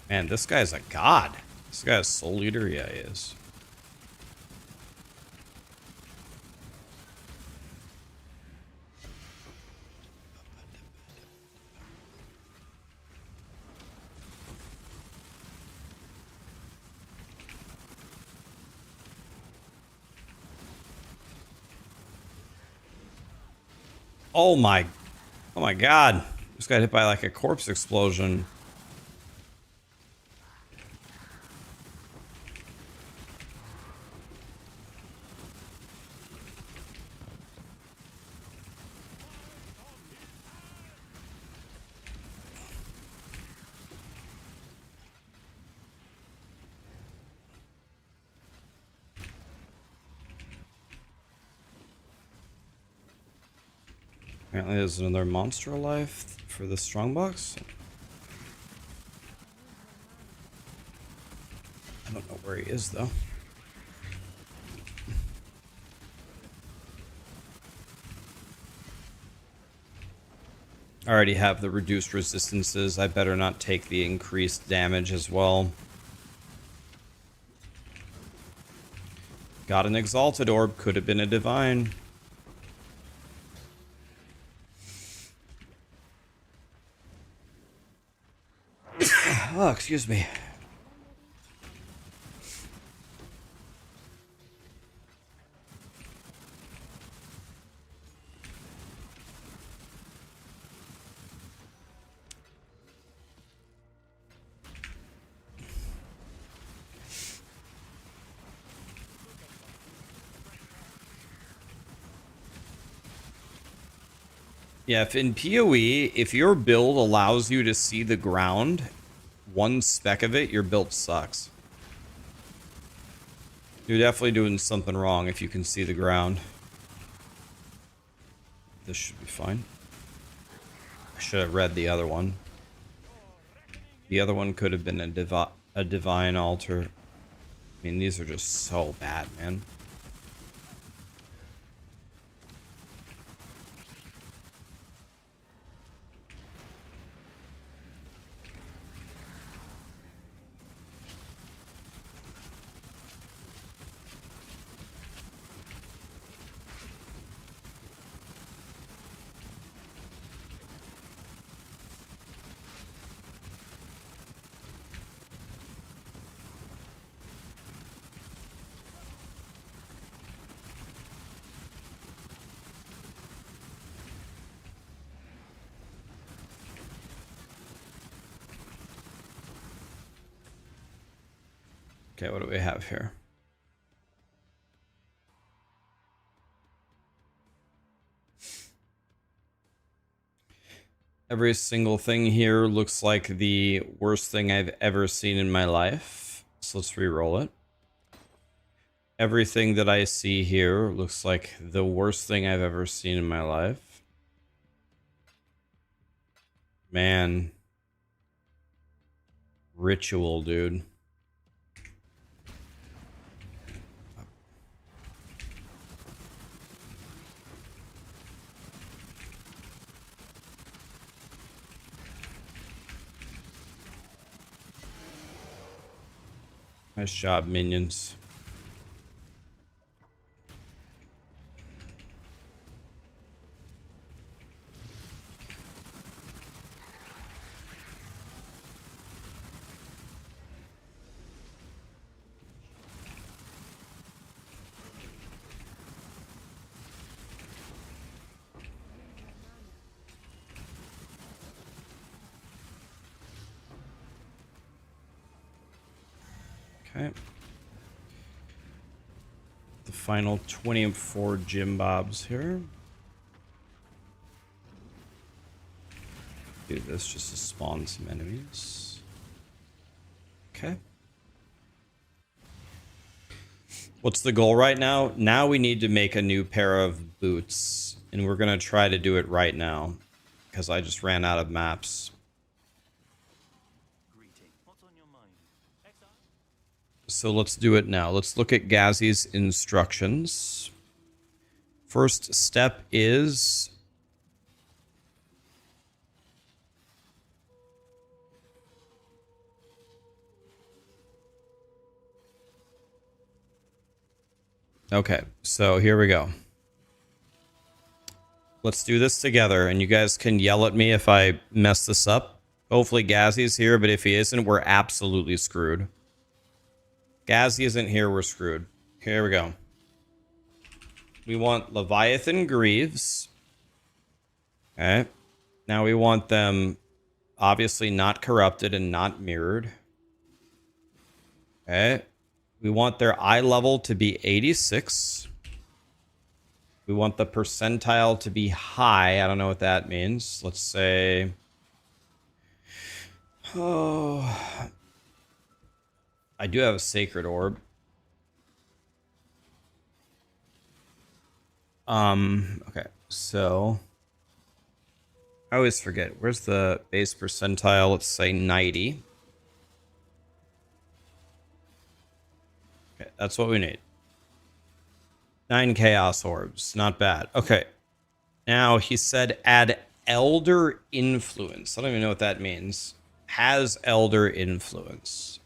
Man, this guy's a god. This guy's soul leader? Yeah, he is. Oh my god. Just got hit by like a corpse explosion. Apparently there's another monster alive for the strongbox. I don't know where he is though. I already have the reduced resistances. I better not take the increased damage as well. Got an exalted orb. Could have been a divine. Oh, excuse me. Yeah, if in PoE, if your build allows you to see the ground, one speck of it, your build sucks. You're definitely doing something wrong if you can see the ground. This should be fine. I should have read the other one. The other one could have been a divine altar. I mean, these are just so bad, man. Okay, what do we have here? Every single thing here looks like the worst thing I've ever seen in my life. So let's re-roll it. Everything that I see here looks like the worst thing I've ever seen in my life. Man. Ritual, dude. Nice job, minions. Okay. The final 24 Jim Bobs here. Do this just to spawn some enemies. Okay. What's the goal right now? Now we need to make a new pair of boots, and we're going to try to do it right now because I just ran out of maps. So let's do it now. Let's look at Gazzy's instructions. First step is okay, so here we go. Let's do this together, and you guys can yell at me if I mess this up. Hopefully Gazzy's here, but if he isn't, we're absolutely screwed. Gazzy isn't here, we're screwed. Here we go. We want Leviathan Greaves. Okay. Now we want them obviously not corrupted and not mirrored. Okay. We want their eye level to be 86. We want the percentile to be high. I don't know what that means. Let's say... Oh... I do have a Sacred Orb. Okay, so... I always forget. Where's the base percentile? Let's say 90. Okay, that's what we need. 9 Chaos Orbs. Not bad. Okay. Now, he said add Elder Influence. I don't even know what that means. Has Elder Influence.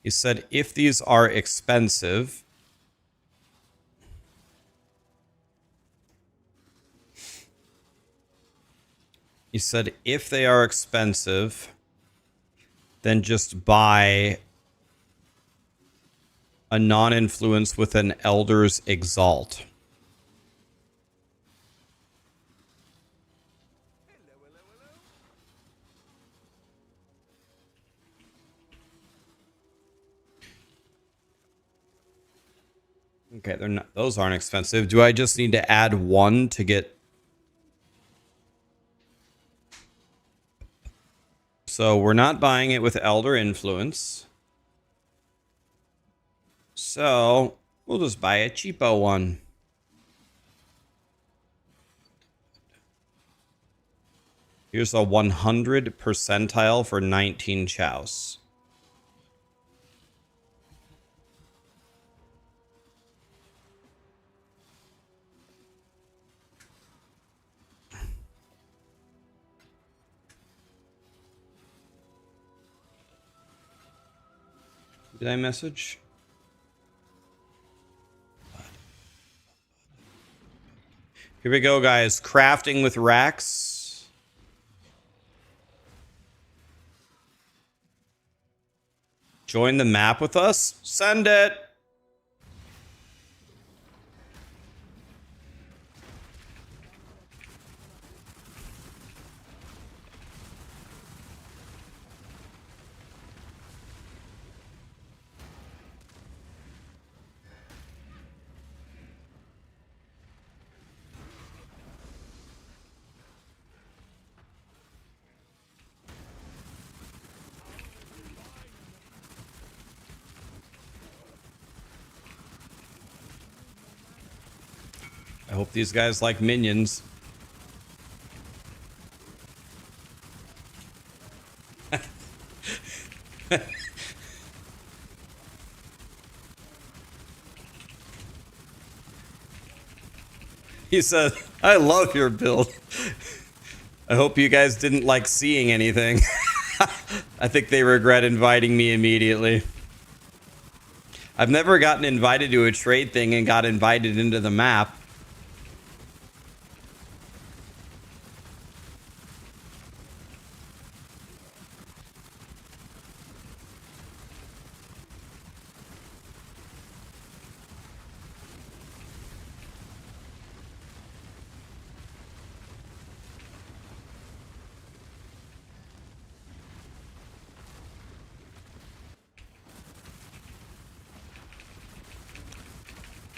He said if these are expensive, he said if they are expensive, then just buy a non-influence with an Elder's Exalt. Okay, they're not, those aren't expensive. Do I just need to add one to get... So we're not buying it with Elder Influence. So we'll just buy a cheapo one. Here's a 100 percentile for 19 chows. Did I message? Here we go, guys. Crafting with Rax. Join the map with us? Send it. I hope these guys like minions. He said, I love your build. I hope you guys didn't like seeing anything. I think they regret inviting me immediately. I've never gotten invited to a trade thing and got invited into the map.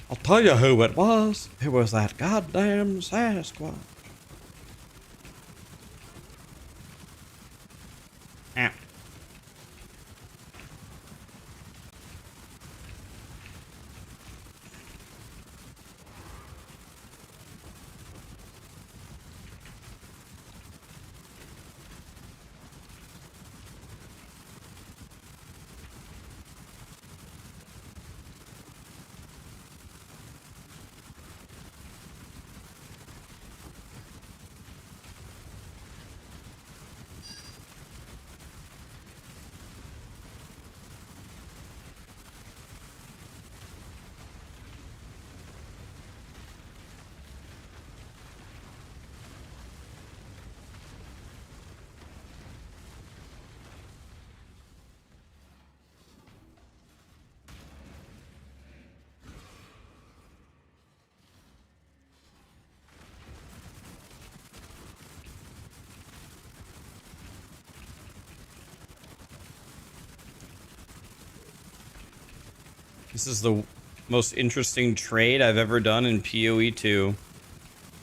I'll tell you who it was. It was that goddamn Sasquatch. Ow. This is the most interesting trade I've ever done in POE2.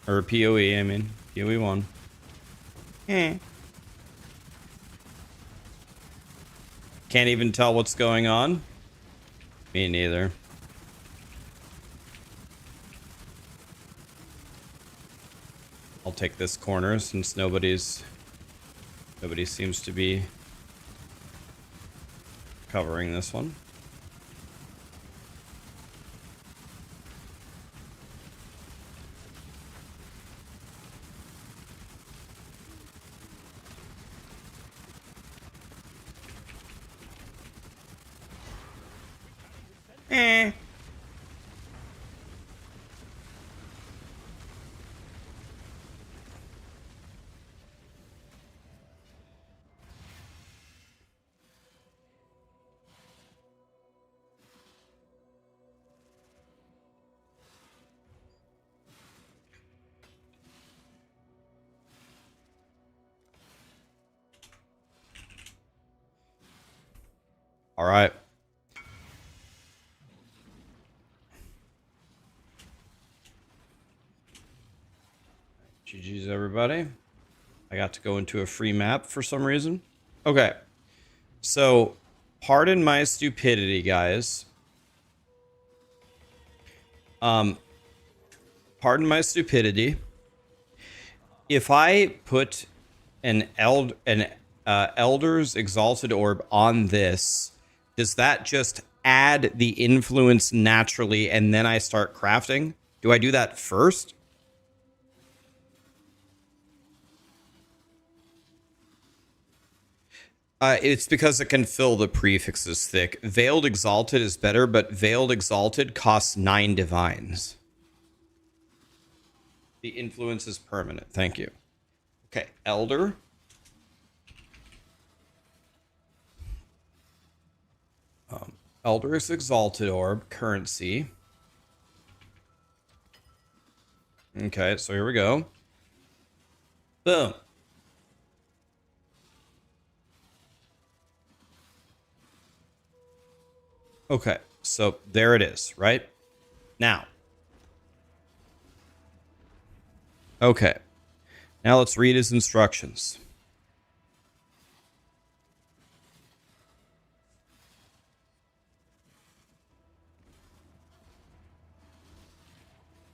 Or POE, I mean. POE1. Can't even tell what's going on. Me neither. I'll take this corner since nobody seems to be covering this one. All right. GG's, everybody. I got to go into a free map for some reason. Okay. So, pardon my stupidity, guys. Pardon my stupidity. If I put an Elder's Exalted Orb on this, does that just add the influence naturally and then I start crafting? Do I do that first? It's because it can fill the prefixes thick. Veiled Exalted is better, but Veiled Exalted costs 9 divines. The influence is permanent. Thank you. Okay, Elder. Elder's Exalted Orb, currency. Okay, so here we go. Boom. Okay, so there it is, right? Now. Okay. Now let's read his instructions.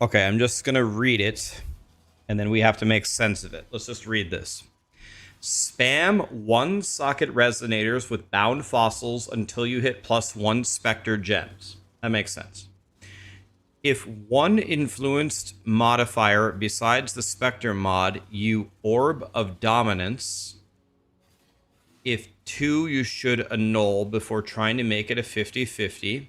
Okay, I'm just going to read it, and then we have to make sense of it. Let's just read this. Spam 1 socket resonators with bound fossils until you hit +1 Spectre gems. That makes sense. If 1 influenced modifier besides the Spectre mod, you Orb of Dominance. If 2, you should annul before trying to make it a 50-50.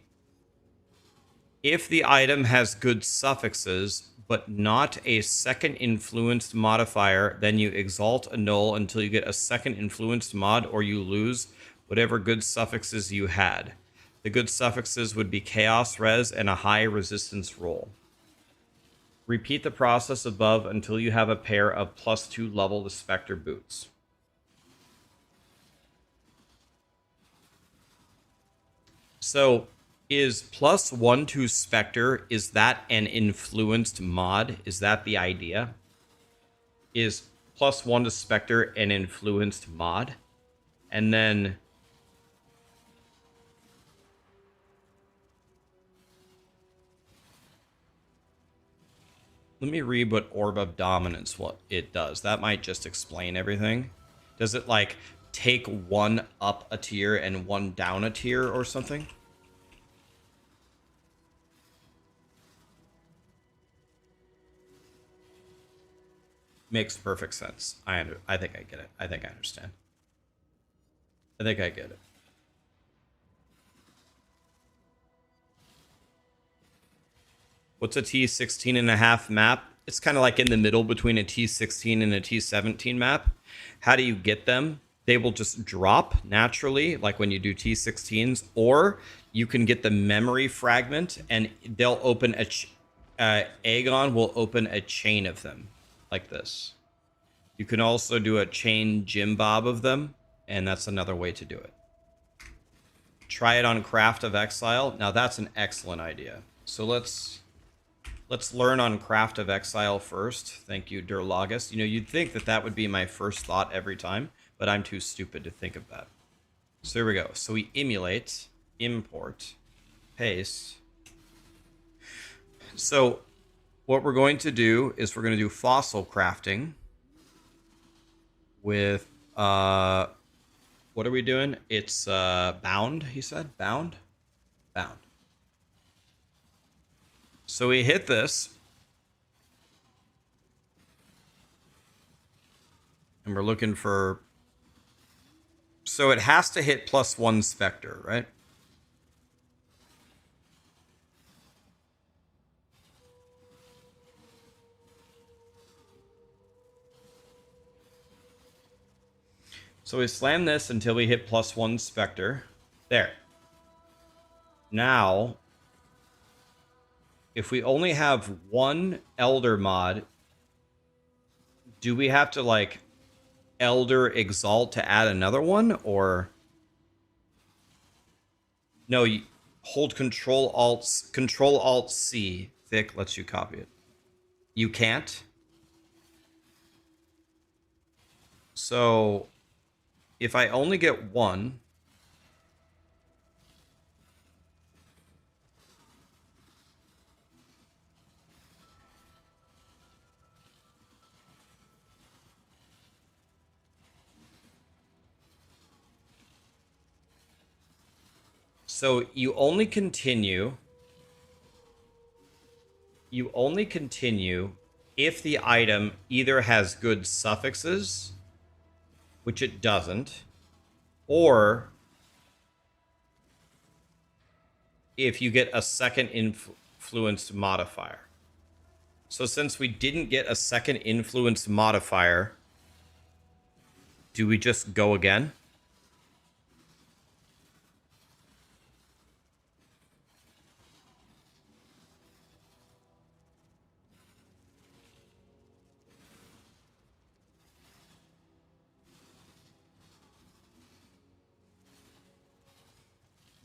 If the item has good suffixes, but not a second influenced modifier, then you exalt annul until you get a second influenced mod, or you lose whatever good suffixes you had. The good suffixes would be chaos res and a high resistance roll. Repeat the process above until you have a pair of +2 level to Spectre boots. So is +1 to Spectre, is that an influenced mod? Is that the idea? Is +1 to Spectre an influenced mod? And then let me read what Orb of Dominance, what it does. That might just explain everything. Does it like take 1 up a tier and 1 down a tier or something? Makes perfect sense. I think I get it. I think I understand. I think I get it. What's a T16.5 map? It's kind of like in the middle between a T16 and a T17 map. How do you get them? They will just drop naturally, like when you do T16s, or you can get the memory fragment, and they'll open Aegon will open a chain of them, like this. You can also do a chain Jim Bob of them, and that's another way to do it. Try it on Craft of Exile. Now that's an excellent idea. So let's learn on Craft of Exile first. Thank you, Durlagus. You know, you'd think that that would be my first thought every time, but I'm too stupid to think of that. So here we go. So we emulate, import, paste. So what we're going to do is we're going to do fossil crafting with, what are we doing? It's bound, he said? Bound? Bound. So we hit this. And we're looking for... So it has to hit +1 Spectre, right? So we slam this until we hit +1 Spectre. There. Now, if we only have 1 Elder mod, do we have to, like, Elder Exalt to add another one? Or... No, you hold Control-Alt-C. Thick lets you copy it. You can't? So... if I only get 1, so you only continue if the item either has good suffixes, which it doesn't, or if you get a second influenced modifier. So since we didn't get a second influenced modifier, do we just go again?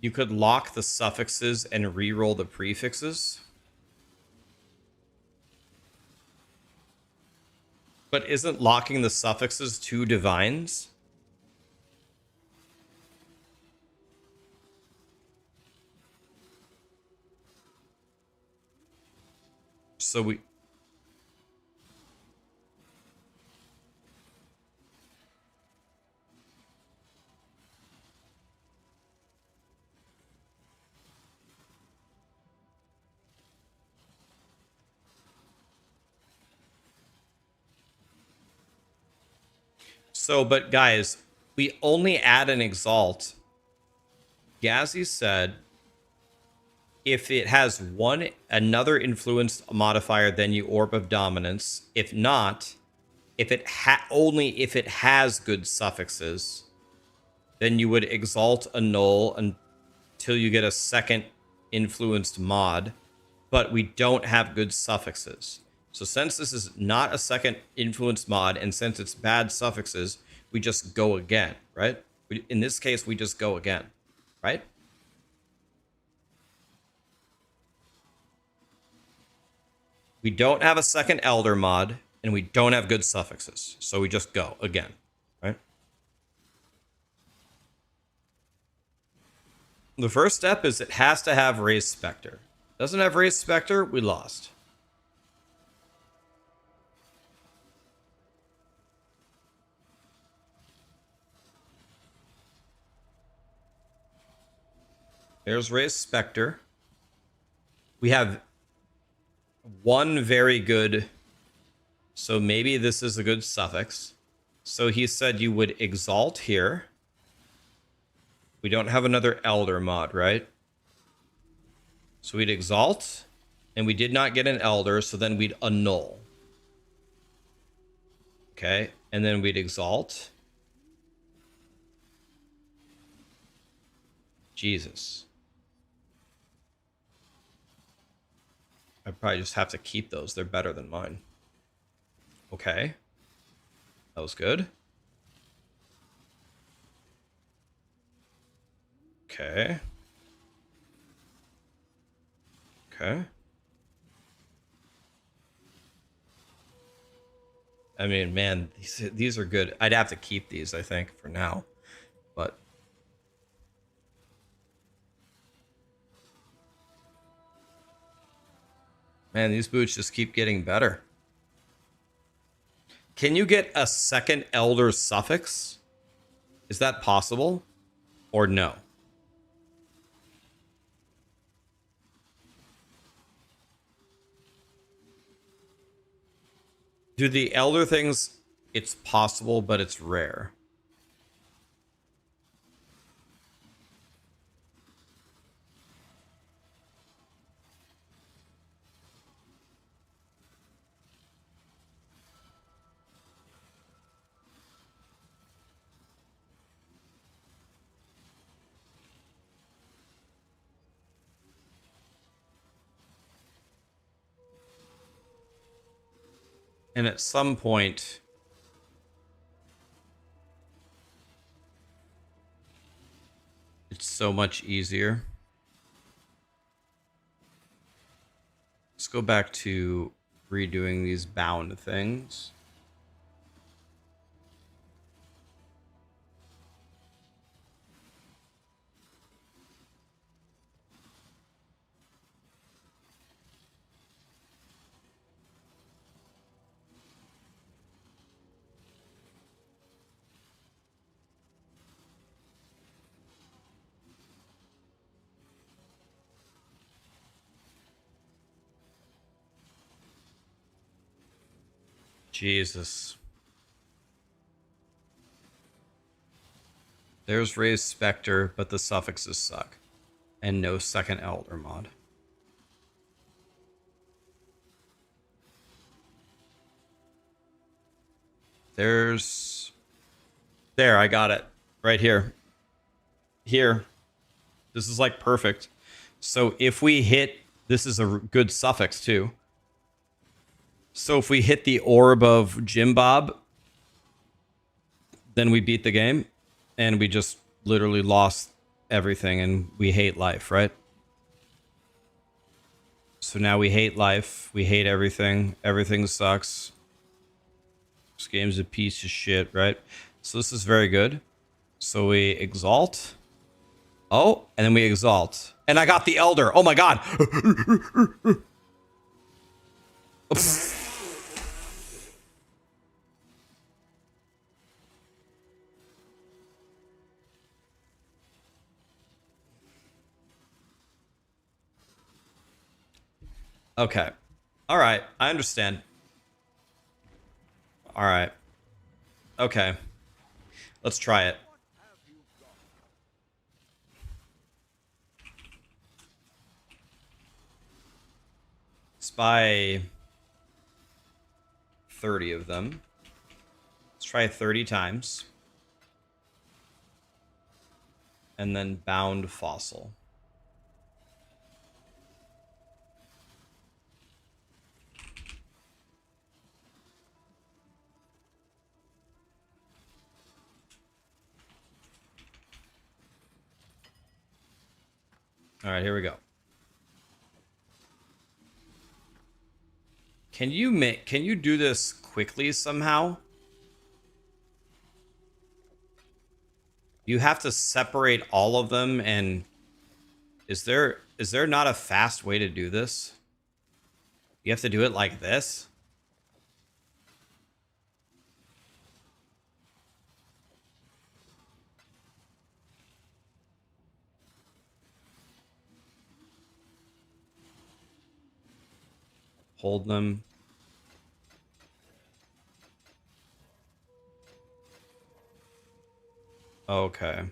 You could lock the suffixes and re-roll the prefixes. But isn't locking the suffixes 2 divines? So we... So, but guys, we only add an exalt. Gazzy said if it has another influence modifier, then you orb of dominance. If not, if it only if it has good suffixes, then you would exalt annul until you get a second influenced mod. But we don't have good suffixes. So since this is not a second influence mod, and since it's bad suffixes, we just go again, right? In this case, we just go again, right? We don't have a second elder mod, and we don't have good suffixes. So we just go again, right? The first step is it has to have Raised Spectre. Doesn't have Raised Spectre, we lost. There's Raised Spectre. We have one very good, so maybe this is a good suffix. So he said you would exalt here. We don't have another elder mod, right? So we'd exalt, and we did not get an elder, so then we'd annul. Okay, and then we'd exalt. Jesus. I probably just have to keep those. They're better than mine. Okay. That was good. Okay. Okay. I mean, man, these are good. I'd have to keep these, I think, for now. But man, these boots just keep getting better. Can you get a second elder suffix? Is that possible? Or no? Do the elder things, it's possible, but it's rare. And at some point, it's so much easier. Let's go back to redoing these bound things. Jesus. There's Raised Spectre, but the suffixes suck. And no second elder mod. There's... There, I got it. Right here. Here. This is like perfect. So if we hit... This is a good suffix too. So if we hit the orb of Jim Bob, then we beat the game. And we just literally lost everything and we hate life, right? So now we hate life. We hate everything. Everything sucks. This game's a piece of shit, right? So this is very good. So we exalt. Oh, and then we exalt. And I got the elder. Oh my god. Okay. All right. I understand. All right. Okay. Let's try it. Let's buy 30 of them. Let's try 30 times. And then bound fossil. All right, here we go. Can you do this quickly somehow? You have to separate all of them, and is there not a fast way to do this? You have to do it like this? Hold them. Okay.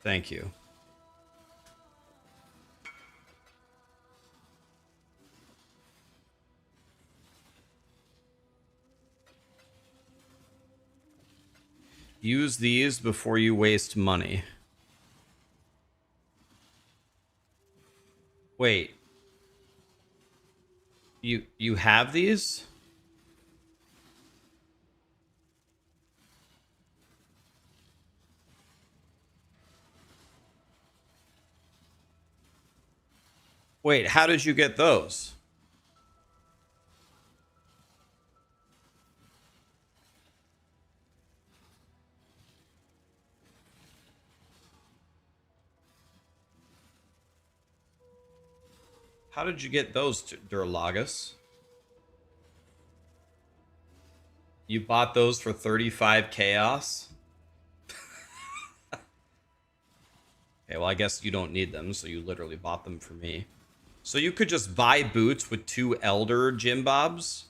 Thank you. Use these before you waste money. Wait. You have these? Wait, how did you get those? How did you get those, Durlagus? You bought those for 35 chaos? Okay, well, I guess you don't need them, so you literally bought them for me. So you could just buy boots with 2 Elder Jim Bobs?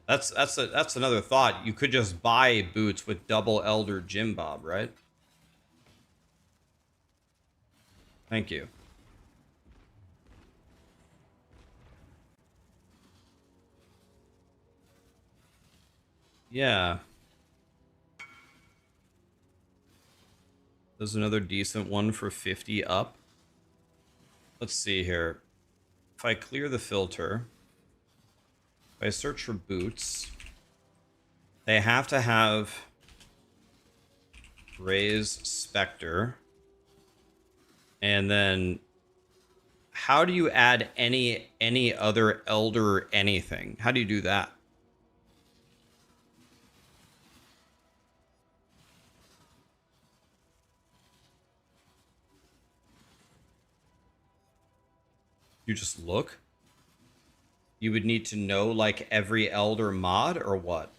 That's another thought. You could just buy boots with double Elder Jim Bob, right? Thank you. Yeah. There's another decent one for 50 up. Let's see here. If I clear the filter, if I search for boots, they have to have Raise Spectre. And then how do you add any other Elder anything? How do you do that? You just look? You would need to know like every Elder mod or what?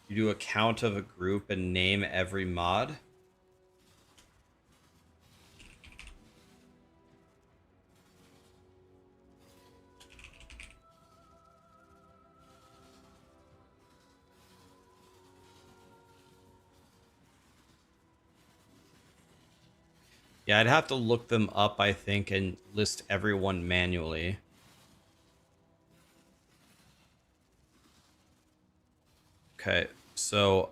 You do a count of a group and name every mod? Yeah, I'd have to look them up, I think, and list everyone manually. Okay, so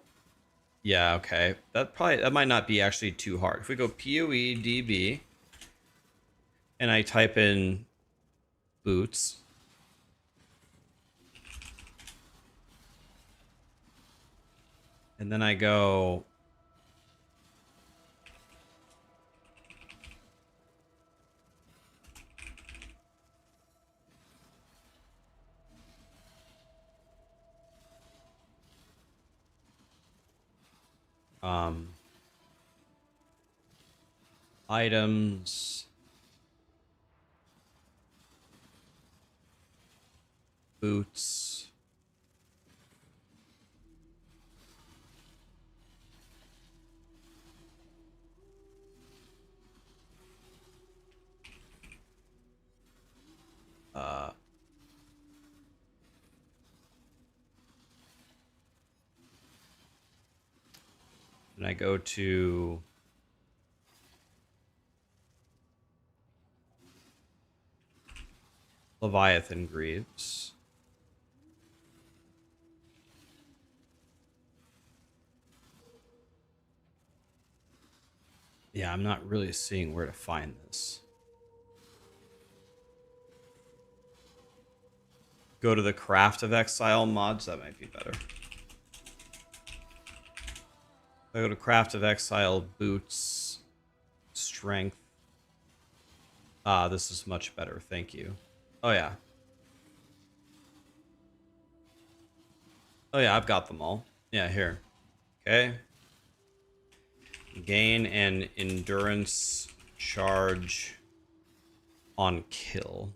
yeah, okay. That might not be actually too hard. If we go POE and I type in boots, and then I go Items. Boots. And I go to Leviathan Greaves. Yeah, I'm not really seeing where to find this. Go to the Craft of Exile mods. That might be better. I go to Craft of Exile, Boots, Strength. Ah, this is much better. Thank you. Oh, yeah. Oh, yeah, I've got them all. Yeah, here. Okay. Gain an endurance charge on kill.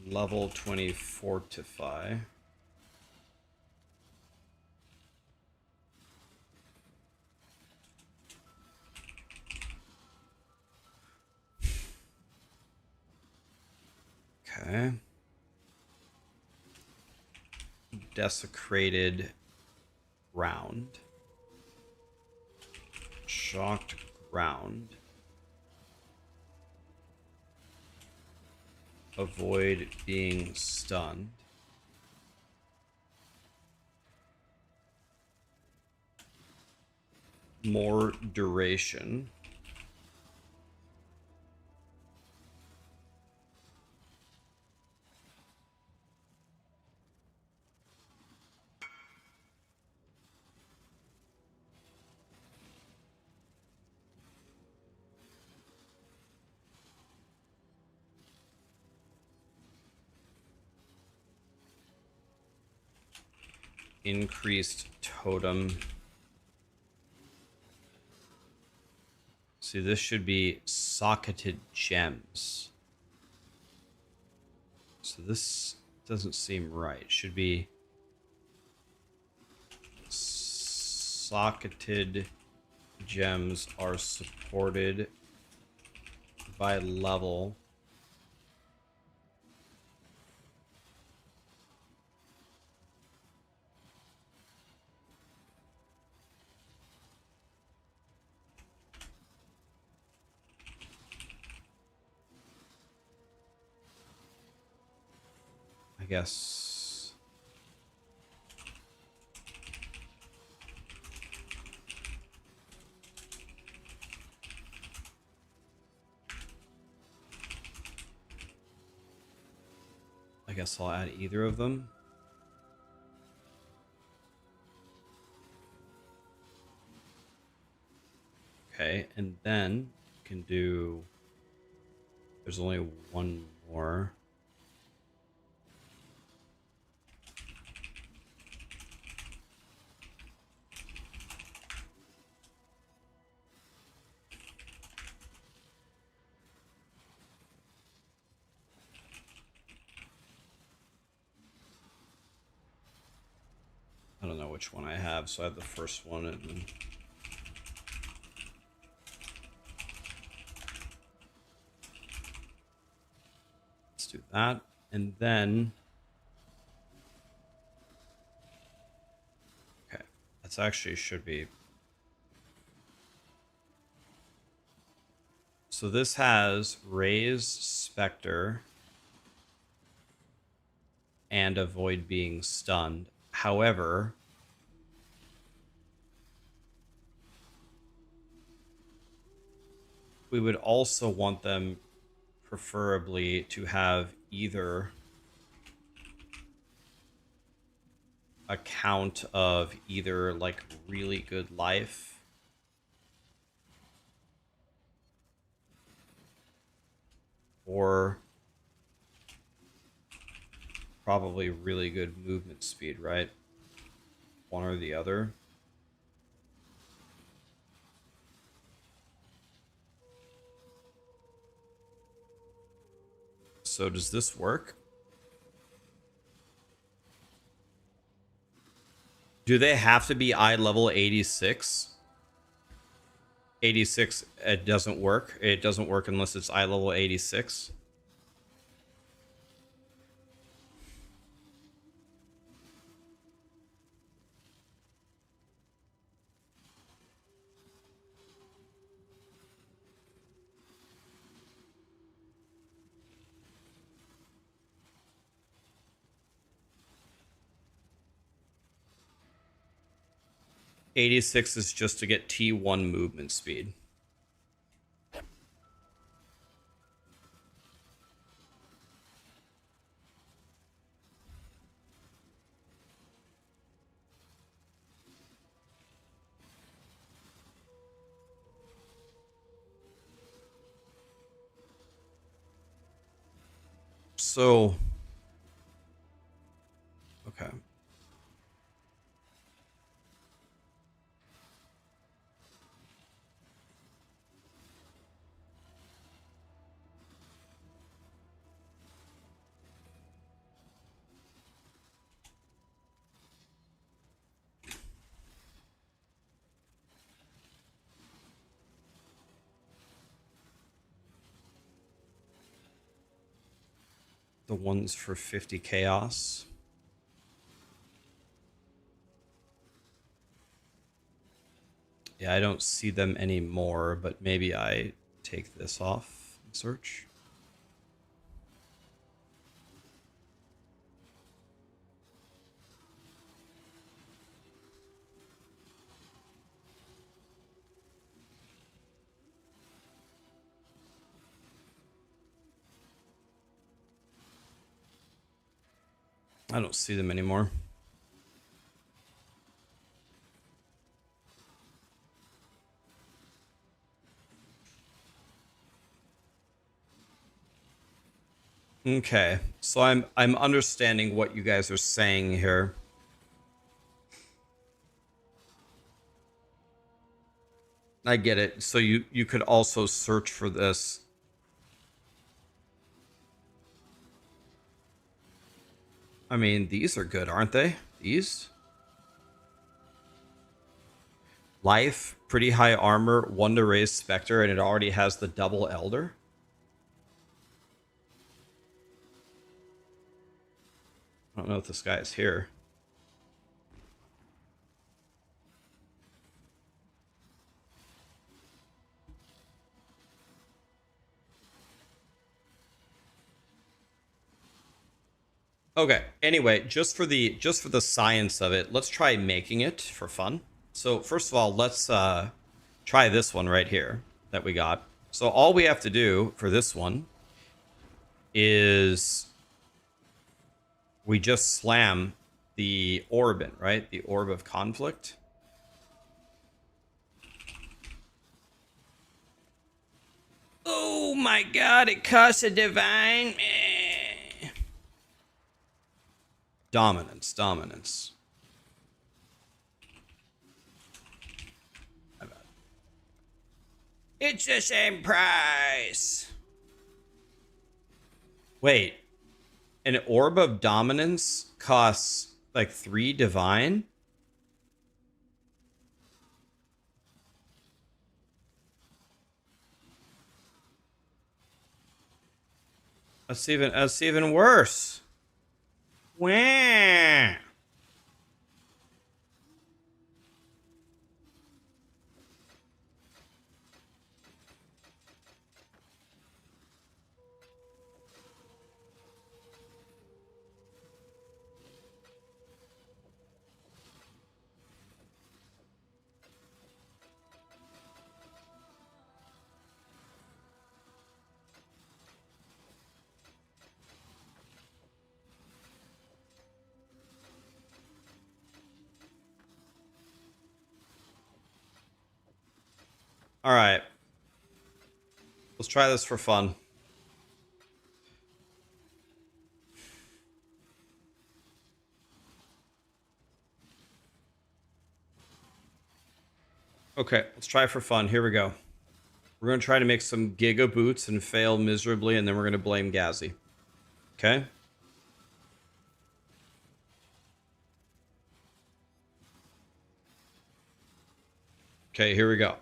Level 20 fortify. Okay. Desecrated ground. Shocked ground. Avoid being stunned. More duration. Increased totem. See, this should be socketed gems. So this doesn't seem right. It should be socketed gems are supported by level. I guess. I guess I'll add either of them. Okay, and then you can do. There's only one more. I don't know which one I have, so I have the first one and then. Let's do that. And then. Okay. That's actually should be. So this has Raise Spectre and avoid being stunned. However, we would also want them preferably to have either a count of either like really good life or probably really good movement speed, right? one or the other. So does this work? Do they have to be eye level 86? 86, it doesn't work. It doesn't work unless it's eye level 86. '86 is just to get T1 movement speed. So, okay. The ones for 50 chaos. Yeah, I don't see them anymore, but maybe I take this off and search. I don't see them anymore. Okay, so I'm understanding what you guys are saying here. I get it. So you could also search for this. I mean, these are good, aren't they? These? Life, pretty high armor, 1 to raise Spectre, and it already has the double Elder. I don't know if this guy is here. Okay, anyway, just for the science of it, let's try making it for fun. So first of all, let's try this one right here that we got. So all we have to do for this one is we just slam the Orbin, right? The Orb of Conflict. Oh my god, it costs a divine. Dominance, dominance. My bad. It's the same price. Wait, an Orb of Dominance costs like 3 divine? That's even worse. Wah. All right. Let's try this for fun. Okay, let's try for fun. Here we go. We're going to try to make some Giga Boots and fail miserably, and then we're going to blame Gazzy. Okay? Okay, here we go.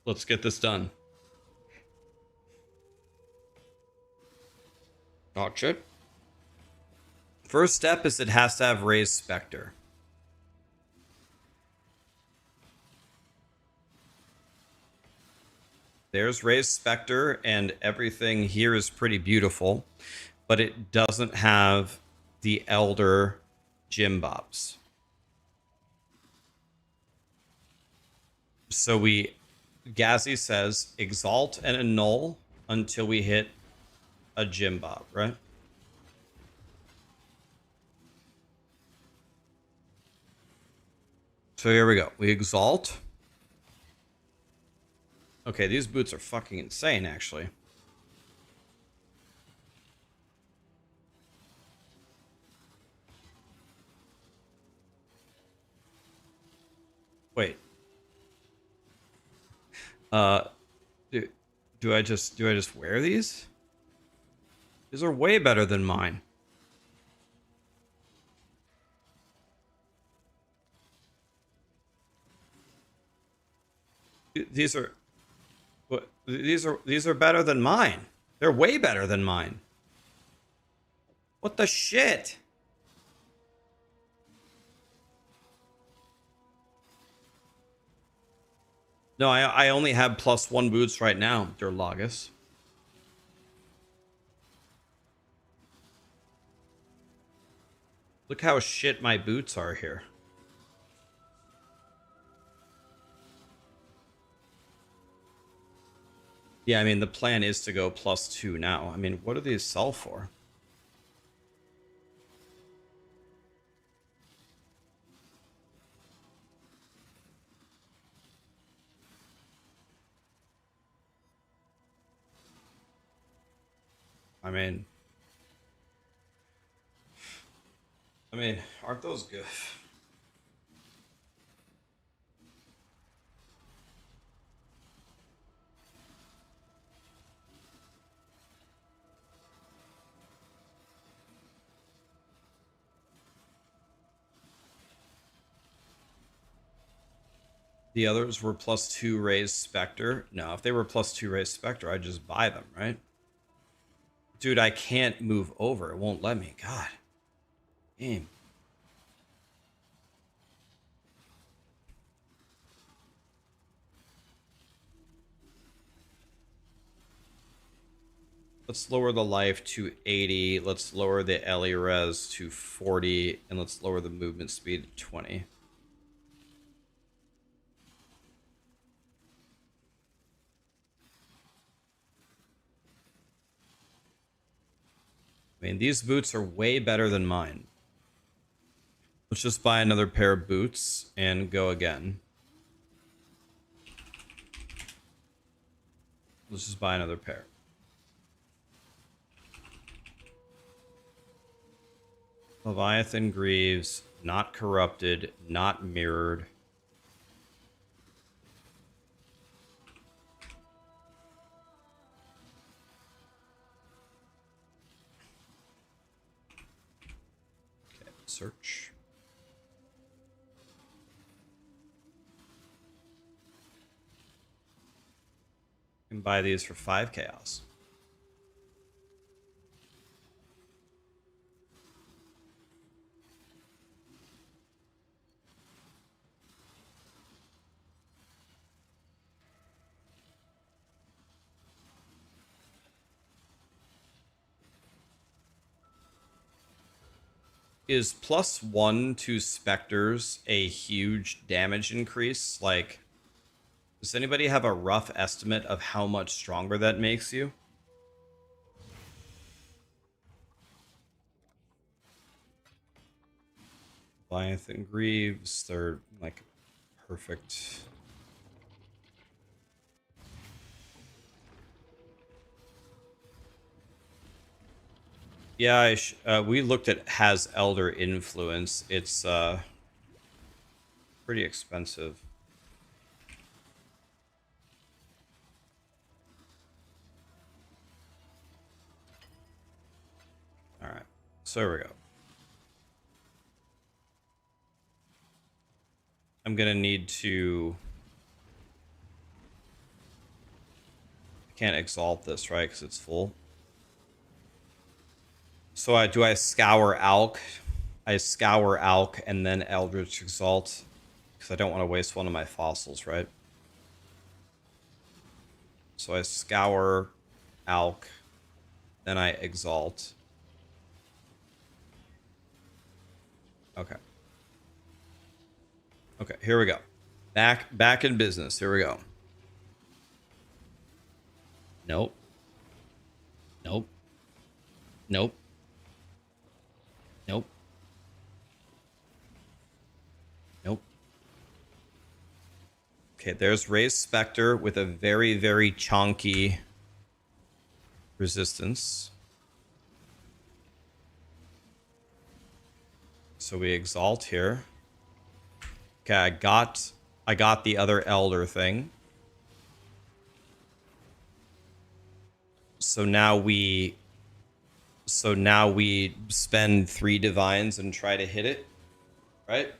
Let's get this done. Watch it. First step is it has to have Raised Spectre. There's Raised Spectre, and everything here is pretty beautiful, but it doesn't have the Elder Gym Bobs. So Gazzy says, exalt and annul until we hit a Gym Bob, right? So here we go. We exalt. Okay, these boots are fucking insane, actually. Wait. Do I just wear these? These are way better than mine. These are better than mine. They're way better than mine. What the shit? No, I only have +1 boots right now, dear Lagus. Look how shit my boots are here. Yeah, I mean, the plan is to go +2 now. I mean, what do these sell for? I mean, aren't those good? The others were +2 Raised Spectre. No, if they were +2 Raised Spectre, I'd just buy them, right? Dude, I can't move over. It won't let me. God. Game. Let's lower the life to 80. Let's lower the LE res to 40. And let's lower the movement speed to 20. I mean, these boots are way better than mine. Let's just buy another pair of boots and go again. Let's just buy another pair. Leviathan Greaves, not corrupted, not mirrored. Okay, search. You can buy these for 5 chaos. Is +1 to specters a huge damage increase? Like, does anybody have a rough estimate of how much stronger that makes you? Leviathan Greaves, they're like perfect. Yeah, we looked at has Elder Influence. It's pretty expensive. So there we go. I'm gonna need to. I can't exalt this, right? Because it's full. So I scour Alk? I scour Alk and then Eldritch Exalt because I don't want to waste one of my fossils, right? So I scour Alk, then I exalt. Okay. Okay, here we go. Back in business. Here we go. Nope. Nope. Nope. Nope. Nope. Okay, there's Raised Spectre with a very, very chonky resistance. So we exalt here. Okay, I got the other Elder thing. So now we spend 3 divines and try to hit it, right?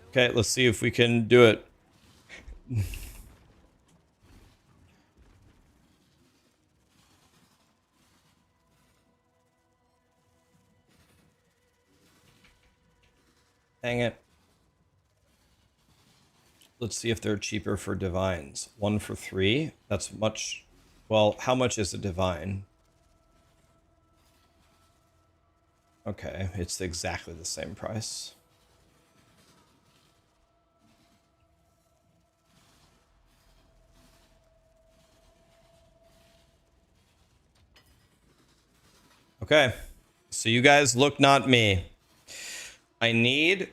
Okay, let's see if we can do it. Dang it. Let's see if they're cheaper for divines. 1 for 3. That's much. Well, how much is a divine? Okay, it's exactly the same price. Okay, so you guys look, not me. I need...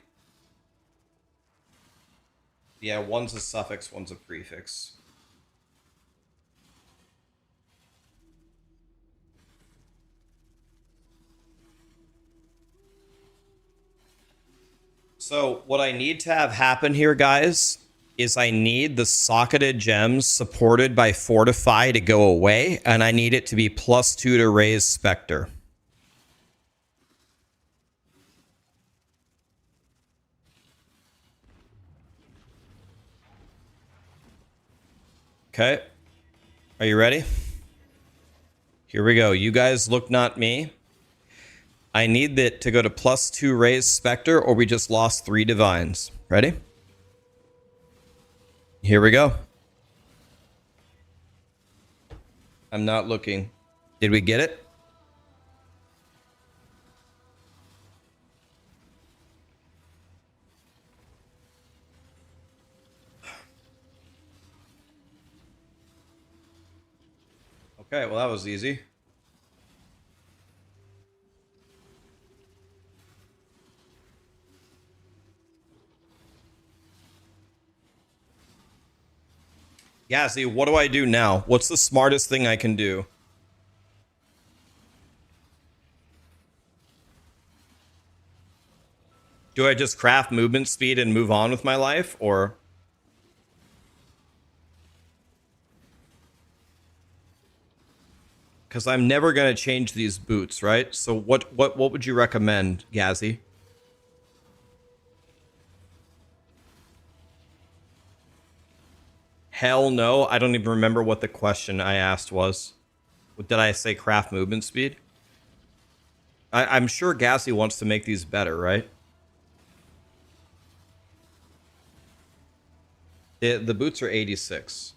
Yeah, one's a suffix, one's a prefix. So what I need to have happen here, guys, is I need the socketed gems supported by Fortify to go away, and I need it to be +2 to Raise Spectre. Okay. Are you ready? Here we go. You guys look, not me. I need that to go to +2 Raise Spectre, or we just lost 3 divines. Ready? Here we go. I'm not looking. Did we get it? Okay, well, that was easy. Yeah, see, what do I do now? What's the smartest thing I can do? Do I just craft movement speed and move on with my life, or... Because I'm never going to change these boots, right? So what would you recommend, Gazzy? Hell no. I don't even remember what the question I asked was. Did I say craft movement speed? I'm sure Gazzy wants to make these better, right? The boots are 86.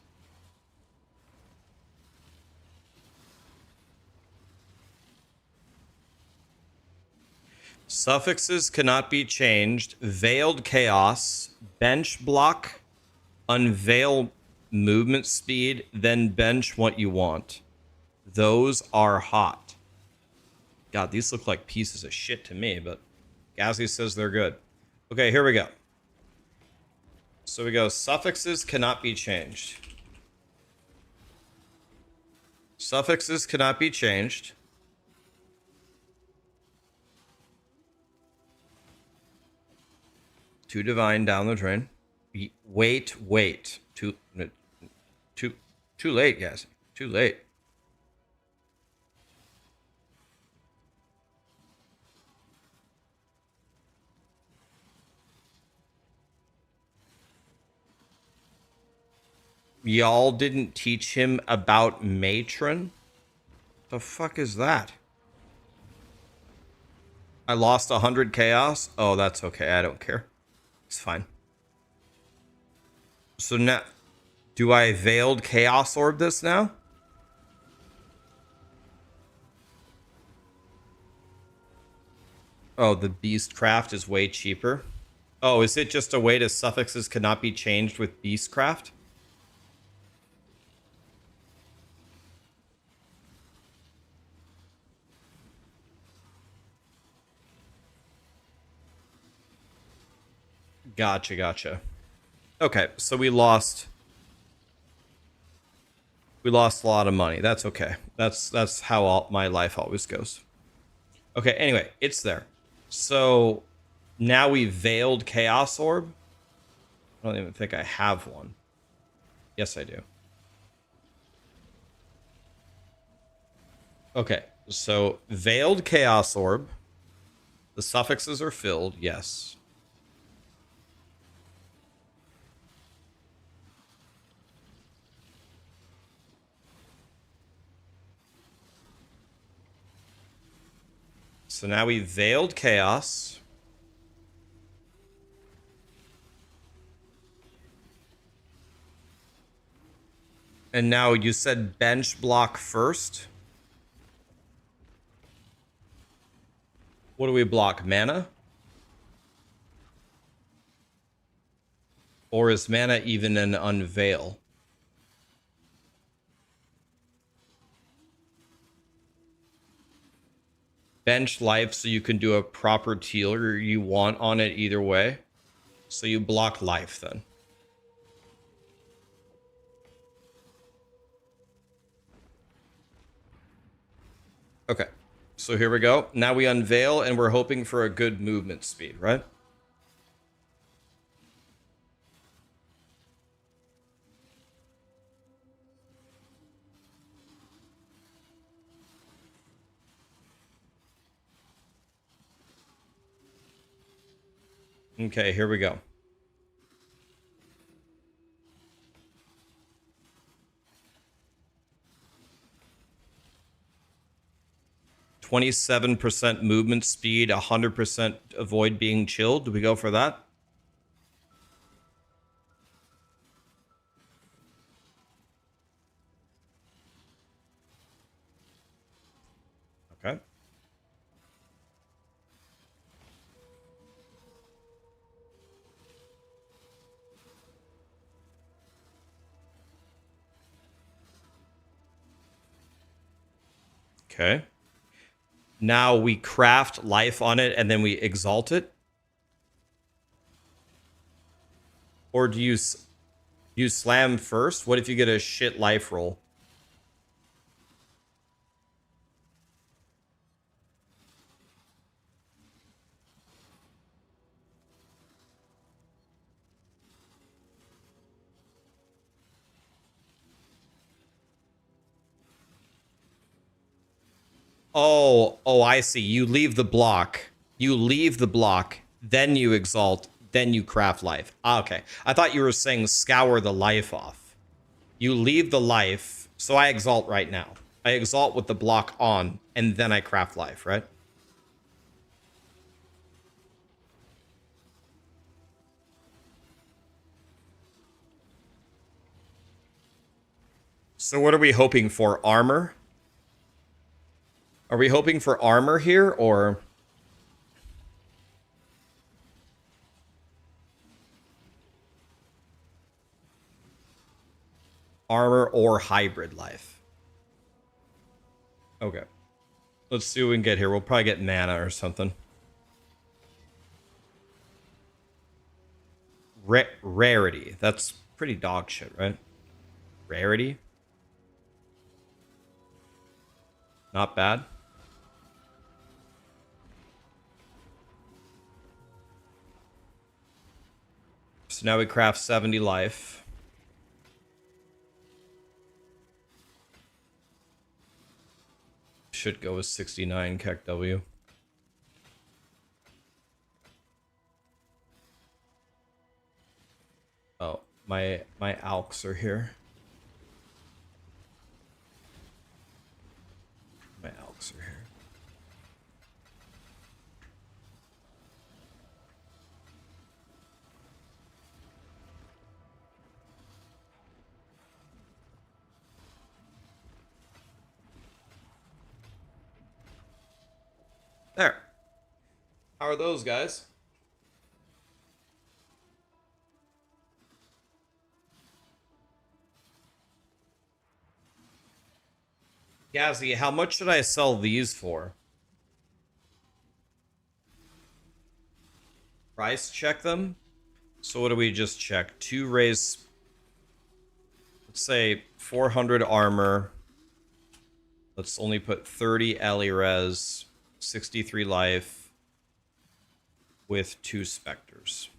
Suffixes cannot be changed. Veiled Chaos, bench block, unveil movement speed, then bench what you want. Those are hot. God, these look like pieces of shit to me, but Gazzy says they're good. Okay, here we go. So we go, suffixes cannot be changed. Suffixes cannot be changed. 2 divine down the drain. Wait. Too late, guys. Too late. Y'all didn't teach him about matron? The fuck is that? I lost 100 chaos? Oh, that's okay. I don't care. It's fine. So now, do I veiled chaos orb this now? Oh, the beastcraft is way cheaper. Oh, is it just a way to suffixes cannot be changed with beastcraft? Gotcha. Okay, so we lost a lot of money. That's okay. That's how my life always goes. Okay, anyway, it's there. So now we veiled Chaos Orb. I don't even think I have one. Yes, I do. Okay, so veiled Chaos Orb. The suffixes are filled, yes. So now we veiled chaos. And now you said bench block first. What do we block? Mana? Or is mana even an unveil? Bench life so you can do a proper tier you want on it either way. So you block life then. Okay, so here we go. Now we unveil and we're hoping for a good movement speed, right? Okay, here we go. %27% movement speed, 100% avoid being chilled. Do we go for that? Okay. Okay. Now we craft life on it and then we exalt it? Or do you slam first? What if you get a shit life roll? Oh, I see. You leave the block. Then you exalt, then you craft life. Ah, okay. I thought you were saying scour the life off. You leave the life, so I exalt right now. I exalt with the block on, and then I craft life, right? So what are we hoping for? Armor? Are we hoping for armor here, or... armor or hybrid life? Okay. Let's see what we can get here. We'll probably get mana or something. Rarity. That's pretty dog shit, right? Rarity? Not bad. So now we craft 70 life. Should go with 69 Keck W. Oh, my alks are here. My alks are here. There. How are those, guys? Gazzy, how much should I sell these for? Price check them. So what do we just check? 2 raise. Let's say 400 armor. Let's only put 30 Ellie res, 63 life, with 2 specters.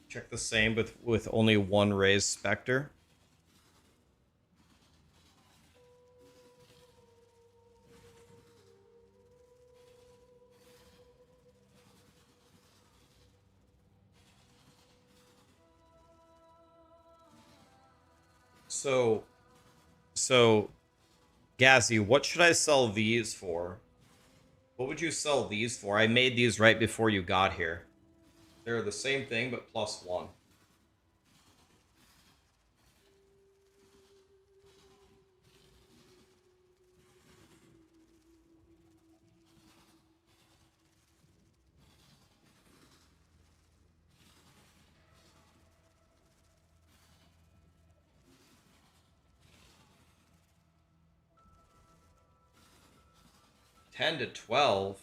Check the same with only 1 raised specter. So, Gazzy, what should I sell these for? What would you sell these for? I made these right before you got here. They're the same thing, but +1. $10 to $12.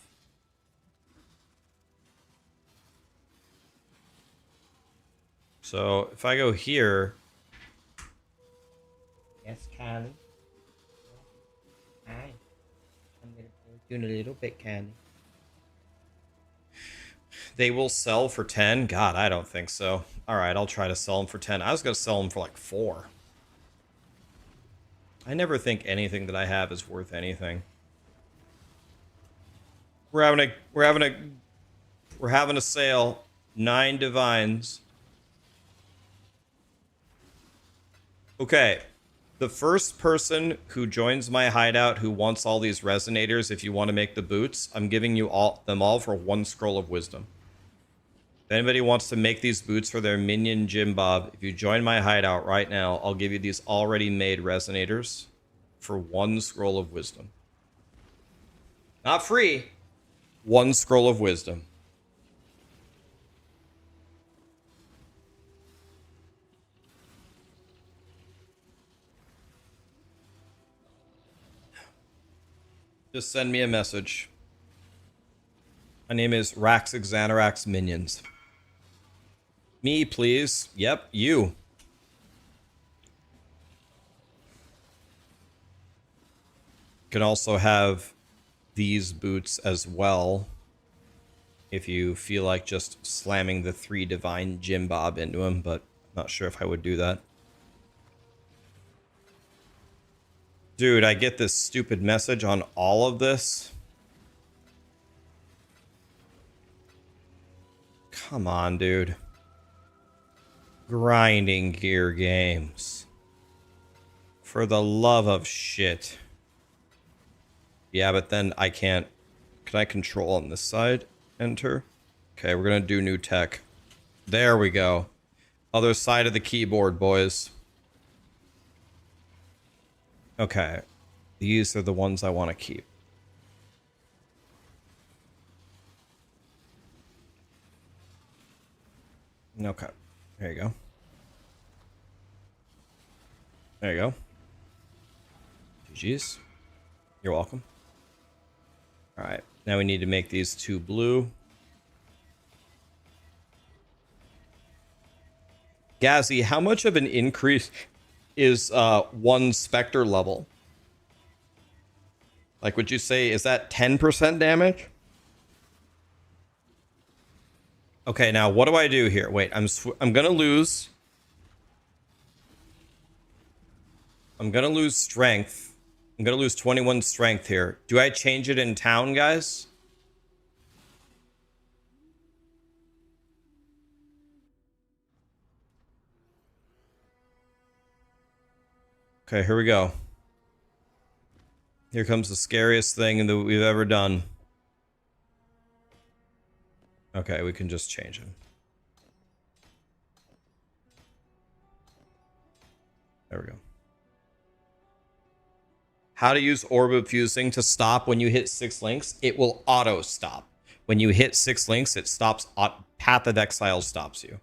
So if I go here. Yes, Candy. Hi. I'm gonna do a little bit, Candy. They will sell for 10? God, I don't think so. Alright, I'll try to sell them for 10. I was gonna sell them for like 4. I never think anything that I have is worth anything. We're having a sale. 9 divines. Okay. The first person who joins my hideout who wants all these resonators, if you want to make the boots, I'm giving you them all for 1 scroll of wisdom. If anybody wants to make these boots for their minion Jim Bob, if you join my hideout right now, I'll give you these already made resonators for 1 scroll of wisdom. Not free. 1 scroll of wisdom. Just send me a message. My name is Raxxanterax Minions. Me, please. Yep, you. Can also have these boots as well, if you feel like just slamming the 3 divine Jim Bob into him, but I'm not sure if I would do that. Dude, I get this stupid message on all of this. Come on, dude. Grinding gear games. For the love of shit. Yeah, but then I can't... Can I control on this side? Enter. Okay, we're gonna do new tech. There we go. Other side of the keyboard, boys. Okay. These are the ones I want to keep. Okay. There you go. There you go. GG's. You're welcome. Alright. Now we need to make these 2 blue. Gazzy, how much of an increase is 1 Spectre level. Like, would you say, is that 10% damage? Okay, now what do I do here? Wait, I'm gonna lose. I'm gonna lose strength. I'm gonna lose 21 strength here. Do I change it in town, guys? Okay, here we go. Here comes the scariest thing that we've ever done. Okay, we can just change him. There we go. How to use Orb of Fusing to stop when you hit 6 links. It will auto stop. When you hit 6 links, it stops. Path of Exile stops you.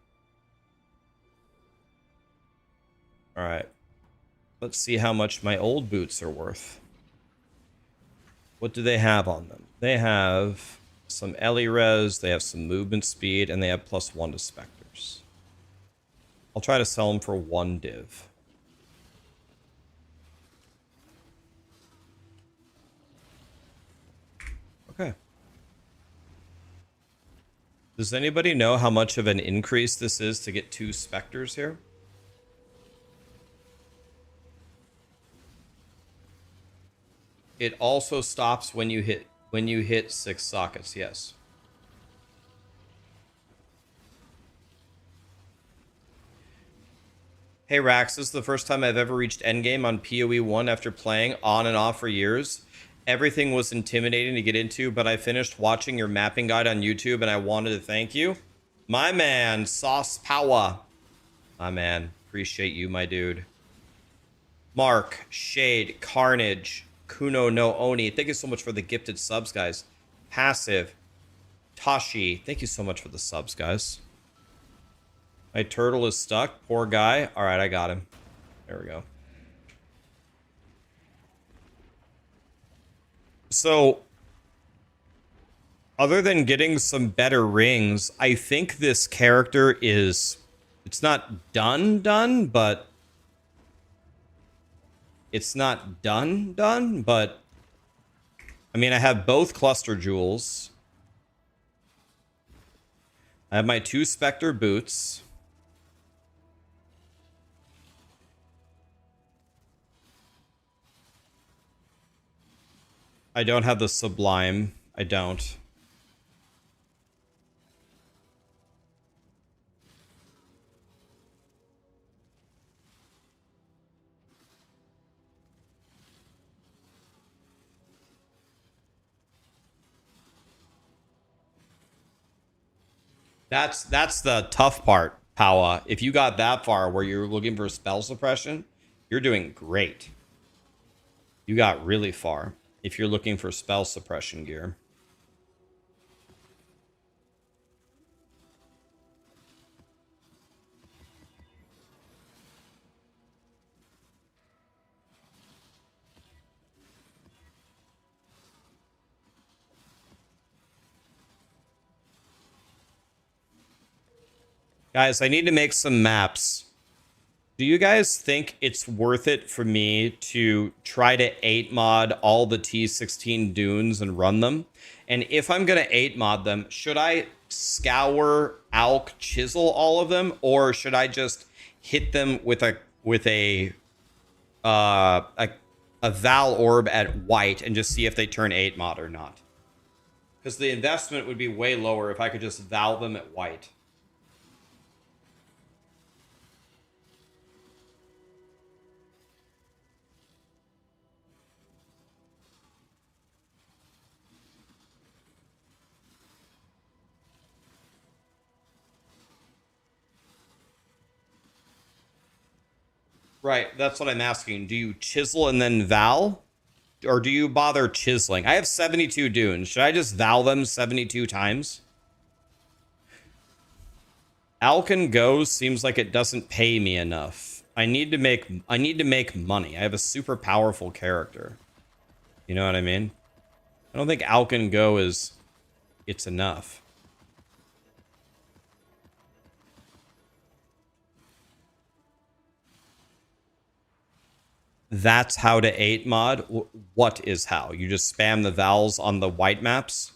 All right. Let's see how much my old boots are worth. What do they have on them? They have some Ellie res, they have some movement speed, and they have +1 to Spectres. I'll try to sell them for 1 div. Okay. Does anybody know how much of an increase this is to get 2 Spectres here? It also stops when you hit 6 sockets, yes. Hey Rax, this is the first time I've ever reached endgame on POE1 after playing on and off for years. Everything was intimidating to get into, but I finished watching your mapping guide on YouTube and I wanted to thank you. My man, Sauce Power. My man, appreciate you, my dude. Mark, Shade, Carnage, Kuno no Oni, thank you so much for the gifted subs, guys. Passive, Tashi, thank you so much for the subs, guys. My turtle is stuck, poor guy. All right, I got him. There we go. So, other than getting some better rings, I think this character is, it's not done, but it's not done, but I mean, I have both cluster jewels. I have my 2 Spectre boots. I don't have the Sublime. I don't. That's the tough part, Powa. If you got that far where you're looking for spell suppression, you're doing great. You got really far if you're looking for spell suppression gear. Guys, I need to make some maps. Do you guys think it's worth it for me to try to 8 mod all the T16 dunes and run them? And if I'm going to 8 mod them, should I scour, alk, chisel all of them? Or should I just hit them with a Val orb at white and just see if they turn 8 mod or not? Because the investment would be way lower if I could just Val them at white. Right, that's what I'm asking. Do you chisel and then Val? Or do you bother chiseling? I have 72 dunes. Should I just Val them 72 times? Alkin Go seems like it doesn't pay me enough. I need to make money. I have a super powerful character. You know what I mean? I don't think Alkin Go it's enough. That's how to 8 mod. What is how? You just spam the vowels on the white maps?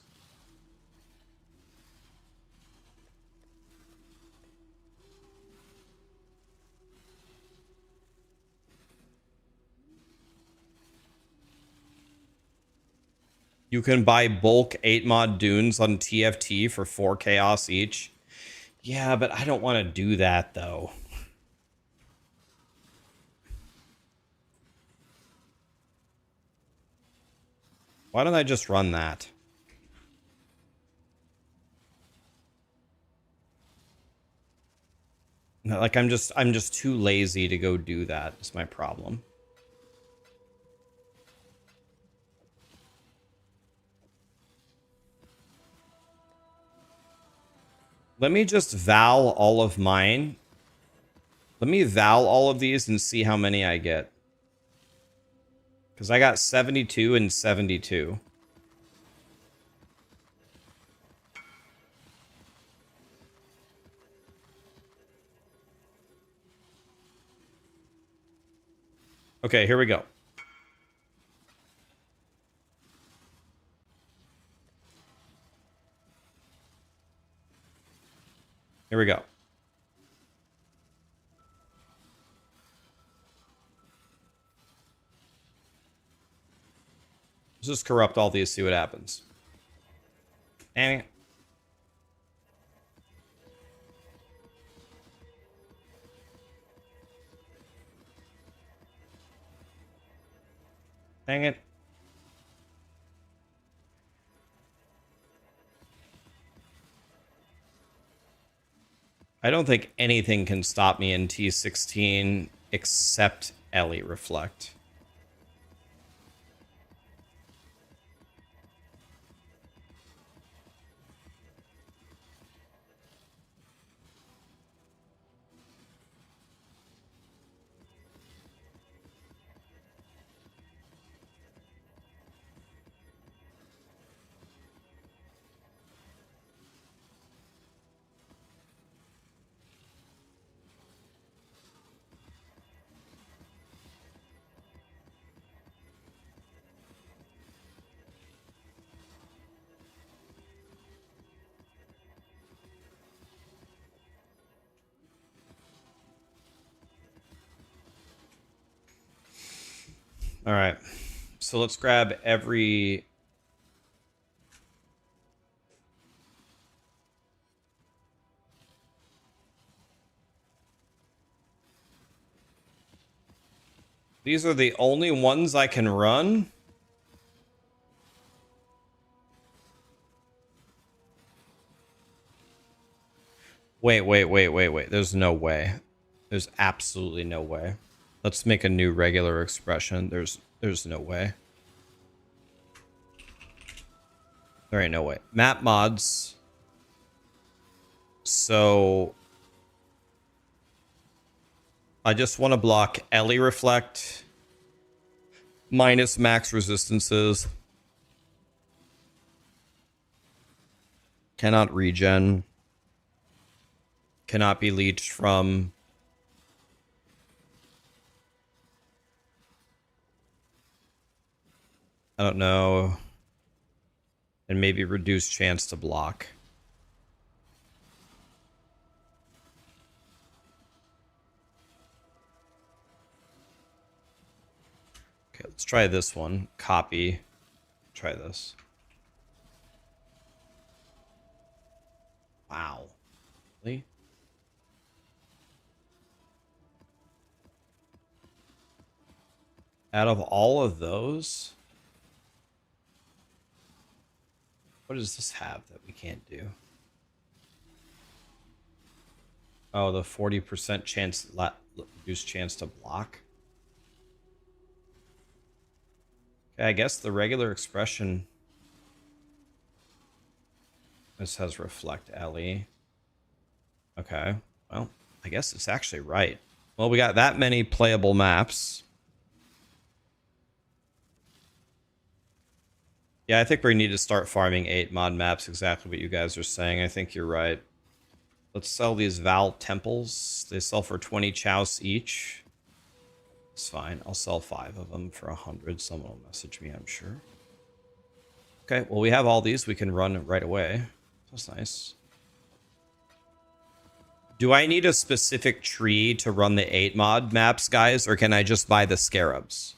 You can buy bulk 8 mod dunes on TFT for 4 chaos each. Yeah, but I don't want to do that though. Why don't I just run that? Like I'm just too lazy to go do that. Is my problem. Let me just val all of mine. Let me val all of these and see how many I get. Because I got 72 and 72. Okay, here we go. Here we go. Let's just corrupt all these, see what happens. Dang it. Dang it. I don't think anything can stop me in T16 except Ellie Reflect. All right, so let's grab every... These are the only ones I can run? Wait. There's no way. There's absolutely no way. Let's make a new regular expression. There's no way. There ain't no way. Map mods. So I just want to block Ellie Reflect minus max resistances. Cannot regen. Cannot be leached from. I don't know. And maybe reduced chance to block. Okay, let's try this one. Copy. Try this. Wow. Really? Out of all of those, what does this have that we can't do? Oh, the 40% chance, reduced chance to block. Okay, I guess the regular expression. This has reflect Ellie. Okay, well, I guess it's actually right. Well, we got that many playable maps. Yeah, I think we need to start farming 8 mod maps, exactly what you guys are saying. I think you're right. Let's sell these Val Temples. They sell for 20 chouse each. It's fine. I'll sell 5 of them for 100. Someone will message me, I'm sure. Okay, well, we have all these. We can run right away. That's nice. Do I need a specific tree to run the 8 mod maps, guys, or can I just buy the scarabs?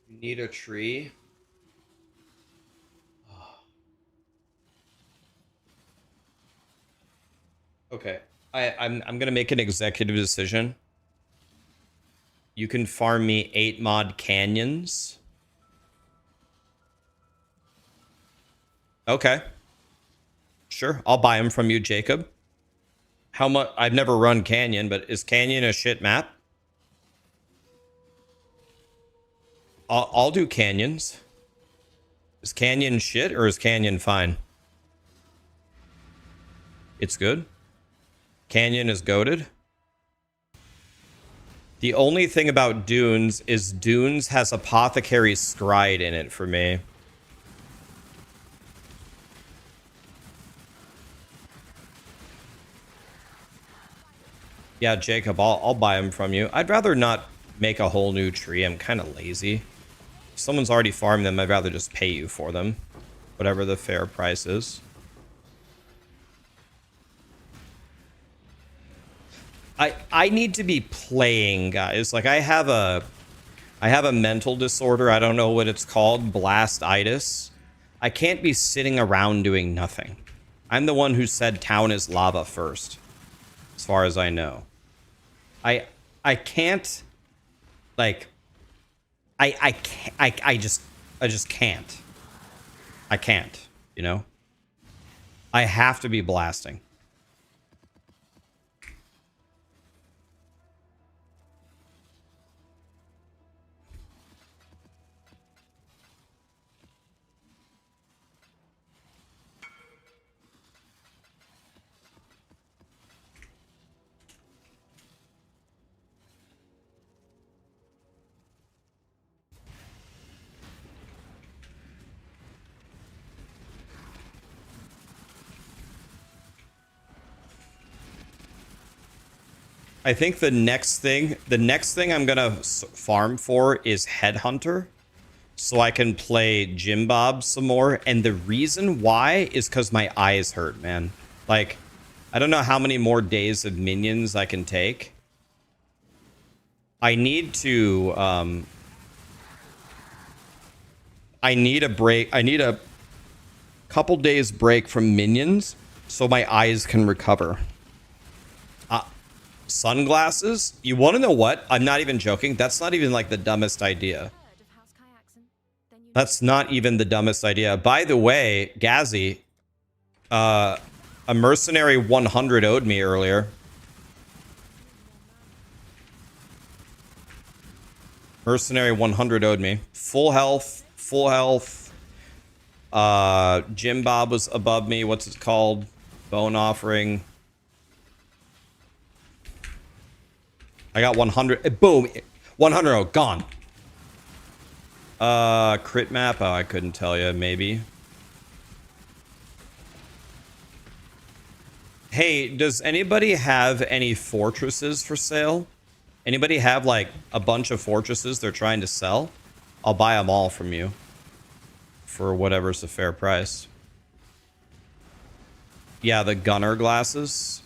You need a tree? Okay, I'm gonna make an executive decision. You can farm me 8 mod canyons. Okay. Sure, I'll buy them from you, Jacob. How much? I've never run Canyon, but is Canyon a shit map? I'll do Canyons. Is Canyon shit or is Canyon fine? It's good. Canyon is goated. The only thing about Dunes is Dunes has Apothecary Scryed in it for me. Yeah, Jacob, I'll buy them from you. I'd rather not make a whole new tree. I'm kind of lazy. If someone's already farmed them, I'd rather just pay you for them. Whatever the fair price is. I need to be playing, guys. Like I have a mental disorder. I don't know what it's called. Blastitis. I can't be sitting around doing nothing. I'm the one who said town is lava first, as far as I know. I can't, like, I just can't. I can't, you know? I have to be blasting. I think the next thing I'm gonna farm for is Headhunter, so I can play Jim Bob some more. And the reason why is because my eyes hurt, man. Like, I don't know how many more days of minions I can take. I need to, I need a break. I need a couple days break from minions so my eyes can recover. Sunglasses? You want to know what? I'm not even joking. That's not even like the dumbest idea. That's not even the dumbest idea. By the way, Gazzy, a mercenary 100 owed me earlier. Mercenary 100 owed me. Full health, full health. Jim Bob was above me. What's it called? Bone offering. I got 100. Boom. 100. Oh, gone. Crit map. Oh, I couldn't tell you. Maybe. Hey, does anybody have any fortresses for sale? Anybody have like a bunch of fortresses they're trying to sell? I'll buy them all from you for whatever's a fair price. Yeah, the gunner glasses.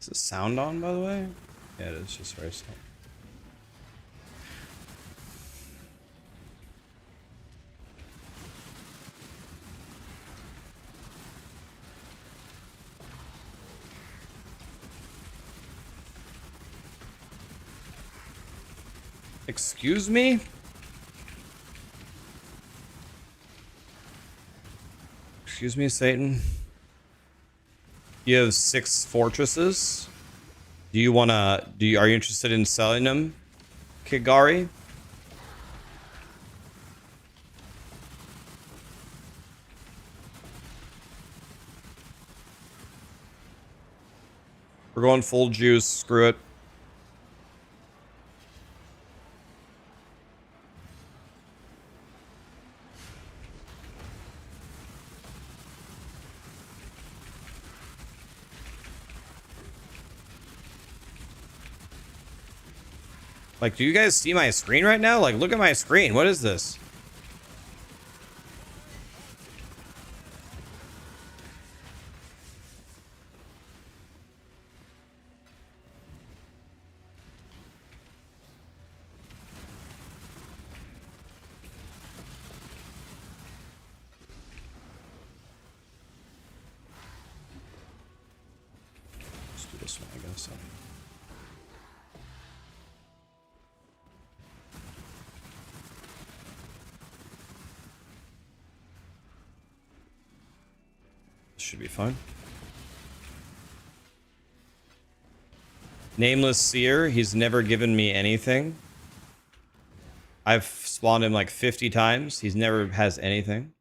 Is the sound on, by the way? Yeah, it is just very slow. Excuse me? Excuse me, Satan. You have 6 fortresses. Do you wanna? Are you interested in selling them, Kigari? We're going full juice. Screw it. Like, do you guys see my screen right now? Like, look at my screen. What is this? Let's do this one, I guess. Should be fun. Nameless Seer, he's never given me anything. I've spawned him like 50 times. He's never has anything.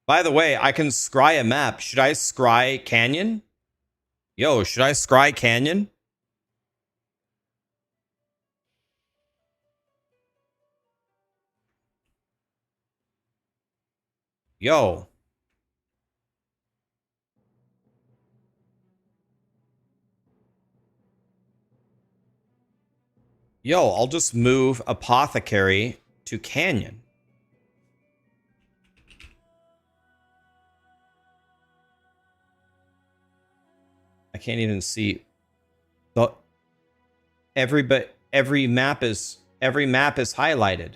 By the way, I can scry a map. Should I scry Canyon? Yo, should I scry Canyon? Yo. Yo, I'll just move Apothecary to Canyon. I can't even see. Every map is highlighted.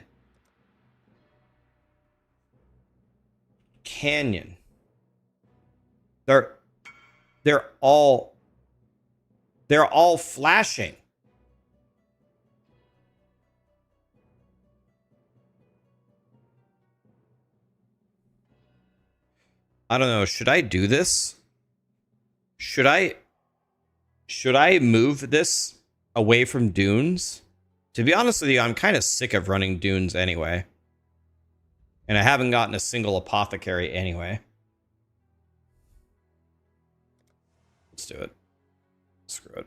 Canyon. They're all flashing. I don't know. Should I do this? Should I move this away from dunes? To be honest with you, I'm kind of sick of running dunes anyway. And I haven't gotten a single apothecary anyway. Let's do it. Screw it.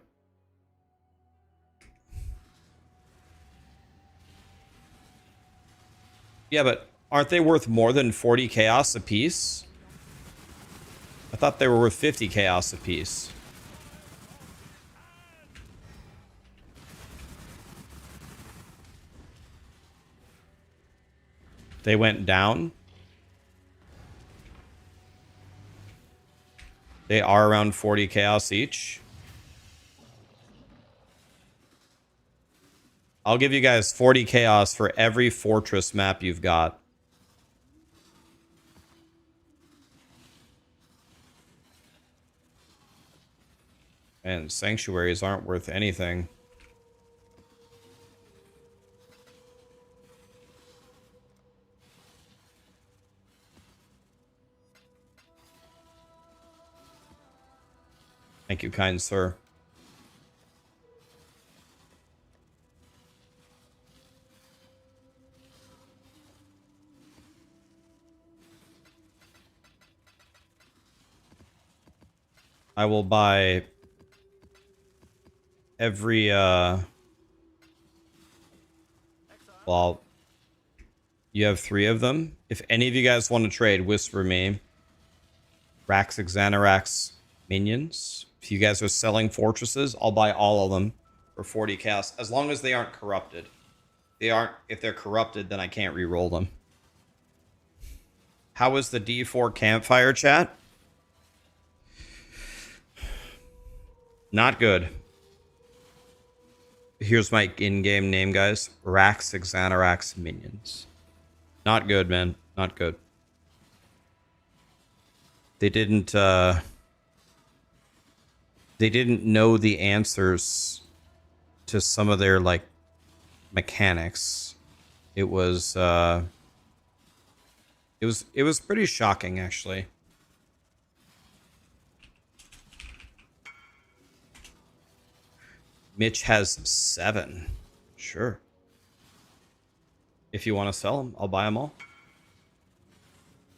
Yeah, but aren't they worth more than 40 chaos apiece? I thought they were worth 50 chaos apiece. They went down. They are around 40 chaos each. I'll give you guys 40 chaos for every fortress map you've got. And sanctuaries aren't worth anything. Thank you, kind sir. I will buy every well, you have 3 of them. If any of you guys want to trade, whisper me. Raxxanterax minions. If you guys are selling fortresses, I'll buy all of them for 40 chaos, as long as they aren't corrupted. If they're corrupted, then I can't re-roll them. How was the D4 Campfire, chat? Not good. Here's my in-game name, guys. Raxxanterax minions. Not good, man. Not good. They didn't know the answers to some of their, like, mechanics. It was pretty shocking, actually. Mitch has 7. Sure. If you want to sell them, I'll buy them all.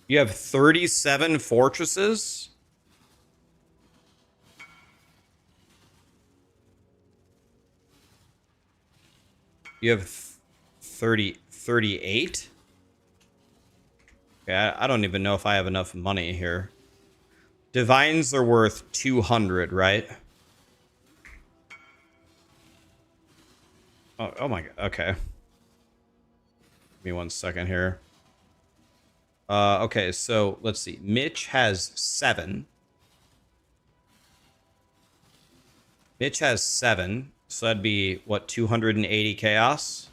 You have 37 fortresses? You have 38? Okay, I don't even know if I have enough money here. Divines are worth 200, right? Oh my god, okay. Give me 1 second here. Okay, so let's see. Mitch has 7. Mitch has 7, so that'd be, what, 280 chaos?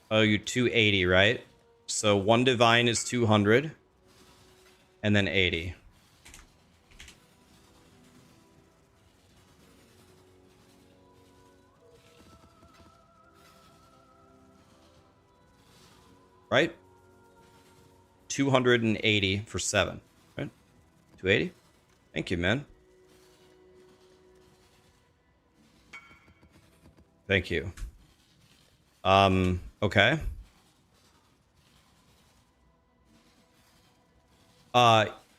Oh, you 280, right? So 1 divine is 200, and then 80. Right? 280 for 7, right? 280? Thank you, man. Thank you. Okay.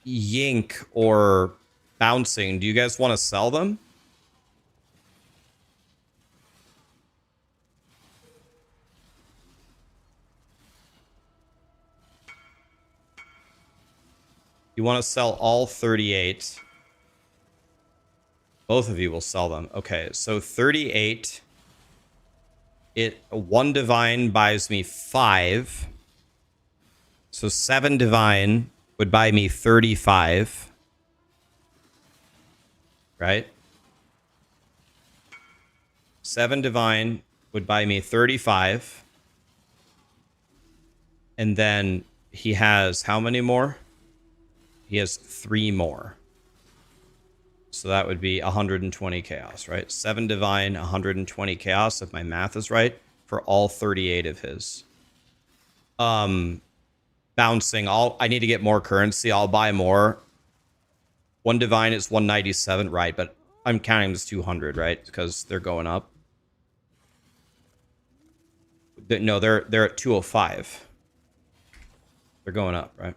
Yink or bouncing, do you guys want to sell them? You want to sell all 38. Both of you will sell them. Okay, so 38. 1 divine buys me 5. So 7 divine would buy me 35. Right? 7 divine would buy me 35. And then he has how many more? He has 3 more. So that would be 120 chaos, right? 7 divine, 120 chaos, if my math is right, for all 38 of his. Bouncing, I need to get more currency. I'll buy more. 1 divine is 197, right? But I'm counting this 200, right? Because they're going up. No, they're at 205. They're going up, right?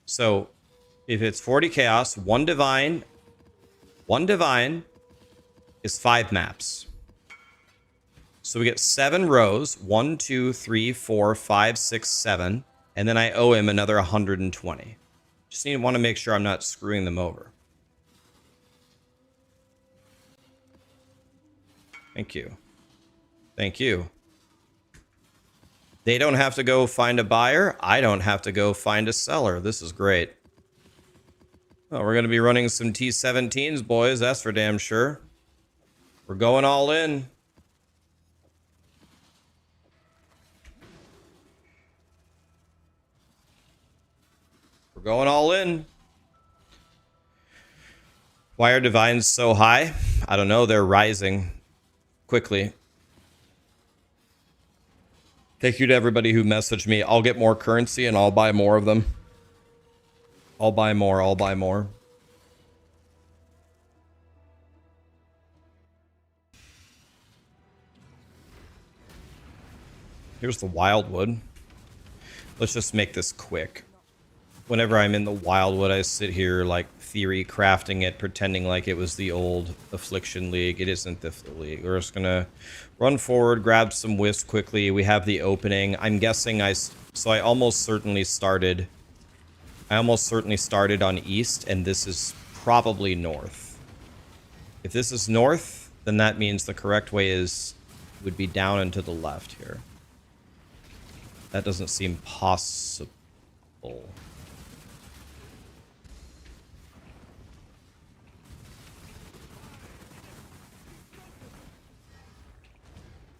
So if it's 40 chaos, 1 divine is 5 maps. So we get 7 rows. 1, 2, 3, 4, 5, 6, 7. And then I owe him another 120. Just want to make sure I'm not screwing them over. Thank you. Thank you. They don't have to go find a buyer. I don't have to go find a seller. This is great. Oh, we're going to be running some T17s, boys. That's for damn sure. We're going all in. We're going all in. Why are divines so high? I don't know. They're rising quickly. Thank you to everybody who messaged me. I'll get more currency and I'll buy more of them. I'll buy more. I'll buy more. Here's the wildwood. Let's just make this quick. Whenever I'm in the wildwood, I sit here like theory crafting it, pretending like it was the old Affliction League. It isn't the league. We're just gonna run forward, grab some wisp quickly. We have the opening. I'm guessing I almost certainly started. I almost certainly started on east, and this is probably north. If this is north, then that means the correct way would be down and to the left here. That doesn't seem possible.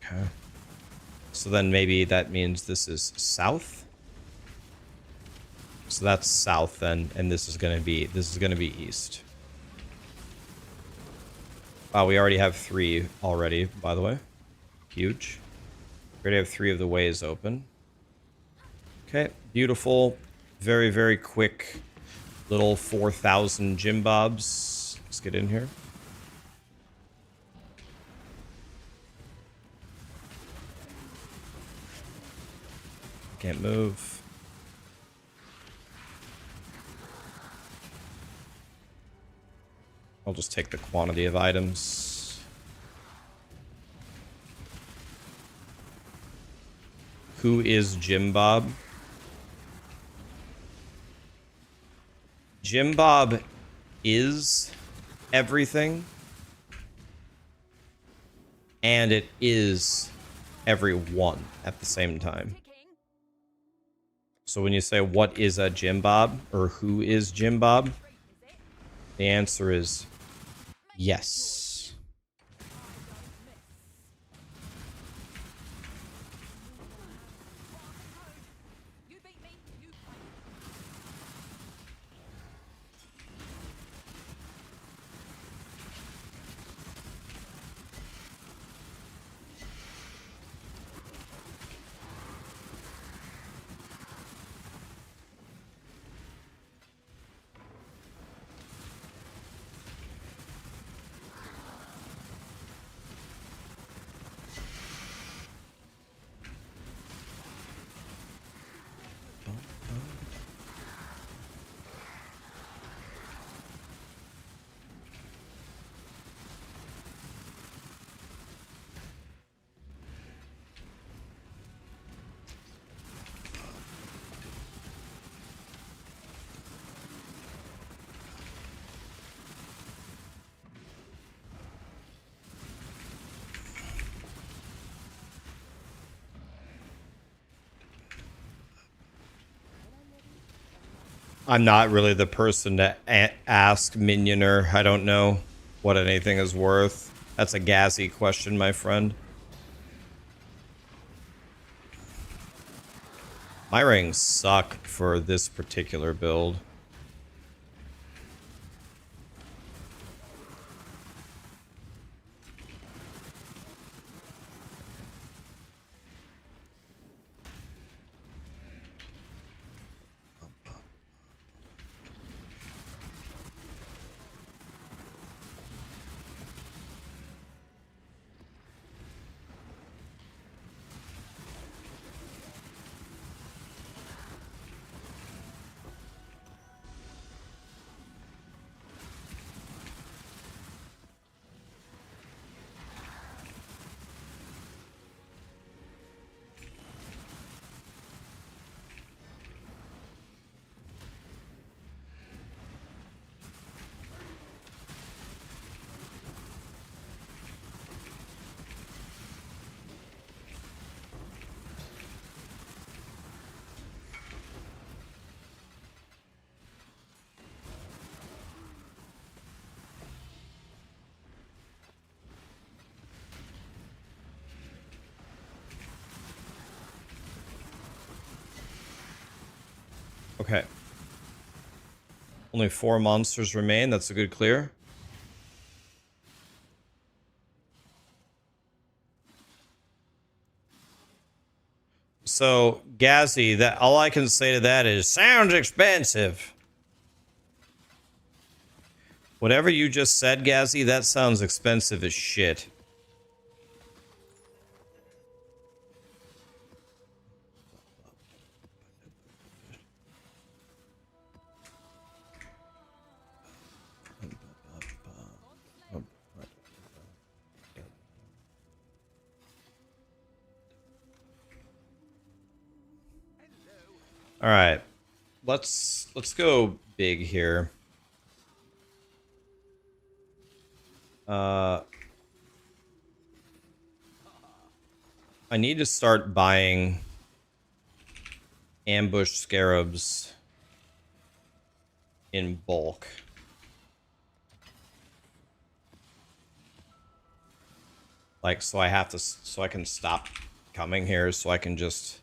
Okay. So then maybe that means this is south. So that's south then, and this is gonna be east. Wow, we already have 3 already, by the way. Huge. We already have 3 of the ways open. Okay, beautiful. Very, very quick little 4,000 Jim Bobs. Let's get in here. Can't move. I'll just take the quantity of items. Who is Jim Bob? Jim Bob is everything. And it is everyone at the same time. So when you say, what is a Jim Bob? Or who is Jim Bob? The answer is yes. I'm not really the person to ask Minioner. I don't know what anything is worth. That's a Gazzy question, my friend. My rings suck for this particular build. Okay. Only 4 monsters remain. That's a good clear. So, Gazzy, that all I can say to that is, sounds expensive. Whatever you just said, Gazzy, that sounds expensive as shit. All right, let's go big here. I need to start buying ambush scarabs in bulk. Like, so I have to, so I can stop coming here, so I can just,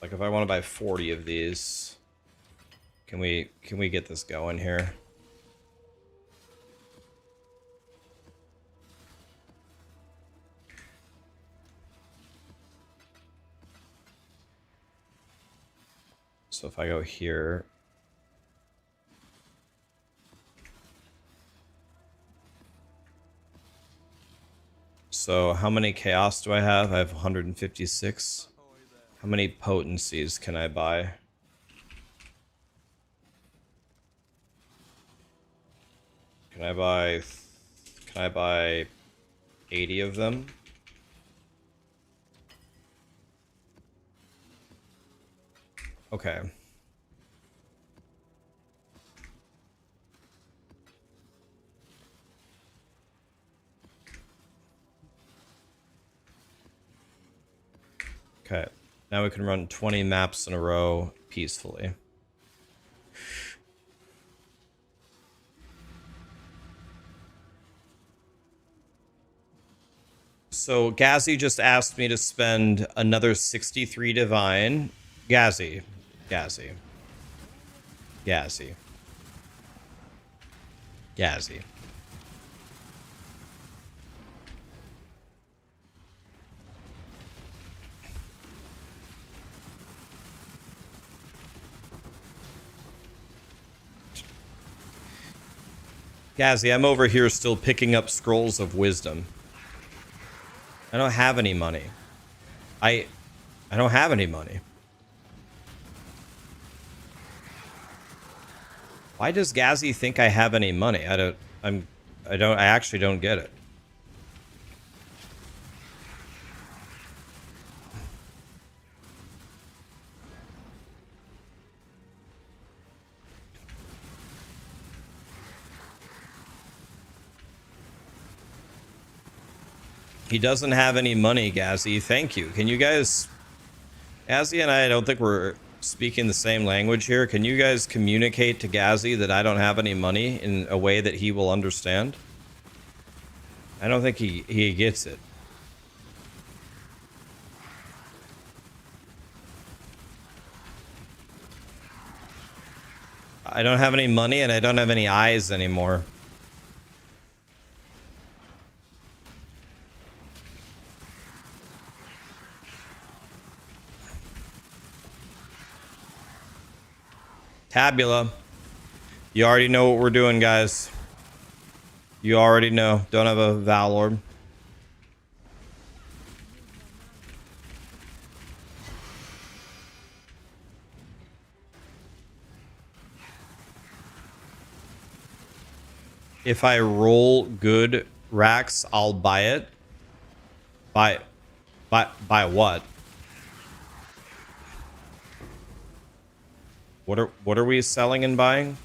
like, if I want to buy 40 of these, can we get this going here? So if I go here. So how many chaos do I have? I have 156. How many potencies can I buy? Can I buy 80 of them? Okay. Okay. Now we can run 20 maps in a row peacefully. So Gazzy just asked me to spend another 63 divine. Gazzy. Gazzy. Gazzy. Gazzy. Gazzy, I'm over here still picking up scrolls of wisdom. I don't have any money. I don't have any money. Why does Gazzy think I have any money? I actually don't get it. He doesn't have any money, Gazzy. Thank you. Can you guys... Gazzy and I don't think we're speaking the same language here. Can you guys communicate to Gazzy that I don't have any money in a way that he will understand? I don't think he gets it. I don't have any money and I don't have any eyes anymore. Tabula. You already know what we're doing, guys. You already know. Don't have a Valorb. If I roll good Rax, I'll buy it. Buy what? What are we selling and buying?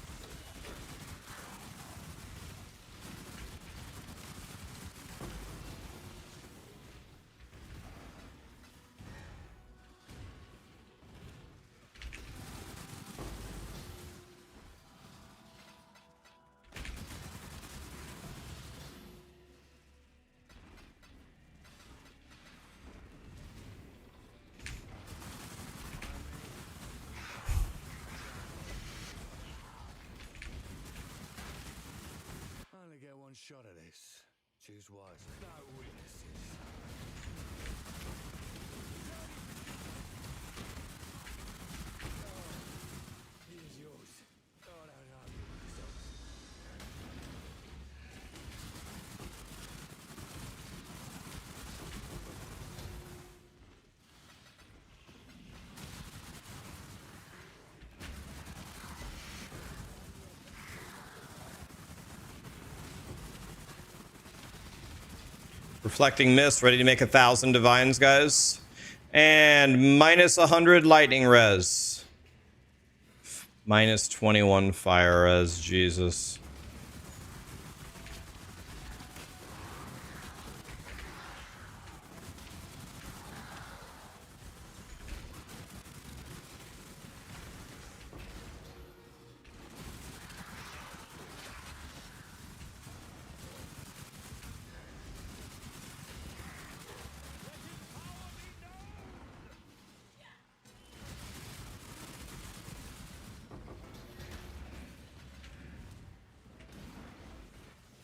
Only get one shot at this. Choose wisely. No witnesses. Here's yours. Oh, no, no. Reflecting Mist, ready to make 1,000 divines, guys. And minus 100 lightning res. Minus 21 fire res, Jesus.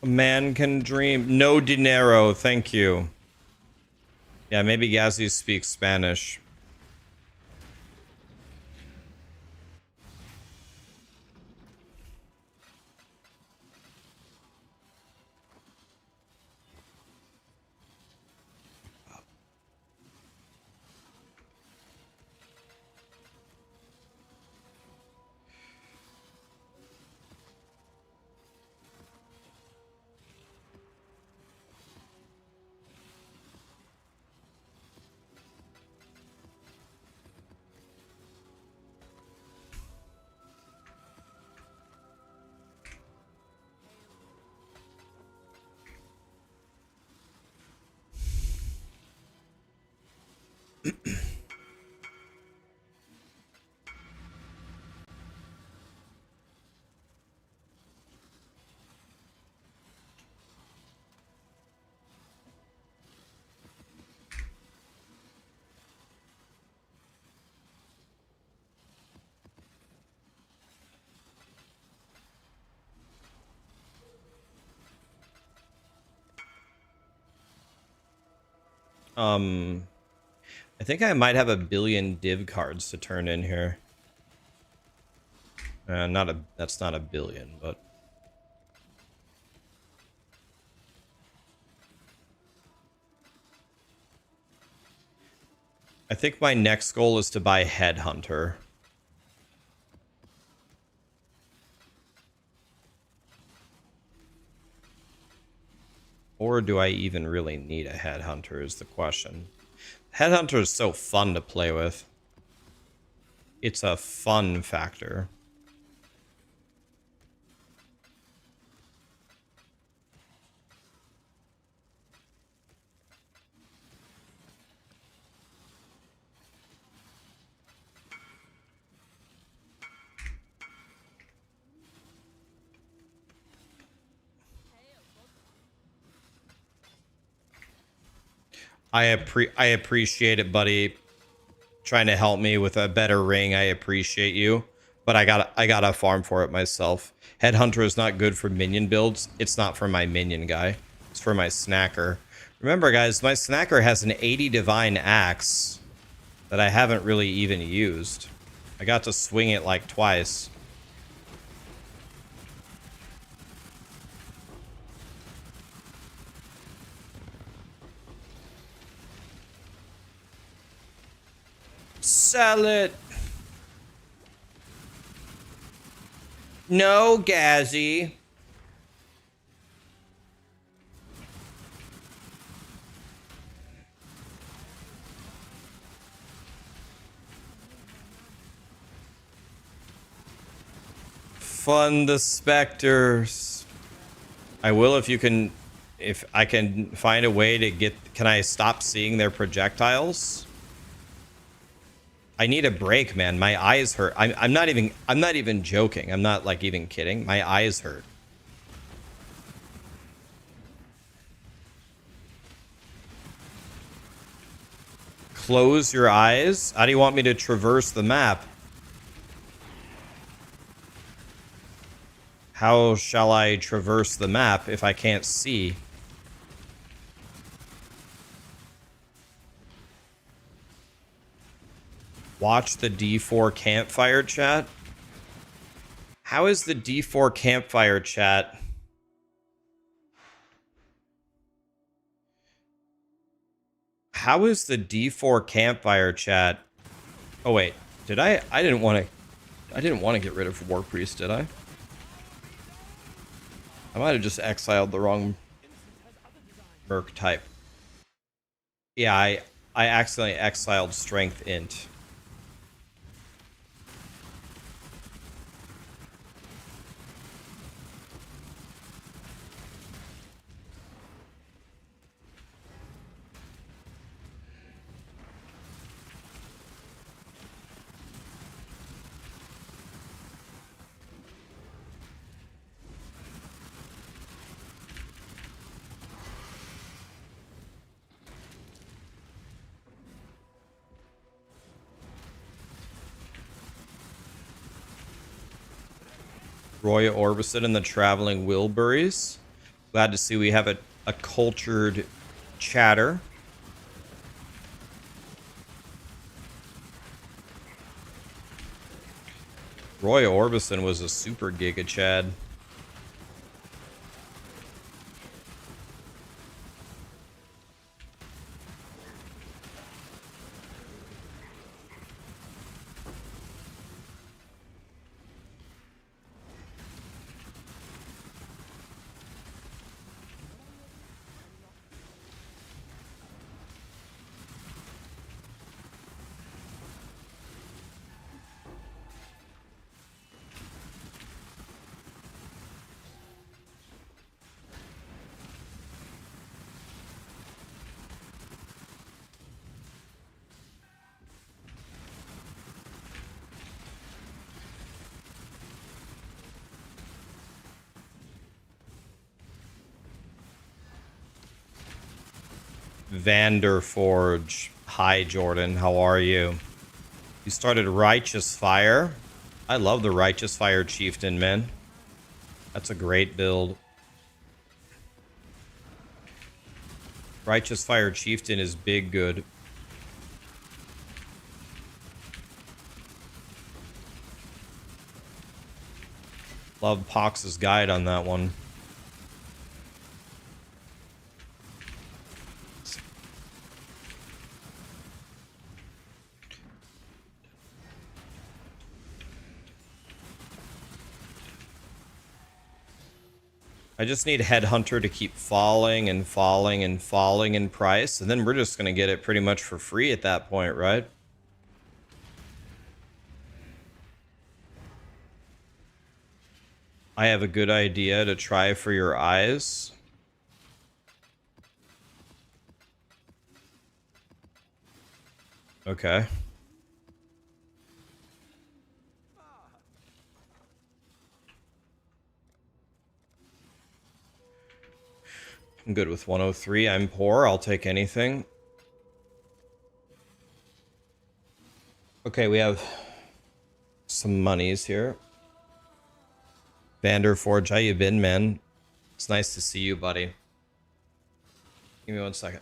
A man can dream. No dinero, thank you. Yeah, maybe Gazzy speaks Spanish. I think I might have a billion div cards to turn in here. That's not a billion, but I think my next goal is to buy Headhunter. Or do I even really need a Headhunter is the question. Headhunter is so fun to play with. It's a fun factor. I appreciate it, buddy. Trying to help me with a better ring. I appreciate you, but I gotta farm for it myself. Headhunter is not good for minion builds. It's not for my minion guy. It's for my snacker. Remember, guys, my snacker has an 80 divine axe that I haven't really even used. I got to swing it like twice. Sell it. No, Gazzy. Fund the specters. I will if I can find a way to get. Can I stop seeing their projectiles? I need a break, man. My eyes hurt. I'm not even joking. I'm not like even kidding. My eyes hurt. Close your eyes? How do you want me to traverse the map? How shall I traverse the map if I can't see? Watch the D4 Campfire chat. How is the D4 Campfire chat? How is the D4 Campfire chat? Oh wait, did I didn't want to get rid of War Priest, did I? I might have just exiled the wrong merc type. Yeah, I accidentally exiled Strength Int. Roy Orbison and the Traveling Wilburys. Glad to see we have a cultured chatter. Roy Orbison was a super giga chad. Vanderforge. Hi, Jordan. How are you? You started Righteous Fire. I love the Righteous Fire Chieftain, man. That's a great build. Righteous Fire Chieftain is big good. Love Pox's guide on that one. I just need Headhunter to keep falling and falling and falling in price, and then we're just going to get it pretty much for free at that point, right? I have a good idea to try for your eyes. Okay. I'm good with 103. I'm poor. I'll take anything. Okay, we have some monies here. Vanderforge, how you been, man? It's nice to see you, buddy. Give me 1 second.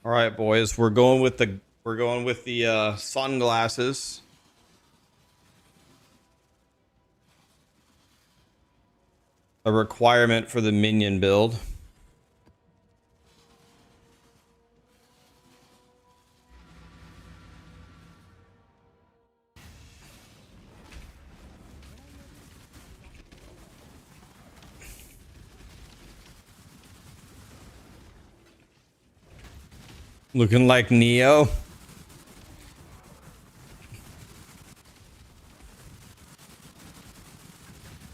All right, boys, we're going with the sunglasses. A requirement for the minion build. Looking like Neo.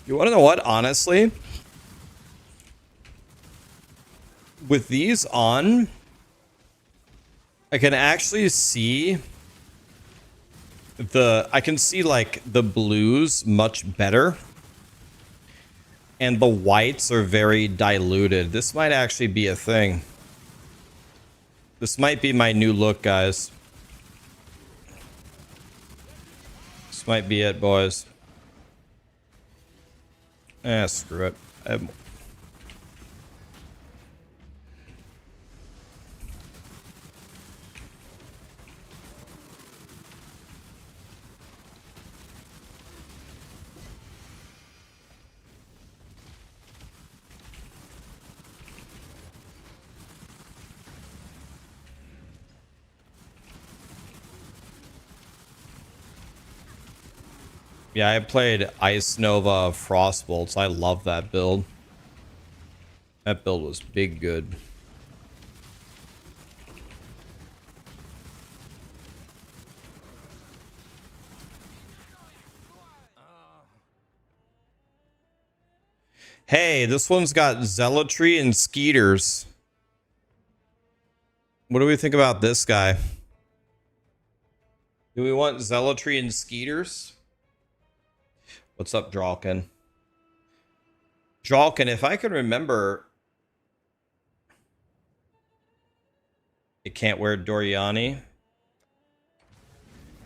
You want to know what? Honestly, with these on, I can actually see I can see like the blues much better. And the whites are very diluted. This might actually be a thing. This might be my new look, guys. This might be it, boys. Screw it. Yeah, I played Ice Nova Frostbolts. I love that build. That build was big good. Hey, this one's got zealotry and skeeters. What do we think about this guy? Do we want zealotry and skeeters? What's up, Drawkin? Drawkin, if I can remember, it can't wear Doriani.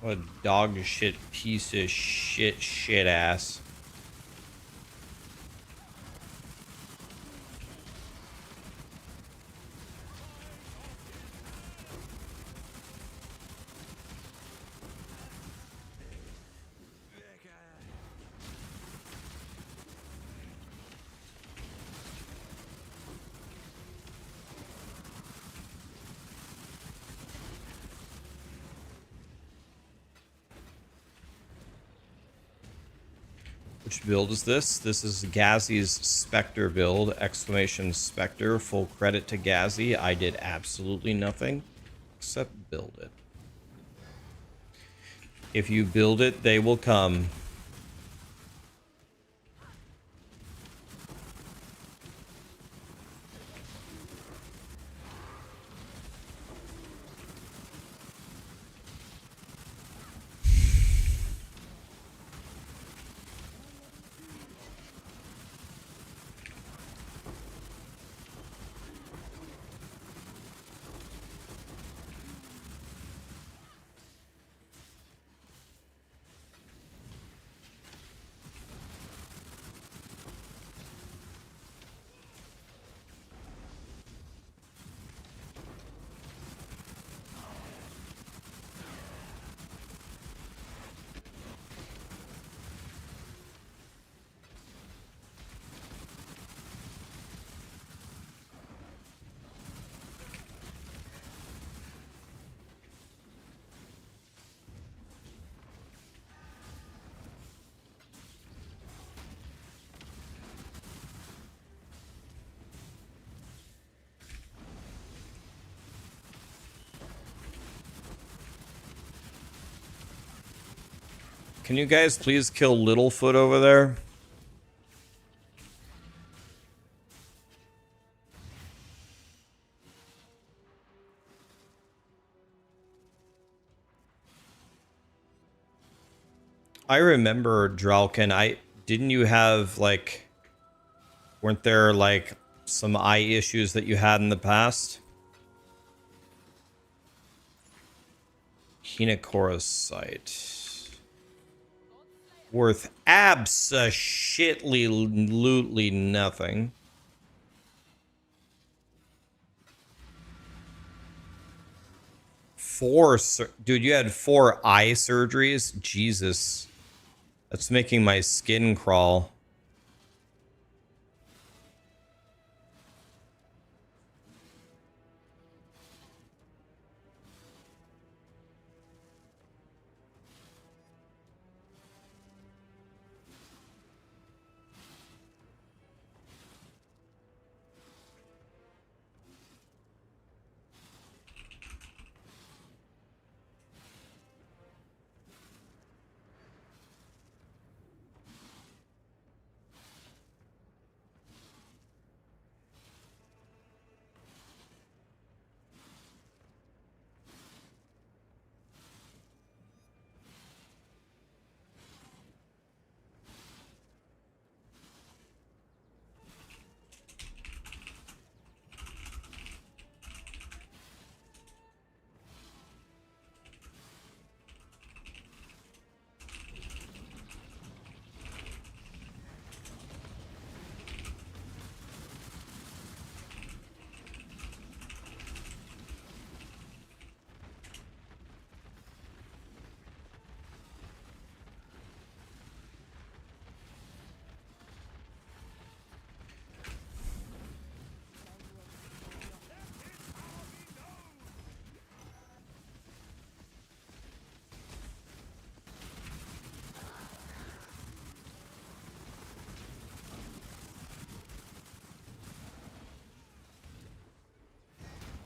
What a dog shit piece of shit ass. Which build is this? This is Gazzy's Spectre build. Exclamation Spectre. Full credit to Gazzy. I did absolutely nothing except build it. If you build it, they will come. Can you guys please kill Littlefoot over there? I remember, Dralkin, didn't you have, like, weren't there, like, some eye issues that you had in the past? Hinocora's site. Worth absolutely nothing. Dude, you had 4 eye surgeries? Jesus. That's making my skin crawl.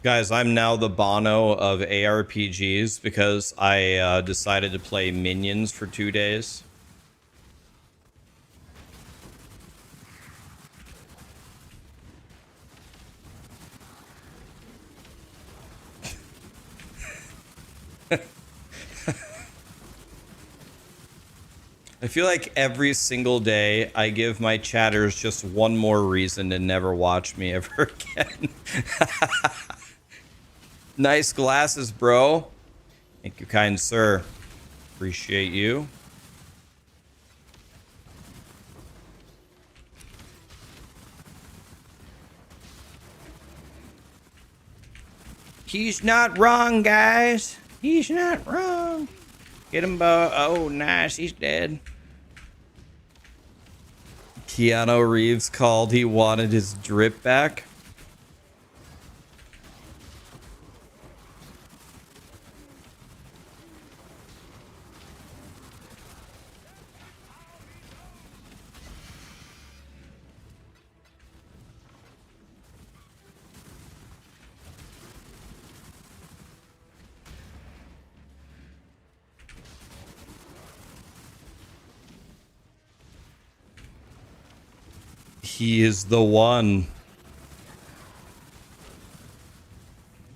Guys, I'm now the Bono of ARPGs because I decided to play Minions for 2 days. I feel like every single day I give my chatters just one more reason to never watch me ever again. Nice glasses, bro. Thank you, kind sir. Appreciate you. He's not wrong, guys. He's not wrong. Get him, Bo. Oh, nice. He's dead. Keanu Reeves called. He wanted his drip back. He is the one.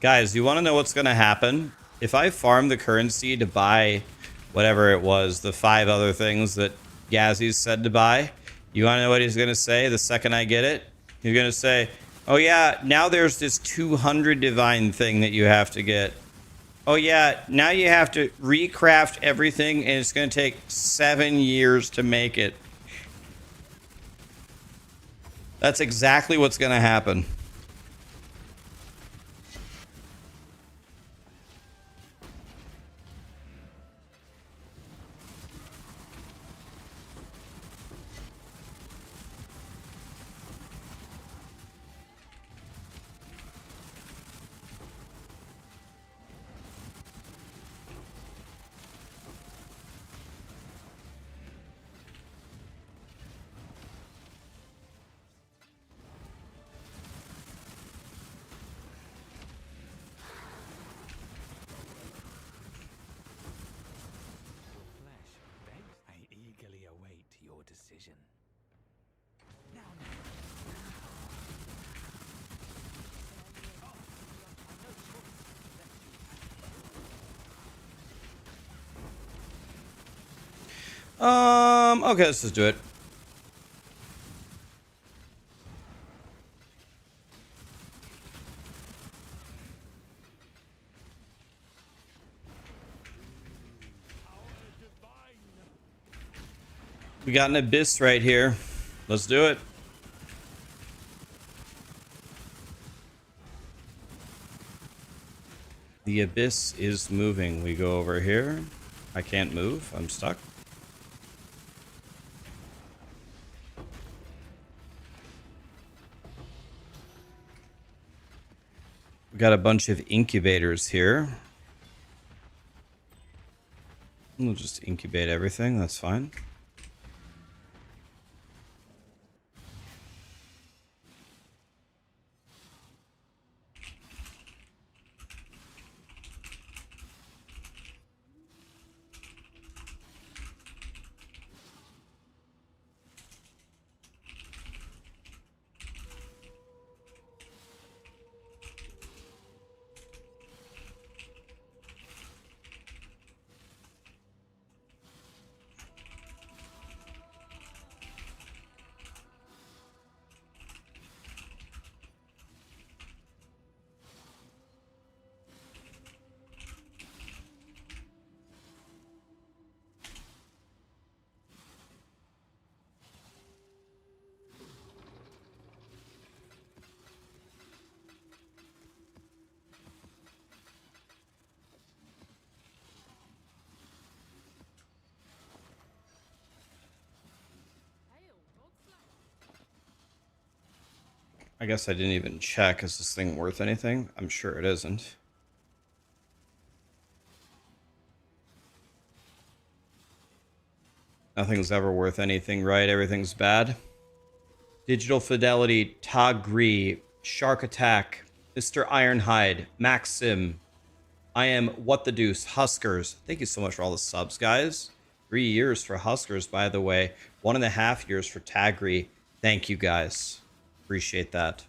Guys, you want to know what's going to happen? If I farm the currency to buy whatever it was, the 5 other things that Gazzy said to buy, you want to know what he's going to say the second I get it? He's going to say, oh yeah, now there's this 200 divine thing that you have to get. Oh yeah, now you have to recraft everything and it's going to take 7 years to make it. That's exactly what's going to happen. I eagerly await your decision. Okay, let's just do it. We got an abyss right here. Let's do it. The abyss is moving. We go over here. I can't move. I'm stuck. We got a bunch of incubators here. We'll just incubate everything. That's fine. I guess I didn't even check. Is this thing worth anything? I'm sure it isn't. Nothing's ever worth anything, right? Everything's bad. Digital Fidelity, Tagri, Shark Attack, Mr. Ironhide, Maxim. I am What the Deuce, Huskers. Thank you so much for all the subs, guys. 3 years for Huskers, by the way. 1.5 years for Tagri. Thank you, guys. Appreciate that.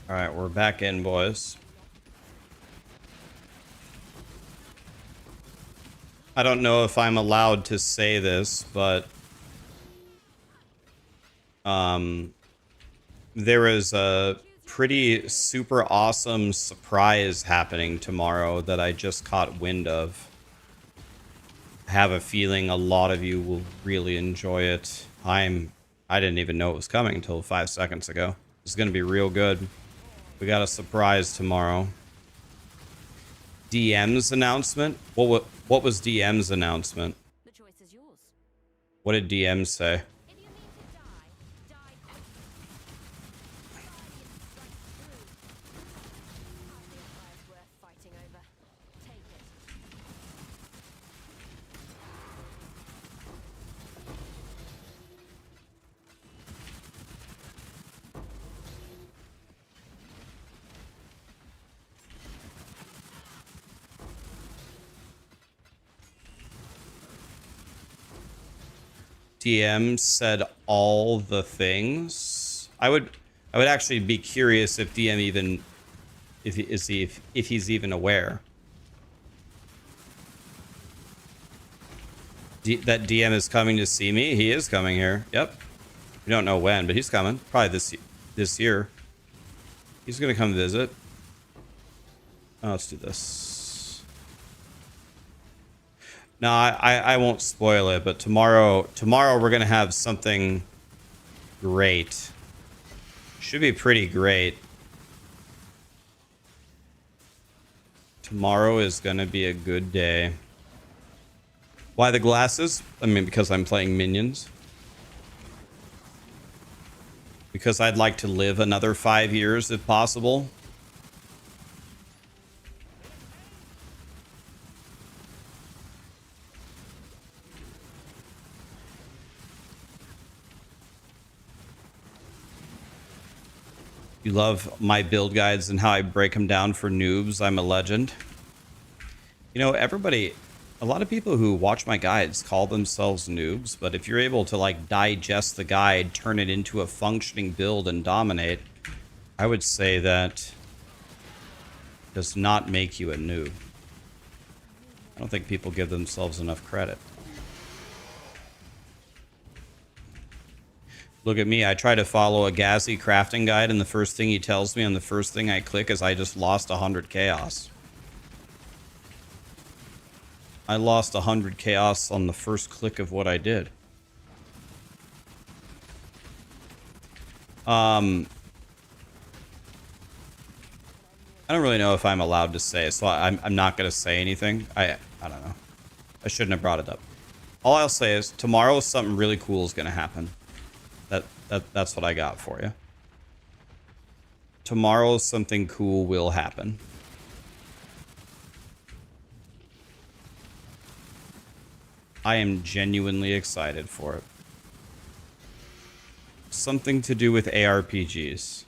All right, we're back in, boys. I don't know if I'm allowed to say this, but there is a pretty super awesome surprise happening tomorrow that I just caught wind of. I have a feeling a lot of you will really enjoy it. I didn't even know it was coming until 5 seconds ago. It's going to be real good. We got a surprise tomorrow. DM's announcement? What was DM's announcement? The choice is yours. What did DM say? If you mean to die, die quickly. Hardly a prize worth fighting over. Take it. DM said all the things. I would actually be curious if DM even if he's even aware that DM is coming to see me. He is coming here. Yep. We don't know when, but he's coming. Probably this year. He's gonna come visit. Oh, let's do this. No, I won't spoil it, but tomorrow we're gonna have something great. Should be pretty great. Tomorrow is gonna be a good day. Why the glasses? I mean, because I'm playing minions. Because I'd like to live another 5 years if possible. You love my build guides and how I break them down for noobs. I'm a legend. You know, a lot of people who watch my guides call themselves noobs, but if you're able to like digest the guide, turn it into a functioning build and dominate, I would say that does not make you a noob. I don't think people give themselves enough credit. Look at me, I try to follow a Gazi crafting guide, and the first thing he tells me on the first thing I click is I just lost 100 chaos. I lost 100 chaos on the first click of what I did. I don't really know if I'm allowed to say, so I'm not going to say anything. I don't know. I shouldn't have brought it up. All I'll say is tomorrow something really cool is going to happen. That's what I got for you. Tomorrow something cool will happen. I am genuinely excited for it. Something to do with ARPGs.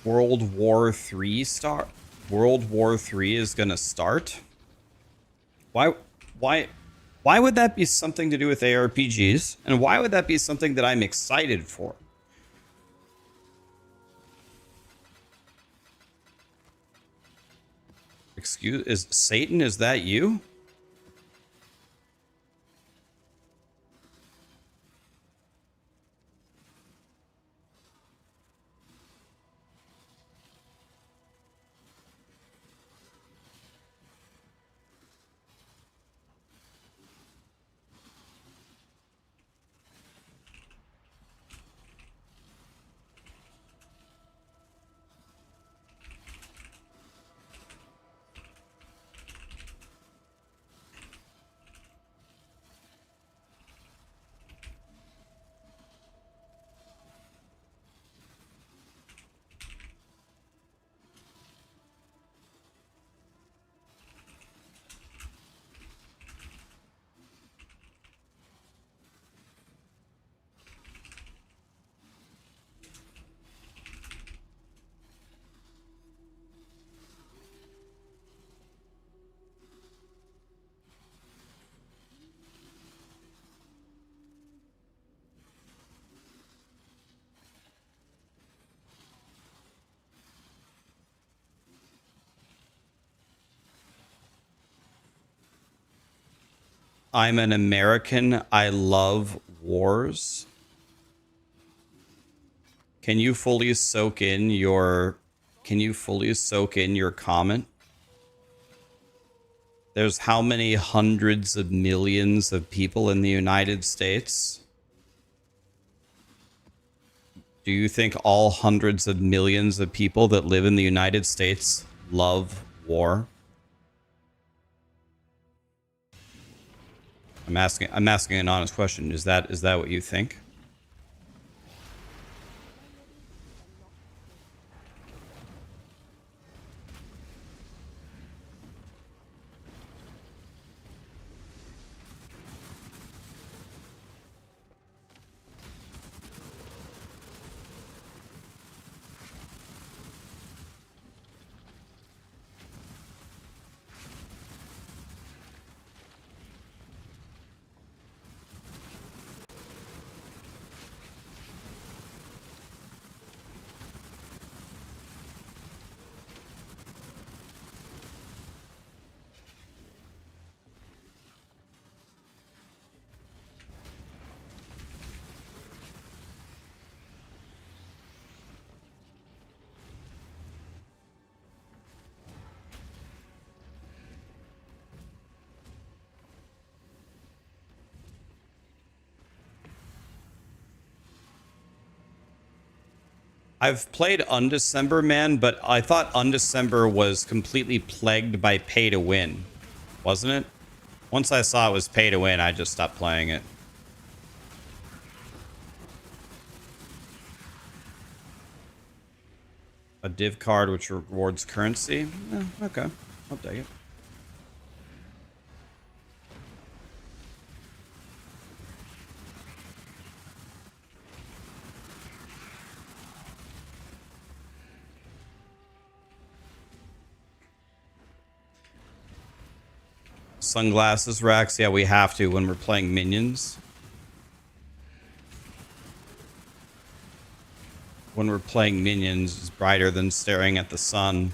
World War III start? World War III is gonna start? Why would that be something to do with ARPGs? And why would that be something that I'm excited for? Is Satan, is that you? I'm an American. I love wars. Can you fully soak in your comment? There's how many hundreds of millions of people in the United States? Do you think all hundreds of millions of people that live in the United States love war? I'm asking an honest question. Is that what you think? I've played Undecember, man, but I thought Undecember was completely plagued by pay to win, wasn't it? Once I saw it was pay to win, I just stopped playing it. A div card which rewards currency? Okay, I'll take it. Sunglasses, Rax. Yeah, we have to when we're playing minions. When we're playing minions, it's brighter than staring at the sun.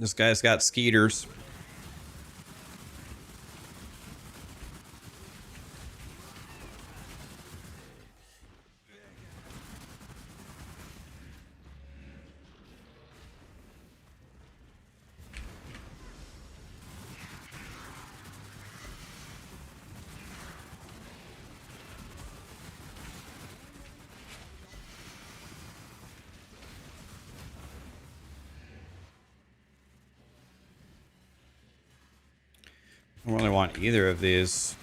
This guy's got skeeters. I don't really want either of these.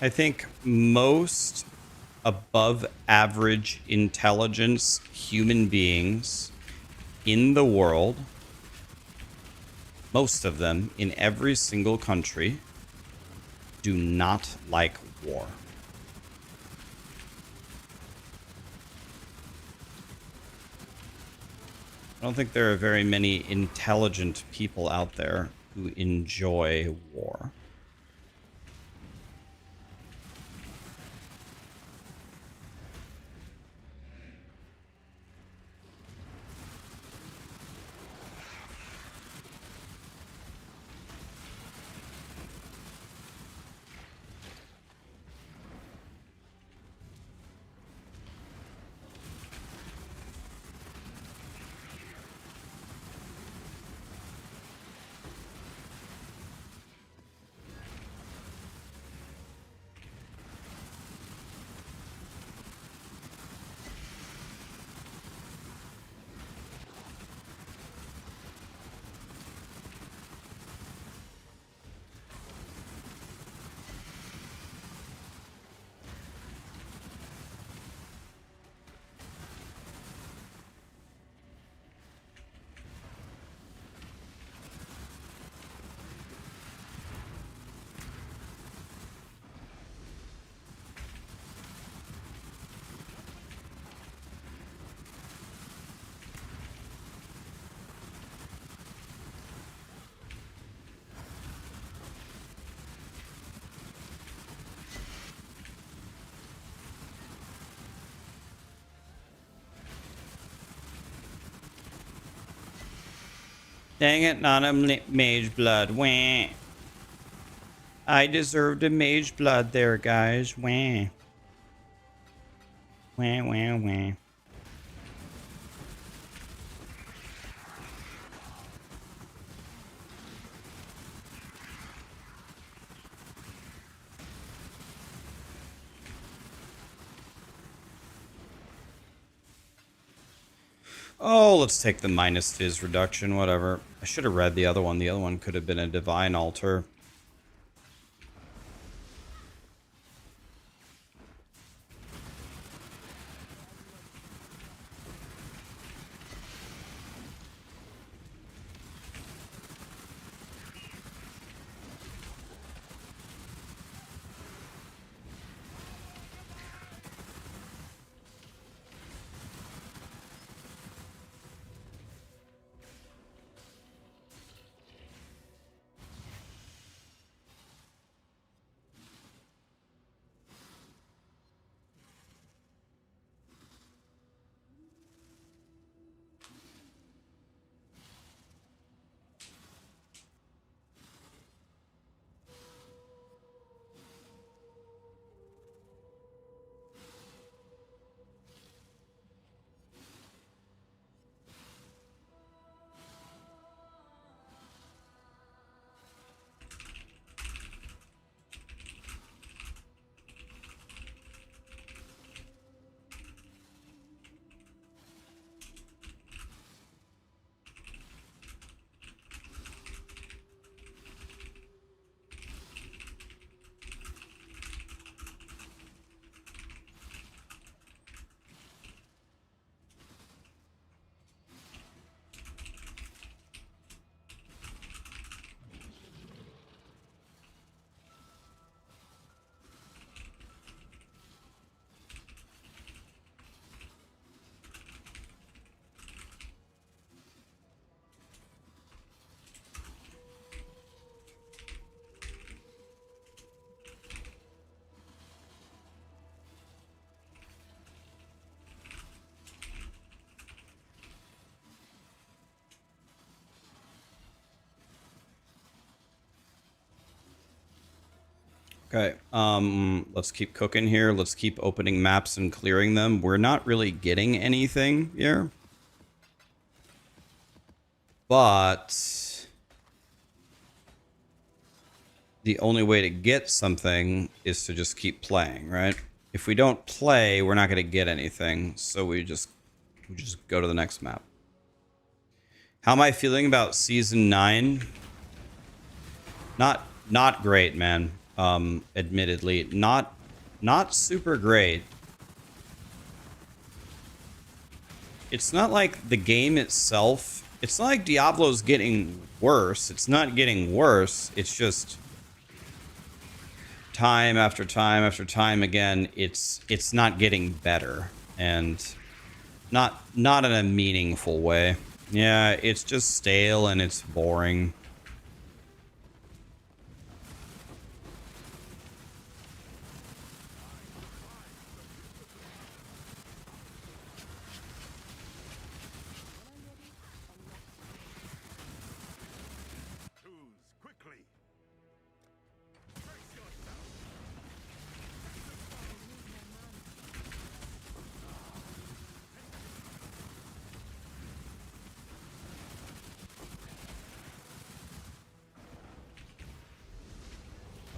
I think most above average intelligence human beings in the world, most of them in every single country, do not like war. I don't think there are very many intelligent people out there who enjoy war. Dang it, not a mage blood. Wah. I deserved a mage blood there, guys. Wah. Wah, wah, wah. Oh, let's take the minus fizz reduction, whatever. I should have read the other one. The other one could have been a divine altar. Okay, let's keep cooking here. Let's keep opening maps and clearing them. We're not really getting anything here. But the only way to get something is to just keep playing, right? If we don't play, we're not going to get anything. So we just go to the next map. How am I feeling about Season 9? Not great, man. Admittedly, not super great. It's not like the game itself. It's not like Diablo's getting worse. It's not getting worse. It's just time after time after time again. It's not getting better, and not in a meaningful way. Yeah, it's just stale and it's boring.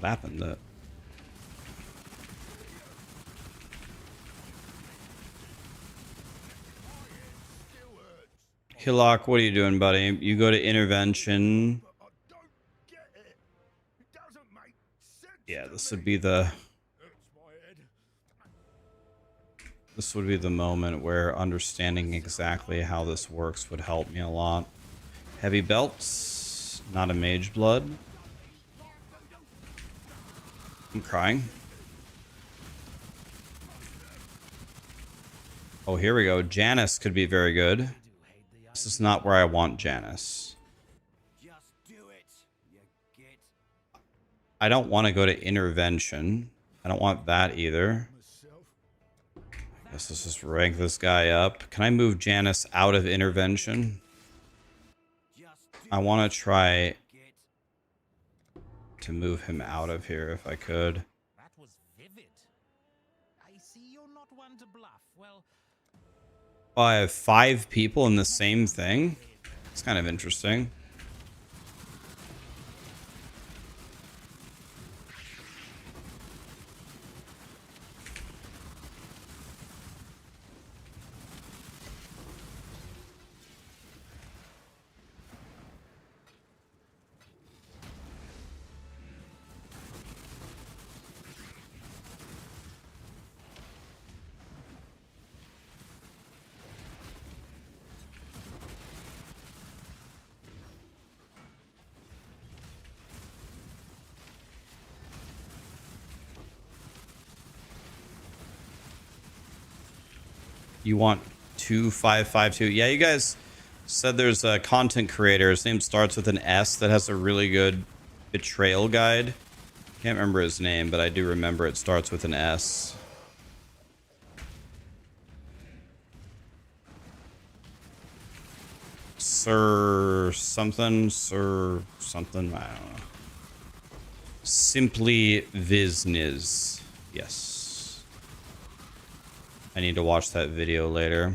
What happened? Hillock, what are you doing, buddy? You go to intervention. Yeah, this would be the moment where understanding exactly how this works would help me a lot. Heavy belts, not a mage blood. I'm crying. Oh, here we go. Janice could be very good. This is not where I want Janice. I don't want to go to intervention. I don't want that either. I guess let's just rank this guy up. Can I move Janice out of intervention? I want to try to move him out of here if I could. That was vivid. I see you're not one to bluff. Well, Oh, I have 5 people in the same thing. It's kind of interesting. You want 2552? Yeah, you guys said there's a content creator. His name starts with an S that has a really good betrayal guide. Can't remember his name, but I do remember it starts with an S. Sir something, I don't know. Simply Vizniz. Yes. I need to watch that video later.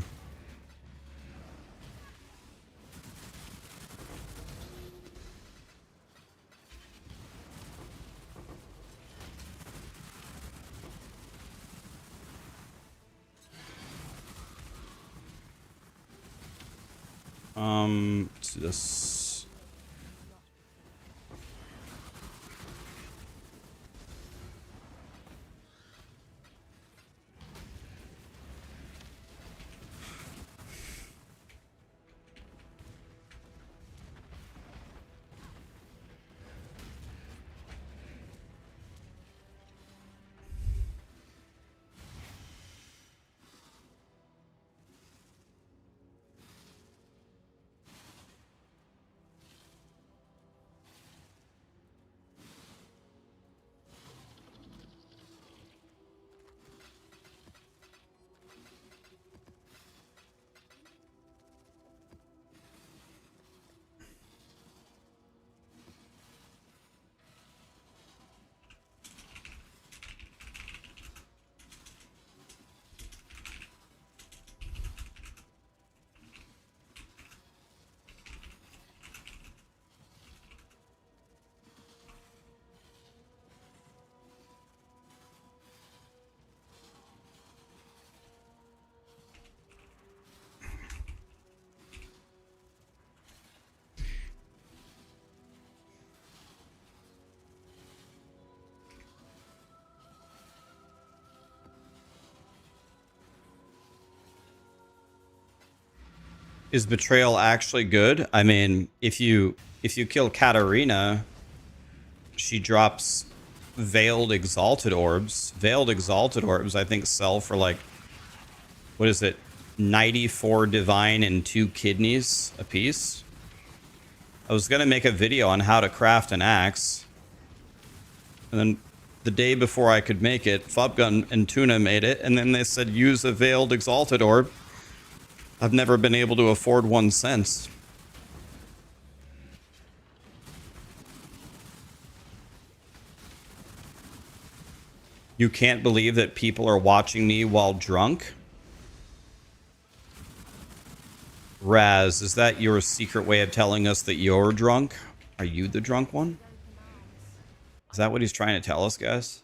Let's do this. Is betrayal actually good? I mean, if you kill Katarina, she drops veiled exalted orbs. Veiled exalted orbs, I think, sell for like, what is it? 94 divine and 2 kidneys a piece. I was gonna make a video on how to craft an axe, and then the day before I could make it, Fubgun and Tuna made it, and then they said use a veiled exalted orb. I've never been able to afford one since. You can't believe that people are watching me while drunk? Raz, is that your secret way of telling us that you're drunk? Are you the drunk one? Is that what he's trying to tell us, guys?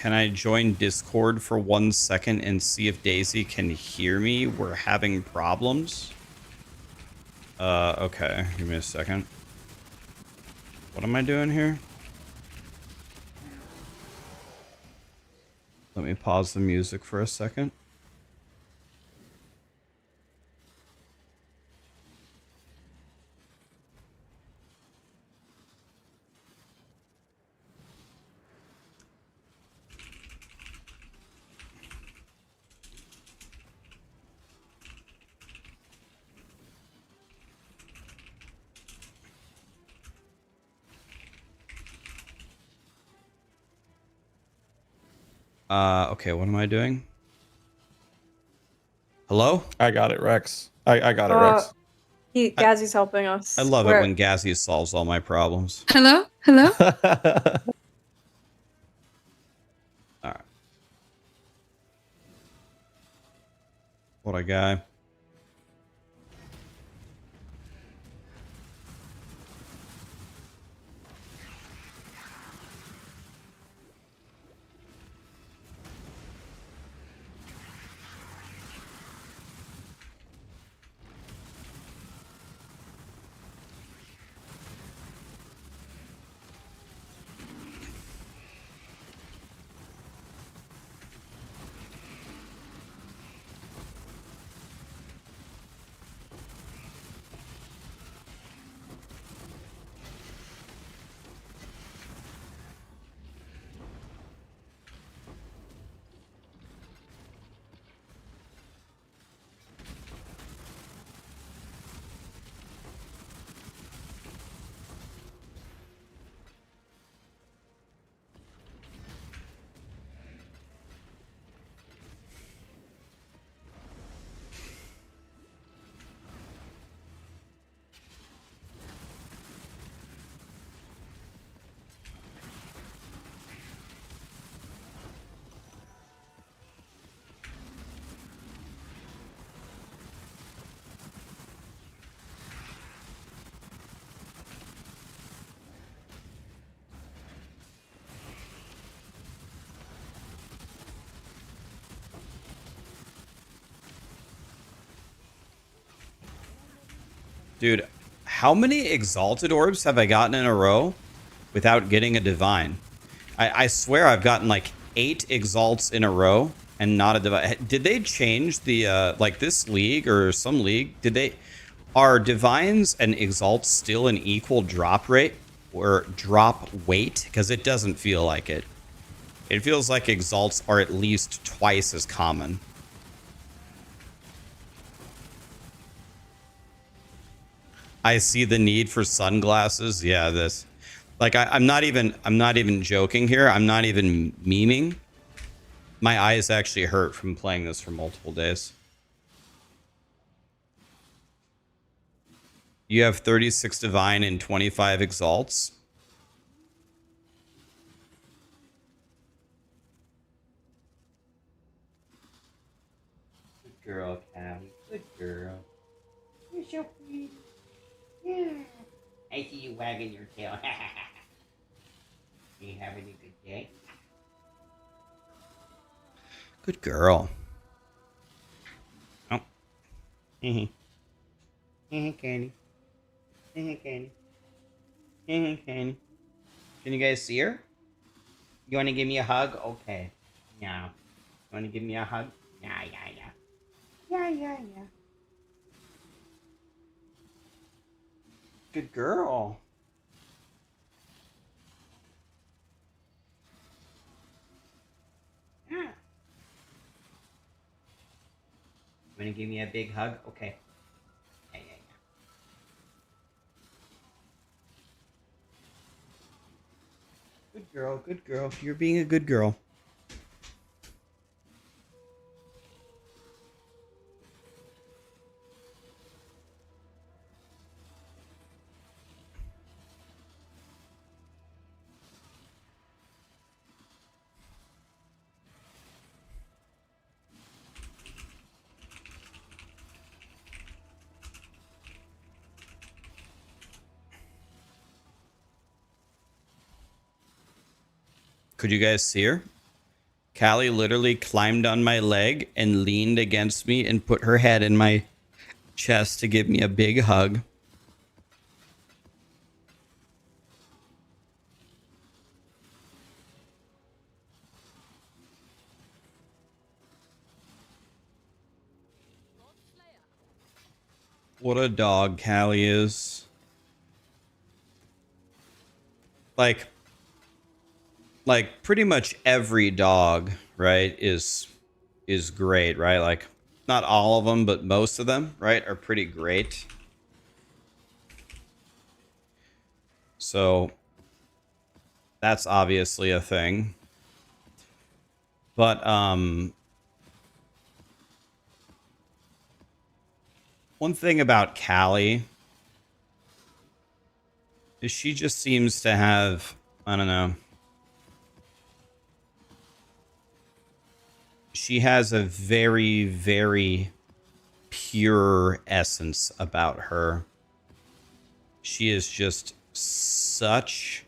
Can I join Discord for 1 second and see if Daisy can hear me? We're having problems. Okay. Give me a second. What am I doing here? Let me pause the music for a second. Okay, what am I doing? Hello? I got it, Rex. I got it, Rex. Gazzy's helping us. I love it when Gazzy solves all my problems. Hello? Hello? All right. What a guy. Dude, how many Exalted Orbs have I gotten in a row without getting a Divine? I swear I've gotten like 8 Exalts in a row and not a Divine. Did they change the, like this league or some league? Are Divines and Exalts still an equal drop rate or drop weight? Because it doesn't feel like it. It feels like Exalts are at least twice as common. I see the need for sunglasses. Yeah, this, like, I'm not even joking here. I'm not even memeing. My eyes actually hurt from playing this for multiple days. You have 36 Divine and 25 Exalts. Good girl, Callie. Good girl. You're so pretty. Yeah. I see you wagging your tail. You having a good day? Good girl. Oh. Candy. Candy. Candy. Can you guys see her? You want to give me a hug? Okay. No. You want to give me a hug? Yeah. Yeah. Good girl. Yeah. Want to give me a big hug? Okay. Yeah. Good girl, good girl. You're being a good girl. Could you guys see her? Callie literally climbed on my leg and leaned against me and put her head in my chest to give me a big hug. What a dog Callie is. Like pretty much every dog, right, is great, right? Like not all of them, but most of them, right, are pretty great. So that's obviously a thing. But one thing about Callie is she just seems to have, I don't know, she has a very, very pure essence about her. She is just such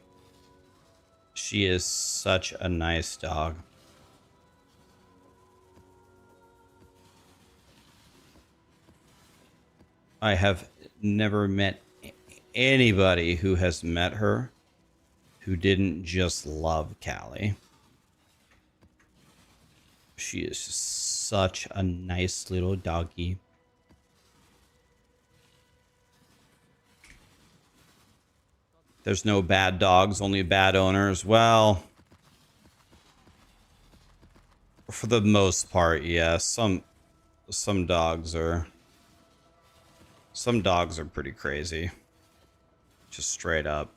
a nice dog. I have never met anybody who has met her who didn't just love Callie. She is just such a nice little doggy. There's no bad dogs, only bad owners. Well, for the most part, yeah. Some dogs are pretty crazy. Just straight up.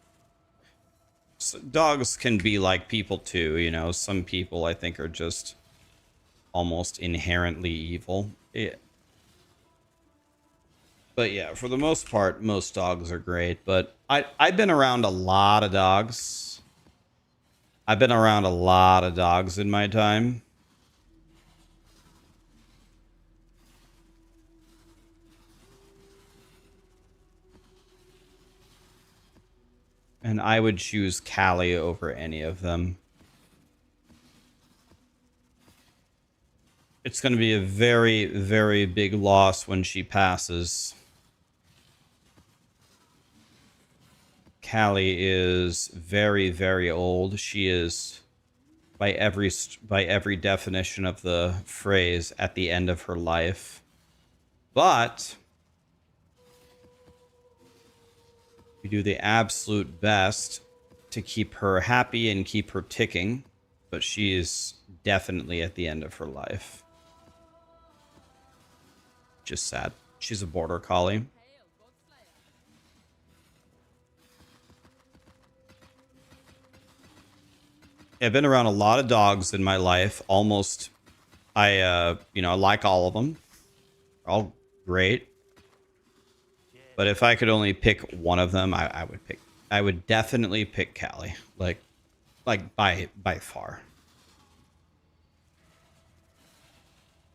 So dogs can be like people too, you know. Some people I think are just almost inherently evil. Yeah. But yeah, for the most part, most dogs are great. But I've been around a lot of dogs. I've been around a lot of dogs in my time. And I would choose Callie over any of them. It's going to be a very, very big loss when she passes. Callie is very, very old. She is, by every definition of the phrase, at the end of her life. But we do the absolute best to keep her happy and keep her ticking. But she is definitely at the end of her life. Just sad. She's a border collie. I've been around a lot of dogs in my life. Almost, I like all of them. They're all great. But if I could only pick one of them, I would definitely pick Callie. Like by far.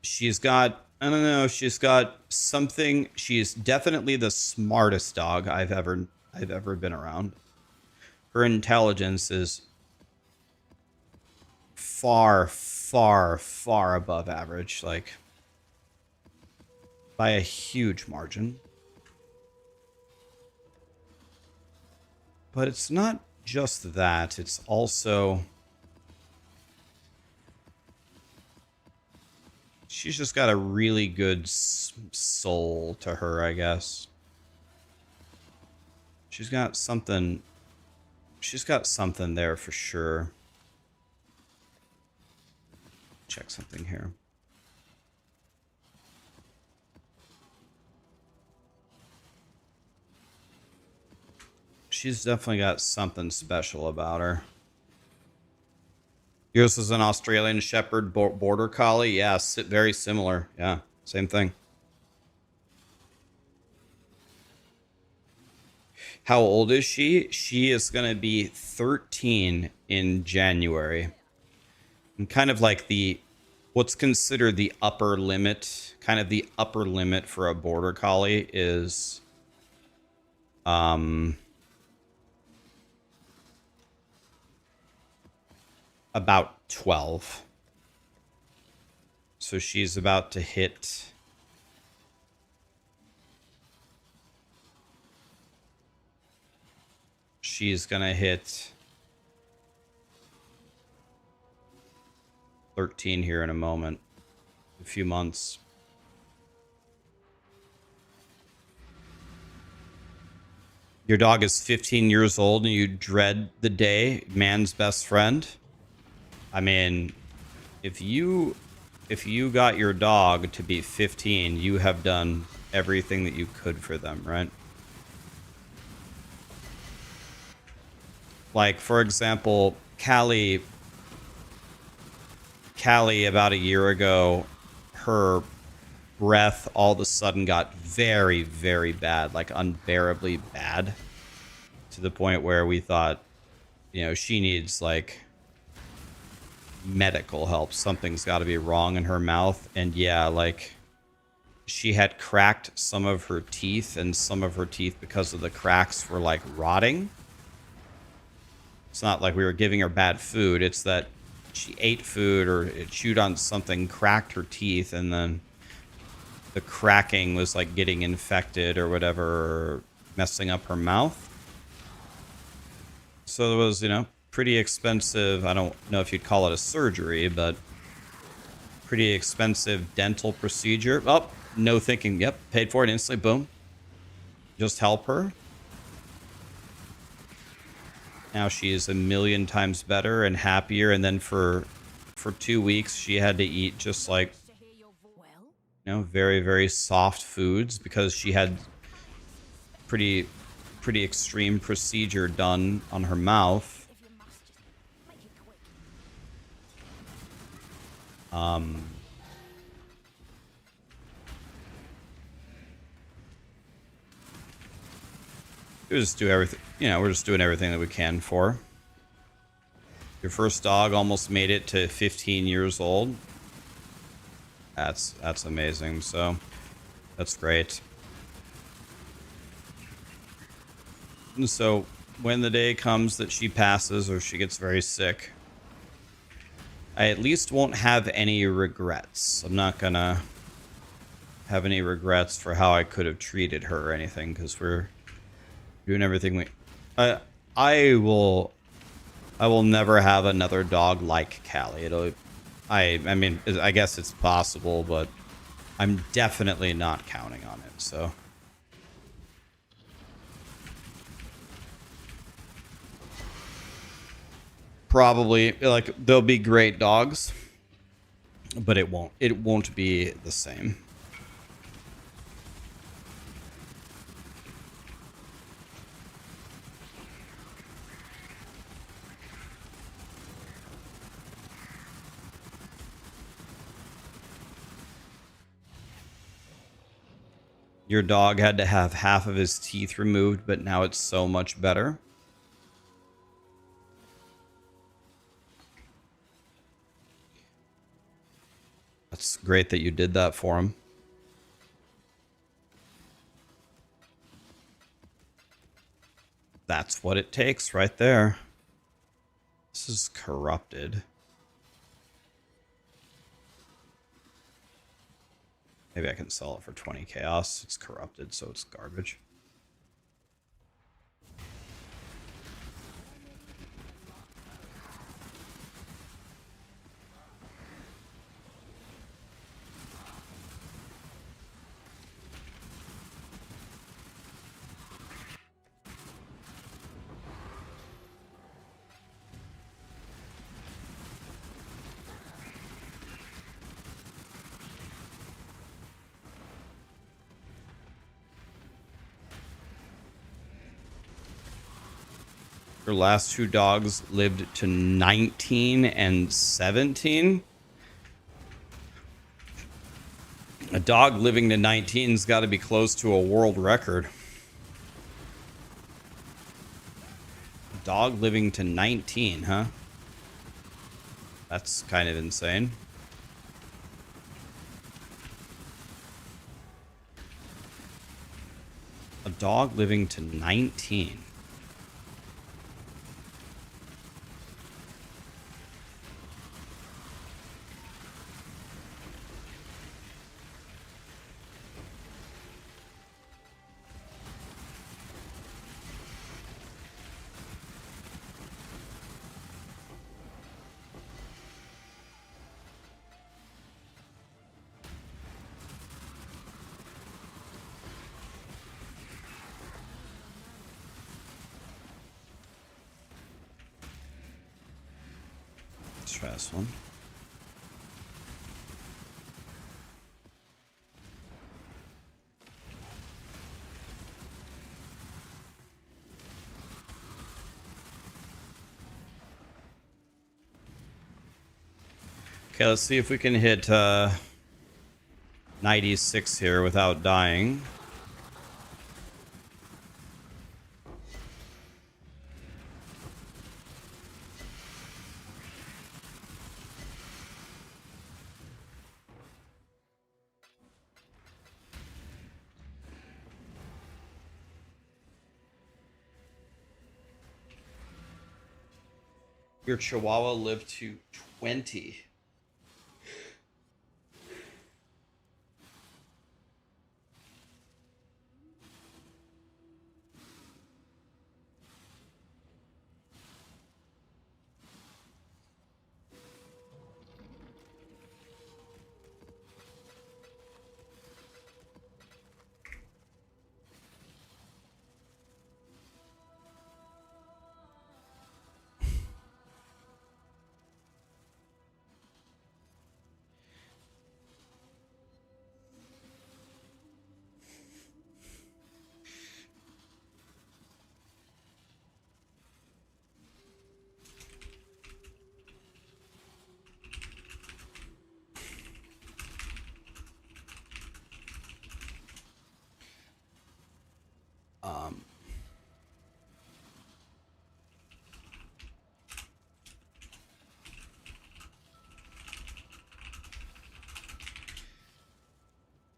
She's got, I don't know, she's got something. She's definitely the smartest dog I've ever been around. Her intelligence is far, far, far above average, like by a huge margin. But it's not just that, it's also she's just got a really good soul to her, I guess. She's got something there for sure. Check something here. She's definitely got something special about her. Yours is an Australian Shepherd Border Collie. Yeah, very similar. Yeah, same thing. How old is she? She is going to be 13 in January. And kind of like what's considered the upper limit, kind of the upper limit for a Border Collie is about 12. So she's about to hit... She's gonna hit 13 here in a moment. A few months. Your dog is 15 years old and you dread the day man's best friend. I mean, if you got your dog to be 15, you have done everything that you could for them, right? Like, for example, Callie about a year ago, her breath all of a sudden got very, very bad, like unbearably bad, to the point where we thought, you know, she needs like medical help. Something's got to be wrong in her mouth. And yeah, like she had cracked some of her teeth, and some of her teeth, because of the cracks, were like rotting. It's not like we were giving her bad food. It's that she ate food or it chewed on something, cracked her teeth, and then the cracking was like getting infected or whatever, or messing up her mouth. So it was, you know, pretty expensive. I don't know if you'd call it a surgery, but pretty expensive dental procedure. Oh, no thinking. Yep, paid for it instantly. Boom. Just help her. Now she is a million times better and happier. And then for 2 weeks, she had to eat just like, you know, very, very soft foods because she had pretty extreme procedure done on her mouth. We just do everything, you know, we're just doing everything that we can for her. Your first dog almost made it to 15 years old. That's amazing. So that's great. And so when the day comes that she passes or she gets very sick, I at least won't have any regrets. I'm not gonna have any regrets for how I could have treated her or anything, because we're doing everything we... I will never have another dog like Callie. I mean, I guess it's possible, but I'm definitely not counting on it, so... Probably, like, they'll be great dogs, but it won't be the same. Your dog had to have half of his teeth removed, but now it's so much better. That's great that you did that for him. That's what it takes right there. This is corrupted. Maybe I can sell it for 20 chaos. It's corrupted, so it's garbage. Her last two dogs lived to 19 and 17. A dog living to 19's got to be close to a world record. A dog living to 19, huh? That's kind of insane. A dog living to 19. fast one. Okay, let's see if we can hit 96 here without dying. Your Chihuahua lived to 20.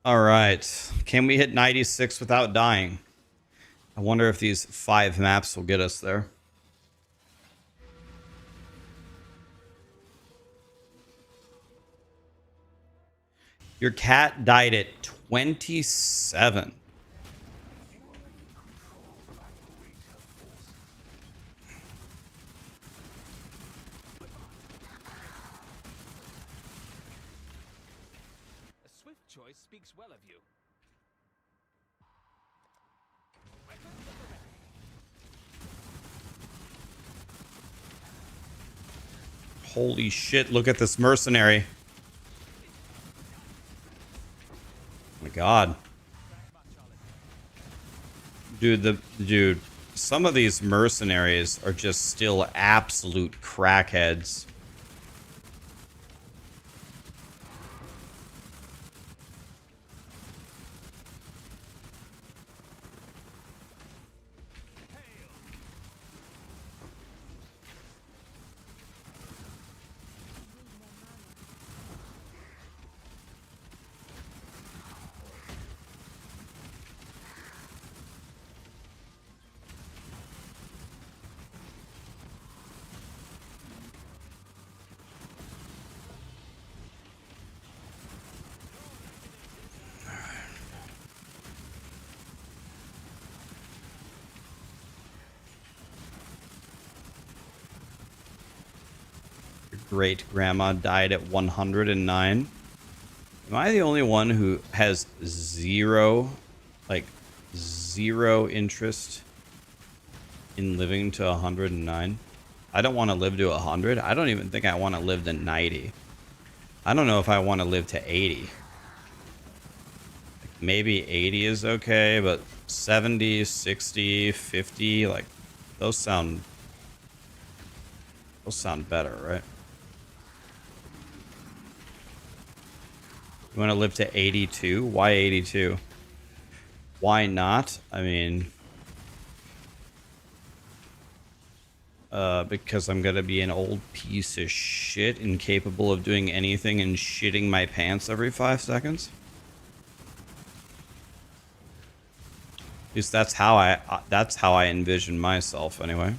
All right. Can we hit 96 without dying? I wonder if these 5 maps will get us there. Your cat died at 27. A swift choice speaks well of you. Holy shit, look at this mercenary. Oh my god. Dude, some of these mercenaries are just still absolute crackheads. Great grandma died at 109. Am I the only one who has zero interest in living to 109? I don't want to live to 100. I don't even think I want to live to 90. I don't know if I want to live to 80. Like maybe 80 is okay, but 70, 60, 50, like those sound better, right? You want to live to 82? Why 82? Why not? I mean, because I'm gonna be an old piece of shit, incapable of doing anything and shitting my pants every 5 seconds. At least that's how I envision myself, anyway.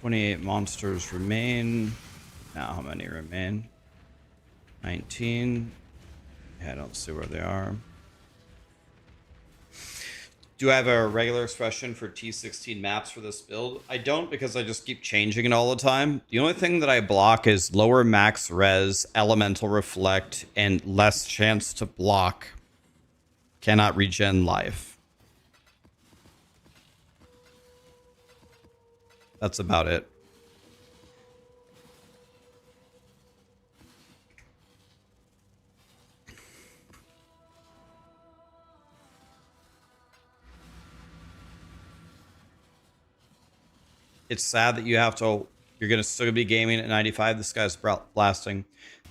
28 monsters remain. Now how many remain? 19. Yeah, I don't see where they are. Do I have a regular expression for T17 maps for this build? I don't, because I just keep changing it all the time. The only thing that I block is lower max res, elemental reflect, and less chance to block. Cannot regen life. That's about it. It's sad that you have to, you're going to still be gaming at 95. This guy's blasting.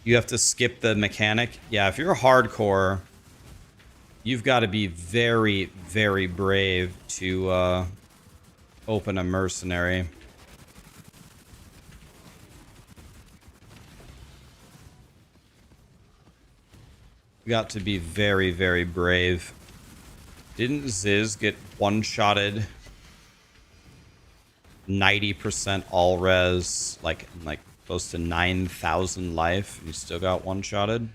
You have to skip the mechanic. Yeah, if you're hardcore, you've got to be very, very brave to open a mercenary. You got to be very, very brave. Didn't Ziz get one-shotted 90% all res, like close to 9,000 life, and you still got one-shotted?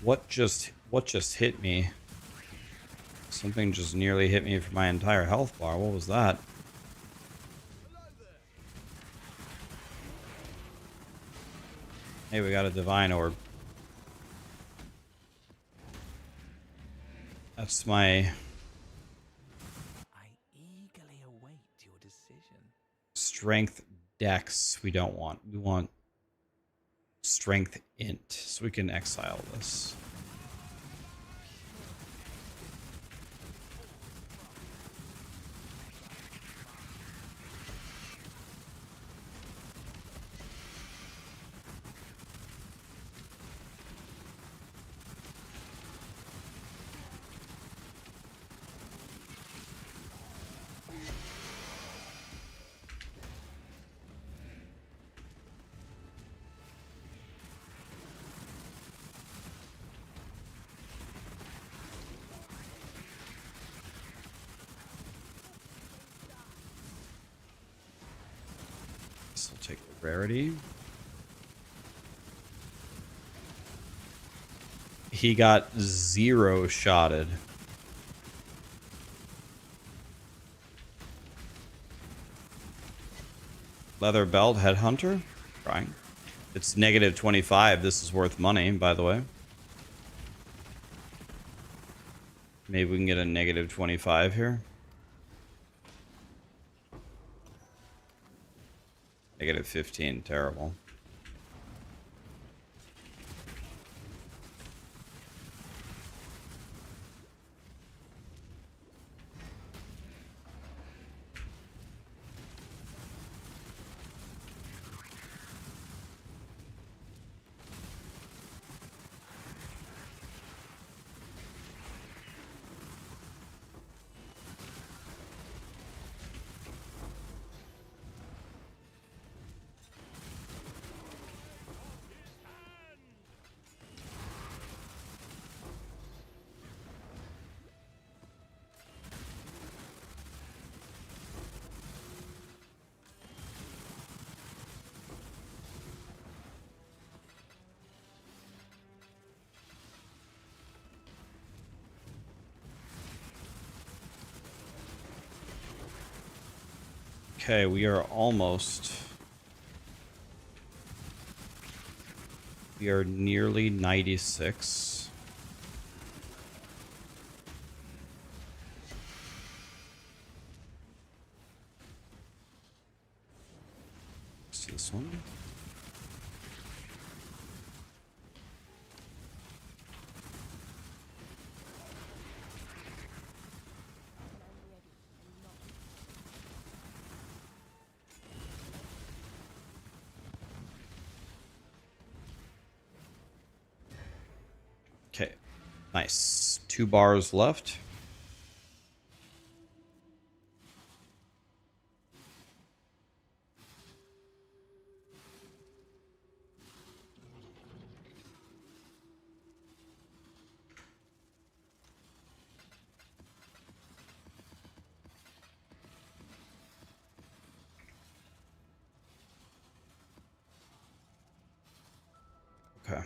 What just hit me? Something just nearly hit me for my entire health bar. What was that? Hey, we got a divine orb. That's my strength dex. We don't want. We want strength int, so we can exile this. This will take the rarity. He got 0 shotted. Leather belt, headhunter. Trying. It's negative 25. This is worth money, by the way. Maybe we can get a negative 25 here. Negative 15, terrible. Okay, we are almost... We are nearly 96. Let's do this one. Okay, nice. 2 bars left. Okay.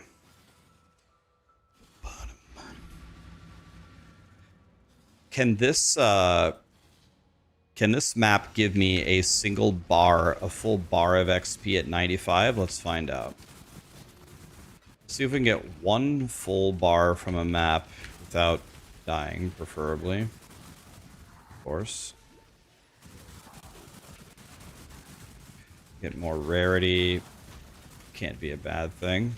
Can this map give me a single bar, a full bar of XP at 95? Let's find out. See if we can get one full bar from a map without dying, preferably. Of course. Get more rarity. Can't be a bad thing.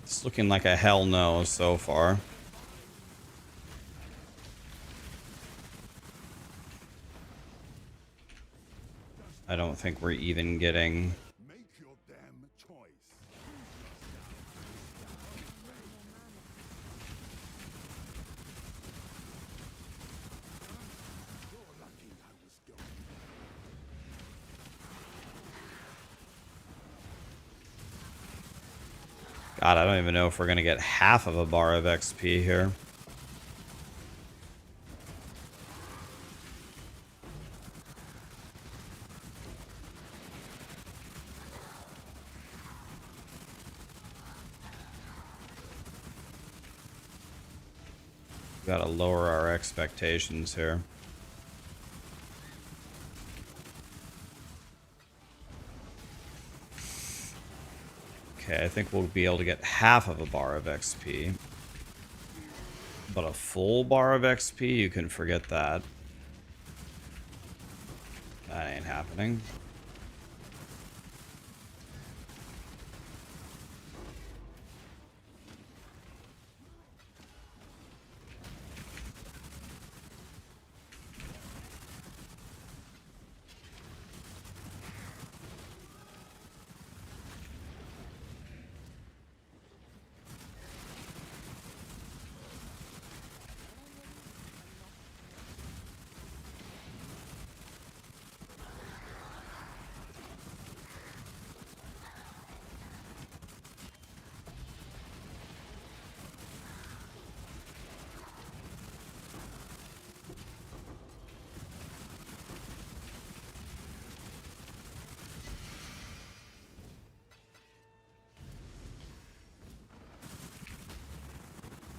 It's looking like a hell no so far. I don't think we're even getting... Make your damn choice. You're lucky I was gone. God, I don't even know if we're going to get half of a bar of XP here. Got to lower our expectations here. Okay, I think we'll be able to get half of a bar of XP. But a full bar of XP, you can forget that. That ain't happening.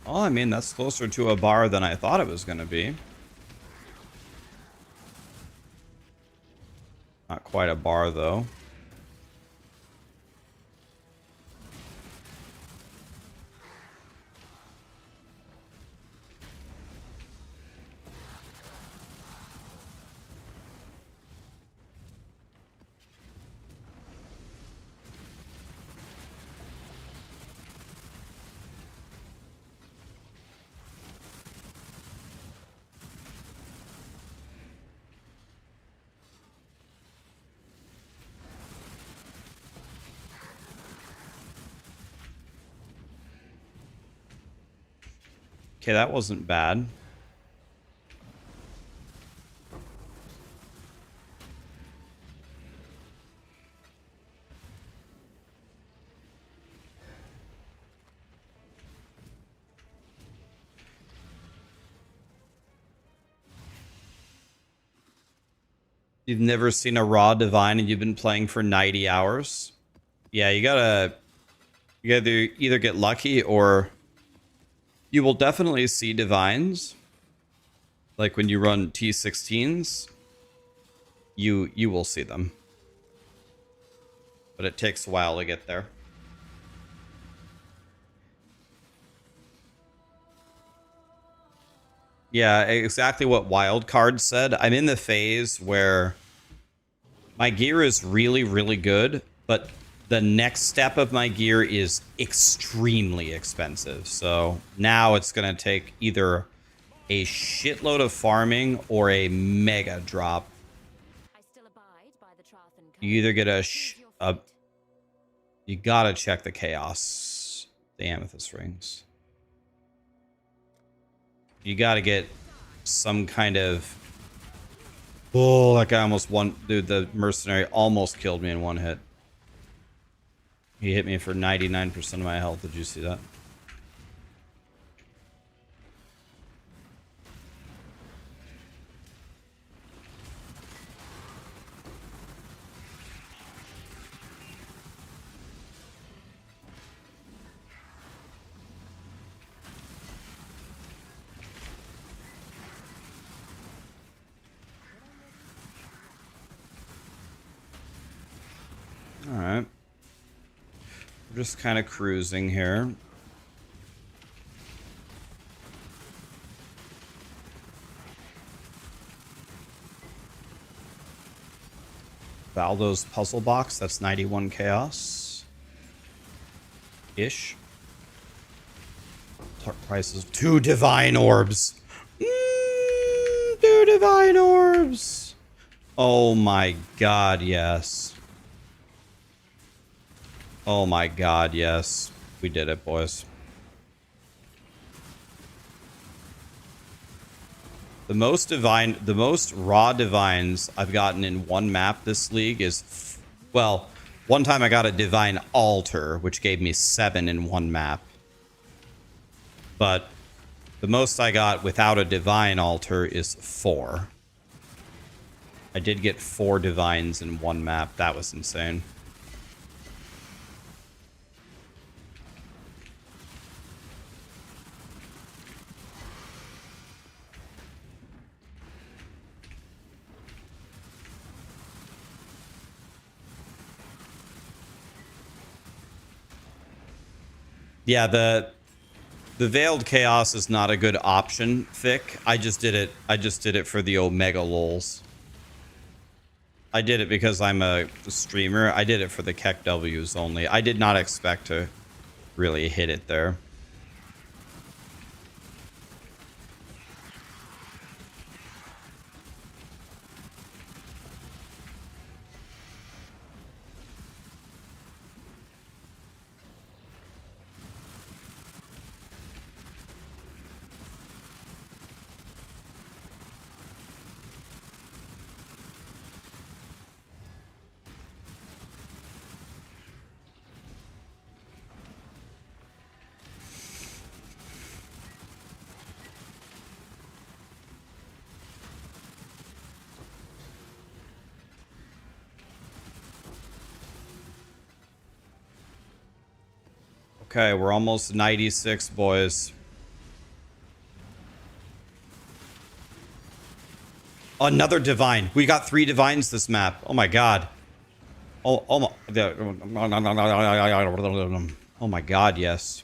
Well, I mean, that's closer to a bar than I thought it was going to be. Not quite a bar, though. Okay, that wasn't bad. You've never seen a raw divine and you've been playing for 90 hours? Yeah, you gotta either get lucky or you will definitely see divines. Like when you run T16s, you will see them. But it takes a while to get there. Yeah, exactly what Wildcard said. I'm in the phase where my gear is really, really good, but the next step of my gear is extremely expensive. So now it's going to take either a shitload of farming or a mega drop. I still abide by the Trarthan code. You either get Choose your fate. you gotta check the chaos, the amethyst rings. You gotta get some kind of Oh, that guy almost won. Dude, the mercenary almost killed me in one hit. He hit me for 99% of my health. Did you see that? All right. We're just kind of cruising here. Valdo's puzzle box. That's 91 chaos. Ish. Prices. 2 divine orbs. 2 divine orbs. Oh my god, yes. Oh my god, yes. We did it, boys. The most raw divines I've gotten in one map this league is, well, one time I got a divine altar, which gave me 7 in one map. But the most I got without a divine altar is 4. I did get 4 divines in one map. That was insane. Yeah, the Veiled Chaos is not a good option, Thick. I just did it for the Omega lols. I did it because I'm a streamer. I did it for the Keck W's only. I did not expect to really hit it there. Okay, we're almost 96, boys. Another divine. We got 3 divines this map. Oh my god. Oh my god, yes.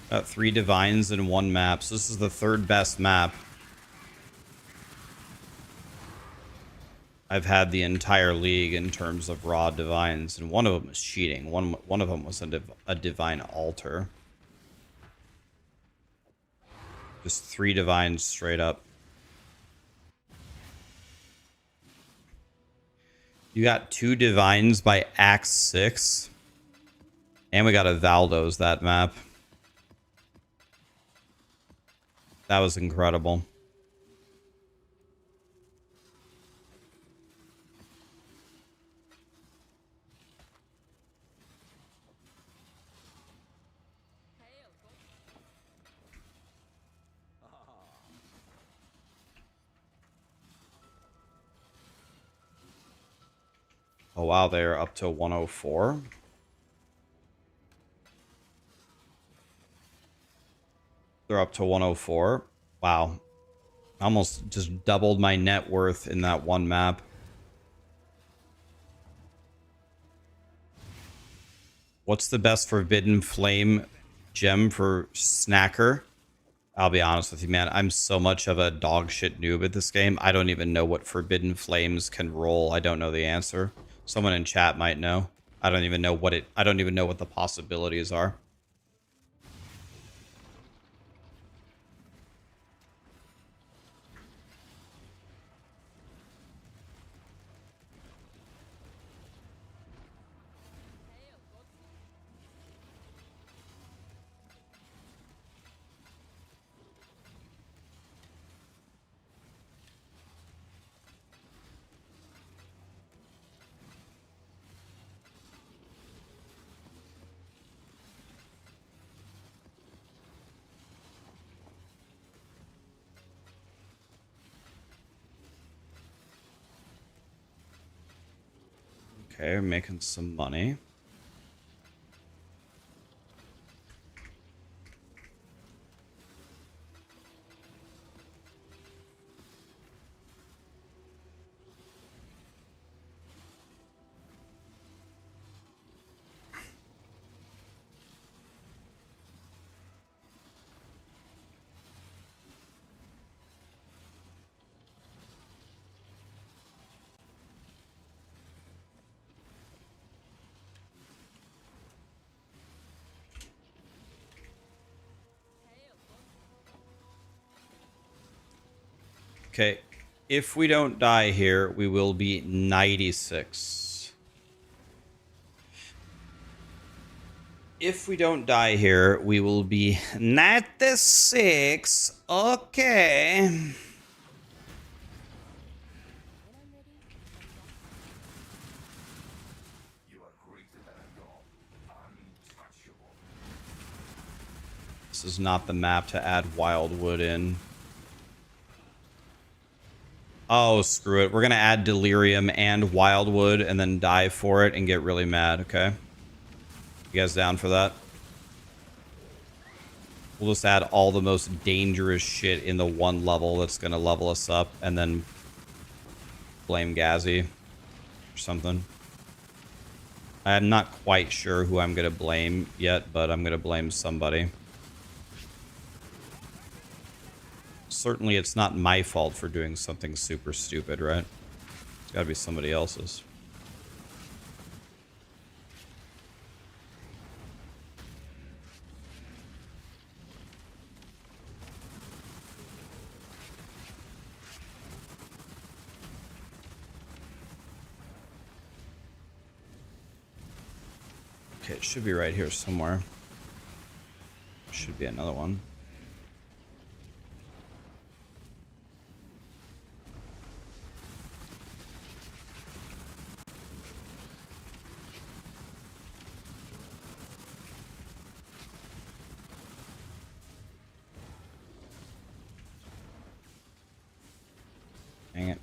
Got 3 divines in one map. So this is the 3rd best map I've had the entire league in terms of raw divines, and one of them was cheating. One of them was a divine altar. Just 3 divines straight up. You got 2 divines by Act 6, and we got a Valdo's that map. That was incredible. Oh wow, they're up to 104. They're up to 104. Wow. Almost just doubled my net worth in that one map. What's the best Forbidden Flame gem for Snacker? I'll be honest with you, man. I'm so much of a dog shit noob at this game. I don't even know what Forbidden Flames can roll. I don't know the answer. Someone in chat might know. I don't even know what the possibilities are. Okay, making some money. Okay, if we don't die here, we will be 96. If we don't die here, we will be 96. Okay. This is not the map to add wildwood in. Oh, screw it. We're going to add delirium and wildwood and then die for it and get really mad, okay? You guys down for that? We'll just add all the most dangerous shit in the one level that's going to level us up and then blame Gazi or something. I'm not quite sure who I'm going to blame yet, but I'm going to blame somebody. Certainly it's not my fault for doing something super stupid, right? It's got to be somebody else's. Okay, it should be right here somewhere. Should be another one. Dang it.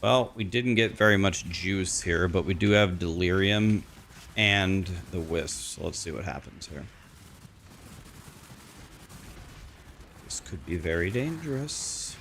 Well, we didn't get very much juice here, but we do have delirium and the wisp. So let's see what happens here. This could be very dangerous.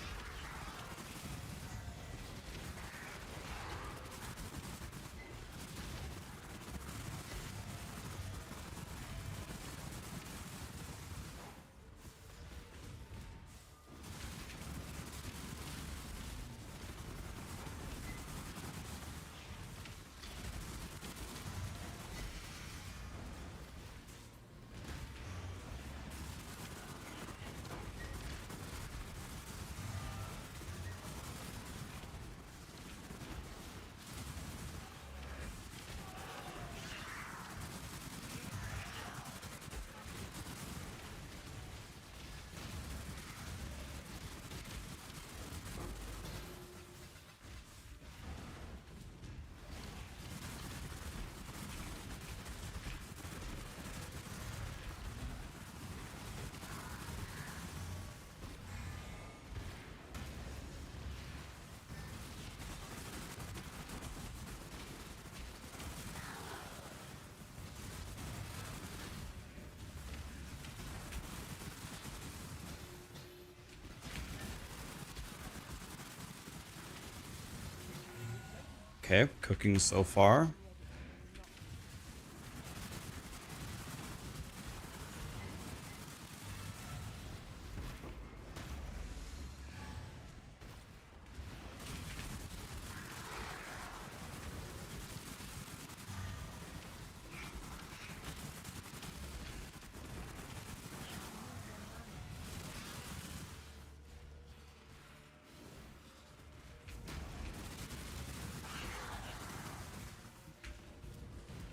Okay, cooking so far.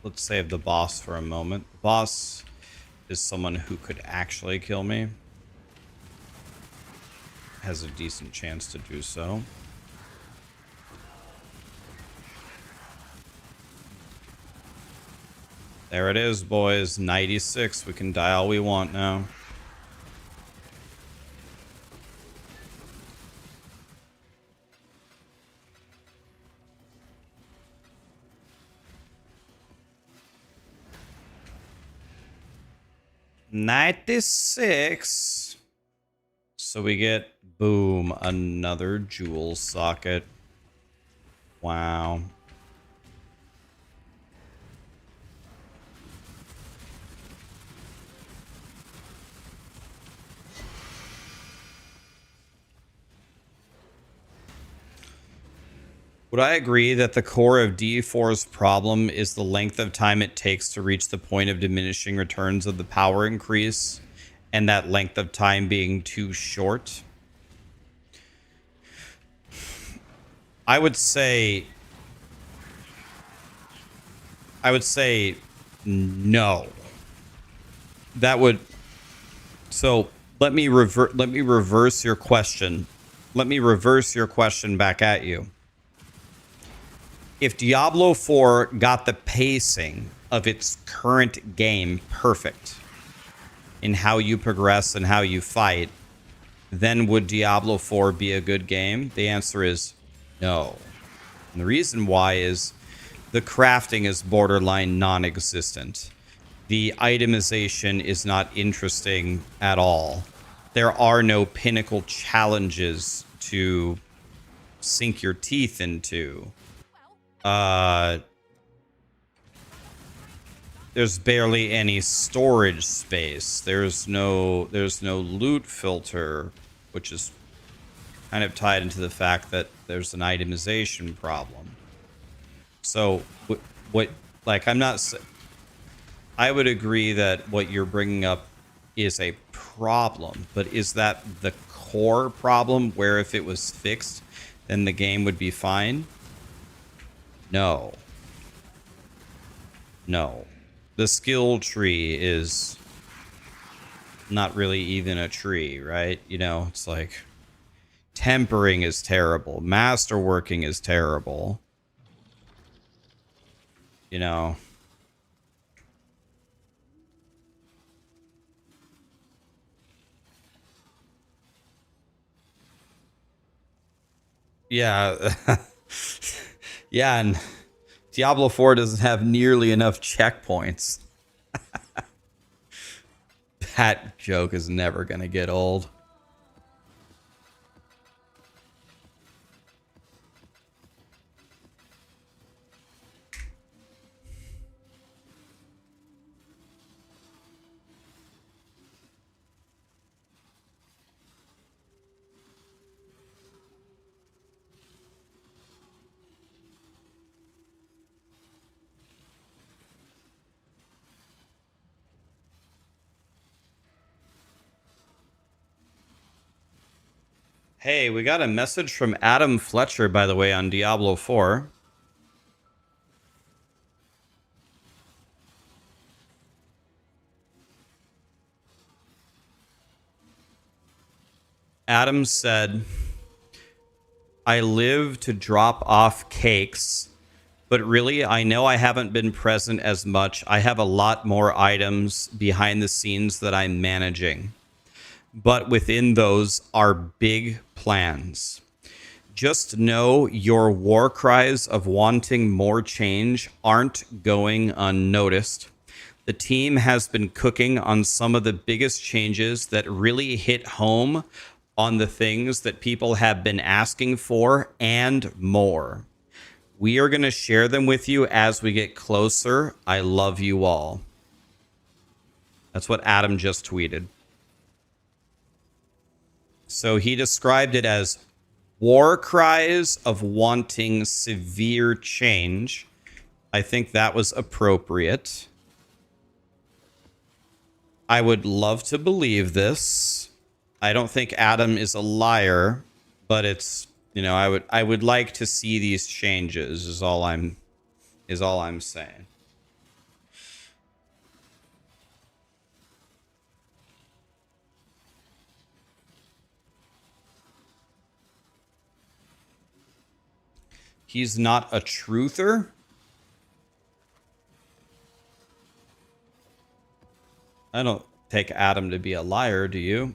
Let's save the boss for a moment. The boss is someone who could actually kill me. Has a decent chance to do so. There it is, boys. 96. We can die all we want now. 96. So we get, boom, another jewel socket. Wow. Would I agree that the core of D4's problem is the length of time it takes to reach the point of diminishing returns of the power increase, and that length of time being too short? I would say no. That would, so let me reverse your question. Let me reverse your question back at you. If Diablo 4 got the pacing of its current game perfect in how you progress and how you fight, then would Diablo 4 be a good game? The answer is no. And the reason why is the crafting is borderline non-existent. The itemization is not interesting at all. There are no pinnacle challenges to sink your teeth into. There's barely any storage space. There's no loot filter, which is kind of tied into the fact that there's an itemization problem. So what like I would agree that what you're bringing up is a problem, but is that the core problem where if it was fixed, then the game would be fine? No. No. The skill tree is not really even a tree, right? You know, it's like tempering is terrible. Masterworking is terrible. You know. Yeah. Yeah, and Diablo 4 doesn't have nearly enough checkpoints. That joke is never going to get old. Hey, we got a message from Adam Fletcher, by the way, on Diablo 4. Adam said, I live to drop off cakes, but really, I know I haven't been present as much. I have a lot more items behind the scenes that I'm managing. But within those are big plans. Just know your war cries of wanting more change aren't going unnoticed. The team has been cooking on some of the biggest changes that really hit home on the things that people have been asking for and more. We are going to share them with you as we get closer. I love you all. That's what Adam just tweeted. So he described it as war cries of wanting severe change. I think that was appropriate. I would love to believe this. I don't think Adam is a liar, but it's, you know, I would like to see these changes is all I'm saying. He's not a truther? I don't take Adam to be a liar, do you?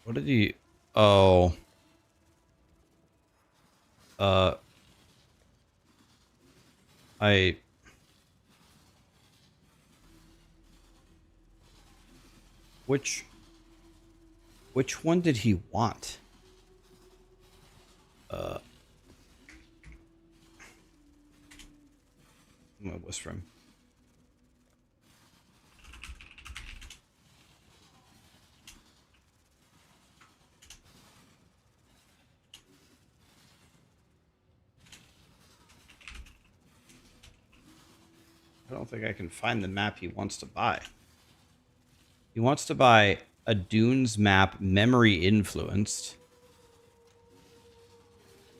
What did he... Oh. Which one did he want? I'm gonna whisper him. I don't think I can find the map he wants to buy. He wants to buy a Dunes map, memory influenced.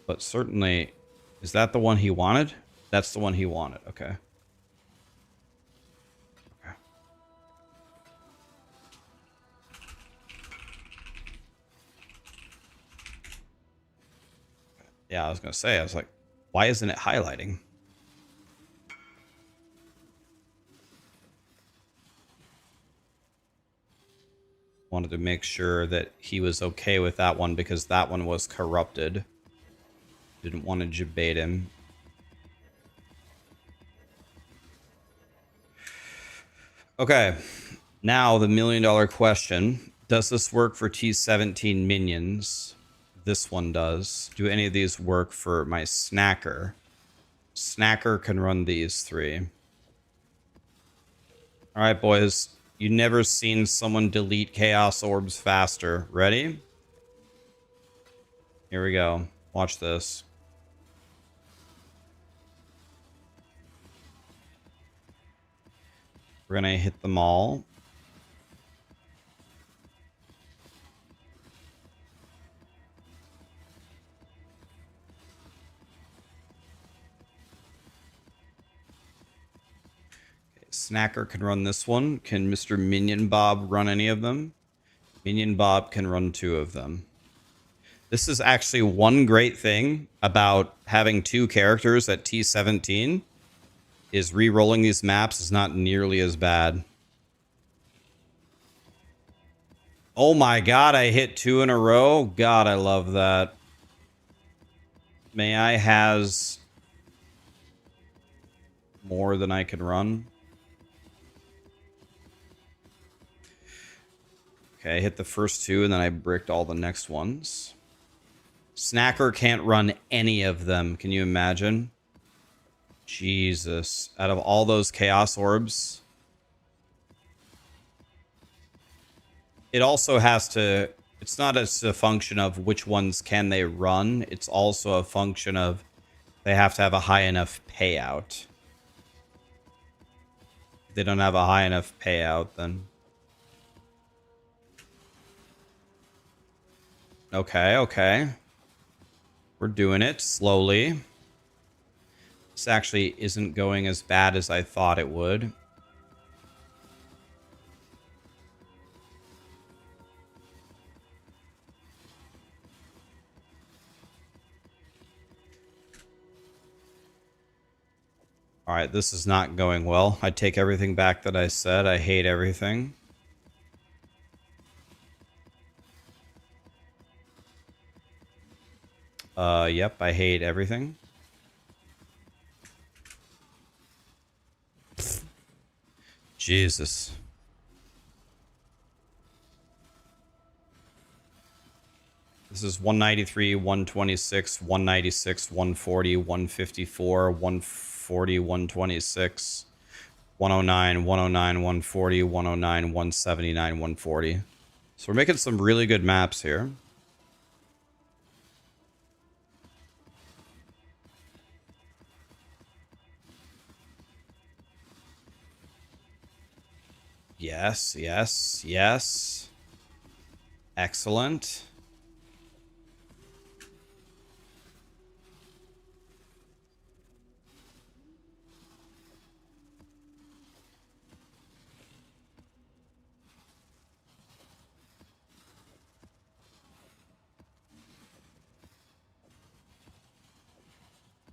But certainly, is that the one he wanted? That's the one he wanted. Okay. Okay. Yeah, I was going to say, I was like, why isn't it highlighting? Wanted to make sure that he was okay with that one because that one was corrupted. Didn't want to debate him. Okay, now the $1 million question. Does this work for T17 minions? This one does. Do any of these work for my snacker? Snacker can run these 3. All right, boys. You never seen someone delete chaos orbs faster. Ready? Here we go. Watch this. We're gonna hit them all. Snacker can run this one. Can Mr. Minion Bob run any of them? Minion Bob can run 2 of them. This is actually one great thing about having 2 characters at T17 is re-rolling these maps is not nearly as bad. Oh my god, I hit 2 in a row. God, I love that. May I has more than I can run. Okay, I hit the first 2 and then I bricked all the next ones. Snacker can't run any of them. Can you imagine? Jesus. Out of all those chaos orbs. It also has to... It's not just a function of which ones can they run. It's also a function of they have to have a high enough payout. If they don't have a high enough payout, then... Okay, okay. We're doing it slowly. This actually isn't going as bad as I thought it would. All right, this is not going well. I take everything back that I said. I hate everything. Yep, I hate everything. Jesus. This is 193, 126, 196, 140, 154, 140, 126, 109, 109, 140, 109, 179, 140. So we're making some really good maps here. Yes, yes, yes. Excellent.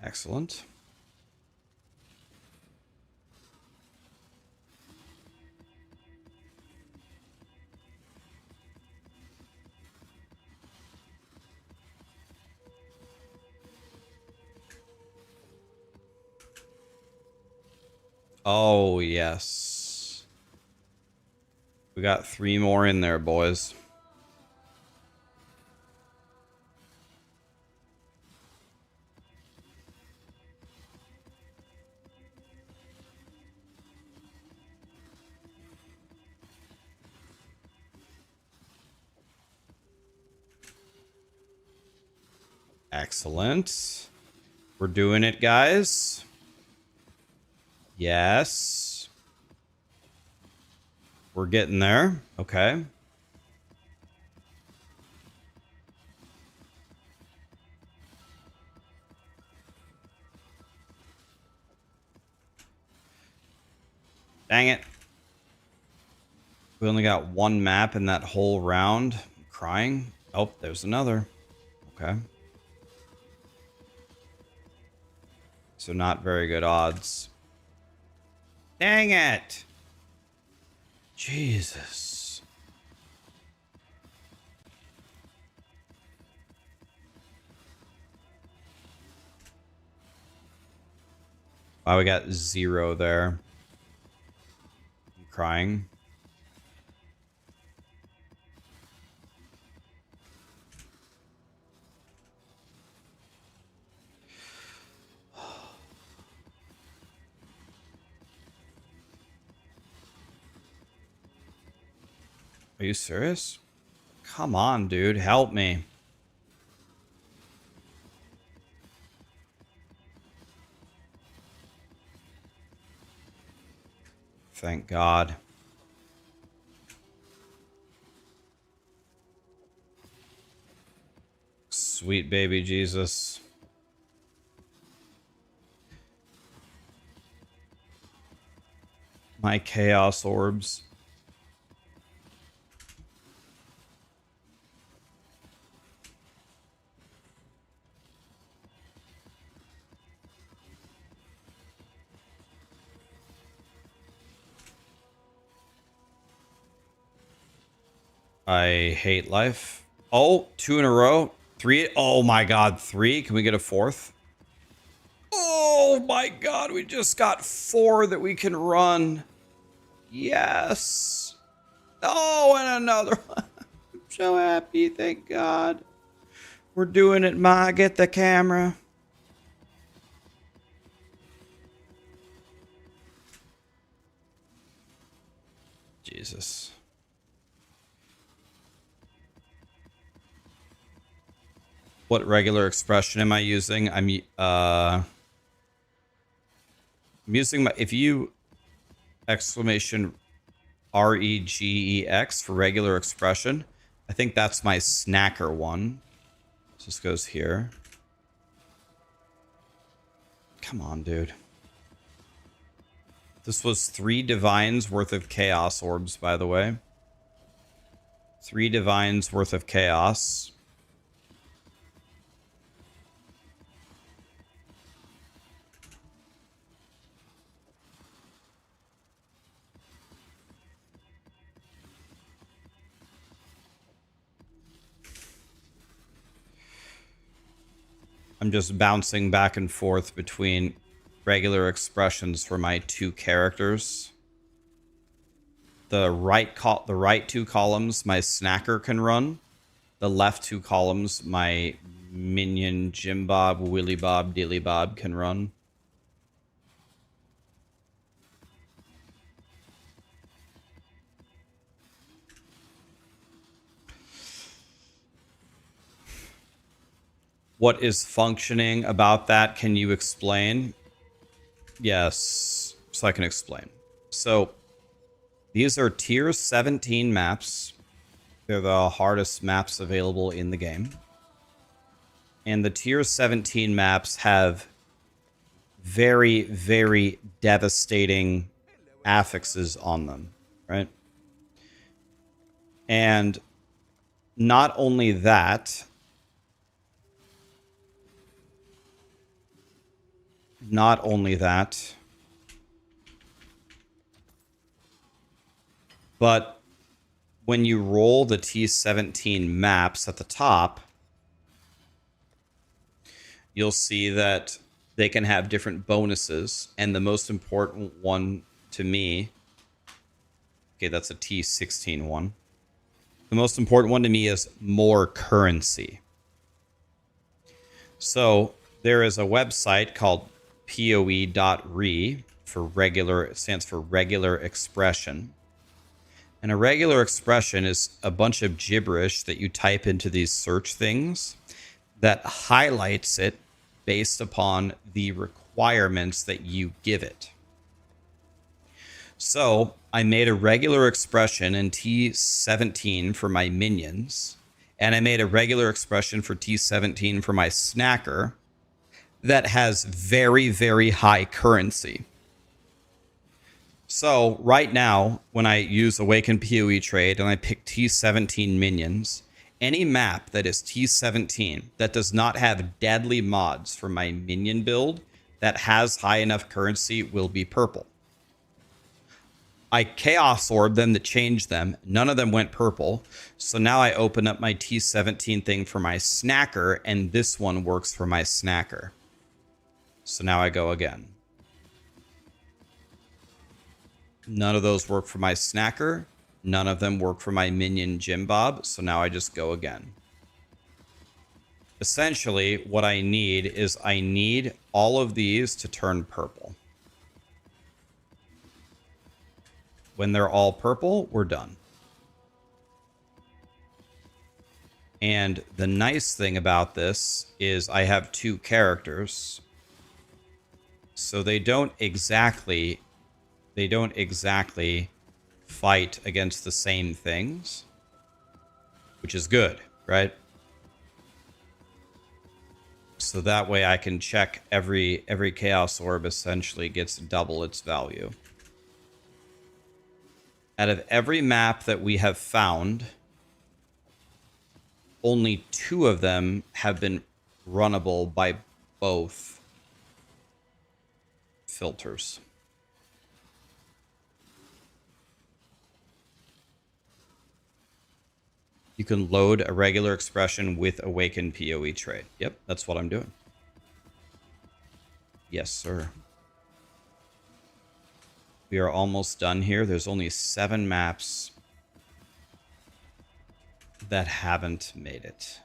Excellent. Oh, yes. We got 3 more in there, boys. Excellent. We're doing it, guys. Yes. We're getting there. Okay. Dang it. We only got 1 map in that whole round. I'm crying. Oh, there's another. Okay. So not very good odds. Dang it. Jesus. Wow, we got 0 there. I'm crying. Are you serious? Come on, dude. Help me. Thank God. Sweet baby Jesus. My chaos orbs. I hate life. Oh, 2 in a row. 3. Oh my God, 3. Can we get a 4th? Oh my God, we just got 4 that we can run. Yes. Oh, and another one. I'm so happy. Thank God. We're doing it, Ma. Get the camera. Jesus. What regular expression am I using? I'm using my, if you exclamation REGEX for regular expression, I think that's my snacker one. So this goes here. Come on, dude. This was 3 divines worth of chaos orbs, by the way. 3 divines worth of chaos. I'm just bouncing back and forth between regular expressions for my 2 characters. The right 2 columns my snacker can run. The left 2 columns my minion Jim Bob, Willy Bob, Dilly Bob can run. What is functioning about that? Can you explain? Yes, so I can explain. So these are tier 17 maps. They're the hardest maps available in the game. And the tier 17 maps have very, very devastating affixes on them, right? And not only that, but when you roll the T17 maps at the top, you'll see that they can have different bonuses. And the most important one to me, okay, that's a T16 one. The most important one to me is more currency. So there is a website called POE.re for regular, it stands for regular expression. And a regular expression is a bunch of gibberish that you type into these search things that highlights it based upon the requirements that you give it. So I made a regular expression in T17 for my minions, and I made a regular expression for T17 for my snacker that has very, very high currency. So right now, when I use Awaken PoE trade and I pick T17 minions, any map that is T17 that does not have deadly mods for my minion build that has high enough currency will be purple. I Chaos Orb them to change them. None of them went purple. So now I open up my T17 thing for my snacker, and this one works for my snacker. So now I go again. None of those work for my snacker. None of them work for my minion Jim Bob. So now I just go again. Essentially, what I need is I need all of these to turn purple. When they're all purple, we're done. And the nice thing about this is I have two characters. So they don't exactly fight against the same things, which is good, right? So that way I can check every Chaos Orb essentially gets double its value. Out of every map that we have found, only 2 of them have been runnable by both filters. You can load a regular expression with Awaken PoE trade. Yep, that's what I'm doing. Yes, sir. We are almost done here. There's only 7 maps that haven't made it.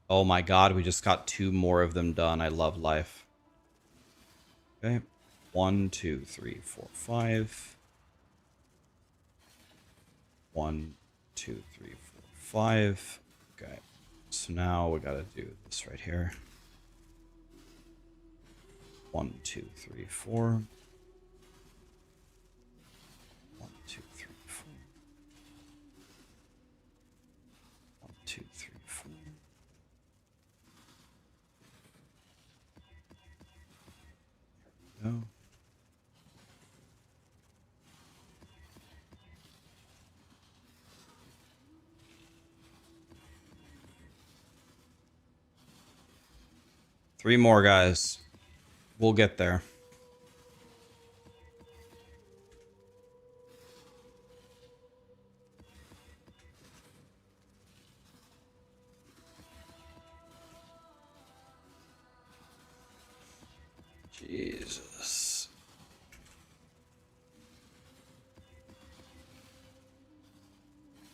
Oh my god, we just got 2 more of them done. I love life. Okay. 1, 2, 3, 4, 5. 1, 2, 3, 4, 5. Okay. So now we gotta do this right here. 1, 2, 3, 4. 1, 2, 3, 4. 1, 2, 3, 4. There we go. Three more, guys. We'll get there. Jesus.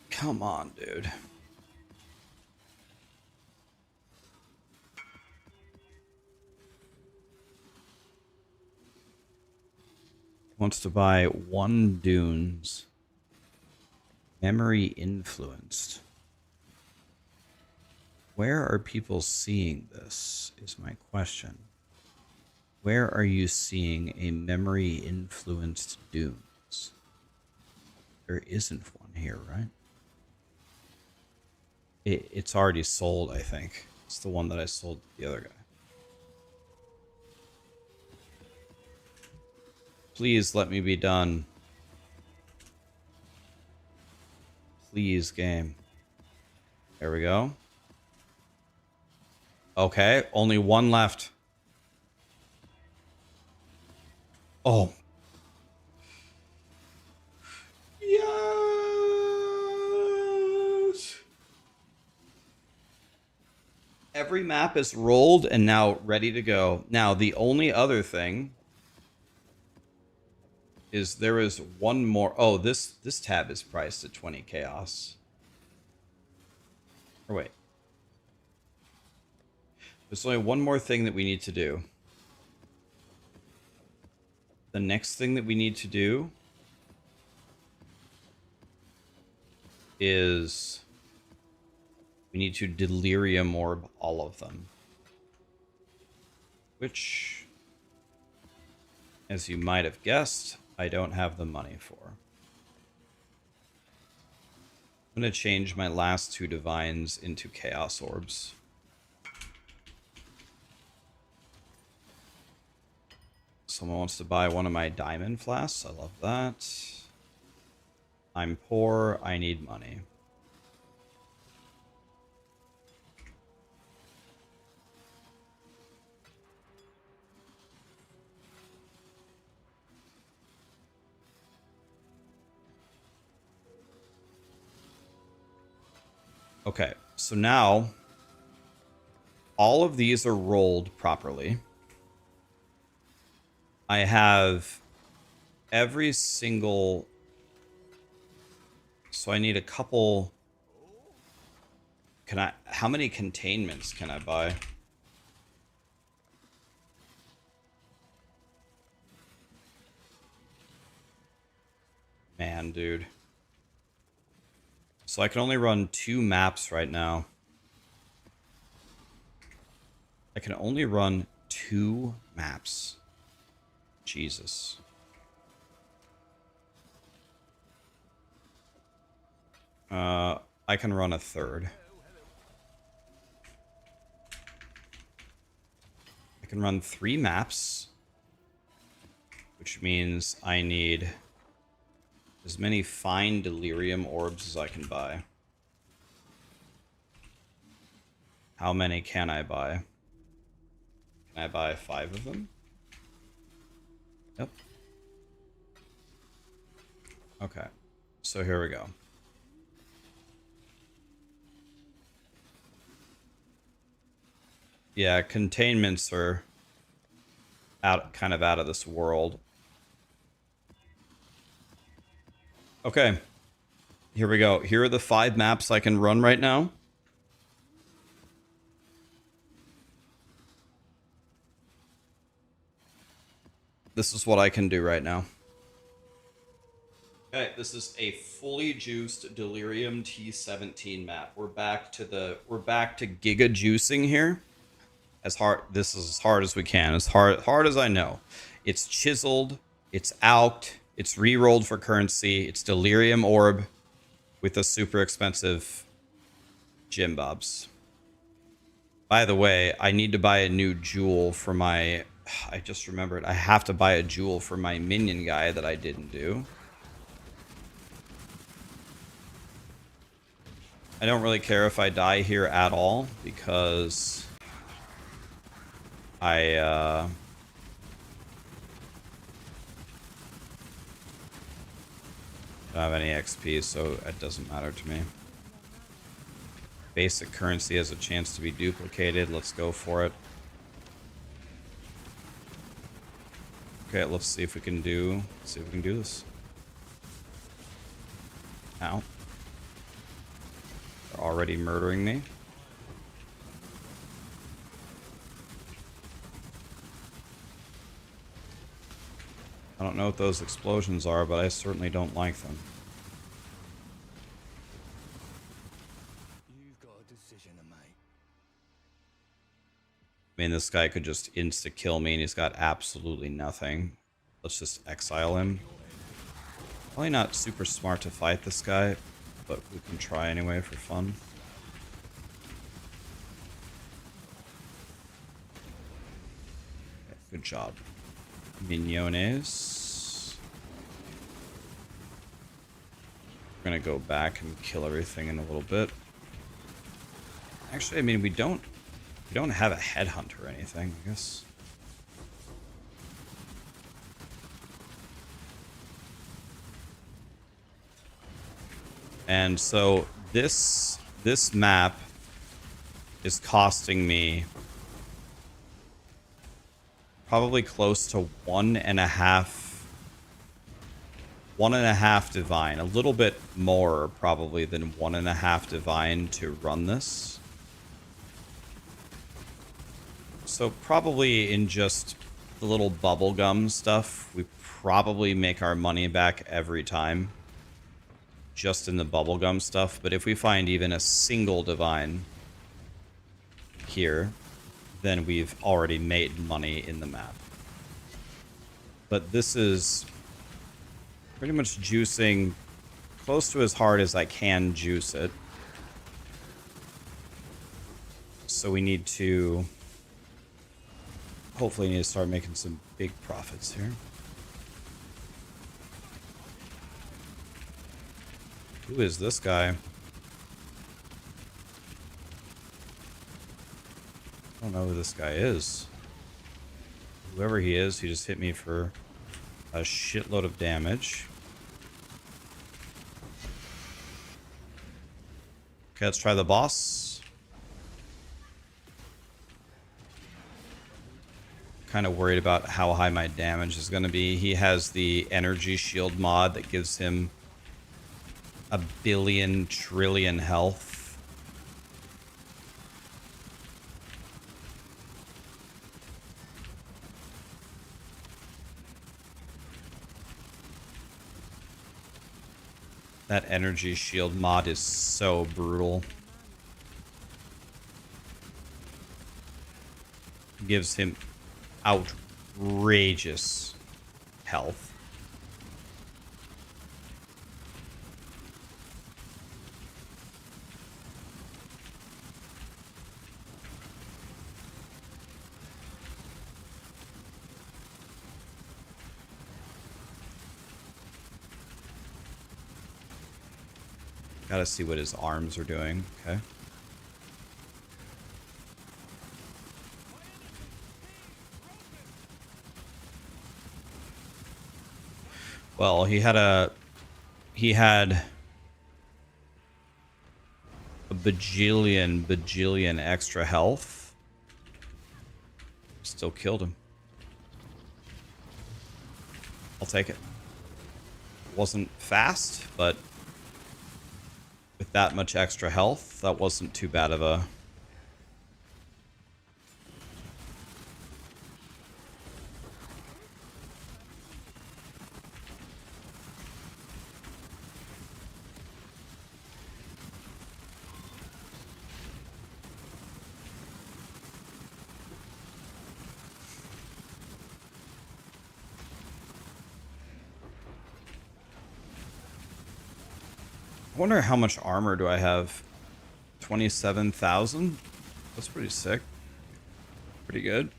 Come on, dude. Wants to buy 1 Dunes. Memory influenced. Where are people seeing this is my question. Where are you seeing a memory influenced Dunes? There isn't one here, right? It's already sold, I think. It's the one that I sold to the other guy. Please let me be done. Please, game. There we go. Okay, only 1 left. Oh. Yes. every map is rolled and now ready to go. Now, the only other thing is there is one more. Oh, this tab is priced at 20 chaos. Or wait. There's only one more thing that we need to do. The next thing that we need to do is we need to delirium orb all of them. Which, as you might have guessed, I don't have the money for. I'm going to change my last 2 divines into chaos orbs. Someone wants to buy one of my diamond flasks. I love that. I'm poor. I need money. Okay, so now all of these are rolled properly. I have every single... So I need a couple... Can I... How many containments can I buy? Man, dude. So I can only run 2 maps right now. I can only run 2 maps. Jesus. I can run a 3rd. I can run 3 maps, which means I need as many fine delirium orbs as I can buy. How many can I buy? Can I buy 5 of them? Yep. Okay. So here we go. Yeah, containments are kind of out of this world. Okay. Here we go. Here are the 5 maps I can run right now. This is what I can do right now. Okay, this is a fully juiced Delirium T17 map. We're back to giga juicing here. This is as hard as we can. As hard as I know. It's chiseled, it's alked, it's re-rolled for currency, it's Delirium Orb with a super expensive Jim Bobs. By the way, I need to buy a new jewel for my... I just remembered. I have to buy a jewel for my minion guy that I didn't do. I don't really care if I die here at all, because I don't have any XP, so it doesn't matter to me. Basic currency has a chance to be duplicated. Let's go for it. Okay, let's see if we can do this. Ow. They're already murdering me. I don't know what those explosions are, but I certainly don't like them. You've got a decision to make. I mean, this guy could just insta-kill me, and he's got absolutely nothing. Let's just exile him. Probably not super smart to fight this guy, but we can try anyway for fun. Okay, good job. Mignones. We're gonna go back and kill everything in a little bit. Actually, I mean, we don't have a headhunt or anything, I guess. And so this map is costing me probably close to 1.5 divine, a little bit more probably than 1.5 divine to run this. So probably in just the little bubblegum stuff, we probably make our money back every time. Just in the bubblegum stuff. But if we find even a single divine here, then we've already made money in the map. But this is pretty much juicing close to as hard as I can juice it. So we need to... hopefully need to start making some big profits here. Who is this guy? I don't know who this guy is. Whoever he is, he just hit me for a shitload of damage. Okay, let's try the boss. Kind of worried about how high my damage is going to be. He has the energy shield mod that gives him 1 billion trillion health. That energy shield mod is so brutal. Gives him outrageous health. Gotta see what his arms are doing. Okay. Well, he had a bajillion extra health. Still killed him. I'll take it. Wasn't fast, but with that much extra health, that wasn't too bad of a... I wonder how much armor do I have? 27,000? That's pretty sick. Pretty good.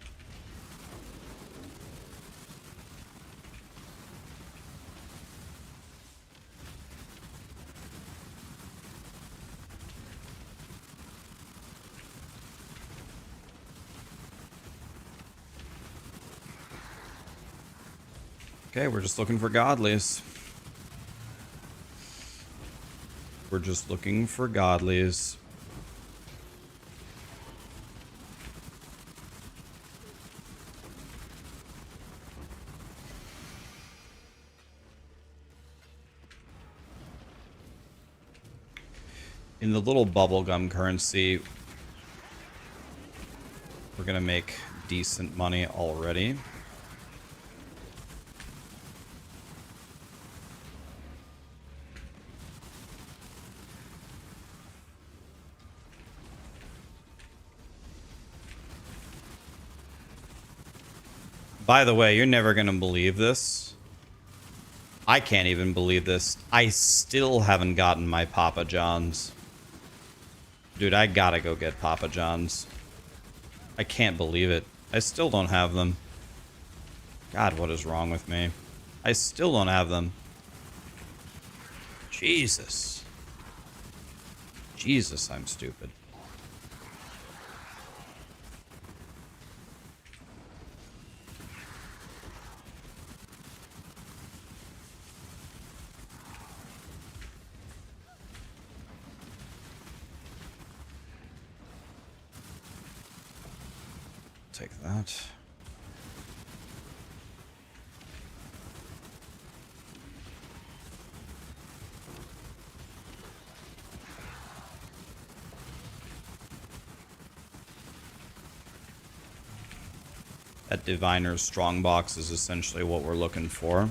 Okay, we're just looking for godlies. We're just looking for godlies. In the little bubblegum currency, we're gonna make decent money already. By the way, you're never going to believe this. I can't even believe this. I still haven't gotten my Papa John's. Dude, I gotta go get Papa John's. I can't believe it. I still don't have them. God, what is wrong with me? I still don't have them. Jesus. Jesus, I'm stupid. take that. That Diviner's Strongbox is essentially what we're looking for.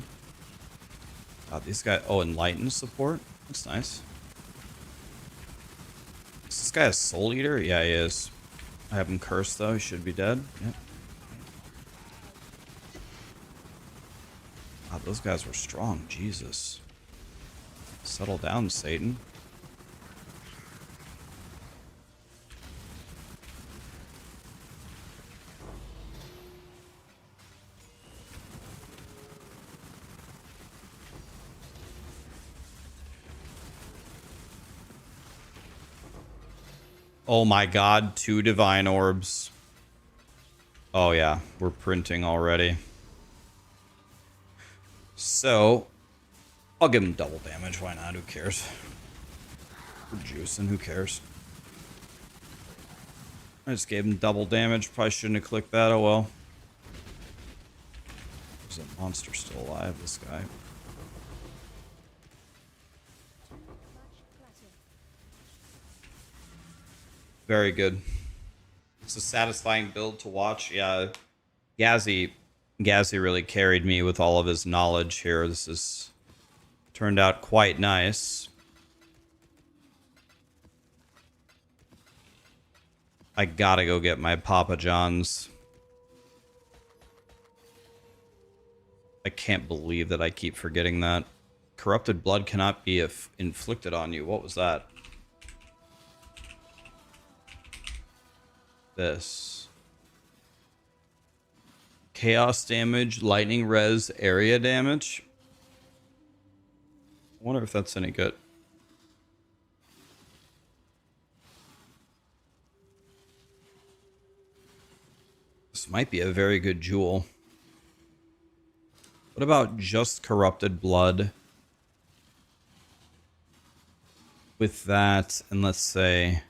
These guys... Oh, Enlightened support? That's nice. Is this guy a Soul Eater? Yeah, he is. I have him cursed, though. He should be dead. Yep. God, those guys were strong. Jesus. Settle down, Satan. Oh my god, 2 Divine Orbs. Oh yeah, we're printing already. So, I'll give him double damage. Why not? Who cares? We're juicing. Who cares? I just gave him double damage. Probably shouldn't have clicked that. Oh well. There's a monster still alive, this guy. Very good. It's a satisfying build to watch. Yeah, Gazi really carried me with all of his knowledge here. This has turned out quite nice. I gotta go get my Papa John's. I can't believe that I keep forgetting that. Corrupted blood cannot be inflicted on you. What was that? This. Chaos damage, lightning res, area damage. I wonder if that's any good. This might be a very good jewel. What about just corrupted blood? With that, and let's say...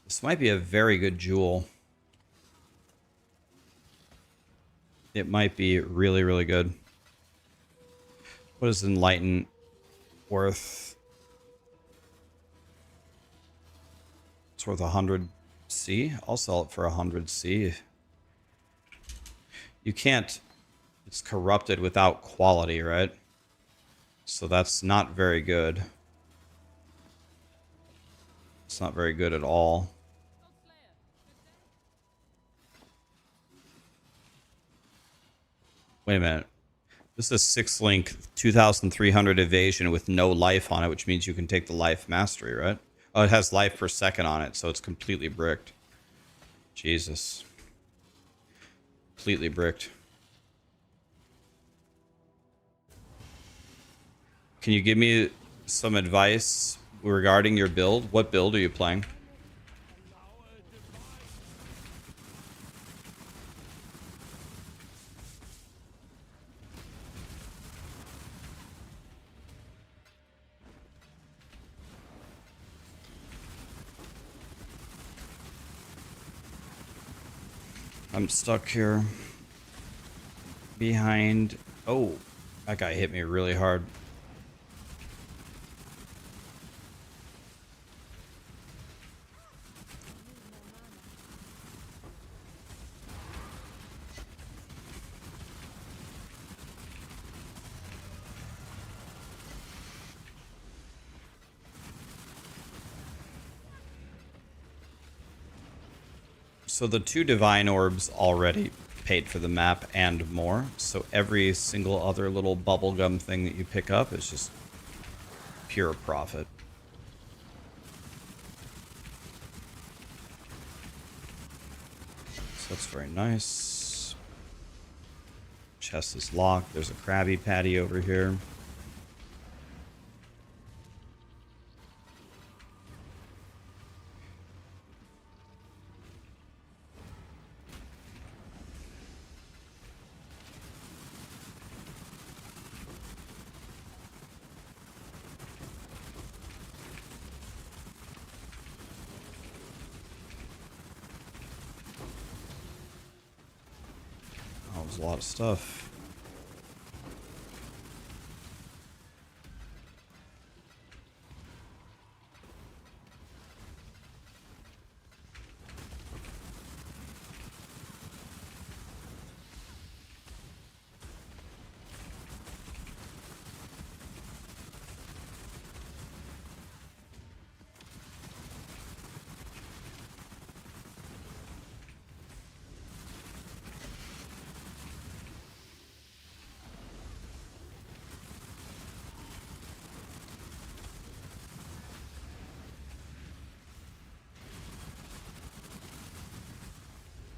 This might be a very good jewel. It might be really, really good. What is Enlighten worth? It's worth 100 C. I'll sell it for 100 C. You can't... It's corrupted without quality, right? So that's not very good. It's not very good at all. Wait a minute. This is 6-link, 2,300 evasion with no life on it, which means you can take the life mastery, right? Oh, it has life per second on it, so it's completely bricked. Jesus. Completely bricked. Can you give me some advice regarding your build? What build are you playing? I'm stuck here. Behind... Oh, that guy hit me really hard. So the 2 divine orbs already paid for the map and more. So every single other little bubblegum thing that you pick up is just pure profit. So that's very nice. Chest is locked. There's a Krabby Patty over here. There's a lot of stuff.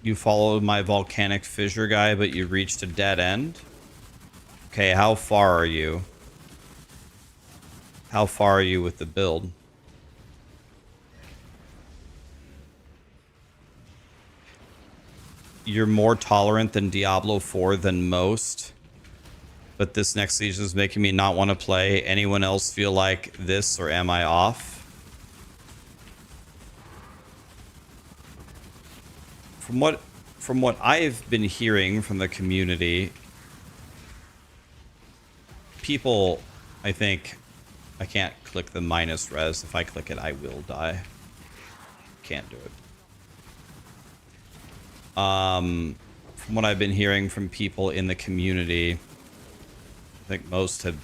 You followed my volcanic fissure guy, but you reached a dead end? Okay, how far are you? How far are you with the build? You're more tolerant than Diablo 4 than most, but this next season is making me not want to play. Anyone else feel like this, or am I off? From what I've been hearing from the community, people, I think, I can't click the minus res. If I click it, I will die. Can't do it. From what I've been hearing from people in the community, I think most have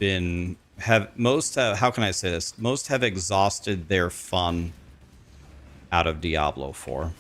been, how can I say this? Most have exhausted their fun out of Diablo 4.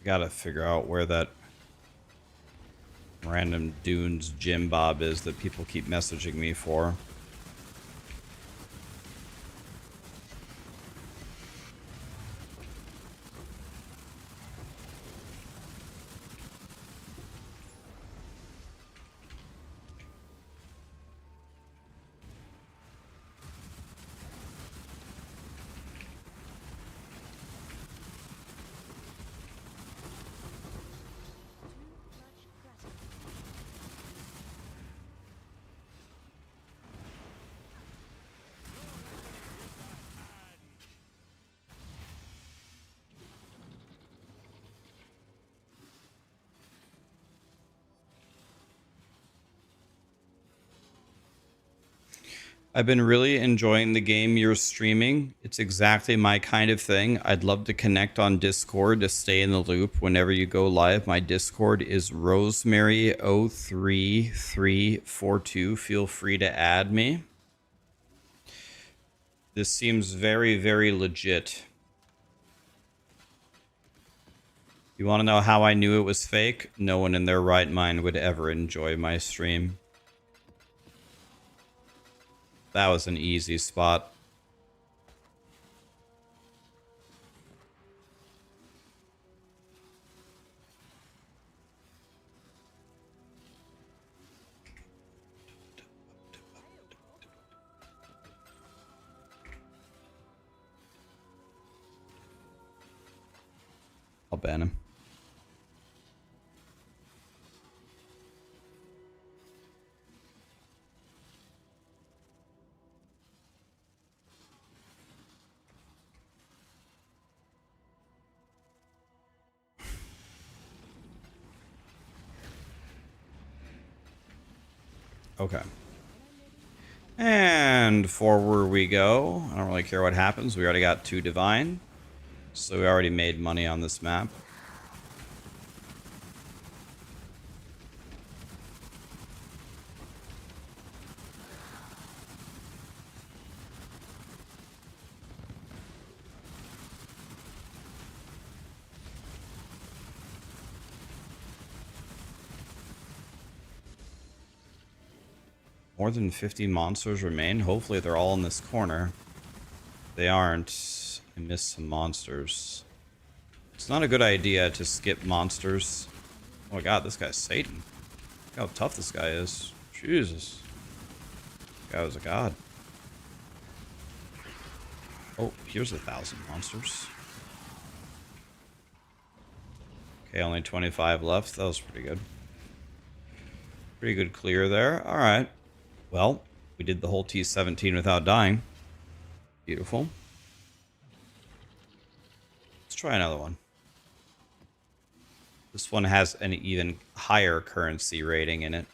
Gotta figure out where that random Dunes Jim Bob is that people keep messaging me for. I've been really enjoying the game you're streaming. It's exactly my kind of thing. I'd love to connect on Discord to stay in the loop whenever you go live. My Discord is Rosemary03342. Feel free to add me. This seems very, very legit. You want to know how I knew it was fake? No one in their right mind would ever enjoy my stream. That was an easy spot. I'll ban him. Okay. And forward we go. I don't really care what happens. We already got 2 divine. So we already made money on this map. More than 50 monsters remain. Hopefully they're all in this corner. If they aren't, I missed some monsters. It's not a good idea to skip monsters. Oh my god, this guy's Satan. Look how tough this guy is. Jesus. This guy was a god. Oh, here's 1,000 monsters. Okay, only 25 left. That was pretty good. Pretty good clear there. Alright. Well, we did the whole T17 without dying. Beautiful. Let's try another one. This one has an even higher currency rating in it.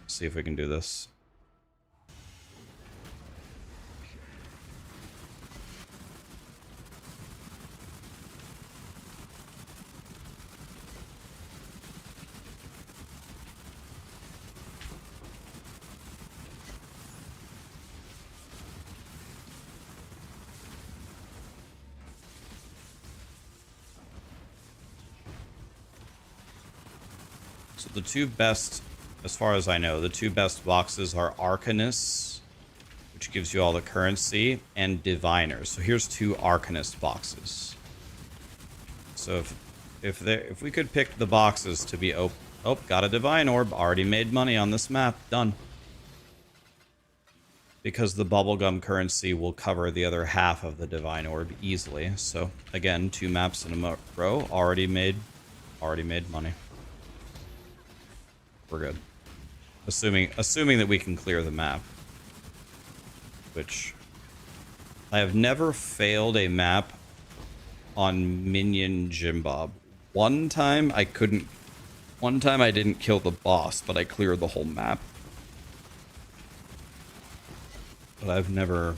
Let's see if we can do this. So the two best, as far as I know, the two best boxes are Arcanist, which gives you all the currency, and Diviner. So here's two Arcanist boxes. So if we could pick the boxes to be got a Divine Orb, already made money on this map, done. Because the bubblegum currency will cover the other half of the Divine Orb easily. So again, 2 maps in a row, already made money. We're good. Assuming that we can clear the map. Which I have never failed a map on Minion Jimbob. One time I didn't kill the boss, but I cleared the whole map. But I've never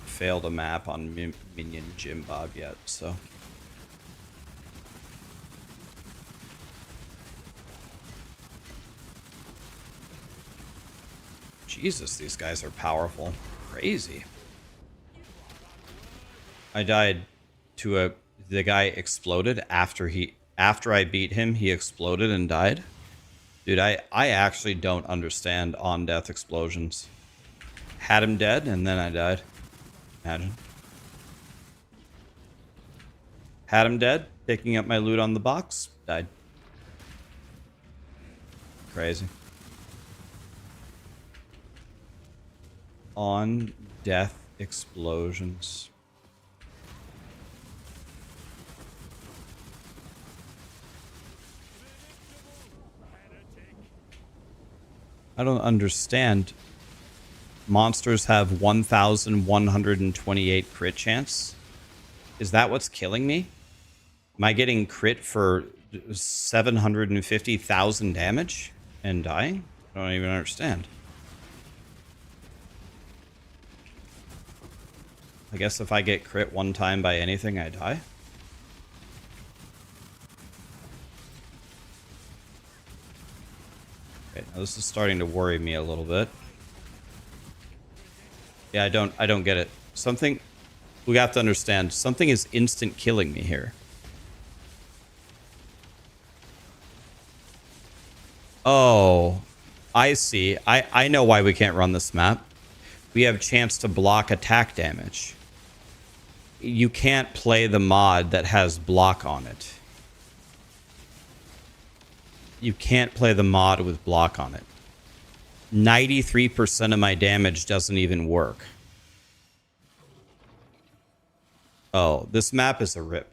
failed a map on Minion Jimbob yet, so. Jesus, these guys are powerful. Crazy. I died to the guy exploded after I beat him, he exploded and died. Dude, I actually don't understand on-death explosions. Had him dead, and then I died. Imagine. Had him dead, picking up my loot on the box, died. Crazy. On-death explosions. I don't understand. Monsters have 1,128 crit chance. Is that what's killing me? Am I getting crit for 750,000 damage and dying? I don't even understand. I guess if I get crit one time by anything, I die. Okay, now this is starting to worry me a little bit. Yeah, I don't get it. Something, we have to understand, something is instant killing me here. Oh, I see. I know why we can't run this map. We have chance to block attack damage. You can't play the mod that has block on it. You can't play the mod with block on it. 93% of my damage doesn't even work. Oh, this map is a rip.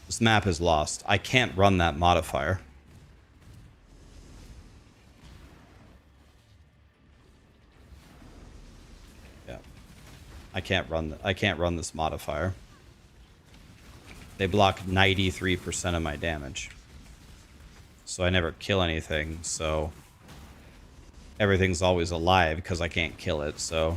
This map is lost. I can't run that modifier. Yeah. I can't run this modifier. They block 93% of my damage. So I never kill anything, so everything's always alive because I can't kill it, so.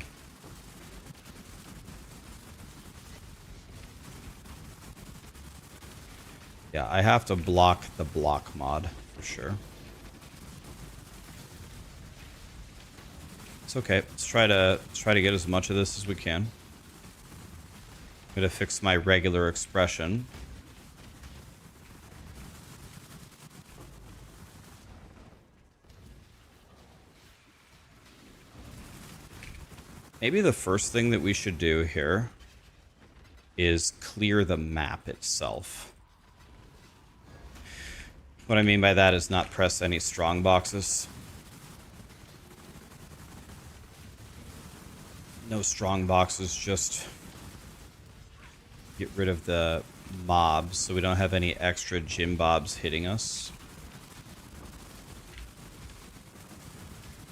Yeah, I have to block the block mod for sure. It's okay. Let's try to get as much of this as we can. I'm gonna fix my regular expression. Maybe the first thing that we should do here is clear the map itself. What I mean by that is not press any strong boxes. No strong boxes, just get rid of the mobs so we don't have any extra gym bobs hitting us.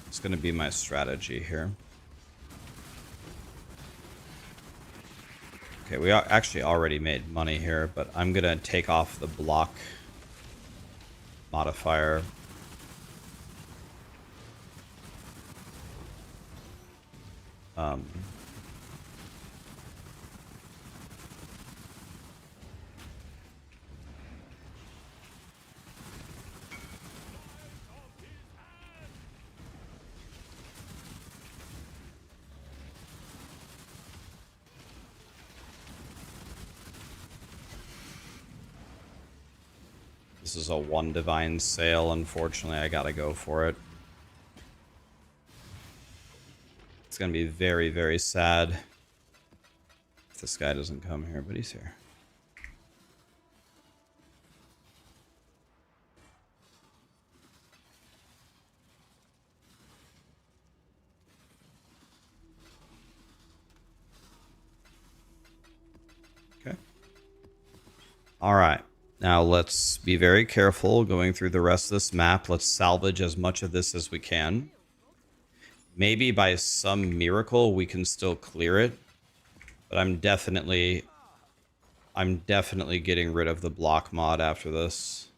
It's going to be my strategy here. Okay, we actually already made money here, but I'm going to take off the block modifier. This is a one divine sale. Unfortunately, I gotta go for it. It's gonna be very, very sad if this guy doesn't come here, but he's here. Okay. All right. Now let's be very careful going through the rest of this map. Let's salvage as much of this as we can. Maybe by some miracle we can still clear it, but I'm definitely getting rid of the block mod after this.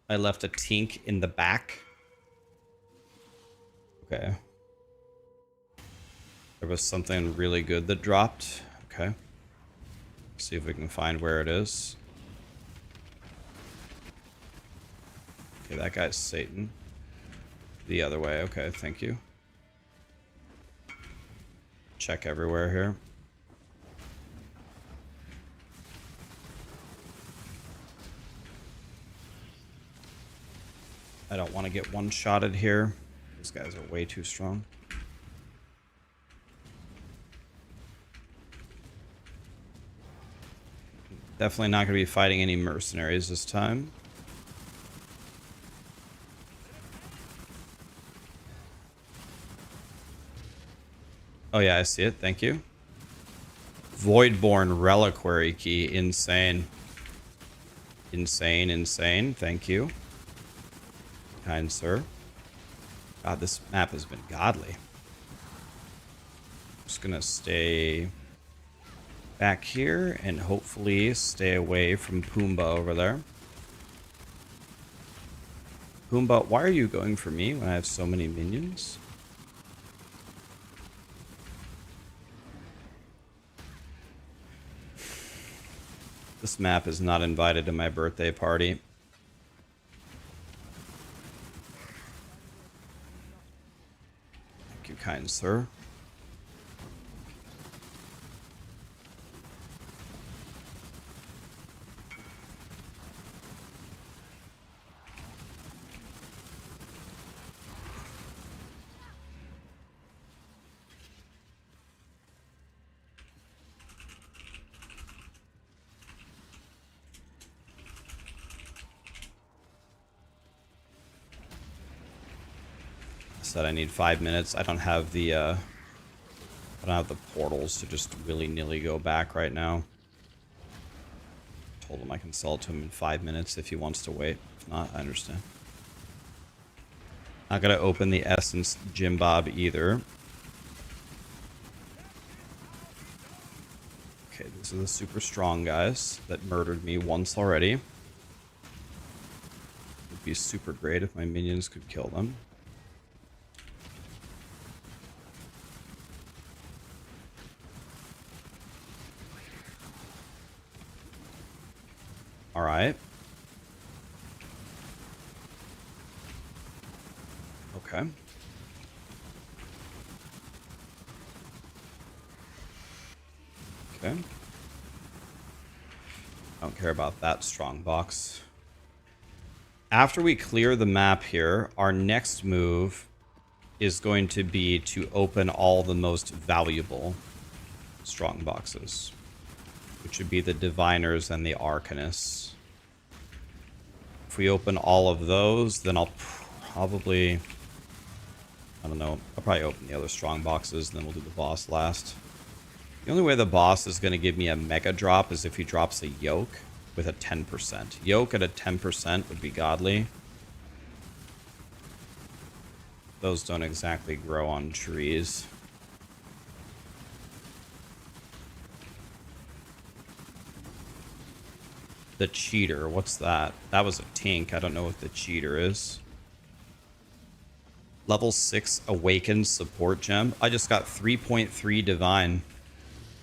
I left a tink in the back. Okay. There was something really good that dropped. Okay. See if we can find where it is. Okay, that guy's Satan. The other way. Okay, thank you. Check everywhere here. I don't want to get one-shotted here. These guys are way too strong. Definitely not going to be fighting any mercenaries this time. Oh yeah, I see it. Thank you. Voidborn Reliquary Key. Insane. Insane, insane. Thank you. Kind sir. God, this map has been godly. Just gonna stay back here and hopefully stay away from Pumbaa over there. Pumbaa, why are you going for me when I have so many minions? This map is not invited to my birthday party. Thank you, kind sir. Said I need 5 minutes. I don't have the portals to just willy-nilly go back right now. Told him I can sell it to him in 5 minutes if he wants to wait. If not, I understand. Not gonna open the Essence Jim Bob either. Okay, these are the super strong guys that murdered me once already. Would be super great if my minions could kill them. All right. Okay. Okay. I don't care about that strong box. After we clear the map here, our next move is going to be to open all the most valuable strong boxes, which would be the Diviners and the Arcanists. If we open all of those, then I'll probably... I don't know. I'll probably open the other strong boxes, and then we'll do the boss last. The only way the boss is going to give me a mega drop is if he drops a yoke with a 10%. Yoke at a 10% would be godly. Those don't exactly grow on trees. The cheater, what's that? That was a tink. I don't know what the cheater is. Level 6 awakened support gem. I just got 3.3 divine.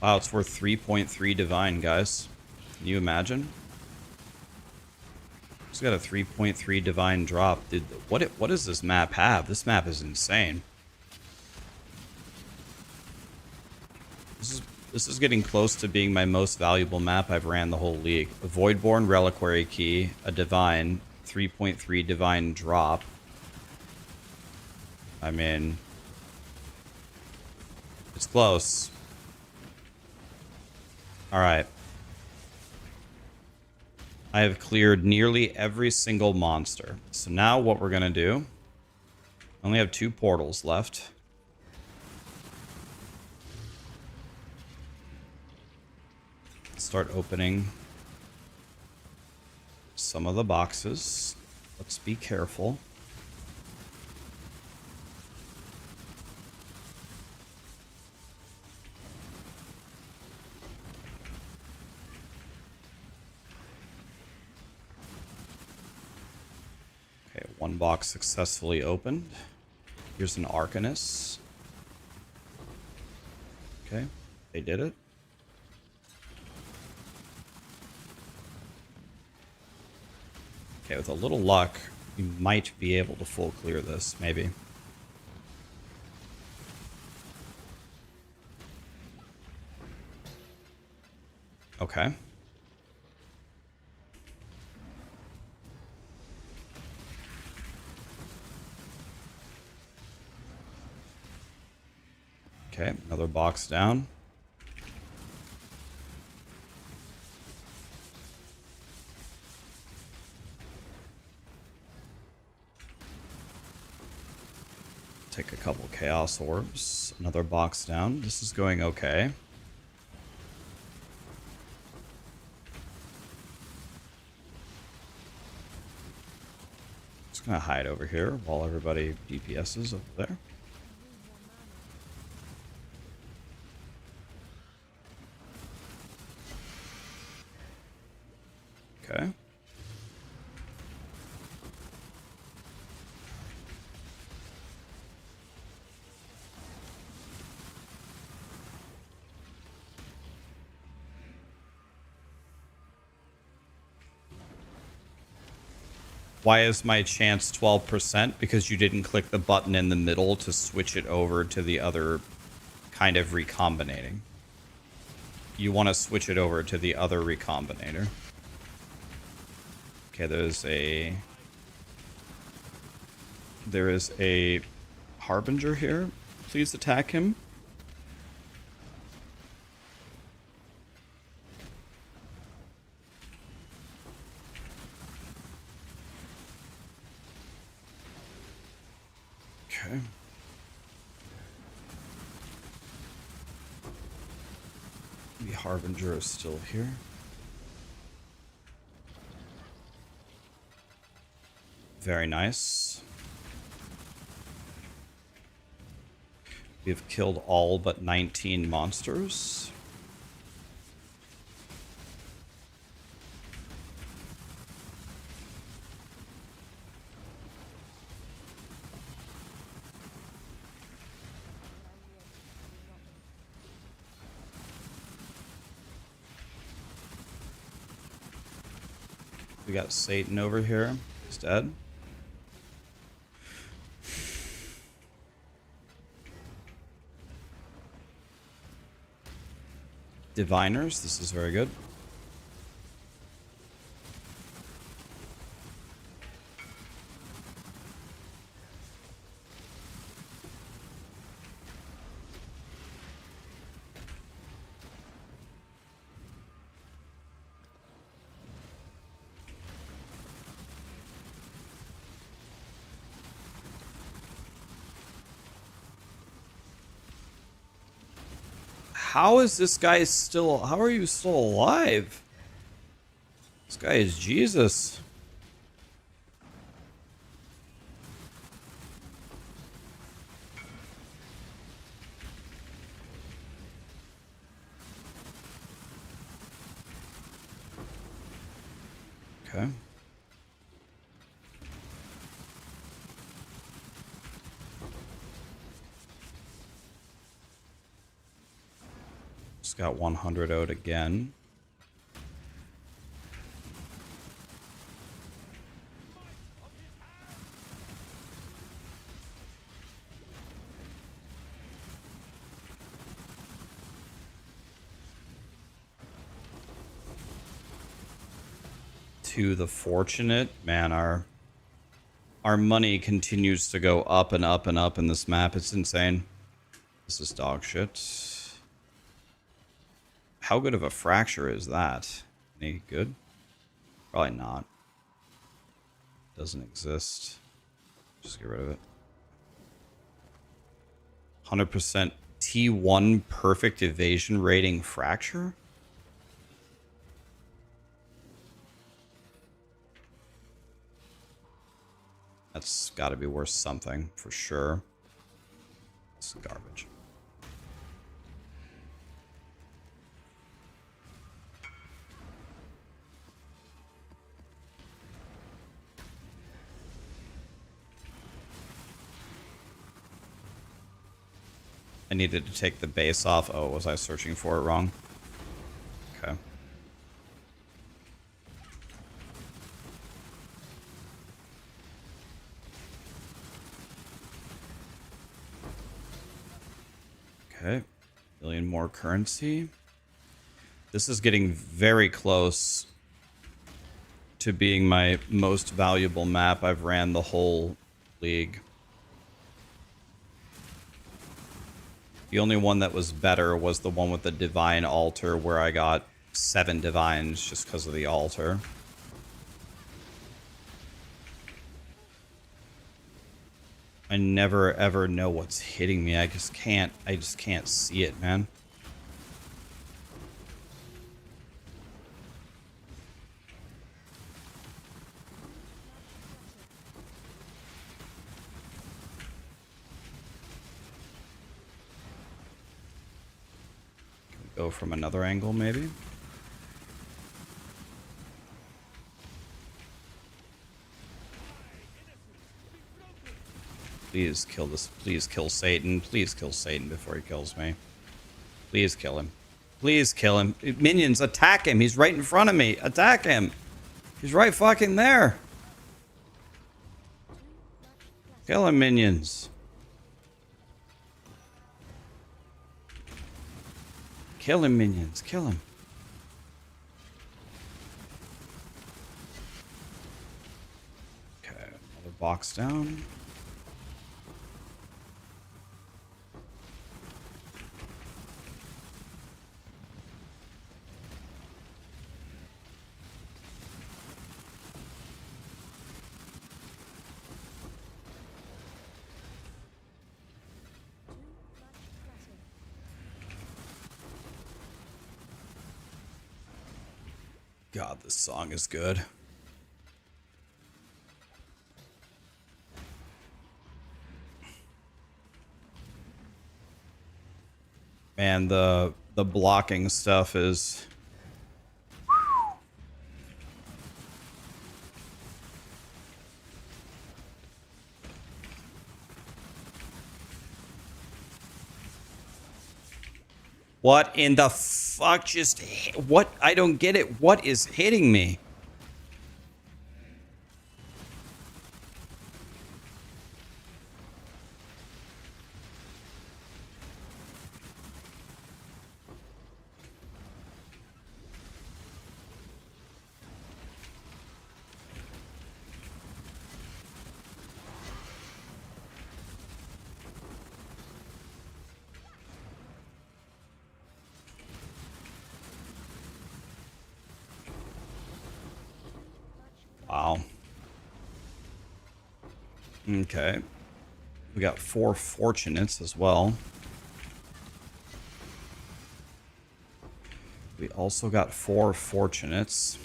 Wow, it's worth 3.3 divine, guys. Can you imagine? Just got a 3.3 divine drop. Dude, what does this map have? This map is insane. This is getting close to being my most valuable map I've ran the whole league. A Voidborn Reliquary Key, a divine, 3.3 divine drop. I mean, it's close. Alright. I have cleared nearly every single monster. So now what we're going to do... I only have 2 portals left. Start opening some of the boxes. Let's be careful. Okay, 1 box successfully opened. Here's an Arcanist. Okay, they did it. Okay, with a little luck, we might be able to full clear this, maybe. Okay. Okay, another box down. Take a couple Chaos Orbs. Another box down. This is going okay. Just gonna hide over here while everybody DPS's over there. Okay. Why is my chance 12%? Because you didn't click the button in the middle to switch it over to the other kind of recombinating. You want to switch it over to the other recombinator. Okay, there is a Harbinger here. Please attack him. Okay. The Harbinger is still here. Very nice. We've killed all but 19 monsters. We got Satan over here. He's dead. Diviners. This is very good. how is this guy still... How are you still alive? This guy is Jesus. Okay. Just got 100 out again. To the fortunate, man, our money continues to go up and up and up in this map. It's insane. This is dog shit. How good of a fracture is that? Any good? Probably not. Doesn't exist. Just get rid of it. 100% T1 perfect evasion rating fracture? That's got to be worth something, for sure. It's garbage. I needed to take the base off. Oh, was I searching for it wrong? Okay. Okay, million more currency. This is getting very close to being my most valuable map I've ran the whole league. The only one that was better was the one with the divine altar, where I got 7 divines just because of the altar. I never ever know what's hitting me. I just can't see it, man. Can we go from another angle, maybe? Please kill this. Please kill Satan. Please kill Satan before he kills me. Please kill him. Please kill him. Minions, attack him. He's right in front of me. Attack him. He's right fucking there. Kill him, minions. Kill him, minions. Kill him. Okay, another box down. God, this song is good. Man, the blocking stuff is... What in the fuck just hit? What? I don't get it. What is hitting me? Wow. Okay. We got 4 fortunates as well. We also got 4 Fortunates.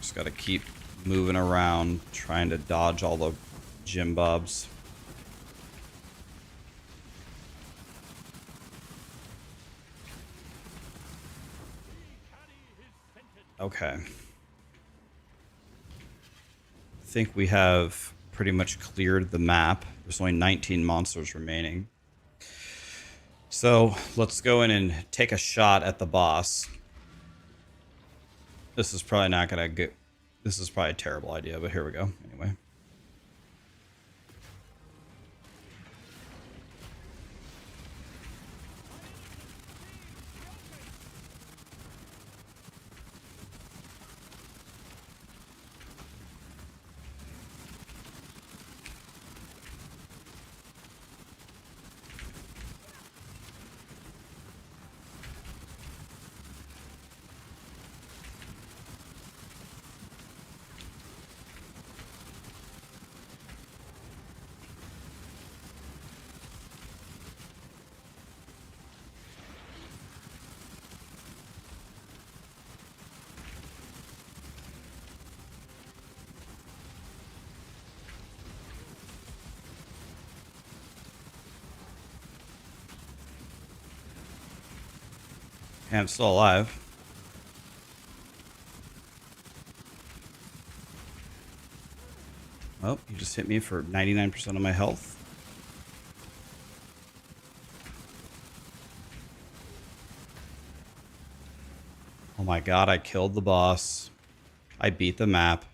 Just got to keep moving around, trying to dodge all the Jim Bobs. Okay. I think we have pretty much cleared the map. There's only 19 monsters remaining. So let's go in and take a shot at the boss. This is probably not going to get... This is probably a terrible idea, but here we go. Anyway. Yeah, I'm still alive. Oh, you just hit me for 99% of my health. Oh my god, I killed the boss. I beat the map.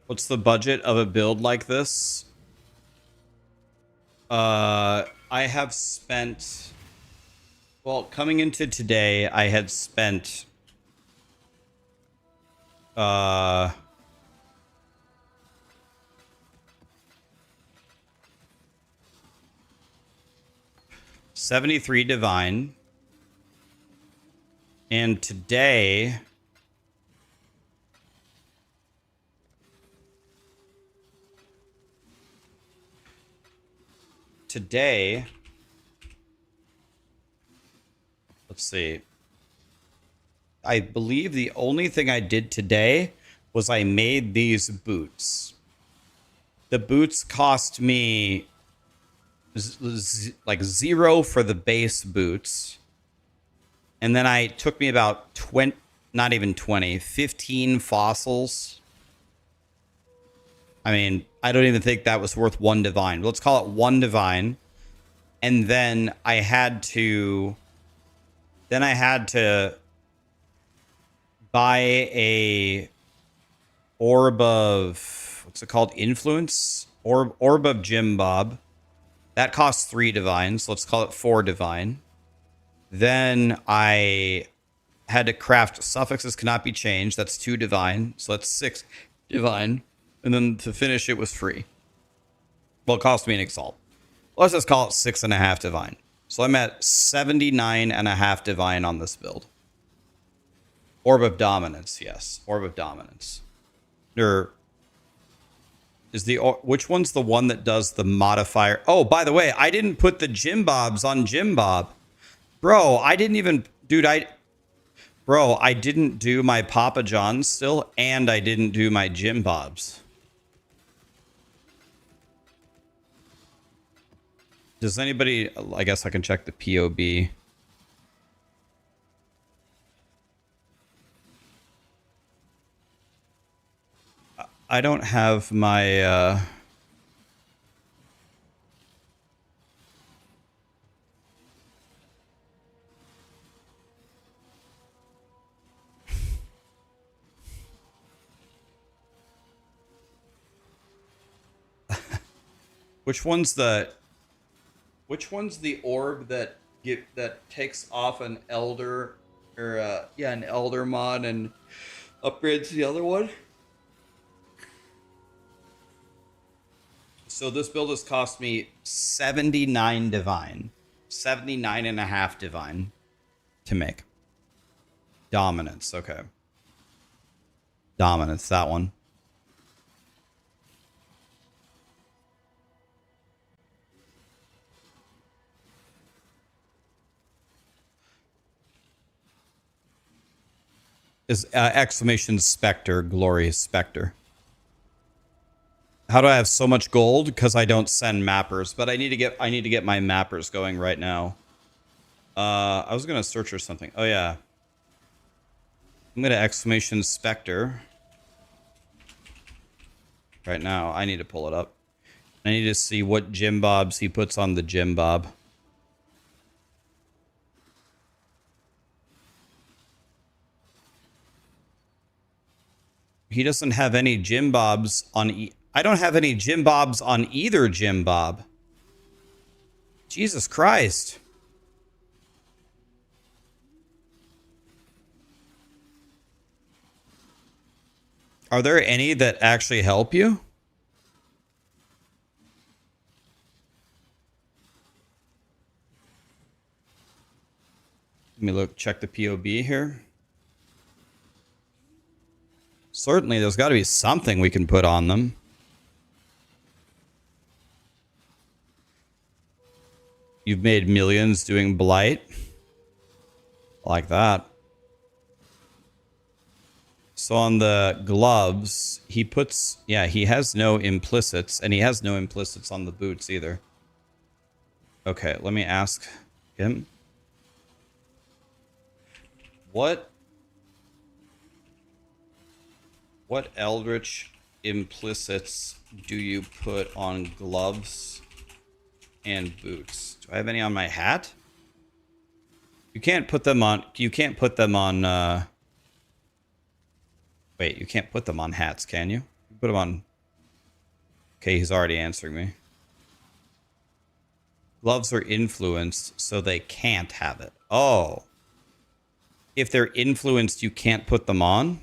What's the budget of a build like this? I have spent... Well, coming into today, I had spent... Uh... 73 divine. And today... Today... Let's see. I believe the only thing I did today was I made these boots. The boots cost me like 0 for the base boots. And then I took me about 20, not even 20, 15 fossils. I mean, I don't even think that was worth 1 divine. Let's call it 1 divine. And then I had to buy a orb of, what's it called? Influence? Orb of Jim Bob. That costs 3 divines. Let's call it 4 divine. Then I had to craft suffixes cannot be changed. That's 2 divine. So that's 6 divine. And then to finish it was free. Well, it cost me an exalt. Let's just call it 6.5 divine. So I'm at 79.5 divine on this build. Orb of Dominance, yes. Orb of Dominance. Or is the which one's the one that does the modifier? Oh, by the way, I didn't put the Jim Bobs on Jim Bob. Bro, I didn't even... Dude, Bro, I didn't do my Papa John's still, and I didn't do my Jim Bobs. Does anybody... I guess I can check the POB. I don't have my... Which one's the orb that takes off an elder or an elder mod and upgrades the other one? So this build has cost me 79 divine. 79 and a half divine to make. Dominance, okay. Dominance, that one. Is exclamation Spectre, glorious Spectre. How do I have so much gold? Because I don't send mappers, but I need to get my mappers going right now. I was gonna search or something. Oh yeah. I'm gonna exclamation Spectre. Right now, I need to pull it up. I need to see what Jim Bobs he puts on the Jim Bob. He doesn't have any Jim Bobs on. I don't have any Jim Bobs on either Jim Bob. Jesus Christ. Are there any that actually help you? Let me check the POB here. Certainly, there's got to be something we can put on them. You've made millions doing Blight. Like that. So on the gloves, he puts... Yeah, he has no implicits. And he has no implicits on the boots either. Okay, let me ask him. What Eldritch implicits do you put on gloves and boots? Do I have any on my hat? You can't put them on... You can't put them on... Wait, you can't put them on hats, can you? Put them on... Okay, he's already answering me. Gloves are influenced, so they can't have it. Oh. If they're influenced, you can't put them on?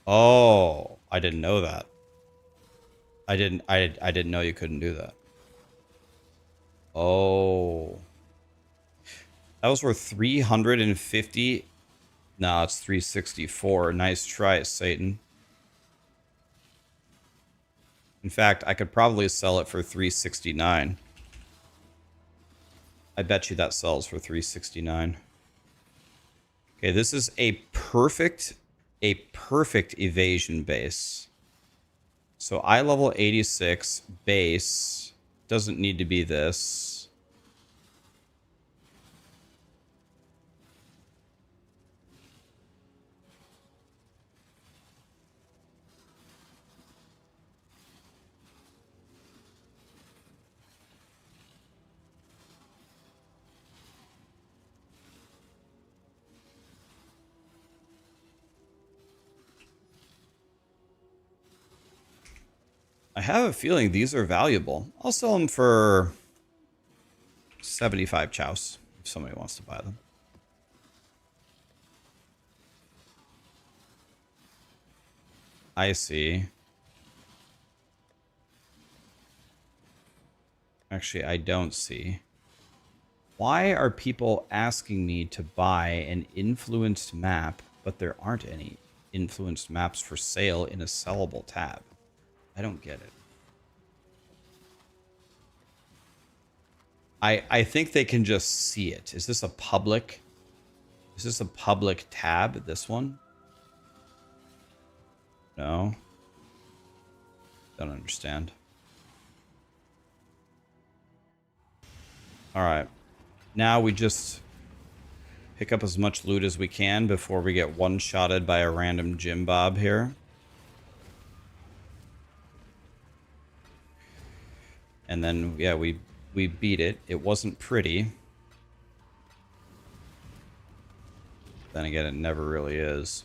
Oh, I didn't know that. I didn't know you couldn't do that. Oh. That was worth 350. No, it's 364. Nice try, Satan. In fact, I could probably sell it for 369. I bet you that sells for 369. Okay, this is a perfect evasion base. So eye level 86 base doesn't need to be this. I have a feeling these are valuable. I'll sell them for 75 chows if somebody wants to buy them. I see. Actually, I don't see. Why are people asking me to buy an influenced map, but there aren't any influenced maps for sale in a sellable tab? I don't get it. I think they can just see it. Is this a public? Is this a public tab? This one? No. Don't understand. All right. Now we just pick up as much loot as we can before we get one-shotted by a random Jim Bob here. And then, yeah, we beat it. It wasn't pretty. Then again, it never really is.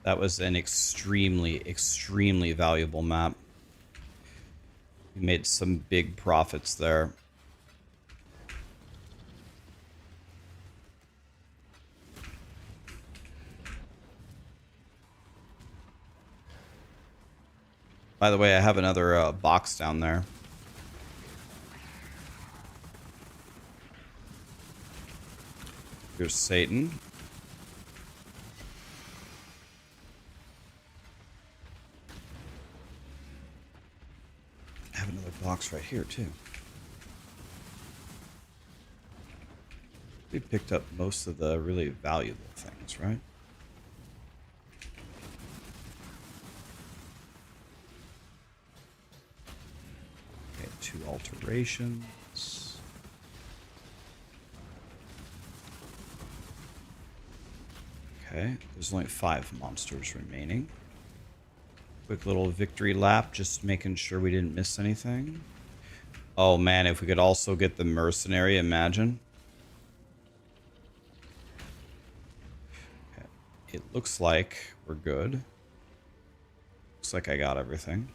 That was an extremely, extremely valuable map. We made some big profits there. By the way, I have another box down there. Here's Satan. I have another box right here, too. We picked up most of the really valuable things, right? Okay, 2 alterations. Okay, there's only 5 monsters remaining. Quick little victory lap, just making sure we didn't miss anything. Oh man, if we could also get the mercenary, imagine. Okay. It looks like we're good. Looks like I got everything.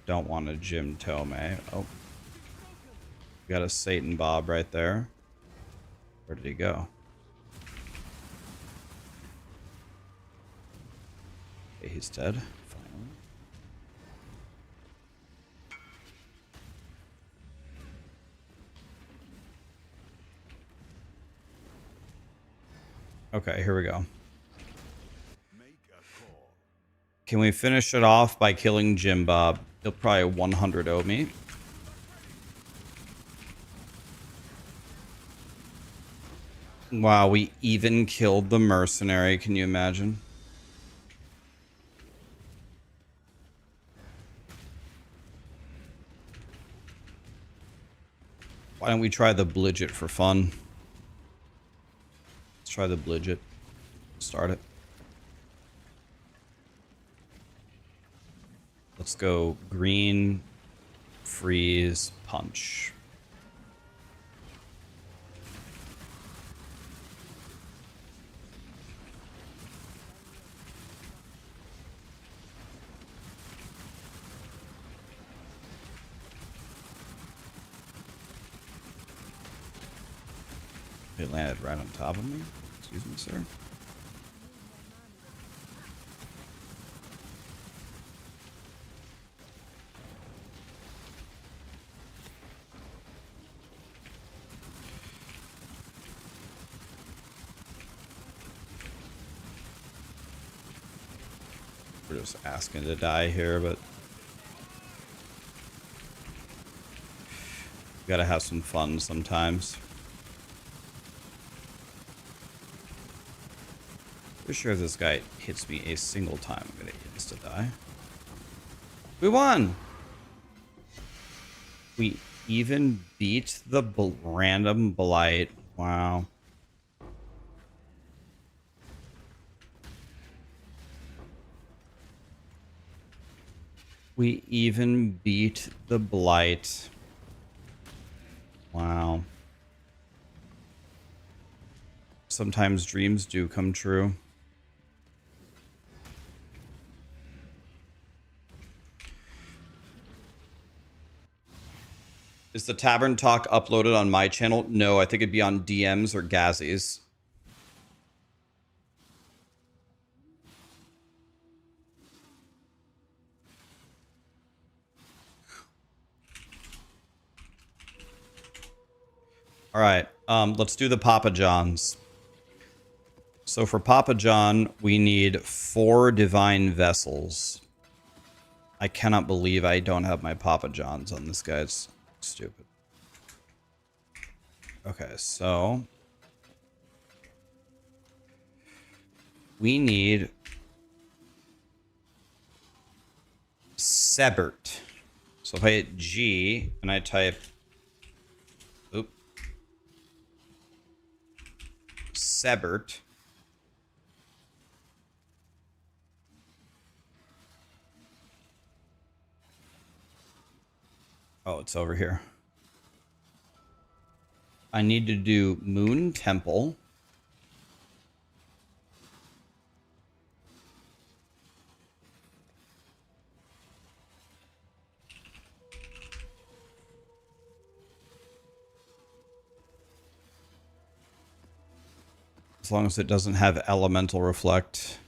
Don't want a Jim Tomei. Oh. Got a Satan Bob right there. Where did he go? Okay, he's dead. Finally. Okay, here we go. Can we finish it off by killing Jim Bob? He'll probably 100 owe me. Wow, we even killed the mercenary. Can you imagine? Why don't we try the Blidget for fun? Let's try the Blidget. Start it. Let's go green, freeze, punch. It landed right on top of me. Excuse me, sir. We're just asking to die here, but you gotta have some fun sometimes. Pretty sure if this guy hits me a single time, I'm gonna insta die. We won! We even beat the random blight. Wow. We even beat the blight. Wow. Sometimes dreams do come true. Is the Tavern Talk uploaded on my channel? No, I think it'd be on DMs or Gazzy's. All right, let's do the Papa Johns. So for Papa John, we need 4 divine vessels. I cannot believe I don't have my Papa Johns on this guy. It's stupid. Okay, so we need Sebert. So if I hit G and I type Sebert. Oh, it's over here. I need to do Moon Temple. As long as it doesn't have elemental reflect.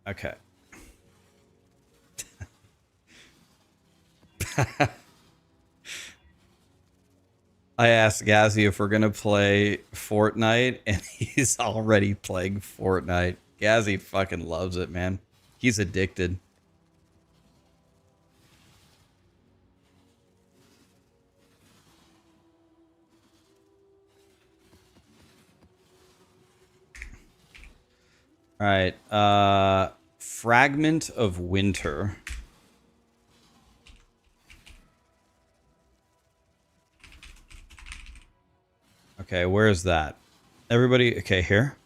Okay. I asked Gazzy if we're going to play Fortnite, and he's already playing Fortnite. Gazzy fucking loves it, man. He's addicted. All right. Fragment of Winter. Okay, where is that? Everybody, okay, here.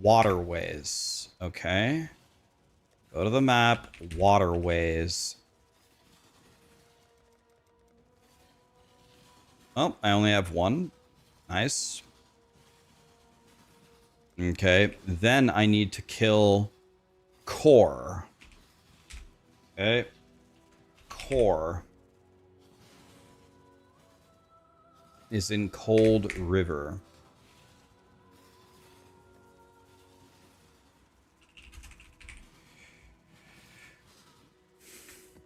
Waterways. Okay. Go to the map. Waterways. Oh, I only have one. Nice. Okay, then I need to kill Core. Okay. Core is in Cold River.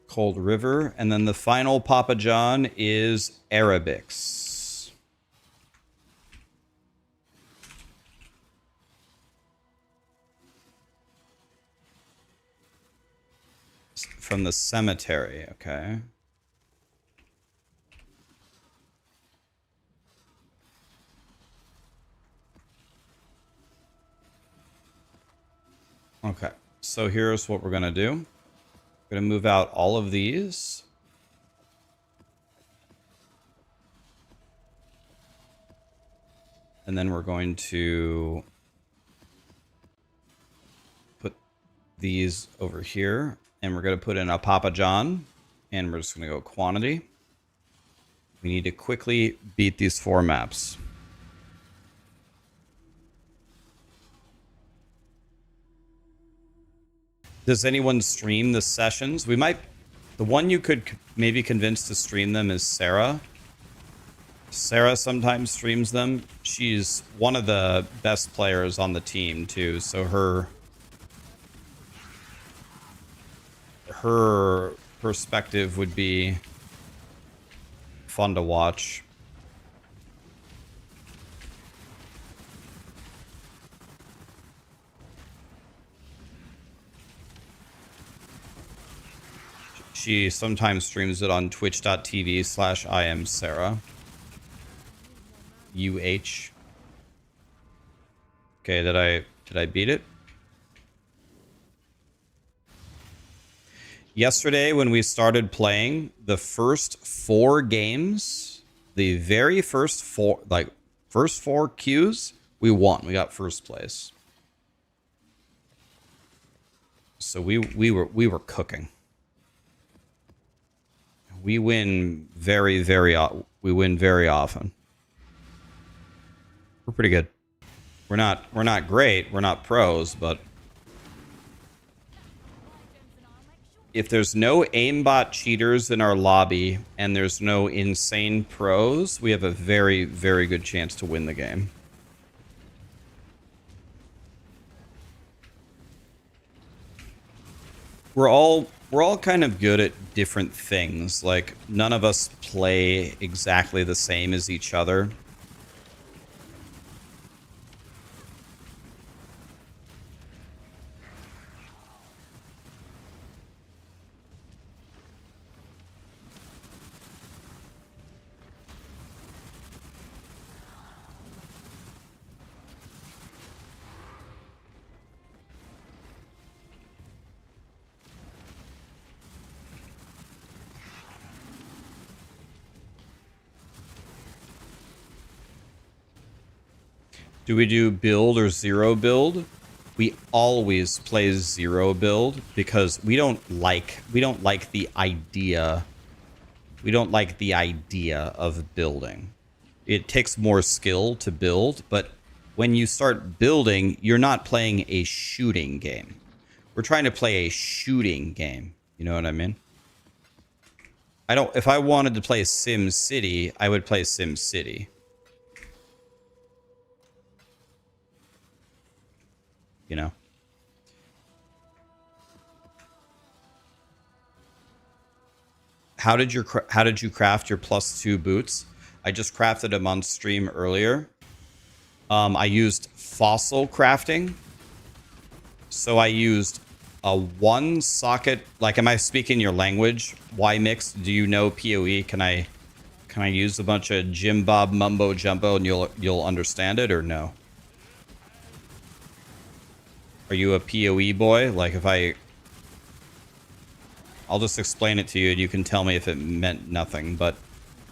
Cold River. And then the final Papa John is Arabics. From the cemetery, okay. Okay, so here's what we're gonna do. We're gonna move out all of these. And then we're going to put these over here. And we're gonna put in a Papa John. And we're just gonna go quantity. We need to quickly beat these 4 maps. Does anyone stream the sessions? We might... The one you could maybe convince to stream them is Sarah. Sarah sometimes streams them. She's one of the best players on the team, too. So her perspective would be fun to watch. She sometimes streams it on twitch.tv/IamSarah. UH. Okay, did I beat it? Yesterday when we started playing, the first 4 games, the very first 4 queues, we won. We got first place. So we were cooking. We win very often. We're pretty good. We're not great. We're not pros, but if there's no aimbot cheaters in our lobby and there's no insane pros, we have a very good chance to win the game. We're all kind of good at different things. Like, none of us play exactly the same as each other. Do we do build or zero build? we always play 0 build because we don't like the idea. We don't like the idea of building. It takes more skill to build, but when you start building, you're not playing a shooting game. We're trying to play a shooting game. You know what I mean? If I wanted to play Sim City, I would play Sim City. You know? How did you craft your +2 boots? I just crafted them on stream earlier. I used fossil crafting. So I used a 1 socket. Like, am I speaking your language? Why mix? Do you know POE? Can I use a bunch of Jim Bob mumbo jumbo and you'll understand it, or no? Are you a POE boy? Like, if I'll just explain it to you and you can tell me if it meant nothing, but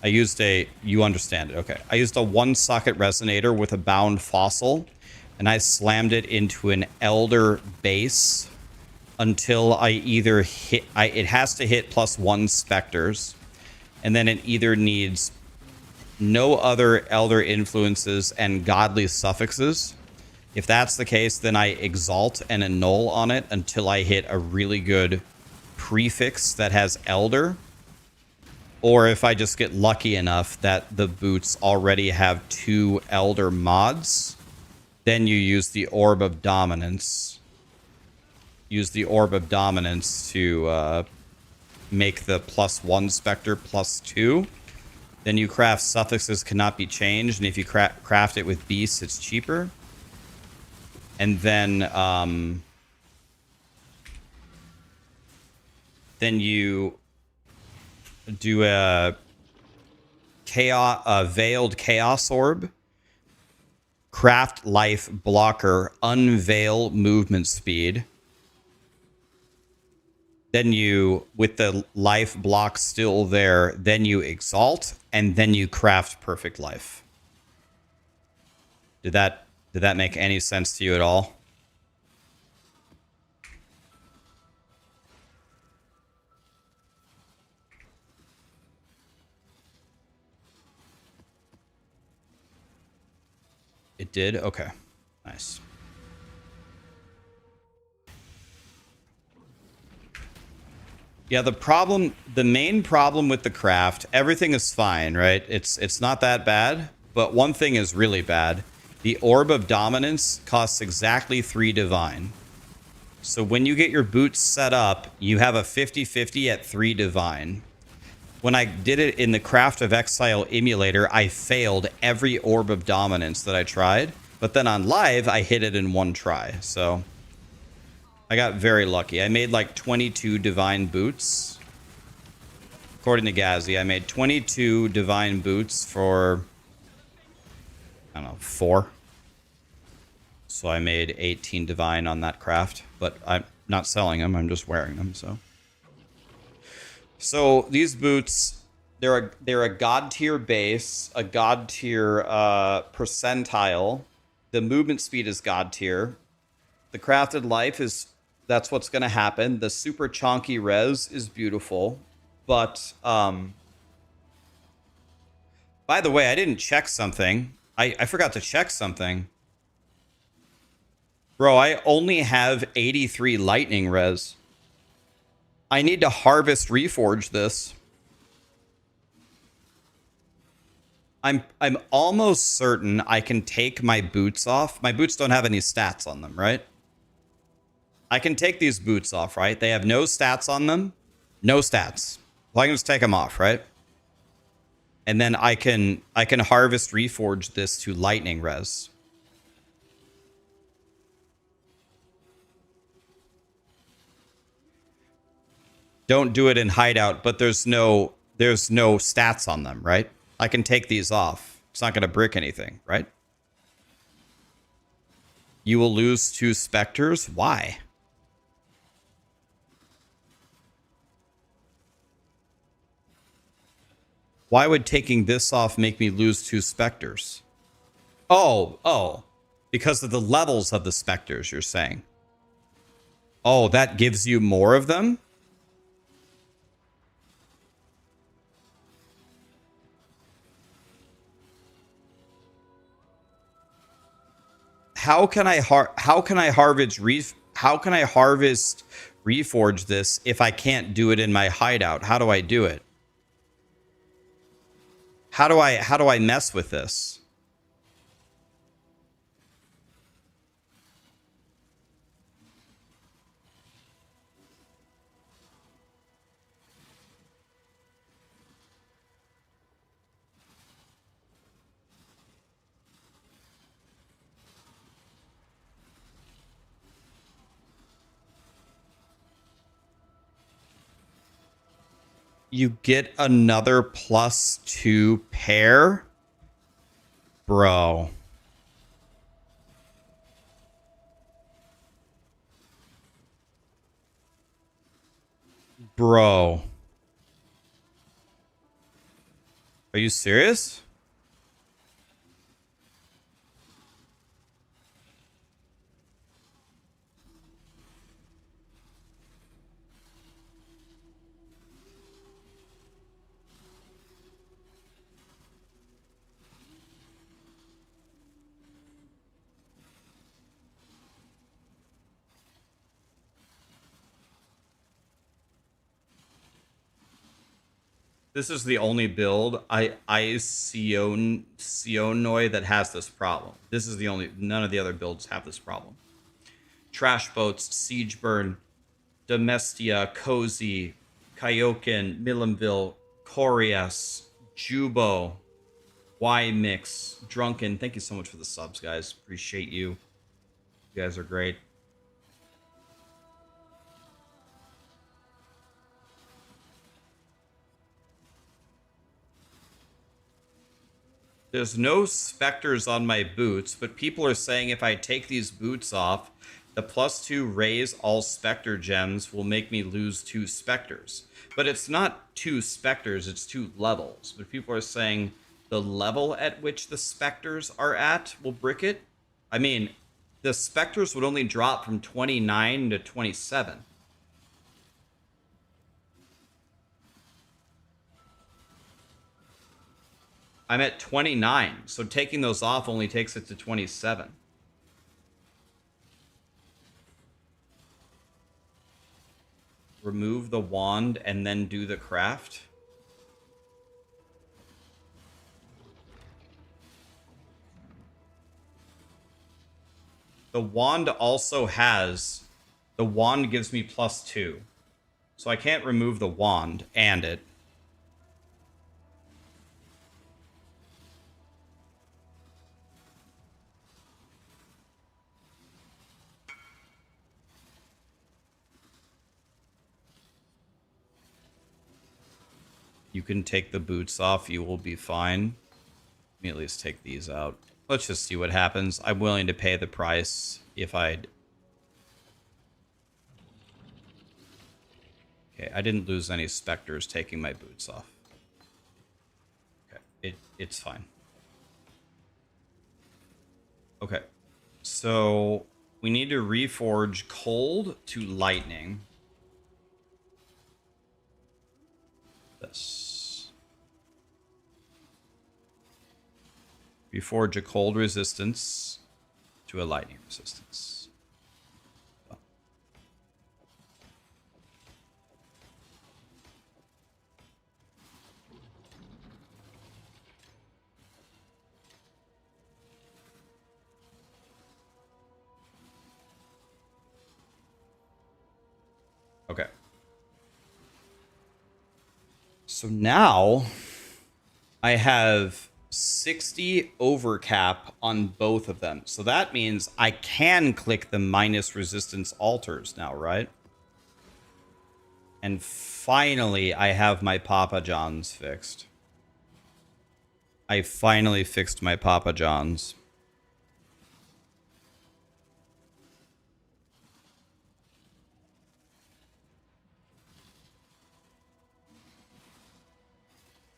I used you understand it, okay. I used a 1 socket resonator with a bound fossil, and I slammed it into an elder base until I either hit, it has to hit +1 specters, and then it either needs no other elder influences and godly suffixes. If that's the case, then I exalt and annul on it until I hit a really good prefix that has elder. Or if I just get lucky enough that the boots already have 2 elder mods, then you use the Orb of Dominance. Use the Orb of Dominance to make the +1 specter +2. Then you craft suffixes cannot be changed, and if you craft it with beasts, it's cheaper. And then you do a veiled chaos orb, craft life blocker, unveil movement speed. Then you, with the life block still there, then you exalt, and then you craft perfect life. Did that make any sense to you at all? It did? Okay. Nice. Yeah, the main problem with the craft, everything is fine, right? It's not that bad, but one thing is really bad. The Orb of Dominance costs exactly 3 divine. So when you get your boots set up, you have a 50-50 at 3 divine. When I did it in the Craft of Exile emulator, I failed every Orb of Dominance that I tried. But then on live, I hit it in 1 try. So I got very lucky. I made like 22 divine boots. According to Gazzy, I made 22 divine boots for, I don't know, 4. So I made 18 divine on that craft. But I'm not selling them. I'm just wearing them, so. So these boots, they're a god tier base, a god tier percentile. The movement speed is god tier. The crafted life is, that's what's going to happen. The super chonky res is beautiful, but by the way, I didn't check something. I forgot to check something. Bro, I only have 83 lightning res. I need to harvest reforge this. I'm almost certain I can take my boots off. My boots don't have any stats on them, right? I can take these boots off, right? They have no stats on them. No stats. Well, I can just take them off, right? And then I can harvest reforge this to lightning res. Don't do it in hideout, but there's no stats on them, right? I can take these off. It's not going to brick anything, right? You will lose 2 specters. Why? Why would taking this off make me lose 2 specters? Oh, Because of the levels of the specters, you're saying. Oh, that gives you more of them? How can I harvest reforge this if I can't do it in my hideout? How do I do it? How do I mess with this? You get another +2 pair? Bro. Bro. Are you serious? This is the only build Sionoi that has this problem. This is the only, none of the other builds have this problem. Trash Boats, Siegeburn, Domestia, Cozy, Kaioken, Milamville, Corias, Jubo, Y-Mix, Drunken. Thank you so much for the subs, guys. Appreciate you. You guys are great. There's no specters on my boots, but people are saying if I take these boots off, the +2 raise all specter gems will make me lose 2 specters. But it's not 2 specters, it's 2 levels. But people are saying the level at which the specters are at will brick it. I mean, the specters would only drop from 29 to 27. I'm at 29, so taking those off only takes it to 27. Remove the wand and then do the craft. The wand also has, the wand gives me +2. So I can't remove the wand and it. You can take the boots off. You will be fine. Let me at least take these out. Let's just see what happens. I'm willing to pay the price if I'd... Okay, I didn't lose any specters taking my boots off. Okay, it's fine. Okay, so we need to reforge cold to lightning. This. Reforge a cold resistance to a lightning resistance. So. Okay. So now I have 60 overcap on both of them. So that means I can click the minus resistance altars now, right? And finally, I have my Papa John's fixed. I finally fixed my Papa John's.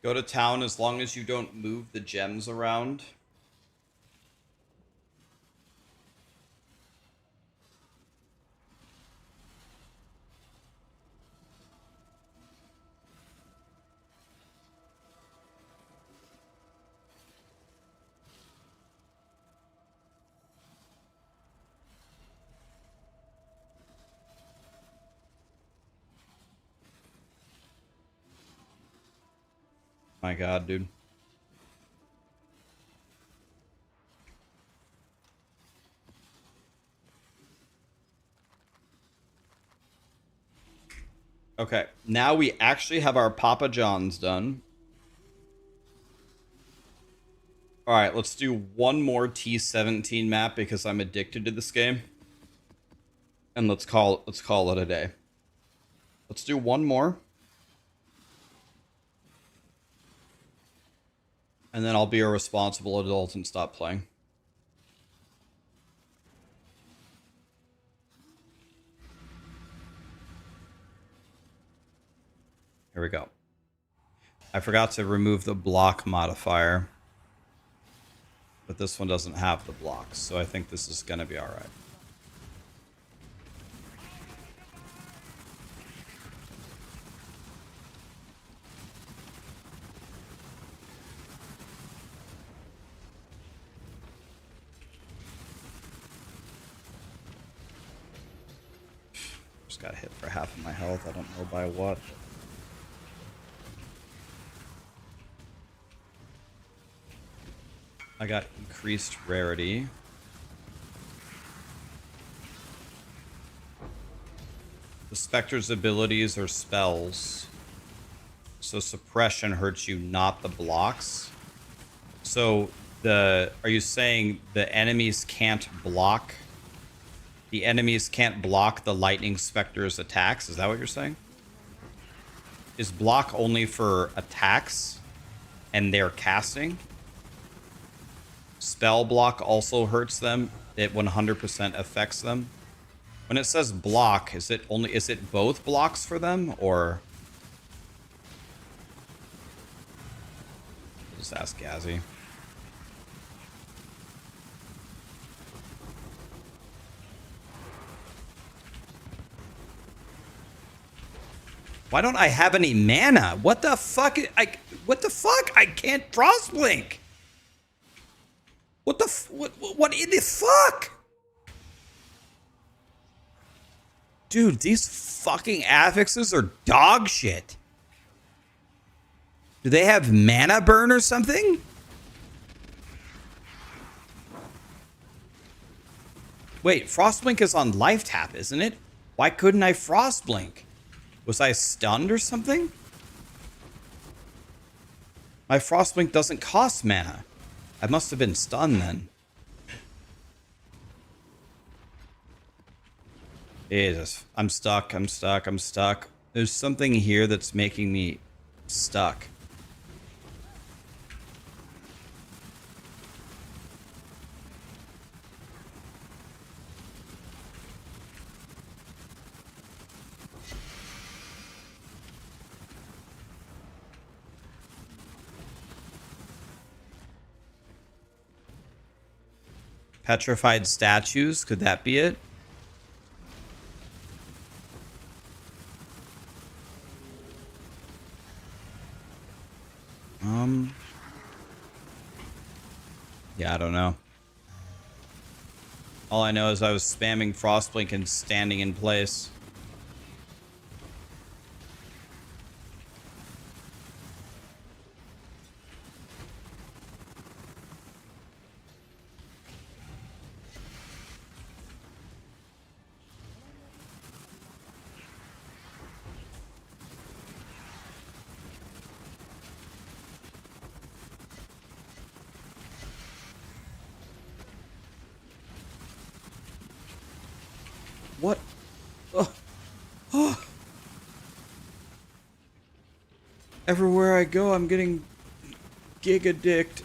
Go to town as long as you don't move the gems around. My God, dude. Okay, now we actually have our Papa John's done. All right, let's do one more T17 map because I'm addicted to this game. And let's call it a day. Let's do one more. And then I'll be a responsible adult and stop playing. Here we go. I forgot to remove the block modifier. But this one doesn't have the blocks, so I think this is gonna be alright. Just got hit for half of my health. I don't know by what. I got increased rarity. The Spectre's abilities are spells. So suppression hurts you, not the blocks. So are you saying the enemies can't block? The enemies can't block the Lightning Spectre's attacks? Is that what you're saying? Is block only for attacks and their casting? Spell block also hurts them. It 100% affects them. When it says block, is it both blocks for them, or? Just ask Gazzy. Why don't I have any mana? What the fuck? What the fuck? I can't frost blink. What in the fuck? Dude, these fucking affixes are dog shit. Do they have mana burn or something? Wait, Frostblink is on life tap, isn't it? Why couldn't I Frostblink? Was I stunned or something? My Frostblink doesn't cost mana. I must have been stunned then. Jesus. I'm stuck. I'm stuck. I'm stuck. There's something here that's making me stuck. Petrified statues, could that be it? Yeah, I don't know. All I know is I was spamming Frostblink and standing in place. What? Oh. Oh. Everywhere I go, I'm getting giga-dicked.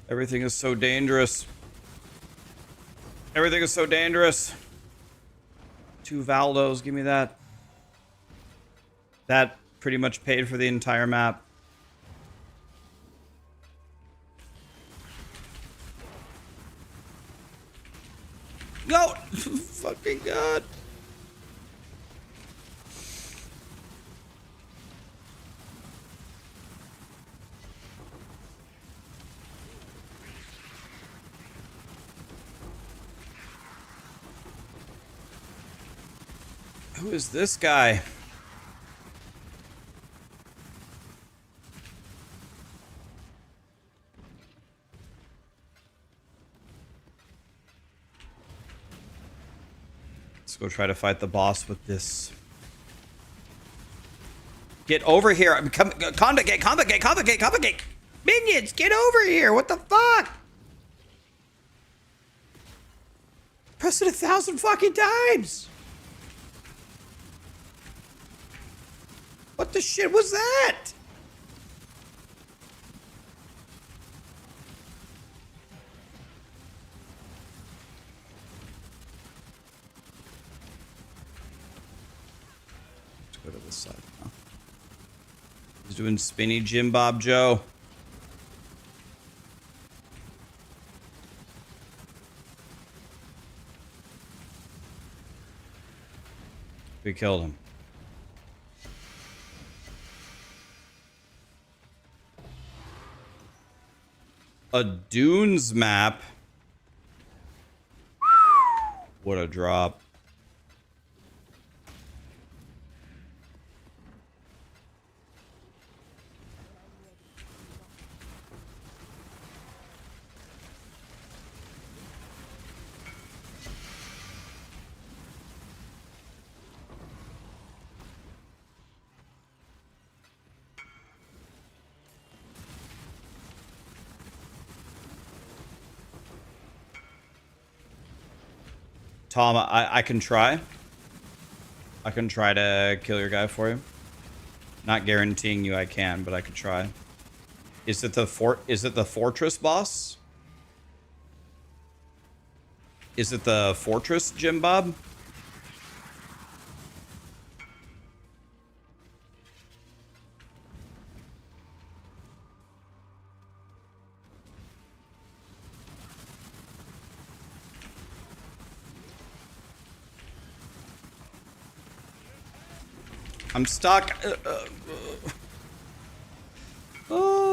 Everything is so dangerous. Everything is so dangerous. 2 Valdos, give me that. That pretty much paid for the entire map. No! Fucking God. Who is this guy? Let's go try to fight the boss with this. Get over here. Combat gate, combat gate, combat gate, combat gate. Minions, get over here. What the fuck? Press it 1,000 fucking times. What the shit was that? Let's go to this side now. He's doing spinny Jim Bob Joe. We killed him. A Dunes map. What a drop. Tom, I can try. I can try to kill your guy for you. Not guaranteeing you I can, but I could try. Is it the fortress boss? Is it the fortress, Jim Bob? I'm stuck. Oh.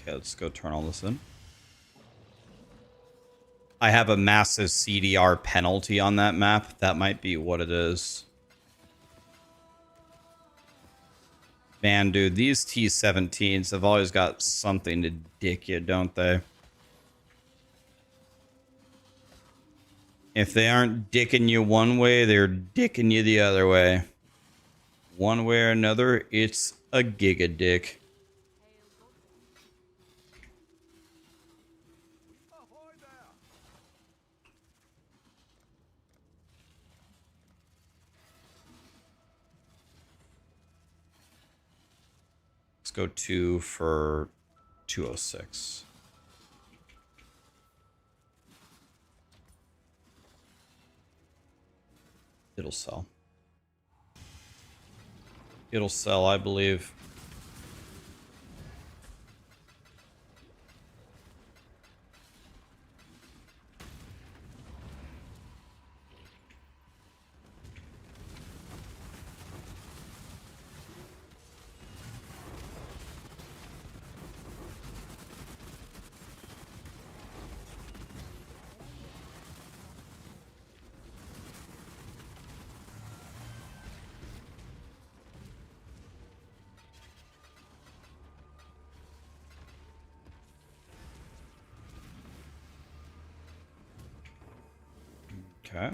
Okay, let's go turn all this in. I have a massive CDR penalty on that map. That might be what it is. Man, dude, these T17s have always got something to dick you, don't they? If they aren't dicking you one way, they're dicking you the other way. One way or another, it's a giga dick. Let's go 2 for 206. It'll sell. It'll sell, I believe. Okay.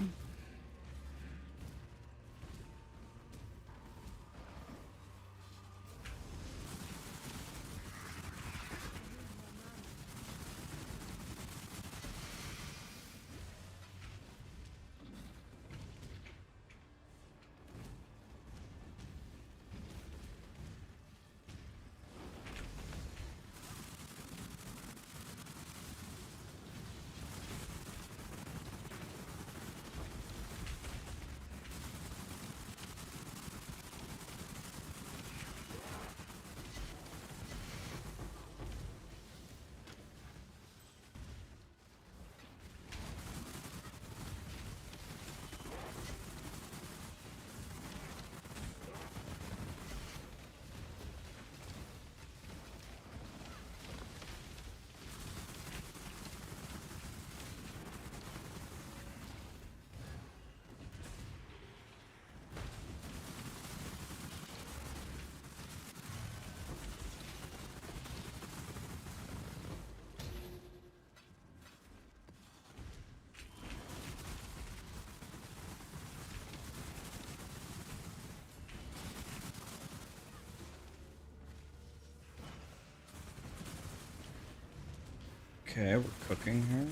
Okay, we're cooking here.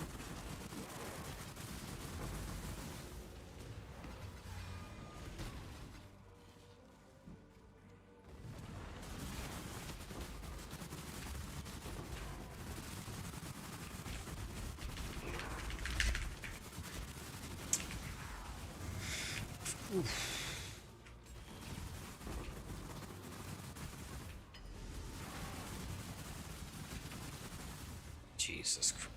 Jesus Christ.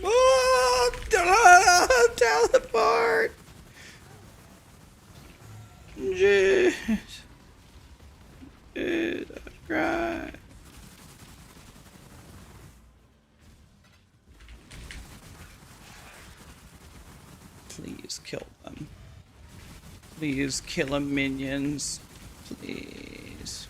Oh, teleport! Jeez. Jesus Christ. Please kill them. Please kill them, minions. Please.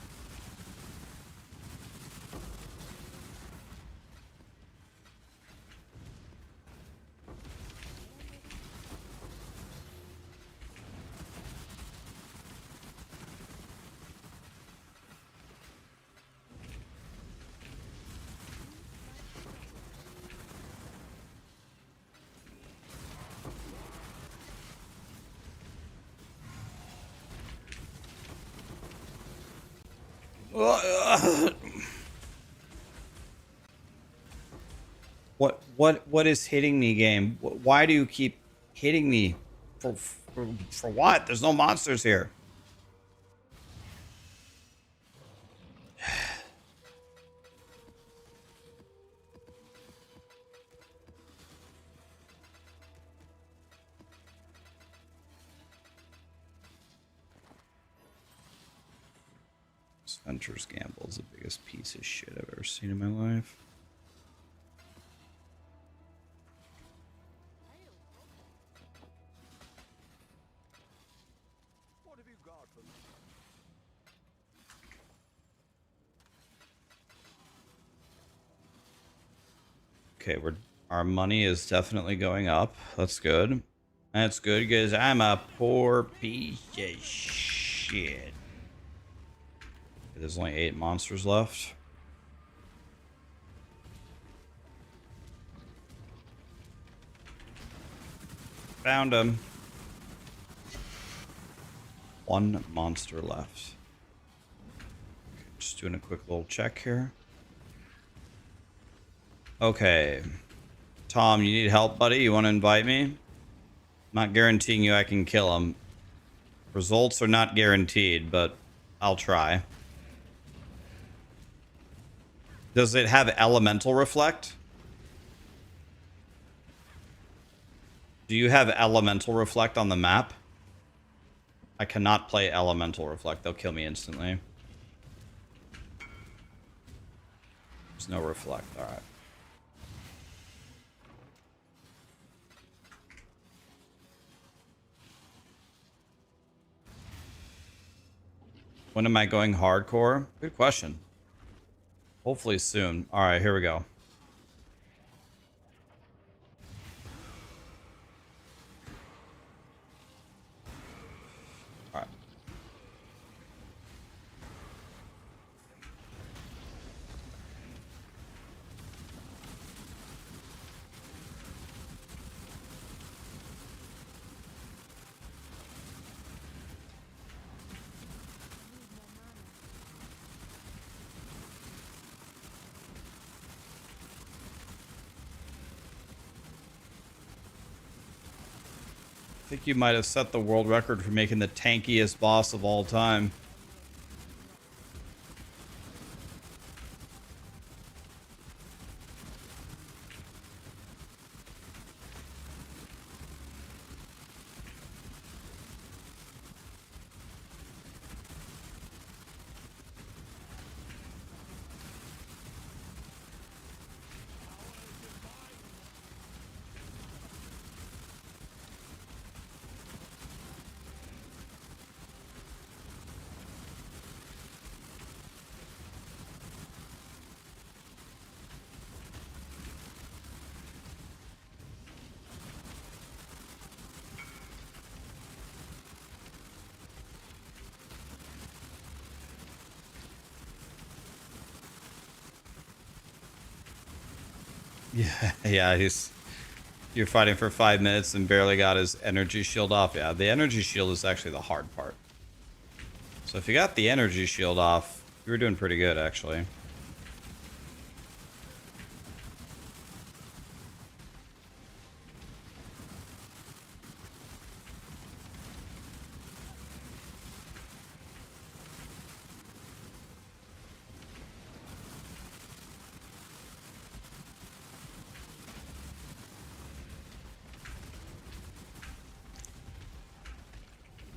What is hitting me, game? Why do you keep hitting me? For what? There's no monsters here. Hunter's Gamble is the biggest piece of shit I've ever seen in my life. Okay, our money is definitely going up. That's good. That's good because I'm a poor piece of shit. There's only 8 monsters left. Found him. 1 monster left. Okay, just doing a quick little check here. Okay. Tom, you need help, buddy? You want to invite me? I'm not guaranteeing you I can kill him. Results are not guaranteed, but I'll try. Does it have elemental reflect? Do you have elemental reflect on the map? I cannot play elemental reflect. They'll kill me instantly. There's no reflect. All right. When am I going hardcore? Good question. Hopefully soon. All right, here we go. All right. I think you might have set the world record for making the tankiest boss of all time. Yeah, you're fighting for 5 minutes and barely got his energy shield off. Yeah, the energy shield is actually the hard part. So if you got the energy shield off, you were doing pretty good, actually.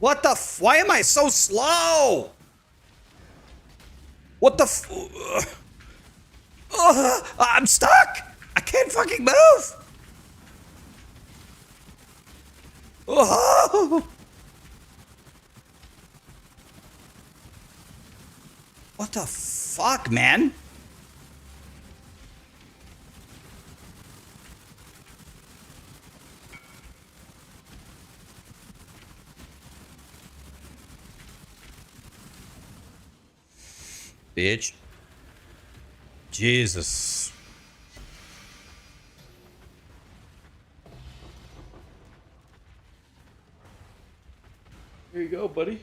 What the why am I so slow? What the I'm stuck! I can't fucking move! Oh. What the fuck, man? Bitch. Jesus. Here you go, buddy.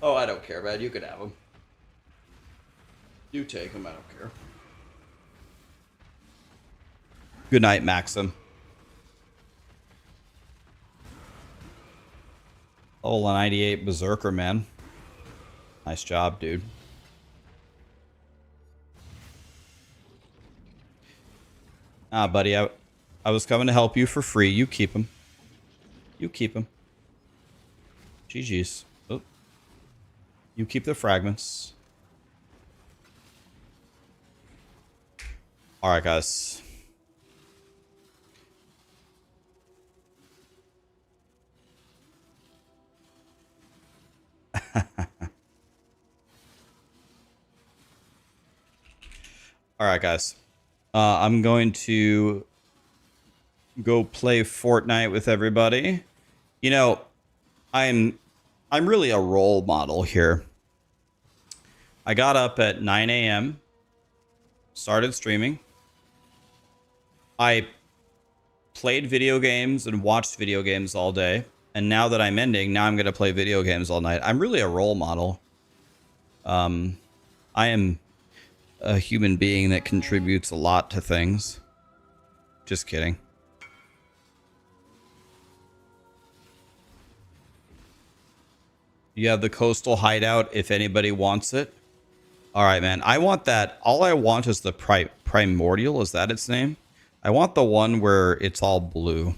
Oh, I don't care, man. You can have them. You take them. I don't care. Good night, Maxim. Oh, 98 Berserker, man. Nice job, dude. Ah, buddy, I was coming to help you for free. You keep him. You keep him. GG's. Oh. You keep the fragments. All right, guys. All right, guys. I'm going to go play Fortnite with everybody. You know, I'm really a role model here. I got up at 9 a.m., started streaming. I played video games and watched video games all day. And now that I'm ending, now I'm going to play video games all night. I'm really a role model. I am a human being that contributes a lot to things. Just kidding. You have the coastal hideout if anybody wants it. All right, man. I want that. All I want is the primordial. Is that its name? I want the one where it's all blue.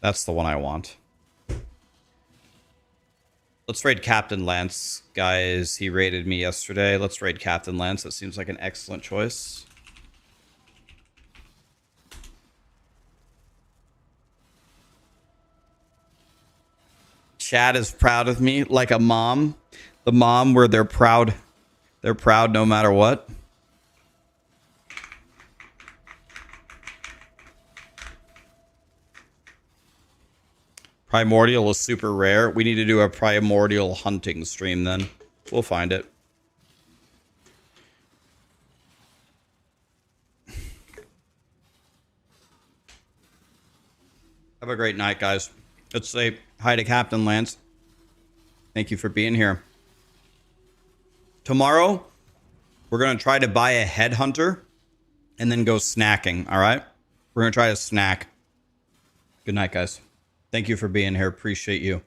That's the one I want. Let's raid Captain Lance, guys. He raided me yesterday. Let's raid Captain Lance. That seems like an excellent choice. chat is proud of me, like a mom. The mom where they're proud. They're proud no matter what. Primordial is super rare. We need to do a primordial hunting stream then. We'll find it. Have a great night, guys. Let's say hi to Captain Lance. Thank you for being here. Tomorrow, we're going to try to buy a headhunter and then go snacking, all right? We're going to try to snack. Good night, guys. Thank you for being here. Appreciate you.